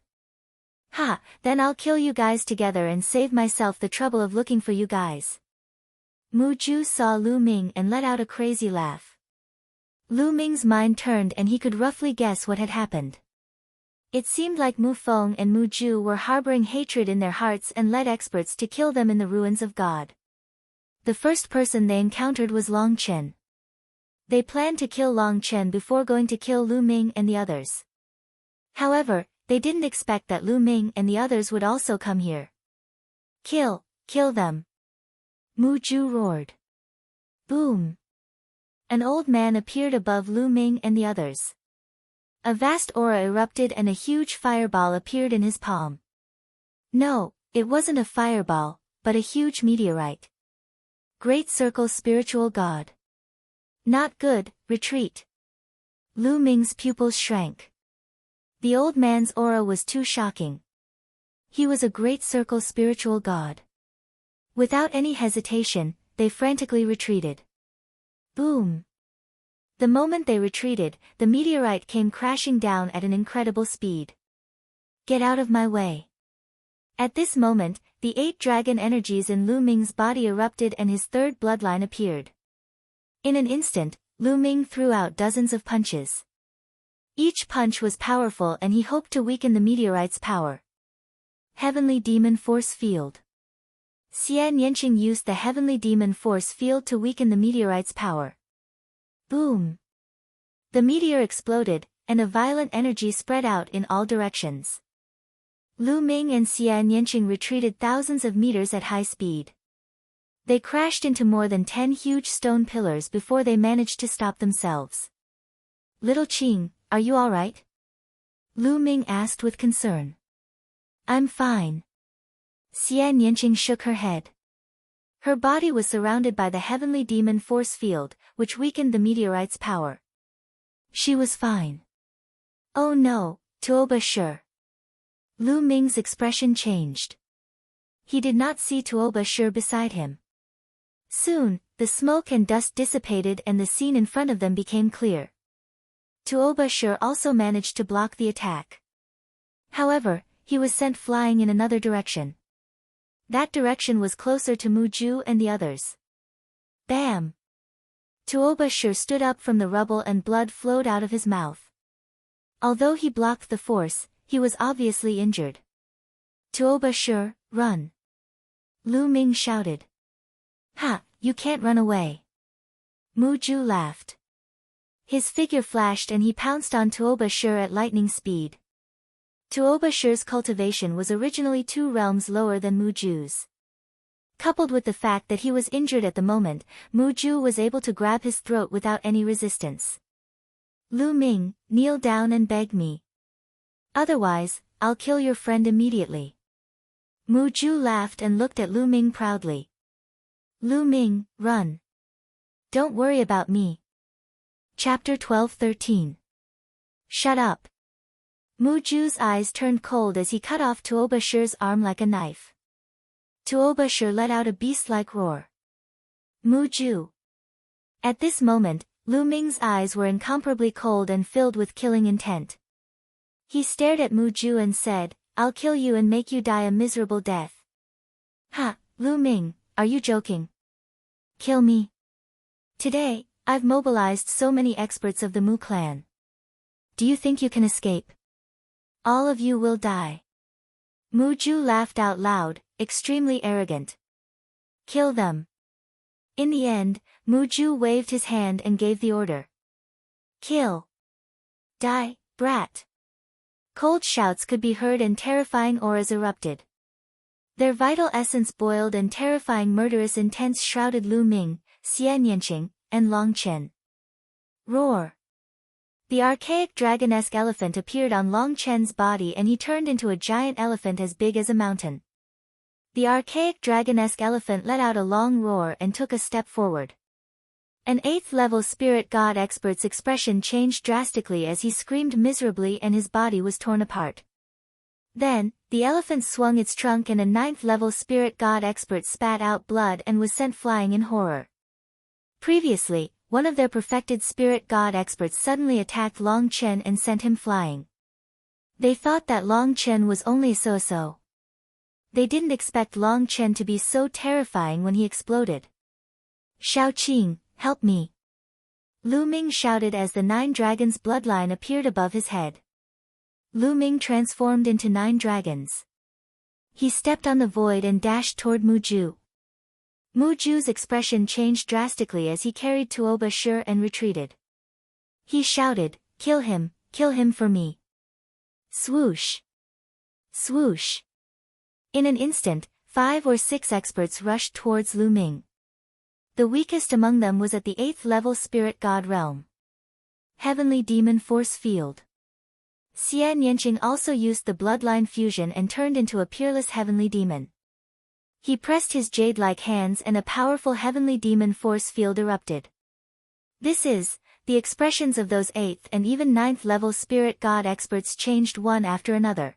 Ha, then I'll kill you guys together and save myself the trouble of looking for you guys. Mu Ju saw Lu Ming and let out a crazy laugh. Lu Ming's mind turned and he could roughly guess what had happened. It seemed like Mu Feng and Mu Ju were harboring hatred in their hearts and led experts to kill them in the ruins of God. The first person they encountered was Long Chen. They planned to kill Long Chen before going to kill Lu Ming and the others. However, they didn't expect that Lu Ming and the others would also come here. Kill them. Mu Ju roared. Boom. An old man appeared above Lu Ming and the others. A vast aura erupted and a huge fireball appeared in his palm. No, it wasn't a fireball, but a huge meteorite. Great Circle Spiritual God. Not good, retreat. Lu Ming's pupils shrank. The old man's aura was too shocking. He was a Great Circle Spiritual God. Without any hesitation, they frantically retreated. Boom. The moment they retreated, the meteorite came crashing down at an incredible speed. Get out of my way. At this moment, the 8 dragon energies in Lu Ming's body erupted and his third bloodline appeared. In an instant, Lu Ming threw out dozens of punches. Each punch was powerful and he hoped to weaken the meteorite's power. Heavenly Demon Force Field. Xian Yanqing used the Heavenly Demon Force Field to weaken the meteorite's power. Boom! The meteor exploded, and a violent energy spread out in all directions. Lu Ming and Xian Yanqing retreated thousands of meters at high speed. They crashed into more than 10 huge stone pillars before they managed to stop themselves. Little Qing, are you alright? Lu Ming asked with concern. I'm fine. Xian Yanqing shook her head. Her body was surrounded by the Heavenly Demon Force Field, which weakened the meteorite's power. She was fine. Oh no, Tuoba Shi. Lu Ming's expression changed. He did not see Tuoba Shi beside him. Soon, the smoke and dust dissipated and the scene in front of them became clear. Tuoba Shi also managed to block the attack. However, he was sent flying in another direction. That direction was closer to Mu Ju and the others. Bam! Tuoba Shi stood up from the rubble and blood flowed out of his mouth. Although he blocked the force, he was obviously injured. Tuoba Shi, run! Lu Ming shouted. Ha, you can't run away. Mu Ju laughed. His figure flashed and he pounced on Tuoba Shi at lightning speed. Tuoba Shi's cultivation was originally 2 realms lower than Mu Ju's. Coupled with the fact that he was injured at the moment, Mu Ju was able to grab his throat without any resistance. Lu Ming, kneel down and beg me. Otherwise, I'll kill your friend immediately. Mu Ju laughed and looked at Lu Ming proudly. Lu Ming, run. Don't worry about me. Chapter 12-13. Shut up. Mu Ju's eyes turned cold as he cut off Tuoba Shi's arm like a knife. Tuoba Shi let out a beast-like roar. Mu. At this moment, Lu Ming's eyes were incomparably cold and filled with killing intent. He stared at Mu and said, "I'll kill you and make you die a miserable death." "Ha, Lu Ming, are you joking? Kill me? Today, I've mobilized so many experts of the Mu clan. Do you think you can escape? All of you will die." Mu laughed out loud, extremely arrogant. "Kill them." In the end, Mu waved his hand and gave the order. "Kill. Die, brat." Cold shouts could be heard and terrifying auras erupted. Their vital essence boiled and terrifying murderous intents shrouded Lu Ming, Xian Yanqing, and Long Chen. Roar. The archaic dragon-esque elephant appeared on Long Chen's body and he turned into a giant elephant as big as a mountain. The archaic dragon-esque elephant let out a long roar and took a step forward. An 8th-level spirit god expert's expression changed drastically as he screamed miserably and his body was torn apart. Then, the elephant swung its trunk and a 9th-level spirit god expert spat out blood and was sent flying in horror. Previously, one of their perfected spirit god experts suddenly attacked Long Chen and sent him flying. They thought that Long Chen was only a so-so. They didn't expect Long Chen to be so terrifying when he exploded. "Shaoqing, help me!" Lu Ming shouted as the 9 dragons' bloodline appeared above his head. Lu Ming transformed into 9 dragons. He stepped on the void and dashed toward Mu. Mu's expression changed drastically as he carried Tuoba Shi and retreated. He shouted, kill him for me." Swoosh! Swoosh! In an instant, 5 or 6 experts rushed towards Lu Ming. The weakest among them was at the 8th-level spirit god realm. Heavenly Demon Force Field. Xian Yanqing also used the bloodline fusion and turned into a peerless heavenly demon. He pressed his jade-like hands and a powerful heavenly demon force field erupted. The expressions of those 8th and even 9th-level spirit god experts changed one after another.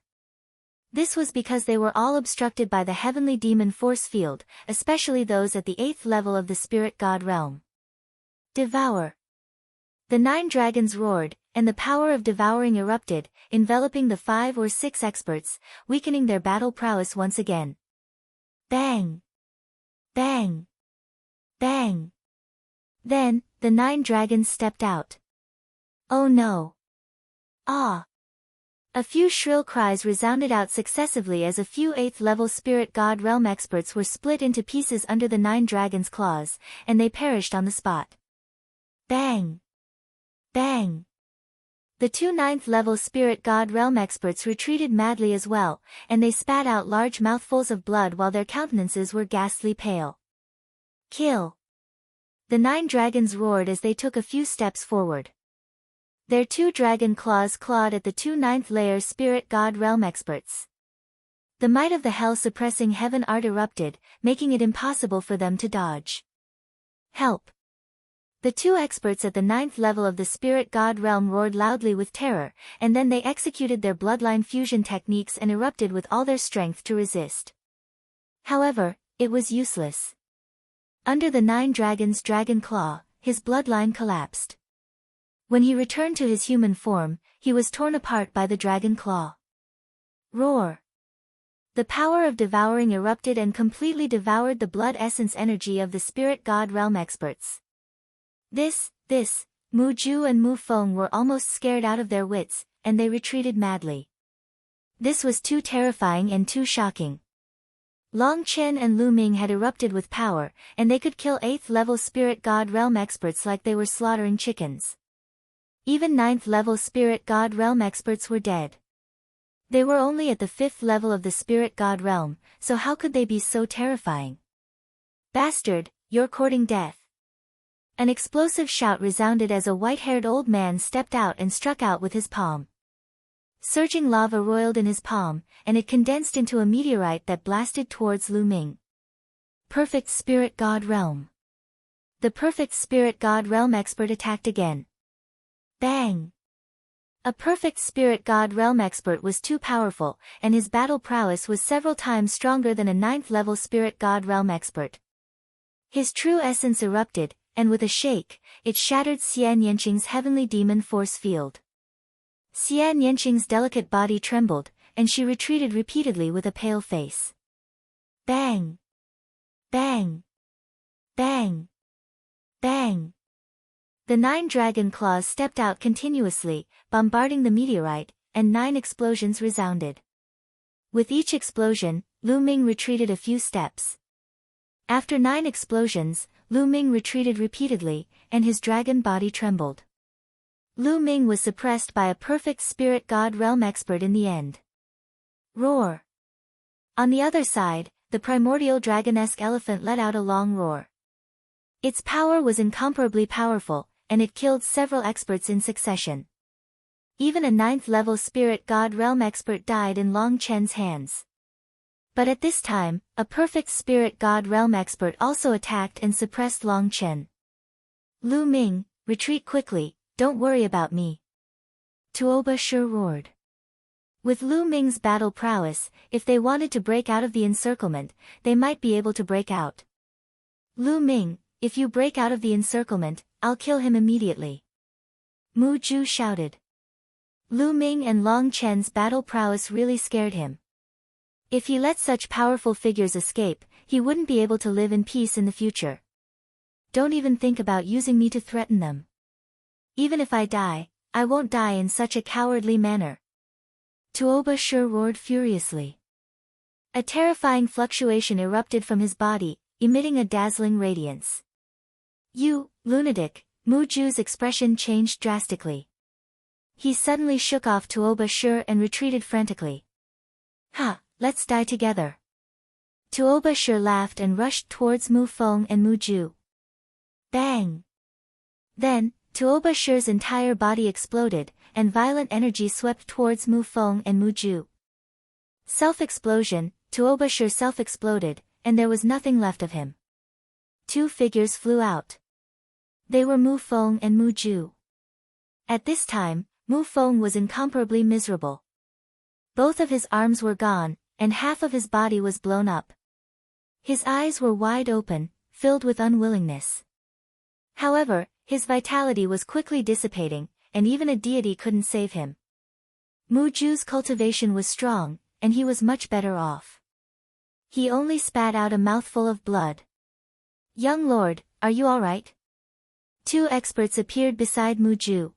This was because they were all obstructed by the heavenly demon force field, especially those at the 8th level of the spirit god realm. Devour. The 9 dragons roared, and the power of devouring erupted, enveloping the 5 or 6 experts, weakening their battle prowess once again. Bang! Bang! Bang! Then, the 9 dragons stepped out. Oh no! Ah! A few shrill cries resounded out successively as a few 8th-level spirit god realm experts were split into pieces under the 9 dragons' claws, and they perished on the spot. Bang! Bang! The 2 9th-level spirit god realm experts retreated madly as well, and they spat out large mouthfuls of blood while their countenances were ghastly pale. Kill! The 9 dragons roared as they took a few steps forward. Their 2 dragon claws clawed at the 2 9th-layer spirit god realm experts. The might of the hell-suppressing heaven art erupted, making it impossible for them to dodge. Help! The 2 experts at the 9th level of the spirit god realm roared loudly with terror, and then they executed their bloodline fusion techniques and erupted with all their strength to resist. However, it was useless. Under the 9 dragons' dragon claw, his bloodline collapsed. When he returned to his human form, he was torn apart by the dragon claw. Roar! The power of devouring erupted and completely devoured the blood essence energy of the spirit god realm experts. Mu and Mu Feng were almost scared out of their wits, and they retreated madly. This was too terrifying and too shocking. Long Chen and Lu Ming had erupted with power, and they could kill 8th-level spirit god realm experts like they were slaughtering chickens. Even 9th-level spirit god realm experts were dead. They were only at the 5th level of the spirit god realm, so how could they be so terrifying? Bastard, you're courting death. An explosive shout resounded as a white-haired old man stepped out and struck out with his palm. Surging lava roiled in his palm, and it condensed into a meteorite that blasted towards Lu Ming. Perfect Spirit God Realm. The Perfect Spirit God Realm expert attacked again. Bang! A Perfect Spirit God Realm expert was too powerful, and his battle prowess was several times stronger than a 9th-level Spirit God Realm expert. His true essence erupted, and with a shake, it shattered Xian Yanqing's heavenly demon force field. Xian Yanqing's delicate body trembled, and she retreated repeatedly with a pale face. Bang! Bang! Bang! Bang! The 9 dragon claws stepped out continuously, bombarding the meteorite, and 9 explosions resounded. With each explosion, Lu Ming retreated a few steps. After 9 explosions, Lu Ming retreated repeatedly, and his dragon body trembled. Lu Ming was suppressed by a perfect spirit god realm expert in the end. Roar! On the other side, the primordial dragonesque elephant let out a long roar. Its power was incomparably powerful, and it killed several experts in succession. Even a 9th-level spirit god realm expert died in Long Chen's hands. But at this time, a perfect spirit god realm expert also attacked and suppressed Long Chen. Lu Ming, retreat quickly, don't worry about me. Tuoba sure roared. With Lu Ming's battle prowess, if they wanted to break out of the encirclement, they might be able to break out. Lu Ming, if you break out of the encirclement, I'll kill him immediately. Mu Ju shouted. Lu Ming and Long Chen's battle prowess really scared him. If he let such powerful figures escape, he wouldn't be able to live in peace in the future. Don't even think about using me to threaten them. Even if I die, I won't die in such a cowardly manner. Tuoba sure roared furiously. A terrifying fluctuation erupted from his body, emitting a dazzling radiance. You, lunatic, Mu Ju's expression changed drastically. He suddenly shook off Tuoba sure and retreated frantically. Ha! Let's die together. Tuoba sure laughed and rushed towards Mu Feng and Mu Ju. Bang! Then, Tuoba sure's entire body exploded, and violent energy swept towards Mu Feng and Mu Ju. Self-explosion, Tuoba sure self-exploded, and there was nothing left of him. 2 figures flew out. They were Mu Feng and Mu Ju. At this time, Mu Feng was incomparably miserable. Both of his arms were gone, and half of his body was blown up. His eyes were wide open, filled with unwillingness. However, his vitality was quickly dissipating, and even a deity couldn't save him. Mu Ju's cultivation was strong, and he was much better off. He only spat out a mouthful of blood. Young lord, are you all right? 2 experts appeared beside Mu Ju.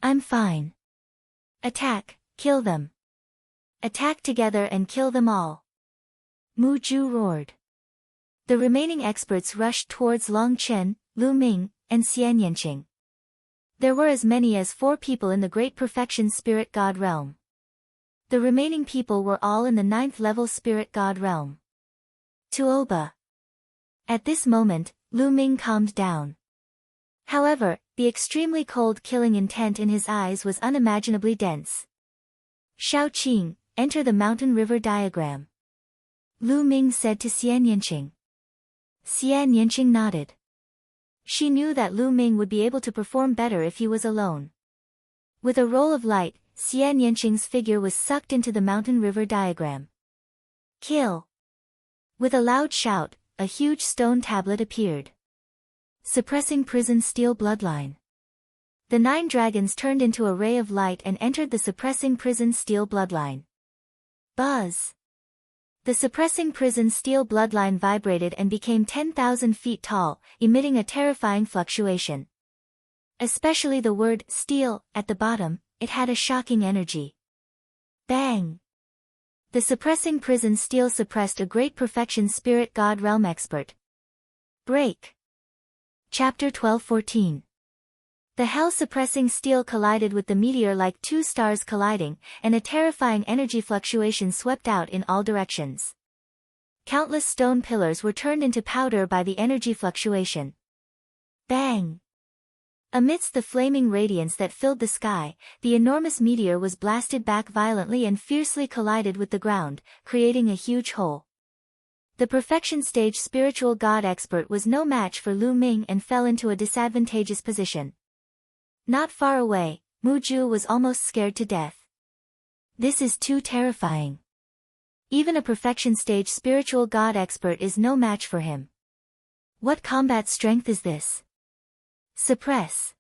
I'm fine. Attack, kill them. Attack together and kill them all. Mu Ju roared. The remaining experts rushed towards Long Chen, Lu Ming, and Xian Yanqing. There were as many as 4 people in the Great Perfection Spirit God realm. The remaining people were all in the 9th-level Spirit God realm. Tuoba. At this moment, Lu Ming calmed down. However, the extremely cold killing intent in his eyes was unimaginably dense. Shao Qing, enter the mountain river diagram. Lu Ming said to Xian Yanqing. Xian Yanqing nodded. She knew that Lu Ming would be able to perform better if he was alone. With a roll of light, Xian Yanqing's figure was sucked into the mountain river diagram. Kill! With a loud shout, a huge stone tablet appeared. Suppressing prison steel bloodline. The 9 dragons turned into a ray of light and entered the suppressing prison steel bloodline. Buzz! The suppressing prison steel bloodline vibrated and became 10,000 feet tall, emitting a terrifying fluctuation. Especially the word steel at the bottom, it had a shocking energy. Bang! The suppressing prison steel suppressed a great perfection spirit god realm expert. Break! Chapter 12-14. The hell-suppressing steel collided with the meteor like 2 stars colliding, and a terrifying energy fluctuation swept out in all directions. Countless stone pillars were turned into powder by the energy fluctuation. Bang! Amidst the flaming radiance that filled the sky, the enormous meteor was blasted back violently and fiercely collided with the ground, creating a huge hole. The perfection stage spiritual god expert was no match for Lu Ming and fell into a disadvantageous position. Not far away, Mu Ju was almost scared to death. This is too terrifying. Even a perfection stage spiritual god expert is no match for him. What combat strength is this? Suppress.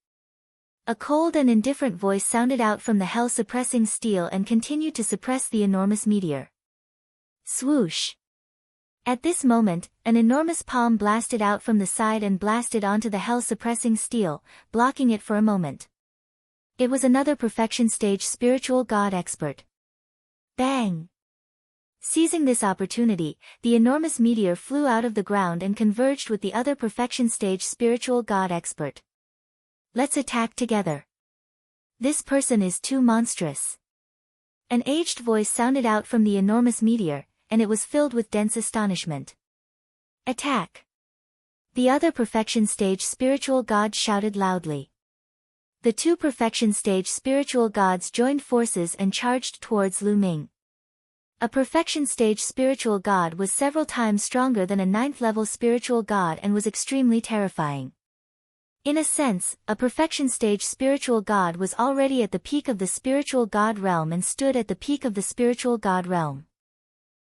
A cold and indifferent voice sounded out from the hell-suppressing steel and continued to suppress the enormous meteor. Swoosh. At this moment, an enormous palm blasted out from the side and blasted onto the hell-suppressing steel, blocking it for a moment. It was another perfection stage spiritual god expert. Bang! Seizing this opportunity, the enormous meteor flew out of the ground and converged with the other perfection stage spiritual god expert. Let's attack together. This person is too monstrous. An aged voice sounded out from the enormous meteor, and it was filled with dense astonishment. Attack! The other perfection stage spiritual god shouted loudly. The two perfection stage spiritual gods joined forces and charged towards Lu Ming. A perfection stage spiritual god was several times stronger than a 9th level spiritual god and was extremely terrifying. In a sense, a perfection stage spiritual god was already at the peak of the spiritual god realm and stood at the peak of the spiritual god realm.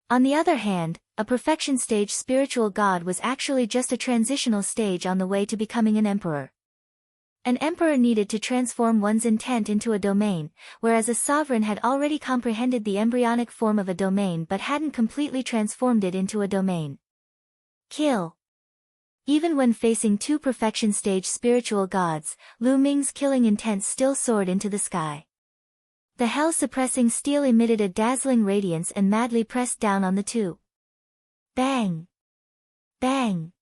On the other hand, a perfection stage spiritual god was actually just a transitional stage on the way to becoming an emperor. An emperor needed to transform one's intent into a domain, whereas a sovereign had already comprehended the embryonic form of a domain but hadn't completely transformed it into a domain. Kill. Even when facing two perfection stage spiritual gods, Lu Ming's killing intent still soared into the sky. The hell-suppressing steel emitted a dazzling radiance and madly pressed down on the two. Bang! Bang!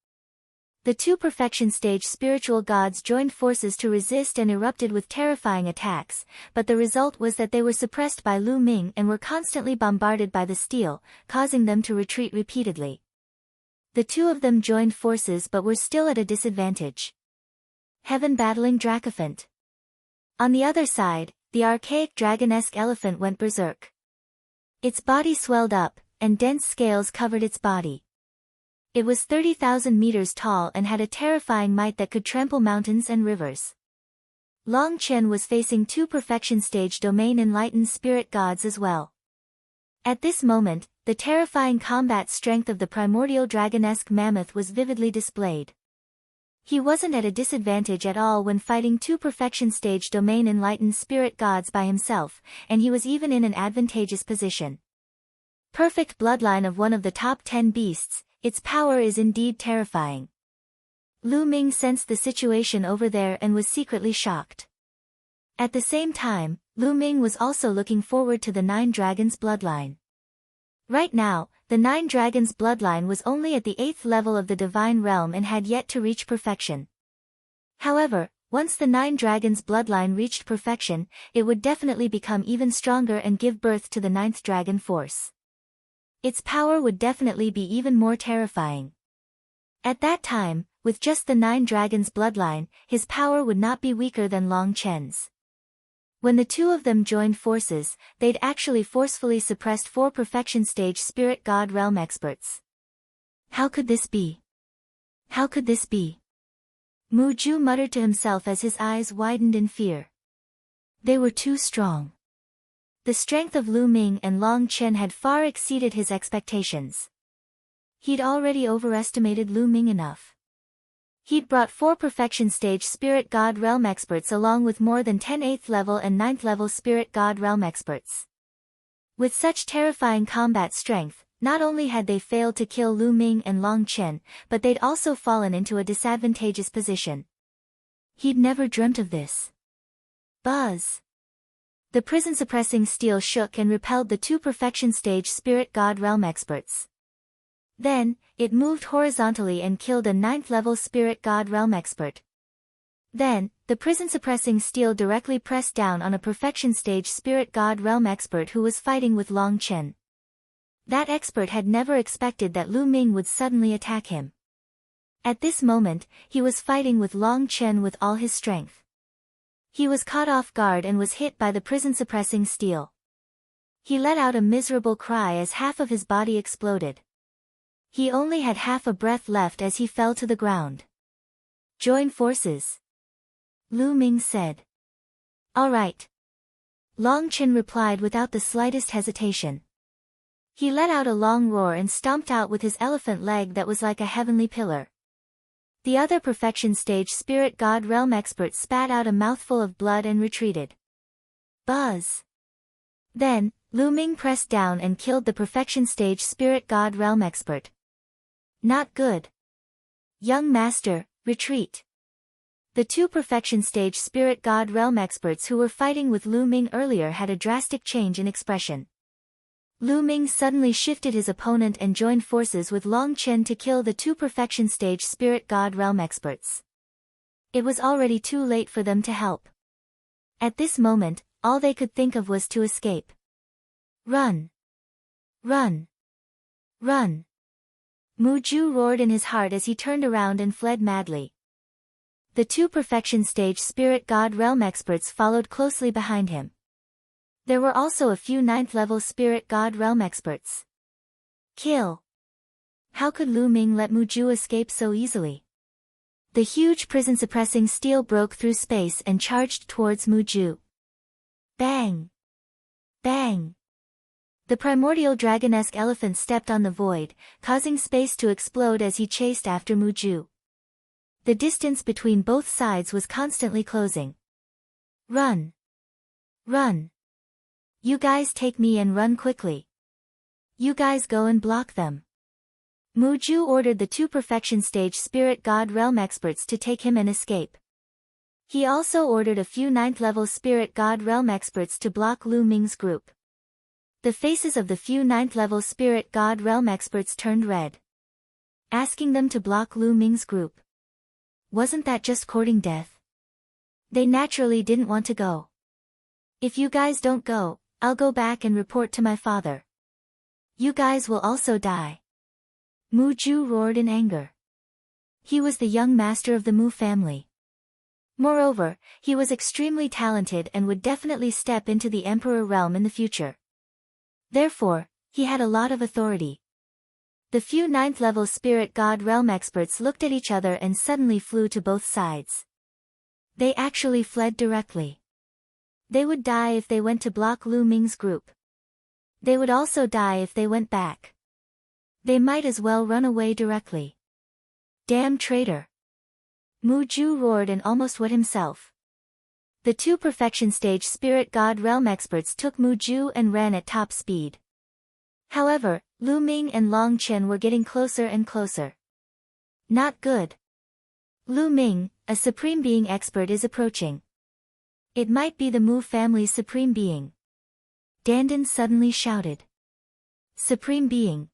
The two perfection stage spiritual gods joined forces to resist and erupted with terrifying attacks, but the result was that they were suppressed by Lu Ming and were constantly bombarded by the steel, causing them to retreat repeatedly. The two of them joined forces but were still at a disadvantage. Heaven battling Dracophant. On the other side, the archaic dragon-esque elephant went berserk. Its body swelled up, and dense scales covered its body. It was 30,000 meters tall and had a terrifying might that could trample mountains and rivers. Long Chen was facing two perfection stage domain enlightened spirit gods as well. At this moment, the terrifying combat strength of the primordial dragon-esque mammoth was vividly displayed. He wasn't at a disadvantage at all when fighting two perfection stage domain enlightened spirit gods by himself, and he was even in an advantageous position. Perfect bloodline of one of the top 10 beasts, its power is indeed terrifying. Lu Ming sensed the situation over there and was secretly shocked. At the same time, Lu Ming was also looking forward to the Nine Dragons bloodline. Right now, the Nine Dragons bloodline was only at the 8th level of the divine realm and had yet to reach perfection. However, once the Nine Dragons bloodline reached perfection, it would definitely become even stronger and give birth to the 9th dragon force. Its power would definitely be even more terrifying. At that time, with just the Nine Dragons bloodline, his power would not be weaker than Long Chen's. When the two of them joined forces, they'd actually forcefully suppressed 4 perfection stage spirit god realm experts. How could this be? How could this be? Mu Ju muttered to himself as his eyes widened in fear. They were too strong. The strength of Lu Ming and Long Chen had far exceeded his expectations. He'd already overestimated Lu Ming enough. He'd brought 4 perfection stage spirit god realm experts along with more than 10 8th level and 9th level spirit god realm experts. With such terrifying combat strength, not only had they failed to kill Lu Ming and Long Chen, but they'd also fallen into a disadvantageous position. He'd never dreamt of this. Buzz! The prison-suppressing steel shook and repelled the 2 perfection stage spirit god realm experts. Then, it moved horizontally and killed a 9th level spirit god realm expert. Then, the prison-suppressing steel directly pressed down on a perfection stage spirit god realm expert who was fighting with Long Chen. That expert had never expected that Lu Ming would suddenly attack him. At this moment, he was fighting with Long Chen with all his strength. He was caught off guard and was hit by the prison-suppressing steel. He let out a miserable cry as half of his body exploded. He only had half a breath left as he fell to the ground. Join forces, Lu Ming said. All right. Long Chen replied without the slightest hesitation. He let out a long roar and stomped out with his elephant leg that was like a heavenly pillar. The other perfection stage spirit god realm expert spat out a mouthful of blood and retreated. Buzz. Then, Lu Ming pressed down and killed the perfection stage spirit god realm expert. Not good. Young master, retreat. The two perfection stage spirit god realm experts who were fighting with Lu Ming earlier had a drastic change in expression. Lu Ming suddenly shifted his opponent and joined forces with Long Chen to kill the two perfection stage spirit god realm experts. It was already too late for them to help. At this moment, all they could think of was to escape. Run! Run! Run! Mu Ju roared in his heart as he turned around and fled madly. The two perfection stage spirit god realm experts followed closely behind him. There were also a few 9th level spirit god realm experts. Kill! How could Lu Ming let Mu Ju escape so easily? The huge prison-suppressing steel broke through space and charged towards Mu Ju. Bang! Bang! The primordial dragon-esque elephant stepped on the void, causing space to explode as he chased after Mu Ju. The distance between both sides was constantly closing. Run! Run! You guys take me and run quickly. You guys go and block them. Mu Ju ordered the two perfection stage spirit god realm experts to take him and escape. He also ordered a few 9th level spirit god realm experts to block Lu Ming's group. The faces of the few 9th level spirit god realm experts turned red. Asking them to block Lu Ming's group. Wasn't that just courting death? They naturally didn't want to go. If you guys don't go, I'll go back and report to my father. You guys will also die. Mu Ju roared in anger. He was the young master of the Mu family. Moreover, he was extremely talented and would definitely step into the emperor realm in the future. Therefore, he had a lot of authority. The few 9th level spirit god realm experts looked at each other and suddenly flew to both sides. They actually fled directly. They would die if they went to block Lu Ming's group. They would also die if they went back. They might as well run away directly. Damn traitor! Mu Ju roared and almost wet himself. The two perfection stage spirit god realm experts took Mu Ju and ran at top speed. However, Lu Ming and Long Chen were getting closer and closer. Not good. Lu Ming, a supreme being expert, is approaching. It might be the Mu family's supreme being. Dandan suddenly shouted. Supreme being.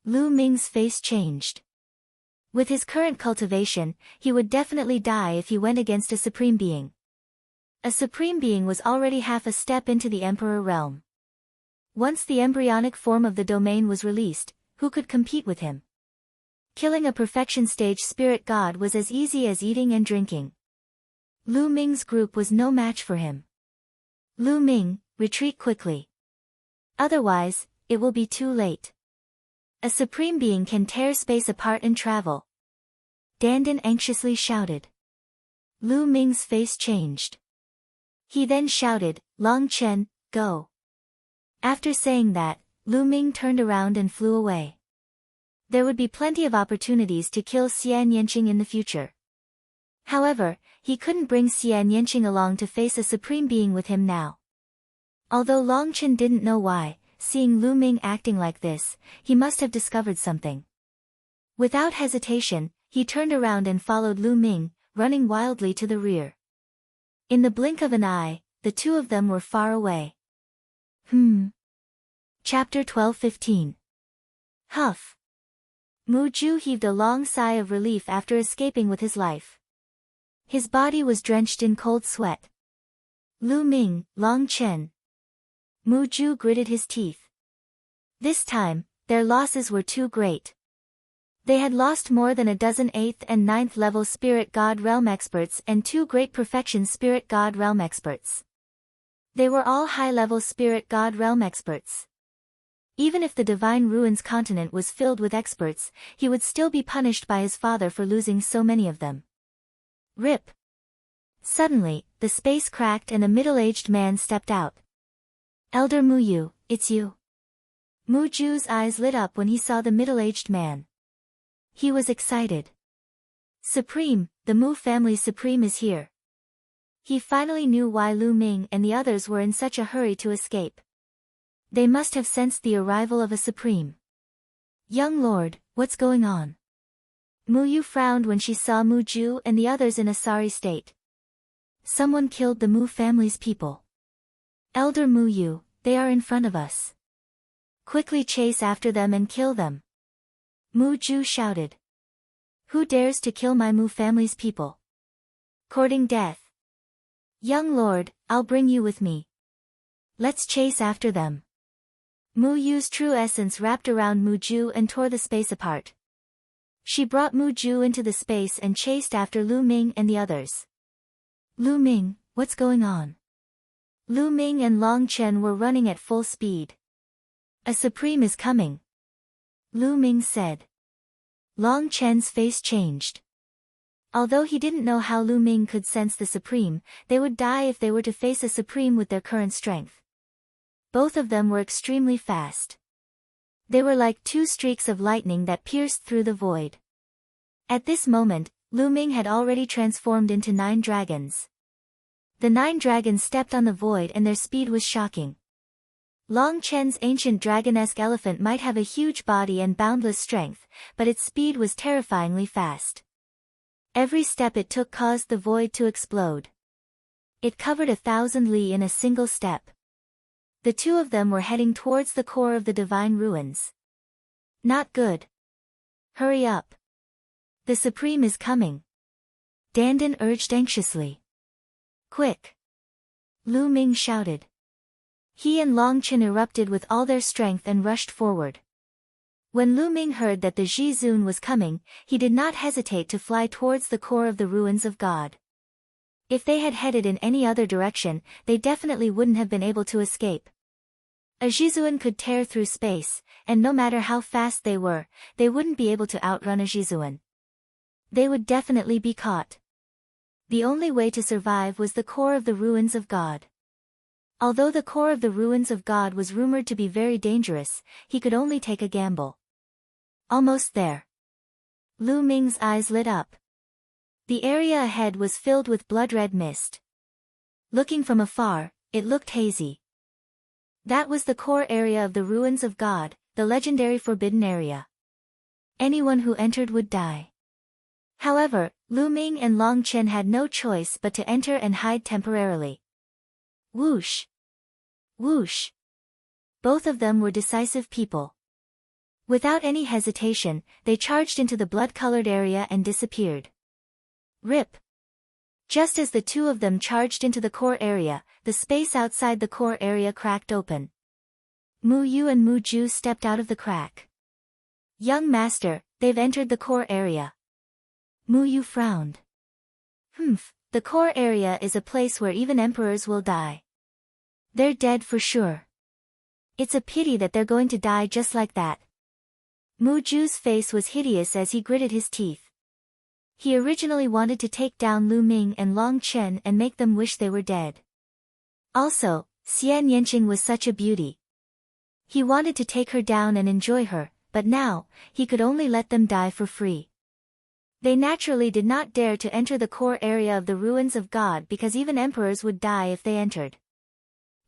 Lu Ming's face changed. With his current cultivation, he would definitely die if he went against a supreme being. A supreme being was already half a step into the emperor realm. Once the embryonic form of the domain was released, who could compete with him? Killing a perfection stage spirit god was as easy as eating and drinking. Lu Ming's group was no match for him. Lu Ming, retreat quickly. Otherwise, it will be too late. A supreme being can tear space apart and travel. Dandan anxiously shouted. Lu Ming's face changed. He then shouted, Long Chen, go. After saying that, Lu Ming turned around and flew away. There would be plenty of opportunities to kill Xian Yanqing in the future. However, he couldn't bring Xian Yanqing along to face a supreme being with him now. Although Long Chen didn't know why, seeing Lu Ming acting like this, he must have discovered something. Without hesitation, he turned around and followed Lu Ming, running wildly to the rear. In the blink of an eye, the two of them were far away. Chapter 12-15. Huff. Mu Ju heaved a long sigh of relief after escaping with his life. His body was drenched in cold sweat. Lu Ming, Long Chen. Mu Ju gritted his teeth. This time, their losses were too great. They had lost more than a dozen 8th and 9th level spirit god realm experts and 2 great perfection spirit god realm experts. They were all high-level spirit god realm experts. Even if the Divine Ruins continent was filled with experts, he would still be punished by his father for losing so many of them. Rip. Suddenly, the space cracked and a middle-aged man stepped out. Elder Mu Yu, it's you. Mu Ju's eyes lit up when he saw the middle-aged man. He was excited. Supreme, the Mu family's Supreme is here. He finally knew why Lu Ming and the others were in such a hurry to escape. They must have sensed the arrival of a Supreme. Young Lord, what's going on? Mu Yu frowned when she saw Mu Ju and the others in a sorry state. Someone killed the Mu family's people. Elder Mu Yu, they are in front of us. Quickly chase after them and kill them. Mu Ju shouted. Who dares to kill my Mu family's people? Courting death. Young Lord, I'll bring you with me. Let's chase after them. Mu Yu's true essence wrapped around Mu Ju and tore the space apart. She brought Mu Ju into the space and chased after Lu Ming and the others. Lu Ming, what's going on? Lu Ming and Long Chen were running at full speed. A Supreme is coming. Lu Ming said. Long Chen's face changed. Although he didn't know how Lu Ming could sense the Supreme, they would die if they were to face a Supreme with their current strength. Both of them were extremely fast. They were like two streaks of lightning that pierced through the void. At this moment, Lu Ming had already transformed into 9 dragons. The 9 dragons stepped on the void and their speed was shocking. Long Chen's ancient dragon-esque elephant might have a huge body and boundless strength, but its speed was terrifyingly fast. Every step it took caused the void to explode. It covered 1,000 li in a single step. The two of them were heading towards the core of the divine ruins. Not good. Hurry up. The Supreme is coming. Dandan urged anxiously. Quick. Lu Ming shouted. He and Long Chen erupted with all their strength and rushed forward. When Lu Ming heard that the Ji Zun was coming, he did not hesitate to fly towards the core of the ruins of God. If they had headed in any other direction, they definitely wouldn't have been able to escape. A Jizuan could tear through space, and no matter how fast they were, they wouldn't be able to outrun a Jizuan. They would definitely be caught. The only way to survive was the core of the ruins of God. Although the core of the ruins of God was rumored to be very dangerous, he could only take a gamble. Almost there. Lu Ming's eyes lit up. The area ahead was filled with blood-red mist. Looking from afar, it looked hazy. That was the core area of the ruins of God, the legendary forbidden area. Anyone who entered would die. However, Lu Ming and Long Chen had no choice but to enter and hide temporarily. Whoosh! Whoosh! Both of them were decisive people. Without any hesitation, they charged into the blood-colored area and disappeared. Rip! Just as the two of them charged into the core area, the space outside the core area cracked open. Mu Yu and Mu Ju stepped out of the crack. Young master, they've entered the core area. Mu Yu frowned. The core area is a place where even emperors will die. They're dead for sure. It's a pity that they're going to die just like that. Mu Ju's face was hideous as he gritted his teeth. He originally wanted to take down Lu Ming and Long Chen and make them wish they were dead. Also, Xian Yanqing was such a beauty. He wanted to take her down and enjoy her, but now, he could only let them die for free. They naturally did not dare to enter the core area of the ruins of God because even emperors would die if they entered.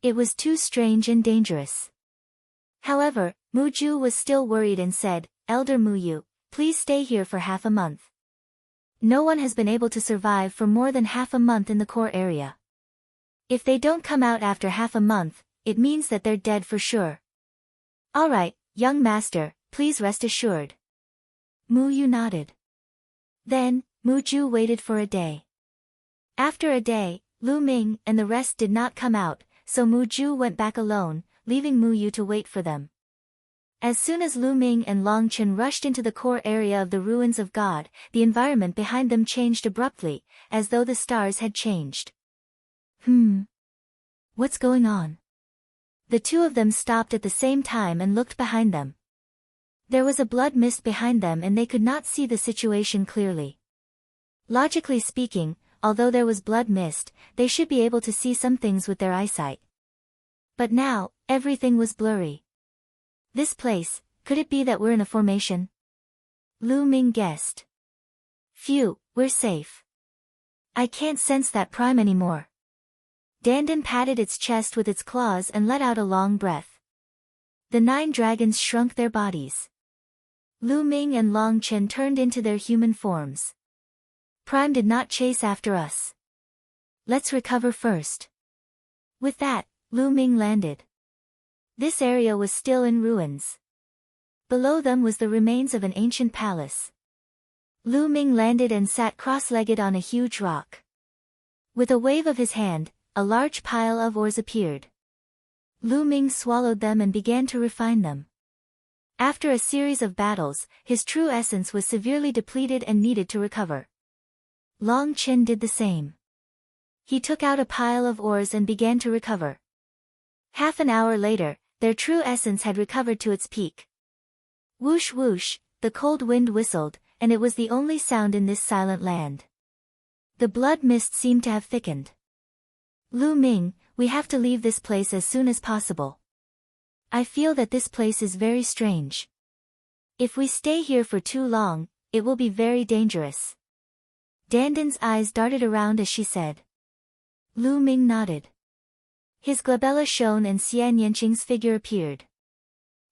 It was too strange and dangerous. However, Mu Ju was still worried and said, Elder Mu Yu, please stay here for half a month. No one has been able to survive for more than half a month in the core area. If they don't come out after half a month, it means that they're dead for sure. Alright, young master, please rest assured. Mu Yu nodded. Then, Mu Ju waited for a day. After a day, Lu Ming and the rest did not come out, so Mu Ju went back alone, leaving Mu Yu to wait for them. As soon as Lu Ming and Long Chen rushed into the core area of the ruins of God, the environment behind them changed abruptly, as though the stars had changed. What's going on? The two of them stopped at the same time and looked behind them. There was a blood mist behind them and they could not see the situation clearly. Logically speaking, although there was blood mist, they should be able to see some things with their eyesight. But now, everything was blurry. This place, could it be that we're in a formation? Lu Ming guessed. Phew, we're safe. I can't sense that prime anymore. Dandan patted its chest with its claws and let out a long breath. The 9 dragons shrunk their bodies. Lu Ming and Long Chen turned into their human forms. Prime did not chase after us. Let's recover first. With that, Lu Ming landed. This area was still in ruins. Below them was the remains of an ancient palace. Lu Ming landed and sat cross-legged on a huge rock. With a wave of his hand, a large pile of ores appeared. Lu Ming swallowed them and began to refine them. After a series of battles, his true essence was severely depleted and needed to recover. Long Chen did the same. He took out a pile of ores and began to recover. Half an hour later, their true essence had recovered to its peak. Whoosh whoosh, the cold wind whistled, and it was the only sound in this silent land. The blood mist seemed to have thickened. Lu Ming, we have to leave this place as soon as possible. I feel that this place is very strange. If we stay here for too long, it will be very dangerous. Dandan's eyes darted around as she said. Lu Ming nodded. His glabella shone and Xian Yanqing's figure appeared.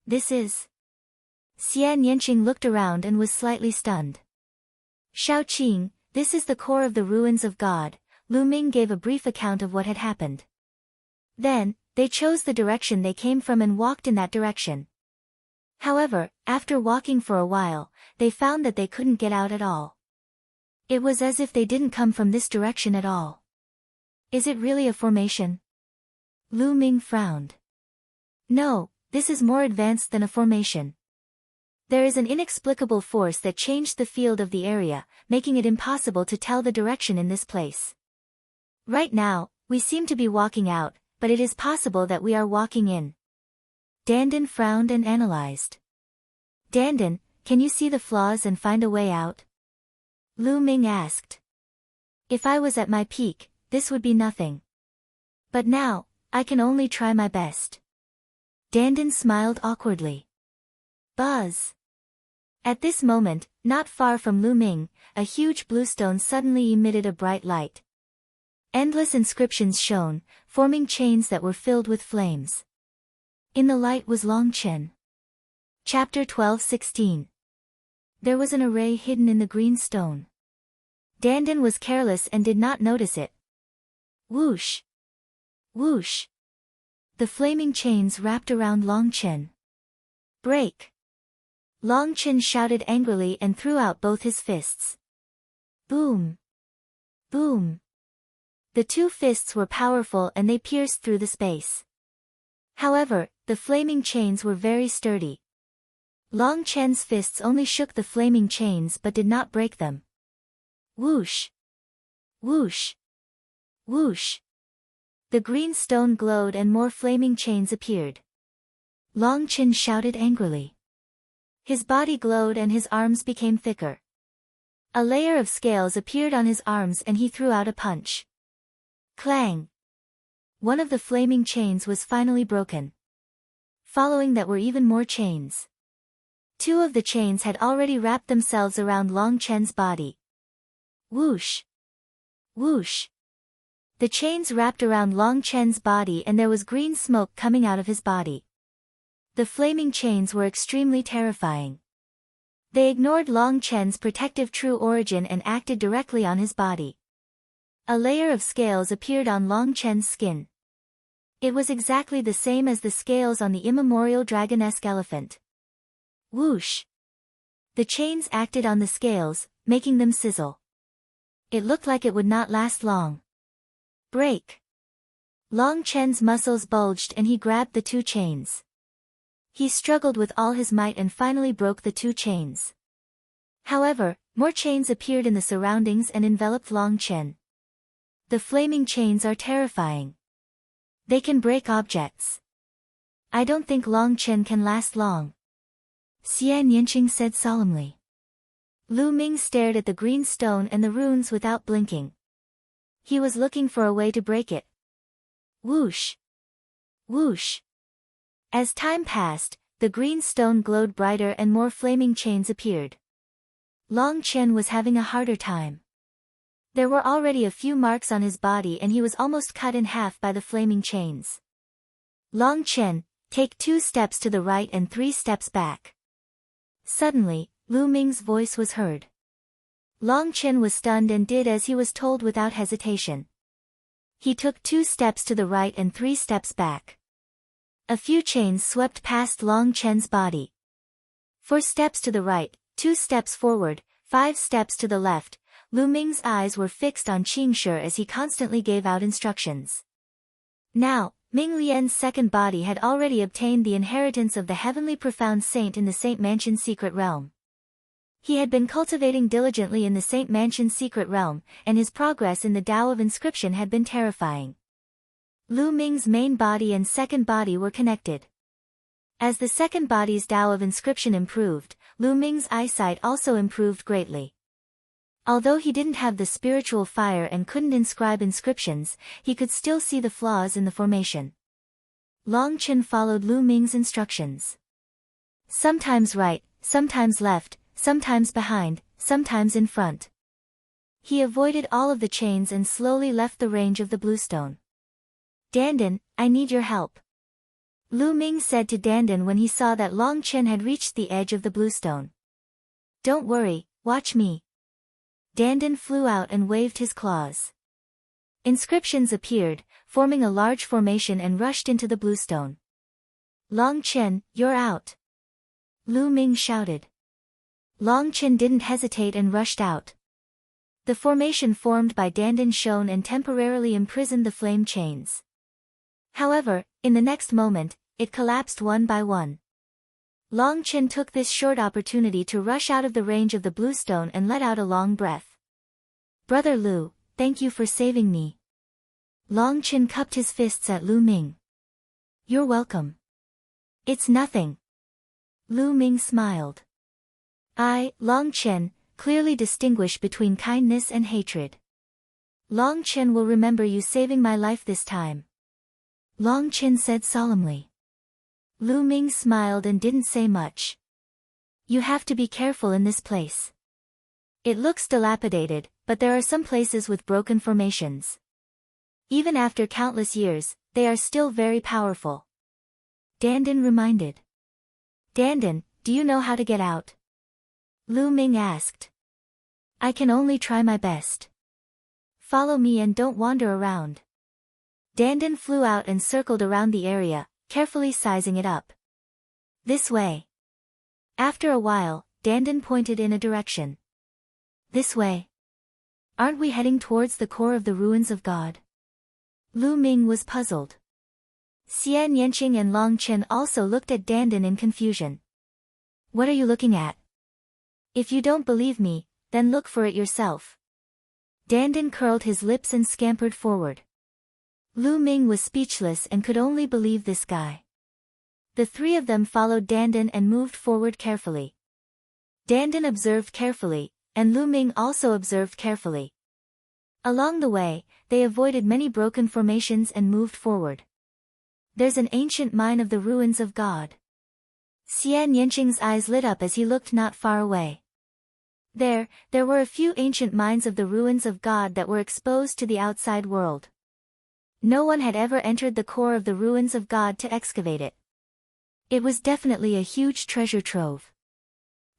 This is... Xian Yanqing looked around and was slightly stunned. Shao Qing, this is the core of the ruins of God. Lu Ming gave a brief account of what had happened. Then, they chose the direction they came from and walked in that direction. However, after walking for a while, they found that they couldn't get out at all. It was as if they didn't come from this direction at all. Is it really a formation? Lu Ming frowned. No, this is more advanced than a formation. There is an inexplicable force that changed the field of the area, making it impossible to tell the direction in this place. Right now, we seem to be walking out, but it is possible that we are walking in. Dandan frowned and analyzed. Dandan, can you see the flaws and find a way out? Lu Ming asked. If I was at my peak, this would be nothing. But now, I can only try my best. Dandan smiled awkwardly. Buzz. At this moment, not far from Lu Ming, a huge bluestone suddenly emitted a bright light. Endless inscriptions shone, forming chains that were filled with flames. In the light was Long Chen. Chapter 12:16. There was an array hidden in the green stone. Dandan was careless and did not notice it. Whoosh! Whoosh! The flaming chains wrapped around Long Chen. Break! Long Chen shouted angrily and threw out both his fists. Boom! Boom! The 2 fists were powerful and they pierced through the space. However, the flaming chains were very sturdy. Long Chen's fists only shook the flaming chains but did not break them. Whoosh! Whoosh! Whoosh! The green stone glowed and more flaming chains appeared. Long Chen shouted angrily. His body glowed and his arms became thicker. A layer of scales appeared on his arms and he threw out a punch. Clang! One of the flaming chains was finally broken. Following that were even more chains. 2 of the chains had already wrapped themselves around Long Chen's body. Whoosh! Whoosh! The chains wrapped around Long Chen's body and there was green smoke coming out of his body. The flaming chains were extremely terrifying. They ignored Long Chen's protective true origin and acted directly on his body. A layer of scales appeared on Long Chen's skin. It was exactly the same as the scales on the immemorial dragon-esque elephant. Whoosh! The chains acted on the scales, making them sizzle. It looked like it would not last long. Break! Long Chen's muscles bulged and he grabbed the 2 chains. He struggled with all his might and finally broke the 2 chains. However, more chains appeared in the surroundings and enveloped Long Chen. The flaming chains are terrifying. They can break objects. I don't think Long Chen can last long. Xian Yanqing said solemnly. Lu Ming stared at the green stone and the runes without blinking. He was looking for a way to break it. Whoosh! Whoosh! As time passed, the green stone glowed brighter and more flaming chains appeared. Long Chen was having a harder time. There were already a few marks on his body and he was almost cut in half by the flaming chains. Long Chen, take 2 steps to the right and 3 steps back. Suddenly, Lu Ming's voice was heard. Long Chen was stunned and did as he was told without hesitation. He took 2 steps to the right and 3 steps back. A few chains swept past Long Chen's body. 4 steps to the right, 2 steps forward, 5 steps to the left. Lu Ming's eyes were fixed on Qing Shi as he constantly gave out instructions. Now, Ming Lian's second body had already obtained the inheritance of the heavenly profound saint in the Saint Mansion's secret realm. He had been cultivating diligently in the Saint Mansion's secret realm, and his progress in the Tao of inscription had been terrifying. Lu Ming's main body and second body were connected. As the second body's Tao of inscription improved, Lu Ming's eyesight also improved greatly. Although he didn't have the spiritual fire and couldn't inscribe inscriptions, he could still see the flaws in the formation. Long Chen followed Lu Ming's instructions. Sometimes right, sometimes left, sometimes behind, sometimes in front. He avoided all of the chains and slowly left the range of the bluestone. Dandan, I need your help. Lu Ming said to Dandan when he saw that Long Chen had reached the edge of the bluestone. Don't worry, watch me. Dandan flew out and waved his claws. Inscriptions appeared, forming a large formation and rushed into the bluestone. Long Chen, you're out. Lu Ming shouted. Long Chen didn't hesitate and rushed out. The formation formed by Dandan shone and temporarily imprisoned the flame chains. However, in the next moment, it collapsed one by one. Long Chen took this short opportunity to rush out of the range of the bluestone and let out a long breath. Brother Lu, thank you for saving me. Long Chen cupped his fists at Lu Ming. You're welcome. It's nothing. Lu Ming smiled. I, Long Chen, clearly distinguish between kindness and hatred. Long Chen will remember you saving my life this time. Long Chen said solemnly. Lu Ming smiled and didn't say much. You have to be careful in this place. It looks dilapidated, but there are some places with broken formations. Even after countless years, they are still very powerful. Dandan reminded. Dandan, do you know how to get out? Lu Ming asked. I can only try my best. Follow me and don't wander around. Dandan flew out and circled around the area, carefully sizing it up. This way. After a while, Dandan pointed in a direction. This way. Aren't we heading towards the core of the ruins of God? Lu Ming was puzzled. Xian Yanqing and Long Chen also looked at Dandan in confusion. What are you looking at? If you don't believe me, then look for it yourself. Dandan curled his lips and scampered forward. Lu Ming was speechless and could only believe this guy. The 3 of them followed Dandan and moved forward carefully. Dandan observed carefully, and Lu Ming also observed carefully. Along the way, they avoided many broken formations and moved forward. There's an ancient mine of the ruins of God. Xian Yanqing's eyes lit up as he looked not far away. There were a few ancient mines of the ruins of God that were exposed to the outside world. No one had ever entered the core of the ruins of God to excavate it. It was definitely a huge treasure trove.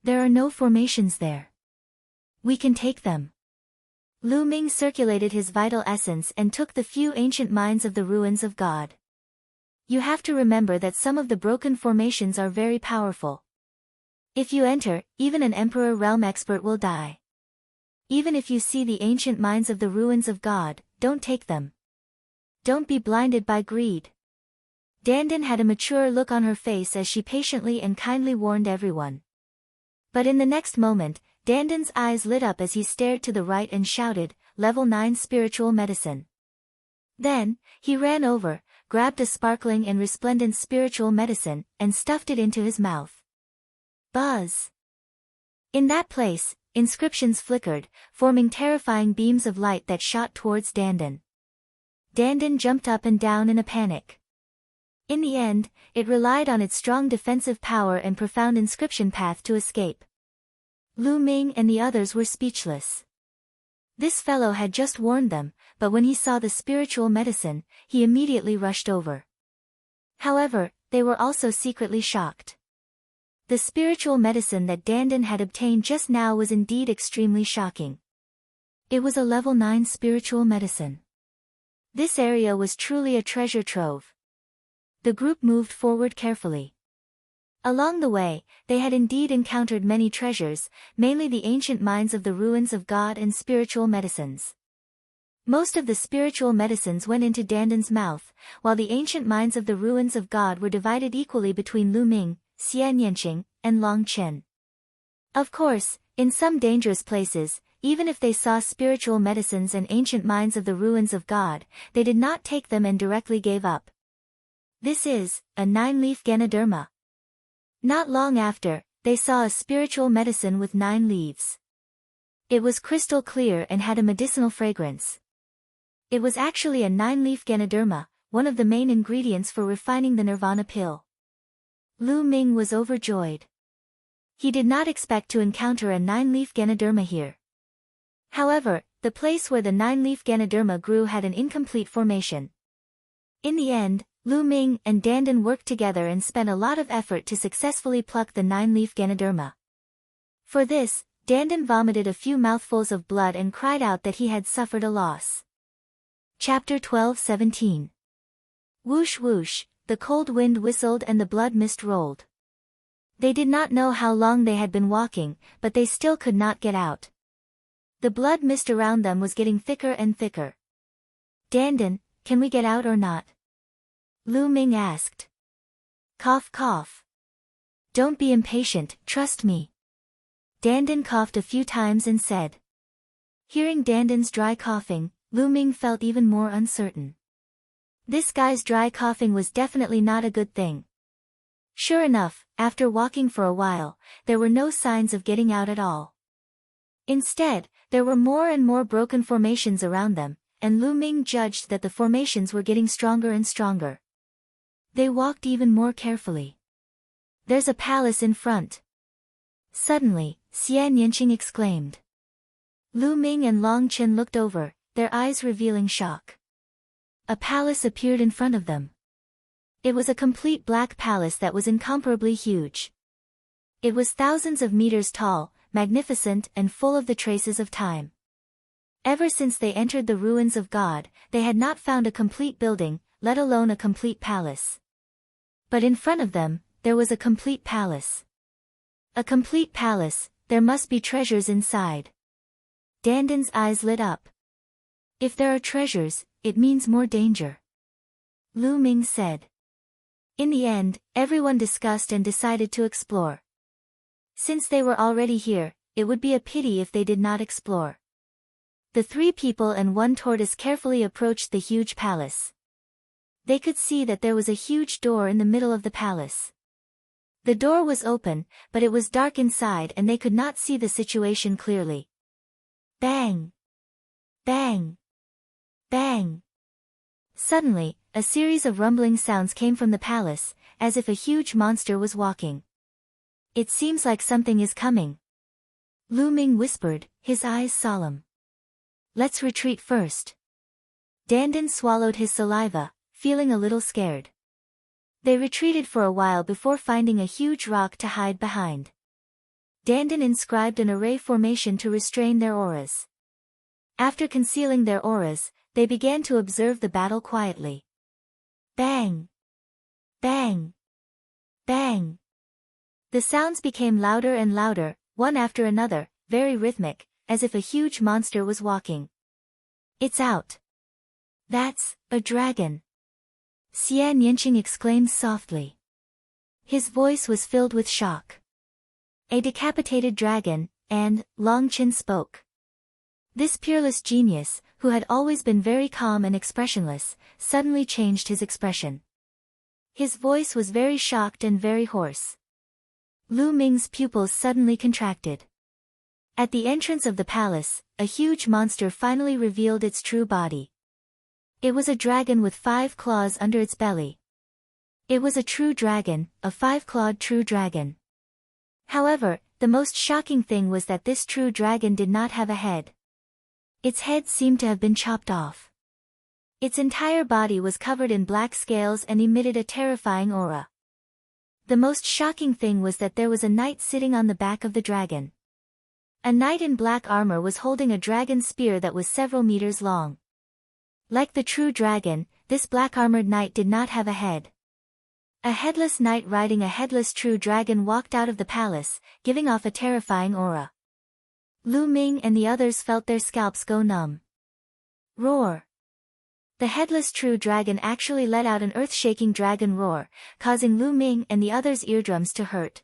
There are no formations there. We can take them. Lu Ming circulated his vital essence and took the few ancient mines of the ruins of God. You have to remember that some of the broken formations are very powerful. If you enter, even an Emperor realm expert will die. Even if you see the ancient mines of the ruins of God, don't take them. Don't be blinded by greed. Dandan had a mature look on her face as she patiently and kindly warned everyone. But in the next moment, Dandan's eyes lit up as he stared to the right and shouted, Level 9 Spiritual Medicine. Then, he ran over, grabbed a sparkling and resplendent spiritual medicine, and stuffed it into his mouth. Buzz! In that place, inscriptions flickered, forming terrifying beams of light that shot towards Dandan. Dandan jumped up and down in a panic. In the end, it relied on its strong defensive power and profound inscription path to escape. Lu Ming and the others were speechless. This fellow had just warned them, but when he saw the spiritual medicine, he immediately rushed over. However, they were also secretly shocked. The spiritual medicine that Dandan had obtained just now was indeed extremely shocking. It was a level 9 spiritual medicine. This area was truly a treasure trove. The group moved forward carefully. Along the way, they had indeed encountered many treasures, mainly the ancient mines of the ruins of God and spiritual medicines. Most of the spiritual medicines went into Dandan's mouth, while the ancient mines of the ruins of God were divided equally between Lu Ming, Xian Yanqing, and Long Chen. Of course, in some dangerous places, even if they saw spiritual medicines and ancient mines of the ruins of God, they did not take them and directly gave up. This is a 9-leaf Ganoderma. Not long after, they saw a spiritual medicine with 9 leaves. It was crystal clear and had a medicinal fragrance. It was actually a 9-leaf Ganoderma, one of the main ingredients for refining the Nirvana pill. Lu Ming was overjoyed. He did not expect to encounter a 9-leaf Ganoderma here. However, the place where the 9-leaf Ganoderma grew had an incomplete formation. In the end, Lu Ming and Dandan worked together and spent a lot of effort to successfully pluck the 9-leaf Ganoderma. For this, Dandan vomited a few mouthfuls of blood and cried out that he had suffered a loss. Chapter 12-17. Whoosh whoosh, the cold wind whistled and the blood mist rolled. They did not know how long they had been walking, but they still could not get out. The blood mist around them was getting thicker and thicker. Dandan, can we get out or not? Lu Ming asked. Cough cough. Don't be impatient, trust me. Dandan coughed a few times and said. Hearing Dandan's dry coughing, Lu Ming felt even more uncertain. This guy's dry coughing was definitely not a good thing. Sure enough, after walking for a while, there were no signs of getting out at all. Instead, there were more and more broken formations around them, and Lu Ming judged that the formations were getting stronger and stronger. They walked even more carefully. There's a palace in front. Suddenly, Xian Yanqing exclaimed. Lu Ming and Long Chen looked over, their eyes revealing shock. A palace appeared in front of them. It was a complete black palace that was incomparably huge. It was thousands of meters tall, magnificent and full of the traces of time. Ever since they entered the ruins of God, they had not found a complete building, let alone a complete palace. But in front of them, there was a complete palace. A complete palace, there must be treasures inside. Dandan's eyes lit up. If there are treasures, it means more danger. Lu Ming said. In the end, everyone discussed and decided to explore. Since they were already here, it would be a pity if they did not explore. The 3 people and 1 tortoise carefully approached the huge palace. They could see that there was a huge door in the middle of the palace. The door was open, but it was dark inside and they could not see the situation clearly. Bang! Bang! Bang! Suddenly, a series of rumbling sounds came from the palace, as if a huge monster was walking. It seems like something is coming. Lu Ming whispered, his eyes solemn. Let's retreat first. Dandan swallowed his saliva, feeling a little scared. They retreated for a while before finding a huge rock to hide behind. Dandan inscribed an array formation to restrain their auras. After concealing their auras, they began to observe the battle quietly. Bang! Bang! Bang! The sounds became louder and louder, one after another, very rhythmic, as if a huge monster was walking. It's out. That's a dragon. Xian Yanqing exclaimed softly. His voice was filled with shock. A decapitated dragon, and Long Chen spoke. This peerless genius, who had always been very calm and expressionless, suddenly changed his expression. His voice was very shocked and very hoarse. Lu Ming's pupils suddenly contracted. At the entrance of the palace, a huge monster finally revealed its true body. It was a dragon with 5 claws under its belly. It was a true dragon, a 5-clawed true dragon. However, the most shocking thing was that this true dragon did not have a head. Its head seemed to have been chopped off. Its entire body was covered in black scales and emitted a terrifying aura. The most shocking thing was that there was a knight sitting on the back of the dragon. A knight in black armor was holding a dragon spear that was several meters long. Like the true dragon, this black-armored knight did not have a head. A headless knight riding a headless true dragon walked out of the palace, giving off a terrifying aura. Lu Ming and the others felt their scalps go numb. Roar! The headless true dragon actually let out an earth-shaking dragon roar, causing Lu Ming and the others' eardrums to hurt.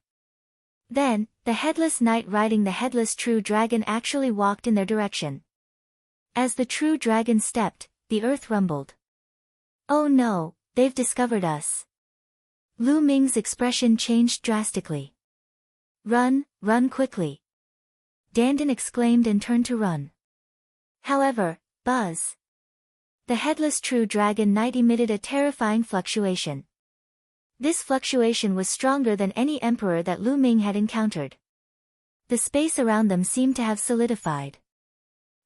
Then, the headless knight riding the headless true dragon actually walked in their direction. As the true dragon stepped, the earth rumbled. Oh no, they've discovered us. Lu Ming's expression changed drastically. Run, run quickly. Dandan exclaimed and turned to run. However, buzz. The headless true dragon knight emitted a terrifying fluctuation. This fluctuation was stronger than any emperor that Lu Ming had encountered. The space around them seemed to have solidified.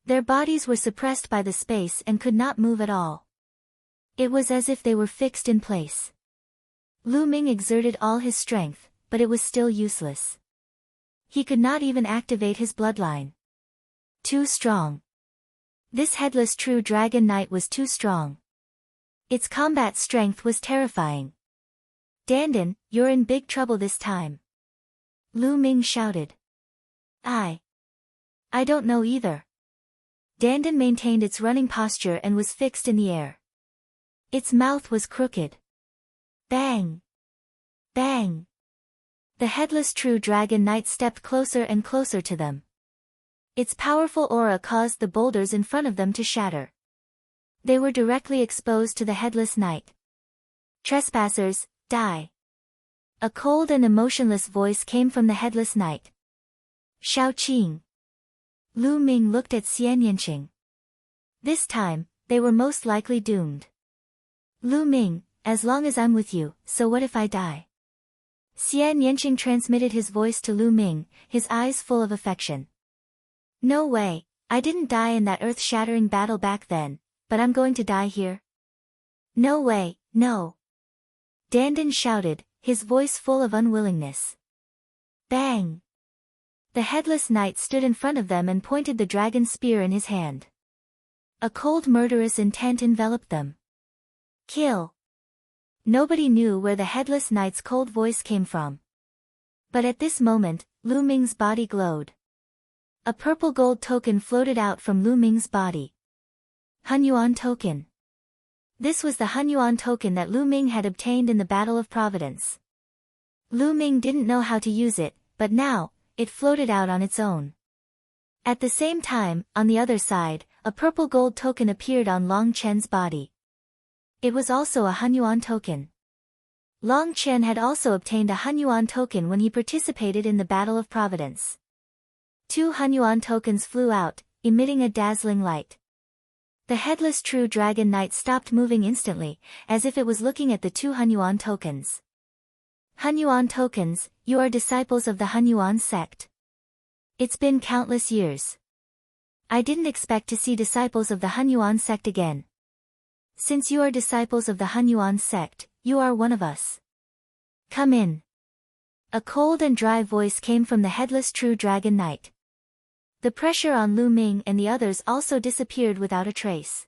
Their bodies were suppressed by the space and could not move at all. It was as if they were fixed in place. Lu Ming exerted all his strength, but it was still useless. He could not even activate his bloodline. Too strong. This headless true dragon knight was too strong. Its combat strength was terrifying. Dandan, you're in big trouble this time. Lu Ming shouted. I don't know either. Dandan maintained its running posture and was fixed in the air. Its mouth was crooked. Bang! Bang! The headless true dragon knight stepped closer and closer to them. Its powerful aura caused the boulders in front of them to shatter. They were directly exposed to the headless knight. Trespassers, die! A cold and emotionless voice came from the headless knight. Shao Qing. Lu Ming looked at Xian Yanqing. This time, they were most likely doomed. Lu Ming, as long as I'm with you, so what if I die? Xian Yanqing transmitted his voice to Lu Ming, his eyes full of affection. No way, I didn't die in that earth-shattering battle back then, but I'm going to die here. No way, no. Dandan shouted, his voice full of unwillingness. Bang! The headless knight stood in front of them and pointed the dragon spear in his hand. A cold murderous intent enveloped them. Kill! Nobody knew where the headless knight's cold voice came from. But at this moment, Lu Ming's body glowed. A purple gold token floated out from Lu Ming's body. Hunyuan token. This was the Hunyuan token that Lu Ming had obtained in the Battle of Providence. Lu Ming didn't know how to use it, but now, it floated out on its own. At the same time, on the other side, a purple gold token appeared on Long Chen's body. It was also a Hunyuan token. Long Chen had also obtained a Hunyuan token when he participated in the Battle of Providence. 2 Hunyuan tokens flew out, emitting a dazzling light. The headless true dragon knight stopped moving instantly, as if it was looking at the 2 Hunyuan tokens. Hunyuan tokens, you are disciples of the Hunyuan sect. It's been countless years. I didn't expect to see disciples of the Hunyuan sect again. Since you are disciples of the Hunyuan sect, you are one of us. Come in. A cold and dry voice came from the headless true dragon knight. The pressure on Lu Ming and the others also disappeared without a trace.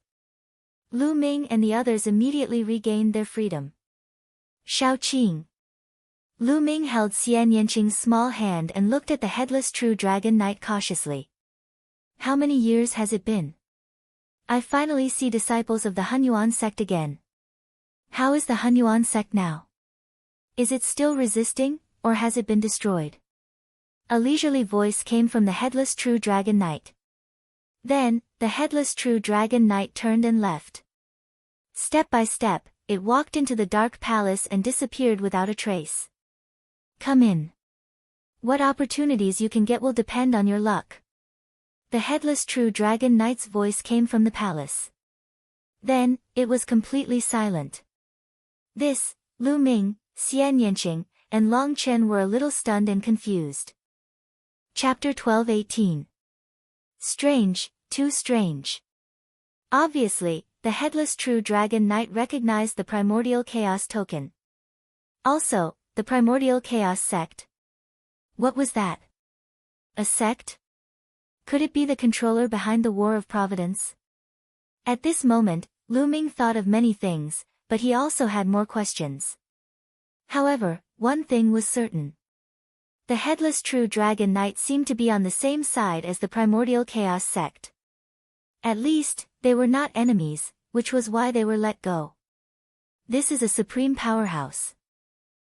Lu Ming and the others immediately regained their freedom. Shao Qing. Lu Ming held Xian Yanqing's small hand and looked at the headless true dragon knight cautiously. How many years has it been? I finally see disciples of the Hunyuan sect again. How is the Hunyuan sect now? Is it still resisting, or has it been destroyed? A leisurely voice came from the headless true dragon knight. Then, the headless true dragon knight turned and left. Step by step, it walked into the dark palace and disappeared without a trace. Come in. What opportunities you can get will depend on your luck. The headless true dragon knight's voice came from the palace. Then, it was completely silent. Lu Ming, Xian Yanqing, and Long Chen were a little stunned and confused. Chapter 12:18. Strange, too strange. Obviously, the headless true dragon knight recognized the primordial chaos token. Also, the primordial chaos sect. What was that? A sect? Could it be the controller behind the War of Providence? At this moment, Lu Ming thought of many things, but he also had more questions. However, one thing was certain. The headless true dragon knight seemed to be on the same side as the primordial chaos sect. At least, they were not enemies, which was why they were let go. This is a supreme powerhouse.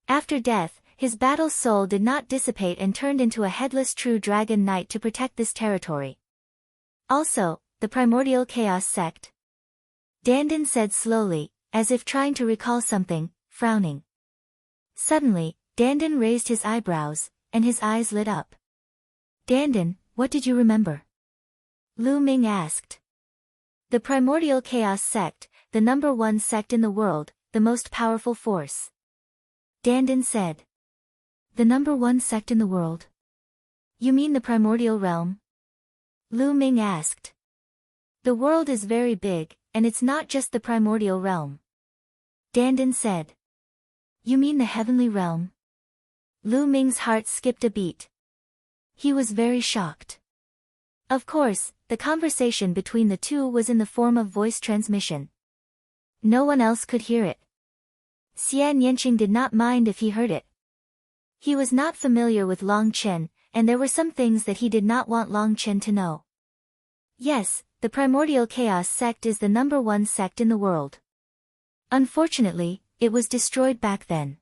After death, his battle soul did not dissipate and turned into a headless true dragon knight to protect this territory. Also, the primordial chaos sect. Dandan said slowly, as if trying to recall something, frowning. Suddenly, Dandan raised his eyebrows, and his eyes lit up. Dandan, what did you remember? Lu Ming asked. The primordial chaos sect, the #1 sect in the world, the most powerful force. Dandan said. The #1 sect in the world? You mean the primordial realm? Lu Ming asked. The world is very big, and it's not just the primordial realm. Dandan said. You mean the heavenly realm? Lu Ming's heart skipped a beat. He was very shocked. Of course, the conversation between the two was in the form of voice transmission. No one else could hear it. Xian Yanqing did not mind if he heard it. He was not familiar with Long Chen, and there were some things that he did not want Long Chen to know. Yes, the primordial chaos sect is the #1 sect in the world. Unfortunately, it was destroyed back then.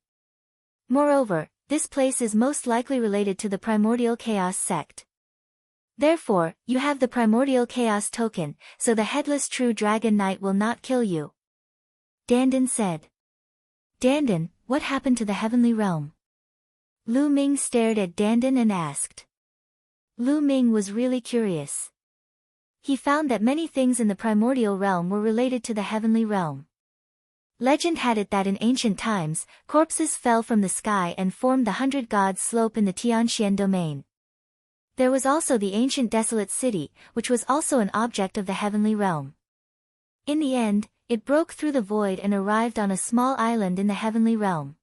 Moreover, this place is most likely related to the primordial chaos sect. Therefore, you have the primordial chaos token, so the headless true dragon knight will not kill you. Dandan said. Dandan, what happened to the heavenly realm? Lu Ming stared at Dandan and asked. Lu Ming was really curious. He found that many things in the primordial realm were related to the heavenly realm. Legend had it that in ancient times, corpses fell from the sky and formed the 100 Gods slope in the Tianxian domain. There was also the ancient desolate city, which was also an object of the heavenly realm. In the end, it broke through the void and arrived on a small island in the heavenly realm.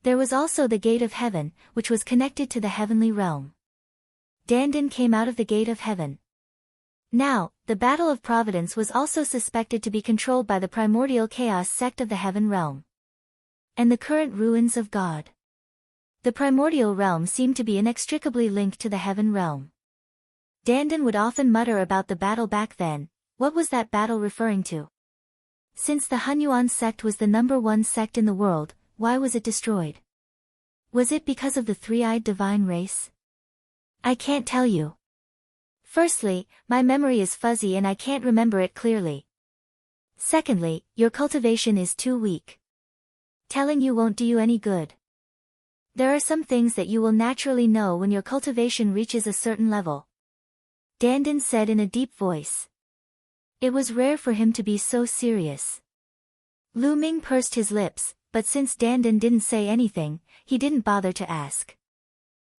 There was also the gate of heaven, which was connected to the heavenly realm. Dandan came out of the gate of heaven. Now, the Battle of Providence was also suspected to be controlled by the primordial chaos sect of the heaven realm. And the current ruins of God. The primordial realm seemed to be inextricably linked to the heaven realm. Dandan would often mutter about the battle back then. What was that battle referring to? Since the Hunyuan sect was the #1 sect in the world, why was it destroyed? Was it because of the three-eyed divine race? I can't tell you. Firstly, my memory is fuzzy and I can't remember it clearly. Secondly, your cultivation is too weak. Telling you won't do you any good. There are some things that you will naturally know when your cultivation reaches a certain level. Dandan said in a deep voice. It was rare for him to be so serious. Lu Ming pursed his lips, but since Dandan didn't say anything, he didn't bother to ask.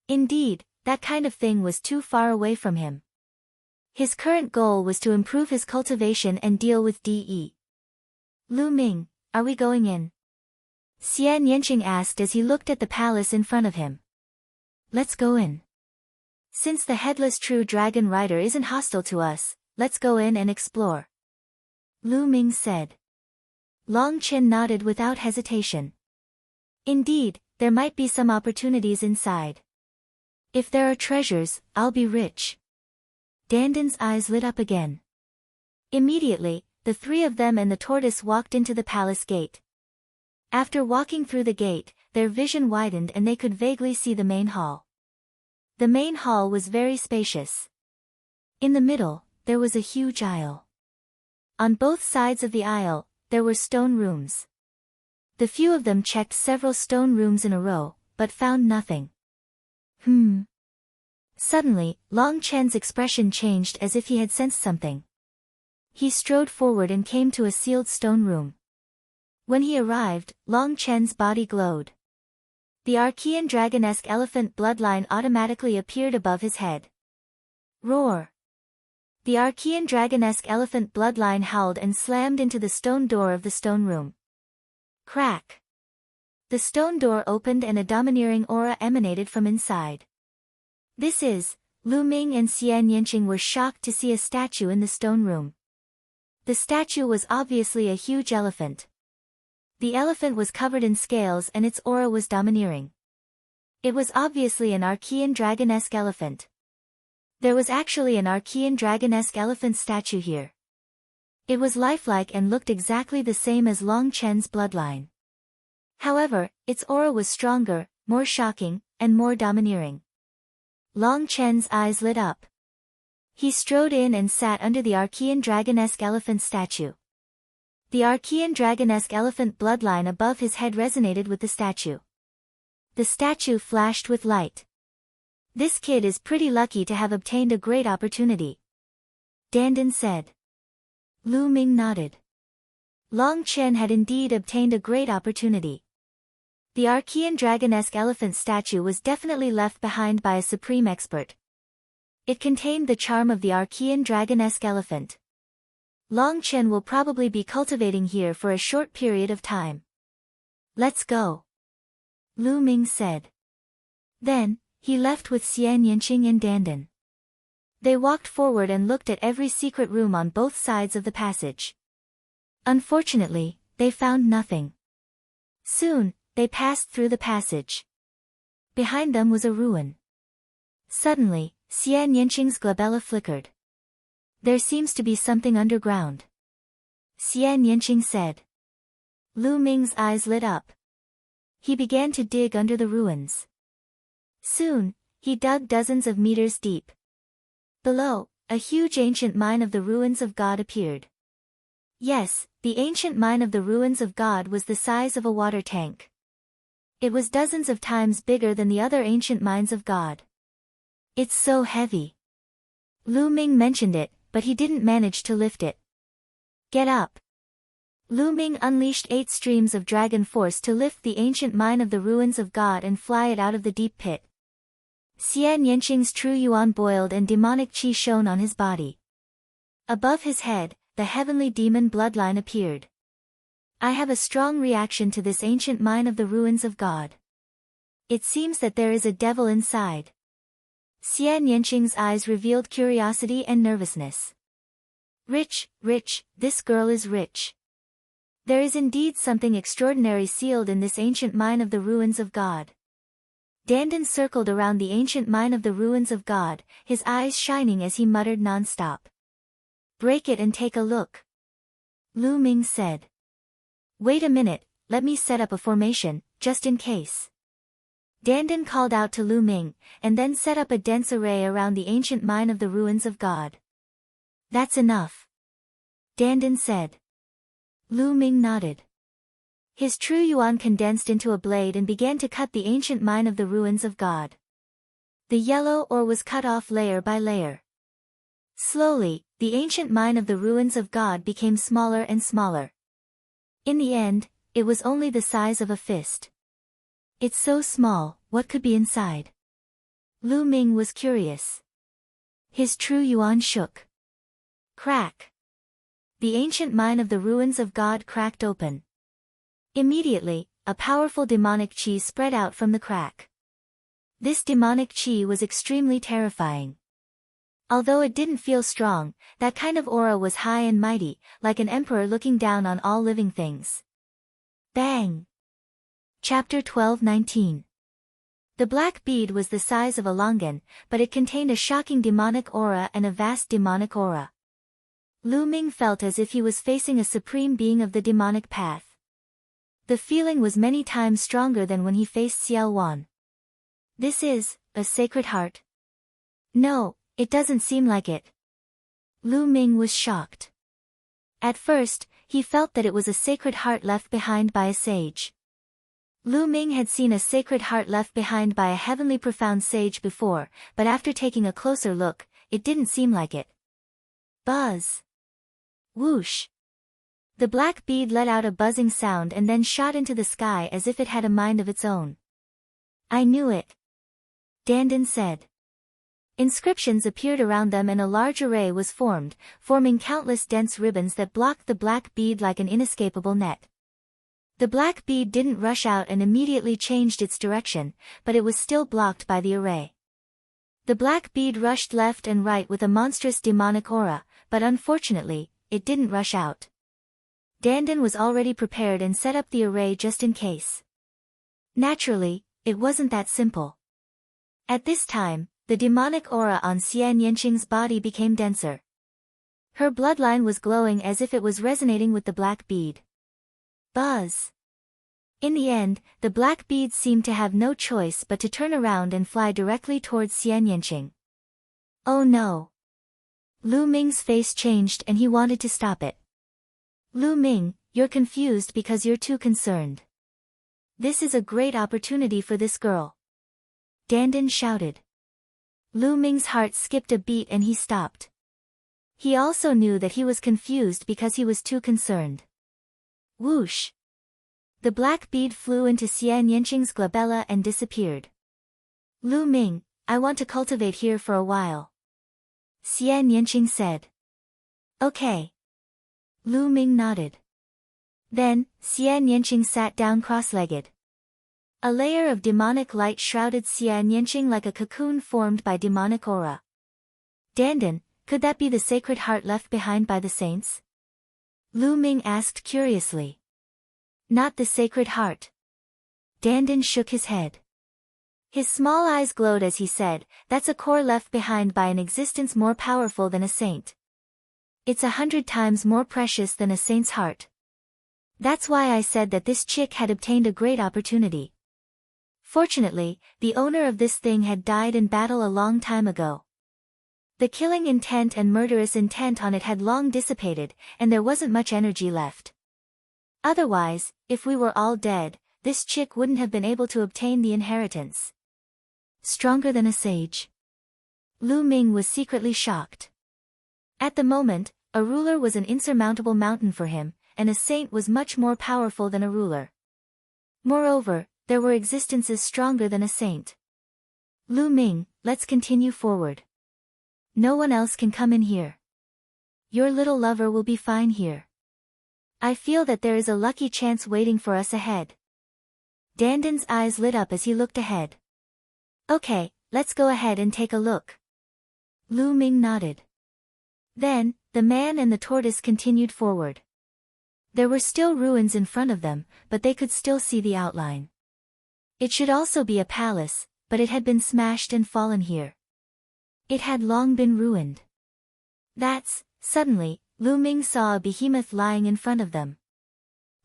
Indeed, that kind of thing was too far away from him. His current goal was to improve his cultivation and deal with DE. Lu Ming, are we going in? Xian Yanqing asked as he looked at the palace in front of him. Let's go in. Since the headless true dragon rider isn't hostile to us, let's go in and explore. Lu Ming said. Long Chen nodded without hesitation. Indeed, there might be some opportunities inside. If there are treasures, I'll be rich. Dandan's eyes lit up again. Immediately, the three of them and the tortoise walked into the palace gate. After walking through the gate, their vision widened and they could vaguely see the main hall. The main hall was very spacious. In the middle, there was a huge aisle. On both sides of the aisle, there were stone rooms. The few of them checked several stone rooms in a row, but found nothing. Suddenly, Long Chen's expression changed as if he had sensed something. He strode forward and came to a sealed stone room. When he arrived, Long Chen's body glowed. The Archean dragon-esque elephant bloodline automatically appeared above his head. Roar! The Archean dragon-esque elephant bloodline howled and slammed into the stone door of the stone room. Crack! The stone door opened and a domineering aura emanated from inside. This is, Lu Ming and Xian Yanqing were shocked to see a statue in the stone room. The statue was obviously a huge elephant. The elephant was covered in scales and its aura was domineering. It was obviously an Archean dragon-esque elephant. There was actually an Archean dragon-esque elephant statue here. It was lifelike and looked exactly the same as Long Chen's bloodline. However, its aura was stronger, more shocking, and more domineering. Long Chen's eyes lit up. He strode in and sat under the Archean dragon-esque elephant statue. The Archean dragon-esque elephant bloodline above his head resonated with the statue. The statue flashed with light. This kid is pretty lucky to have obtained a great opportunity, Dandan said. Lu Ming nodded. Long Chen had indeed obtained a great opportunity. The Archean dragon-esque elephant statue was definitely left behind by a supreme expert. It contained the charm of the Archean dragon-esque elephant. Long Chen will probably be cultivating here for a short period of time. Let's go, Lu Ming said. Then, he left with Xian Yanqing and Dandan. They walked forward and looked at every secret room on both sides of the passage. Unfortunately, they found nothing. Soon, they passed through the passage. Behind them was a ruin. Suddenly, Xian Yanqing's glabella flickered. There seems to be something underground, Xian Yanqing said. Lu Ming's eyes lit up. He began to dig under the ruins. Soon, he dug dozens of meters deep. Below, a huge ancient mine of the ruins of God appeared. Yes, the ancient mine of the ruins of God was the size of a water tank. It was dozens of times bigger than the other ancient mines of God. It's so heavy. Lu Ming mentioned it, but he didn't manage to lift it. Get up. Lu Ming unleashed 8 streams of dragon force to lift the ancient mine of the ruins of God and fly it out of the deep pit. Xian Yanqing's true yuan boiled and demonic qi shone on his body. Above his head, the heavenly demon bloodline appeared. I have a strong reaction to this ancient mine of the ruins of God. It seems that there is a devil inside. Xian Yanqing's eyes revealed curiosity and nervousness. Rich, this girl is rich. There is indeed something extraordinary sealed in this ancient mine of the ruins of God. Dandan circled around the ancient mine of the ruins of God, his eyes shining as he muttered non-stop. Break it and take a look, Lu Ming said. Wait a minute, let me set up a formation, just in case. Dandan called out to Lu Ming, and then set up a dense array around the ancient mine of the ruins of God. That's enough, Dandan said. Lu Ming nodded. His true yuan condensed into a blade and began to cut the ancient mine of the ruins of God. The yellow ore was cut off layer by layer. Slowly, the ancient mine of the ruins of God became smaller and smaller. In the end, it was only the size of a fist. It's so small, what could be inside? Lu Ming was curious. His true yuan shook. Crack. The ancient mine of the ruins of God cracked open. Immediately, a powerful demonic qi spread out from the crack. This demonic qi was extremely terrifying. Although it didn't feel strong, that kind of aura was high and mighty, like an emperor looking down on all living things. Bang! Chapter 12:19. The black bead was the size of a longan, but it contained a shocking demonic aura and a vast demonic aura. Lu Ming felt as if he was facing a supreme being of the demonic path. The feeling was many times stronger than when he faced Xiao Wan. This is a sacred heart? No, it doesn't seem like it. Lu Ming was shocked. At first, he felt that it was a sacred heart left behind by a sage. Lu Ming had seen a sacred heart left behind by a heavenly profound sage before, but after taking a closer look, it didn't seem like it. Buzz! Whoosh! The black bead let out a buzzing sound and then shot into the sky as if it had a mind of its own. I knew it. Dandan said. Inscriptions appeared around them and a large array was formed, forming countless dense ribbons that blocked the black bead like an inescapable net. The black bead didn't rush out and immediately changed its direction, but it was still blocked by the array. The black bead rushed left and right with a monstrous demonic aura, but unfortunately, it didn't rush out. Dandan was already prepared and set up the array just in case. Naturally, it wasn't that simple. At this time, the demonic aura on Xian Yanqing's body became denser. Her bloodline was glowing as if it was resonating with the black bead. Buzz! In the end, the black bead seemed to have no choice but to turn around and fly directly towards Xian Yanqing. Oh no! Lu Ming's face changed and he wanted to stop it. Lu Ming, you're confused because you're too concerned. This is a great opportunity for this girl. Dandan shouted. Lu Ming's heart skipped a beat and he stopped. He also knew that he was confused because he was too concerned. Whoosh! The black bead flew into Xian Yanqing's glabella and disappeared. Lu Ming, I want to cultivate here for a while. Xian Yanqing said. Okay. Lu Ming nodded. Then, Xian Yanqing sat down cross-legged. A layer of demonic light shrouded Xian Yanqing like a cocoon formed by demonic aura. Dandan, could that be the sacred heart left behind by the saints? Lu Ming asked curiously. Not the sacred heart. Dandan shook his head. His small eyes glowed as he said, that's a core left behind by an existence more powerful than a saint. It's 100 times more precious than a saint's heart. That's why I said that this chick had obtained a great opportunity. Fortunately, the owner of this thing had died in battle a long time ago. The killing intent and murderous intent on it had long dissipated, and there wasn't much energy left. Otherwise, if we were all dead, this chick wouldn't have been able to obtain the inheritance. Stronger than a sage. Lu Ming was secretly shocked. At the moment, a ruler was an insurmountable mountain for him, and a saint was much more powerful than a ruler. Moreover, there were existences stronger than a saint. Lu Ming, let's continue forward. No one else can come in here. Your little lover will be fine here. I feel that there is a lucky chance waiting for us ahead. Dandan's eyes lit up as he looked ahead. Okay, let's go ahead and take a look. Lu Ming nodded. Then, the man and the tortoise continued forward. There were still ruins in front of them, but they could still see the outline. It should also be a palace, but it had been smashed and fallen here. It had long been ruined. Suddenly, Lu Ming saw a behemoth lying in front of them.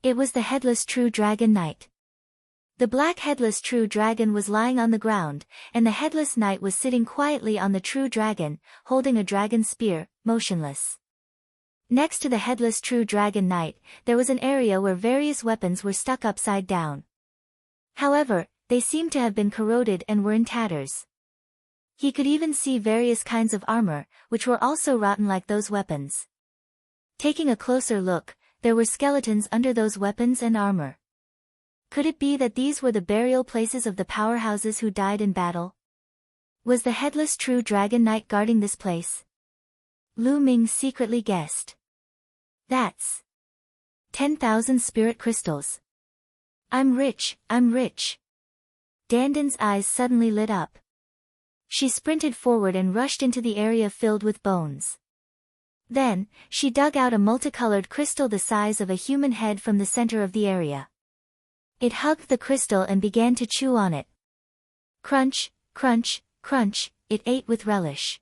It was the headless true dragon knight. The black headless true dragon was lying on the ground, and the headless knight was sitting quietly on the true dragon, holding a dragon spear, motionless. Next to the headless true dragon knight, there was an area where various weapons were stuck upside down. However, they seemed to have been corroded and were in tatters. He could even see various kinds of armor, which were also rotten like those weapons. Taking a closer look, there were skeletons under those weapons and armor. Could it be that these were the burial places of the powerhouses who died in battle? Was the headless true dragon knight guarding this place? Lu Ming secretly guessed. That's 10,000 spirit crystals. I'm rich, I'm rich. Dandan's eyes suddenly lit up. She sprinted forward and rushed into the area filled with bones. Then, she dug out a multicolored crystal the size of a human head from the center of the area. It hugged the crystal and began to chew on it. Crunch, crunch, crunch, it ate with relish.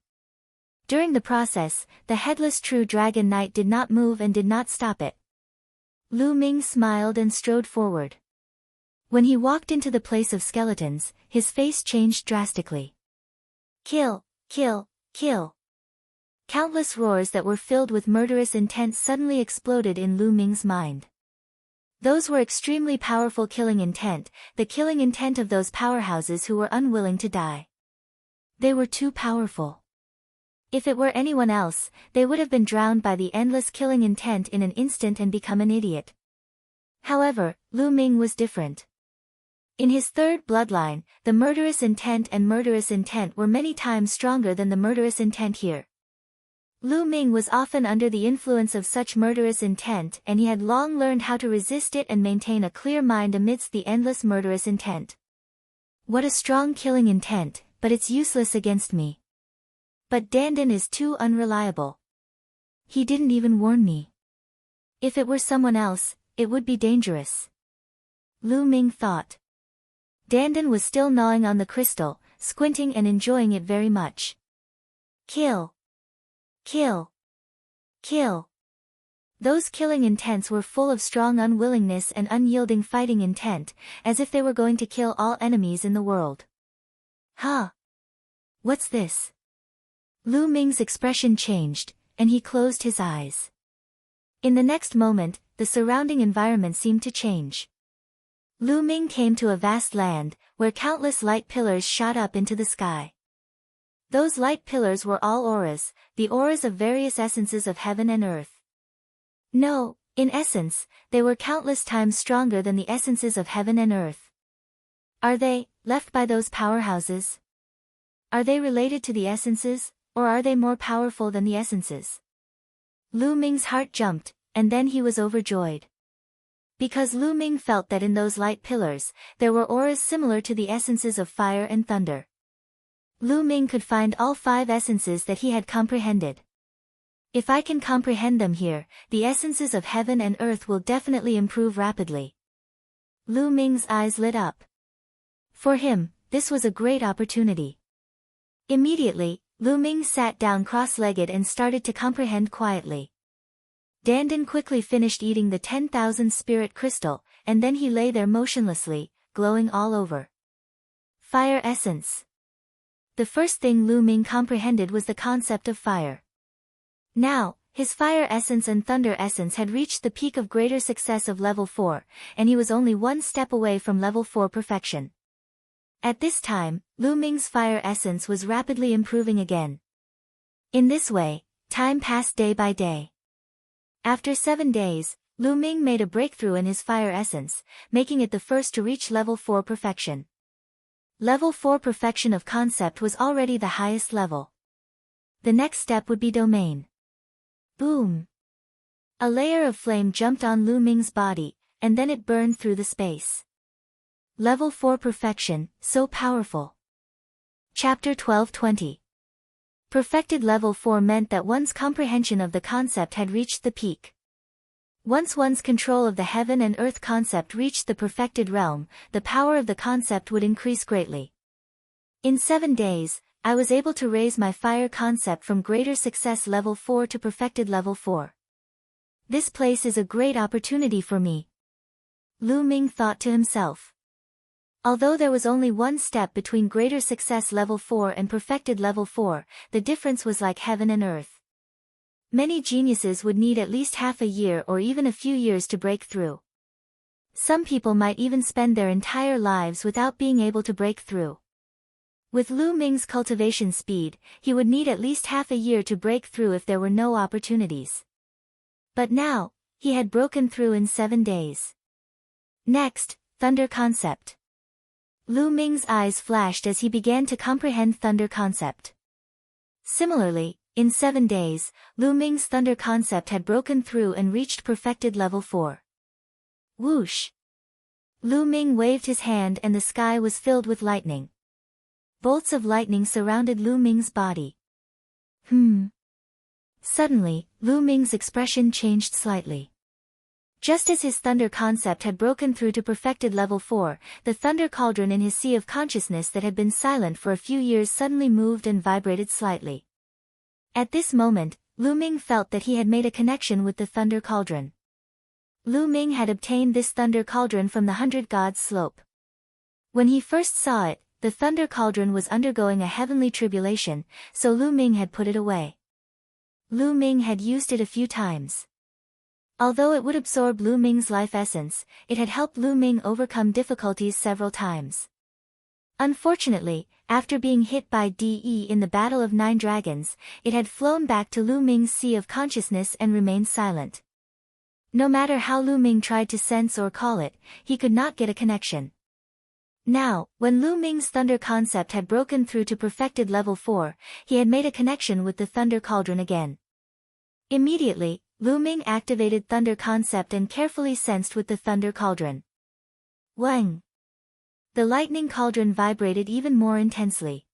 During the process, the headless true dragon knight did not move and did not stop it. Lu Ming smiled and strode forward. When he walked into the place of skeletons, his face changed drastically. Kill, kill, kill. Countless roars that were filled with murderous intent suddenly exploded in Lu Ming's mind. Those were extremely powerful killing intent, the killing intent of those powerhouses who were unwilling to die. They were too powerful. If it were anyone else, they would have been drowned by the endless killing intent in an instant and become an idiot. However, Lu Ming was different. In his third bloodline, the murderous intent were many times stronger than the murderous intent here. Lu Ming was often under the influence of such murderous intent, and he had long learned how to resist it and maintain a clear mind amidst the endless murderous intent. What a strong killing intent, but it's useless against me. But Dandan is too unreliable. He didn't even warn me. If it were someone else, it would be dangerous. Lu Ming thought. Dandan was still gnawing on the crystal, squinting and enjoying it very much. Kill. Kill. Kill. Those killing intents were full of strong unwillingness and unyielding fighting intent, as if they were going to kill all enemies in the world. Huh? What's this? Lu Ming's expression changed, and he closed his eyes. In the next moment, the surrounding environment seemed to change. Lu Ming came to a vast land, where countless light pillars shot up into the sky. Those light pillars were all auras, the auras of various essences of heaven and earth. No, in essence, they were countless times stronger than the essences of heaven and earth. Are they, left by those powerhouses? Are they related to the essences, or are they more powerful than the essences? Lu Ming's heart jumped, and then he was overjoyed. Because Lu Ming felt that in those light pillars, there were auras similar to the essences of fire and thunder. Lu Ming could find all 5 essences that he had comprehended. If I can comprehend them here, the essences of heaven and earth will definitely improve rapidly. Lu Ming's eyes lit up. For him, this was a great opportunity. Immediately, Lu Ming sat down cross-legged and started to comprehend quietly. Dandan quickly finished eating the 10,000 spirit crystal, and then he lay there motionlessly, glowing all over. Fire essence. The first thing Lu Ming comprehended was the concept of fire. Now, his fire essence and thunder essence had reached the peak of greater success of level 4, and he was only one step away from level 4 perfection. At this time, Lu Ming's fire essence was rapidly improving again. In this way, time passed day by day. After 7 days, Lu Ming made a breakthrough in his fire essence, making it the first to reach level 4 perfection. Level 4 perfection of concept was already the highest level. The next step would be domain. Boom! A layer of flame jumped on Lu Ming's body, and then it burned through the space. Level 4 perfection, so powerful. Chapter 12:20. Perfected level 4 meant that one's comprehension of the concept had reached the peak. Once one's control of the heaven and earth concept reached the perfected realm, the power of the concept would increase greatly. In 7 days, I was able to raise my fire concept from greater success level 4 to perfected level 4. This place is a great opportunity for me. Lu Ming thought to himself. Although there was only one step between greater success level 4 and perfected level 4, the difference was like heaven and earth. Many geniuses would need at least half a year or even a few years to break through. Some people might even spend their entire lives without being able to break through. With Lu Ming's cultivation speed, he would need at least half a year to break through if there were no opportunities. But now, he had broken through in 7 days. Next, thunder concept. Lu Ming's eyes flashed as he began to comprehend thunder concept. Similarly, in 7 days, Lu Ming's thunder concept had broken through and reached perfected level 4. Whoosh! Lu Ming waved his hand and the sky was filled with lightning. Bolts of lightning surrounded Lu Ming's body. Suddenly, Lu Ming's expression changed slightly. Just as his thunder concept had broken through to perfected level 4, the thunder cauldron in his sea of consciousness that had been silent for a few years suddenly moved and vibrated slightly. At this moment, Lu Ming felt that he had made a connection with the thunder cauldron. Lu Ming had obtained this thunder cauldron from the 100 Gods slope. When he first saw it, the thunder cauldron was undergoing a heavenly tribulation, so Lu Ming had put it away. Lu Ming had used it a few times. Although it would absorb Lu Ming's life essence, it had helped Lu Ming overcome difficulties several times. Unfortunately, after being hit by DE in the Battle of 9 Dragons, it had flown back to Lu Ming's sea of consciousness and remained silent. No matter how Lu Ming tried to sense or call it, he could not get a connection. Now, when Lu Ming's thunder concept had broken through to perfected level 4, he had made a connection with the thunder cauldron again. Immediately, Lu Ming activated thunder concept and carefully sensed with the thunder cauldron. Wang! The lightning cauldron vibrated even more intensely.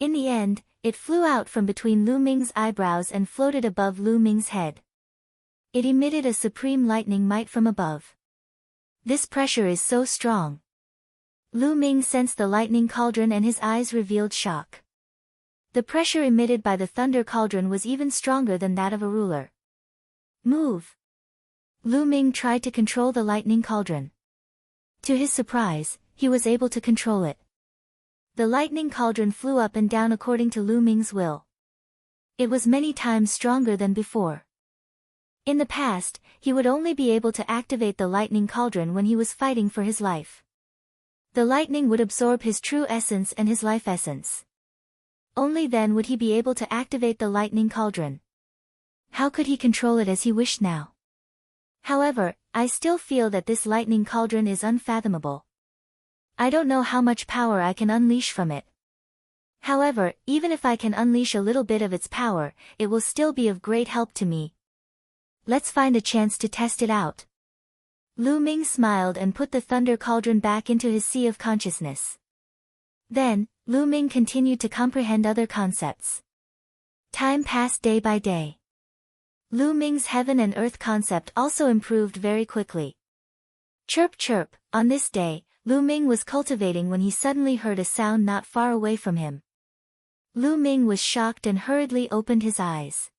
In the end, it flew out from between Lu Ming's eyebrows and floated above Lu Ming's head. It emitted a supreme lightning might from above. This pressure is so strong. Lu Ming sensed the lightning cauldron and his eyes revealed shock. The pressure emitted by the thunder cauldron was even stronger than that of a ruler. Move! Lu Ming tried to control the lightning cauldron. To his surprise, he was able to control it. The lightning cauldron flew up and down according to Lu Ming's will. It was many times stronger than before. In the past, he would only be able to activate the lightning cauldron when he was fighting for his life. The lightning would absorb his true essence and his life essence. Only then would he be able to activate the lightning cauldron. How could he control it as he wished now? However, I still feel that this lightning cauldron is unfathomable. I don't know how much power I can unleash from it. However, even if I can unleash a little bit of its power, it will still be of great help to me. Let's find a chance to test it out. Lu Ming smiled and put the thunder cauldron back into his sea of consciousness. Then, Lu Ming continued to comprehend other concepts. Time passed day by day. Lu Ming's heaven and earth concept also improved very quickly. Chirp chirp, on this day, Lu Ming was cultivating when he suddenly heard a sound not far away from him. Lu Ming was shocked and hurriedly opened his eyes.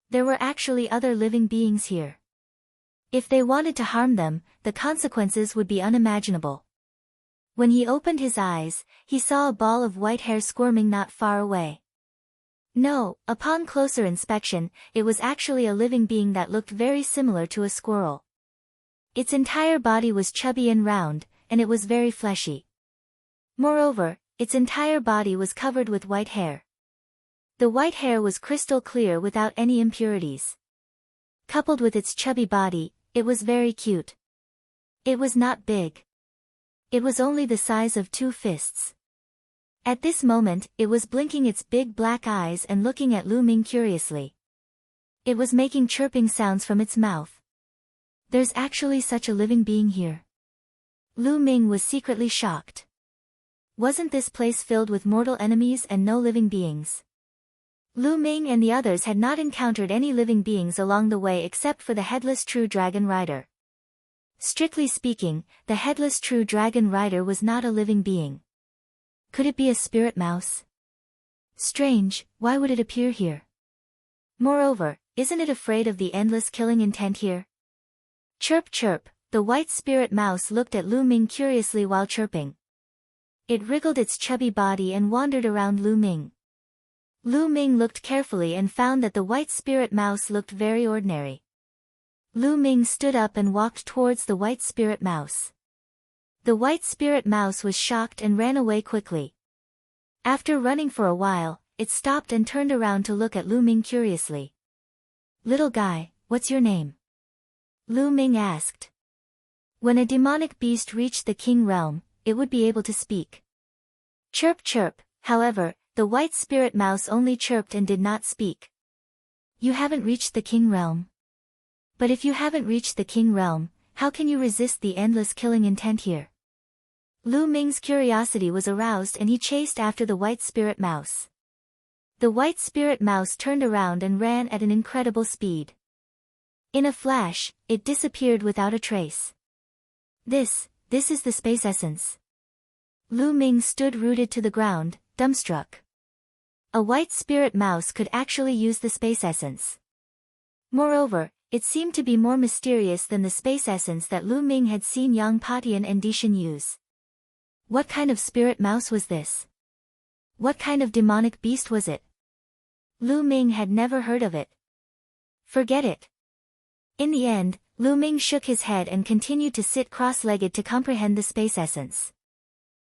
There were actually other living beings here. If they wanted to harm them, the consequences would be unimaginable. When he opened his eyes, he saw a ball of white hair squirming not far away. No, upon closer inspection, it was actually a living being that looked very similar to a squirrel. Its entire body was chubby and round, and it was very fleshy. Moreover, its entire body was covered with white hair. The white hair was crystal clear without any impurities. Coupled with its chubby body, it was very cute. It was not big. It was only the size of 2 fists. At this moment, it was blinking its big black eyes and looking at Lu Ming curiously. It was making chirping sounds from its mouth. There's actually such a living being here. Lu Ming was secretly shocked. Wasn't this place filled with mortal enemies and no living beings? Lu Ming and the others had not encountered any living beings along the way except for the headless true dragon rider. Strictly speaking, the headless true dragon rider was not a living being. Could it be a spirit mouse? Strange, why would it appear here? Moreover, isn't it afraid of the endless killing intent here? Chirp chirp, the white spirit mouse looked at Lu Ming curiously while chirping. It wriggled its chubby body and wandered around Lu Ming. Lu Ming looked carefully and found that the white spirit mouse looked very ordinary. Lu Ming stood up and walked towards the white spirit mouse. The white spirit mouse was shocked and ran away quickly. After running for a while, it stopped and turned around to look at Lu Ming curiously. Little guy, what's your name? Lu Ming asked. When a demonic beast reached the king realm, it would be able to speak. Chirp chirp, however, the white spirit mouse only chirped and did not speak. You haven't reached the king realm. But if you haven't reached the king realm, how can you resist the endless killing intent here? Lu Ming's curiosity was aroused and he chased after the white spirit mouse. The white spirit mouse turned around and ran at an incredible speed. In a flash, it disappeared without a trace. This is the space essence. Lu Ming stood rooted to the ground, dumbstruck. A white spirit mouse could actually use the space essence. Moreover, it seemed to be more mysterious than the space essence that Lu Ming had seen Yang Patian and Dishan use. What kind of spirit mouse was this? What kind of demonic beast was it? Lu Ming had never heard of it. Forget it. In the end, Lu Ming shook his head and continued to sit cross-legged to comprehend the space essence.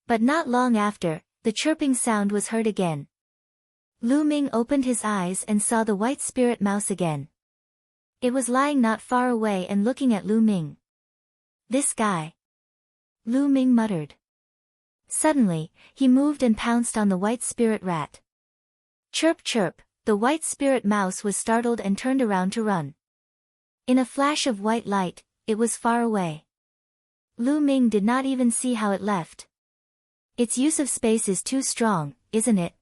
But not long after, the chirping sound was heard again. Lu Ming opened his eyes and saw the white spirit mouse again. It was lying not far away and looking at Lu Ming. This guy. Lu Ming muttered. Suddenly, he moved and pounced on the white spirit rat. Chirp chirp, the white spirit mouse was startled and turned around to run. In a flash of white light, it was far away. Lu Ming did not even see how it left. Its use of space is too strong, isn't it?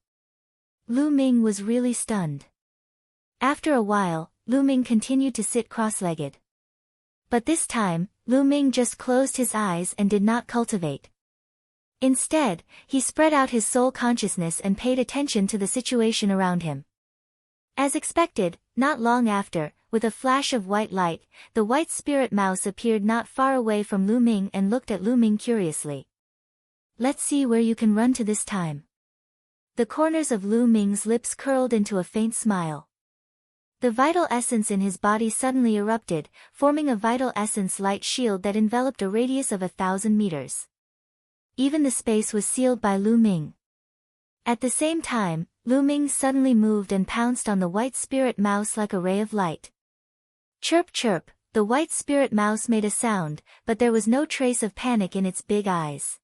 Lu Ming was really stunned. After a while, Lu Ming continued to sit cross-legged. But this time, Lu Ming just closed his eyes and did not cultivate. Instead, he spread out his soul consciousness and paid attention to the situation around him. As expected, not long after, with a flash of white light, the white spirit mouse appeared not far away from Lu Ming and looked at Lu Ming curiously. Let's see where you can run to this time. The corners of Lu Ming's lips curled into a faint smile. The vital essence in his body suddenly erupted, forming a vital essence light shield that enveloped a radius of 1,000 meters. Even the space was sealed by Lu Ming. At the same time, Lu Ming suddenly moved and pounced on the white spirit mouse like a ray of light. Chirp chirp, the white spirit mouse made a sound, but there was no trace of panic in its big eyes.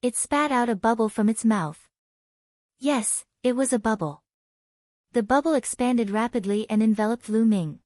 It spat out a bubble from its mouth. Yes, it was a bubble. The bubble expanded rapidly and enveloped Lu Ming.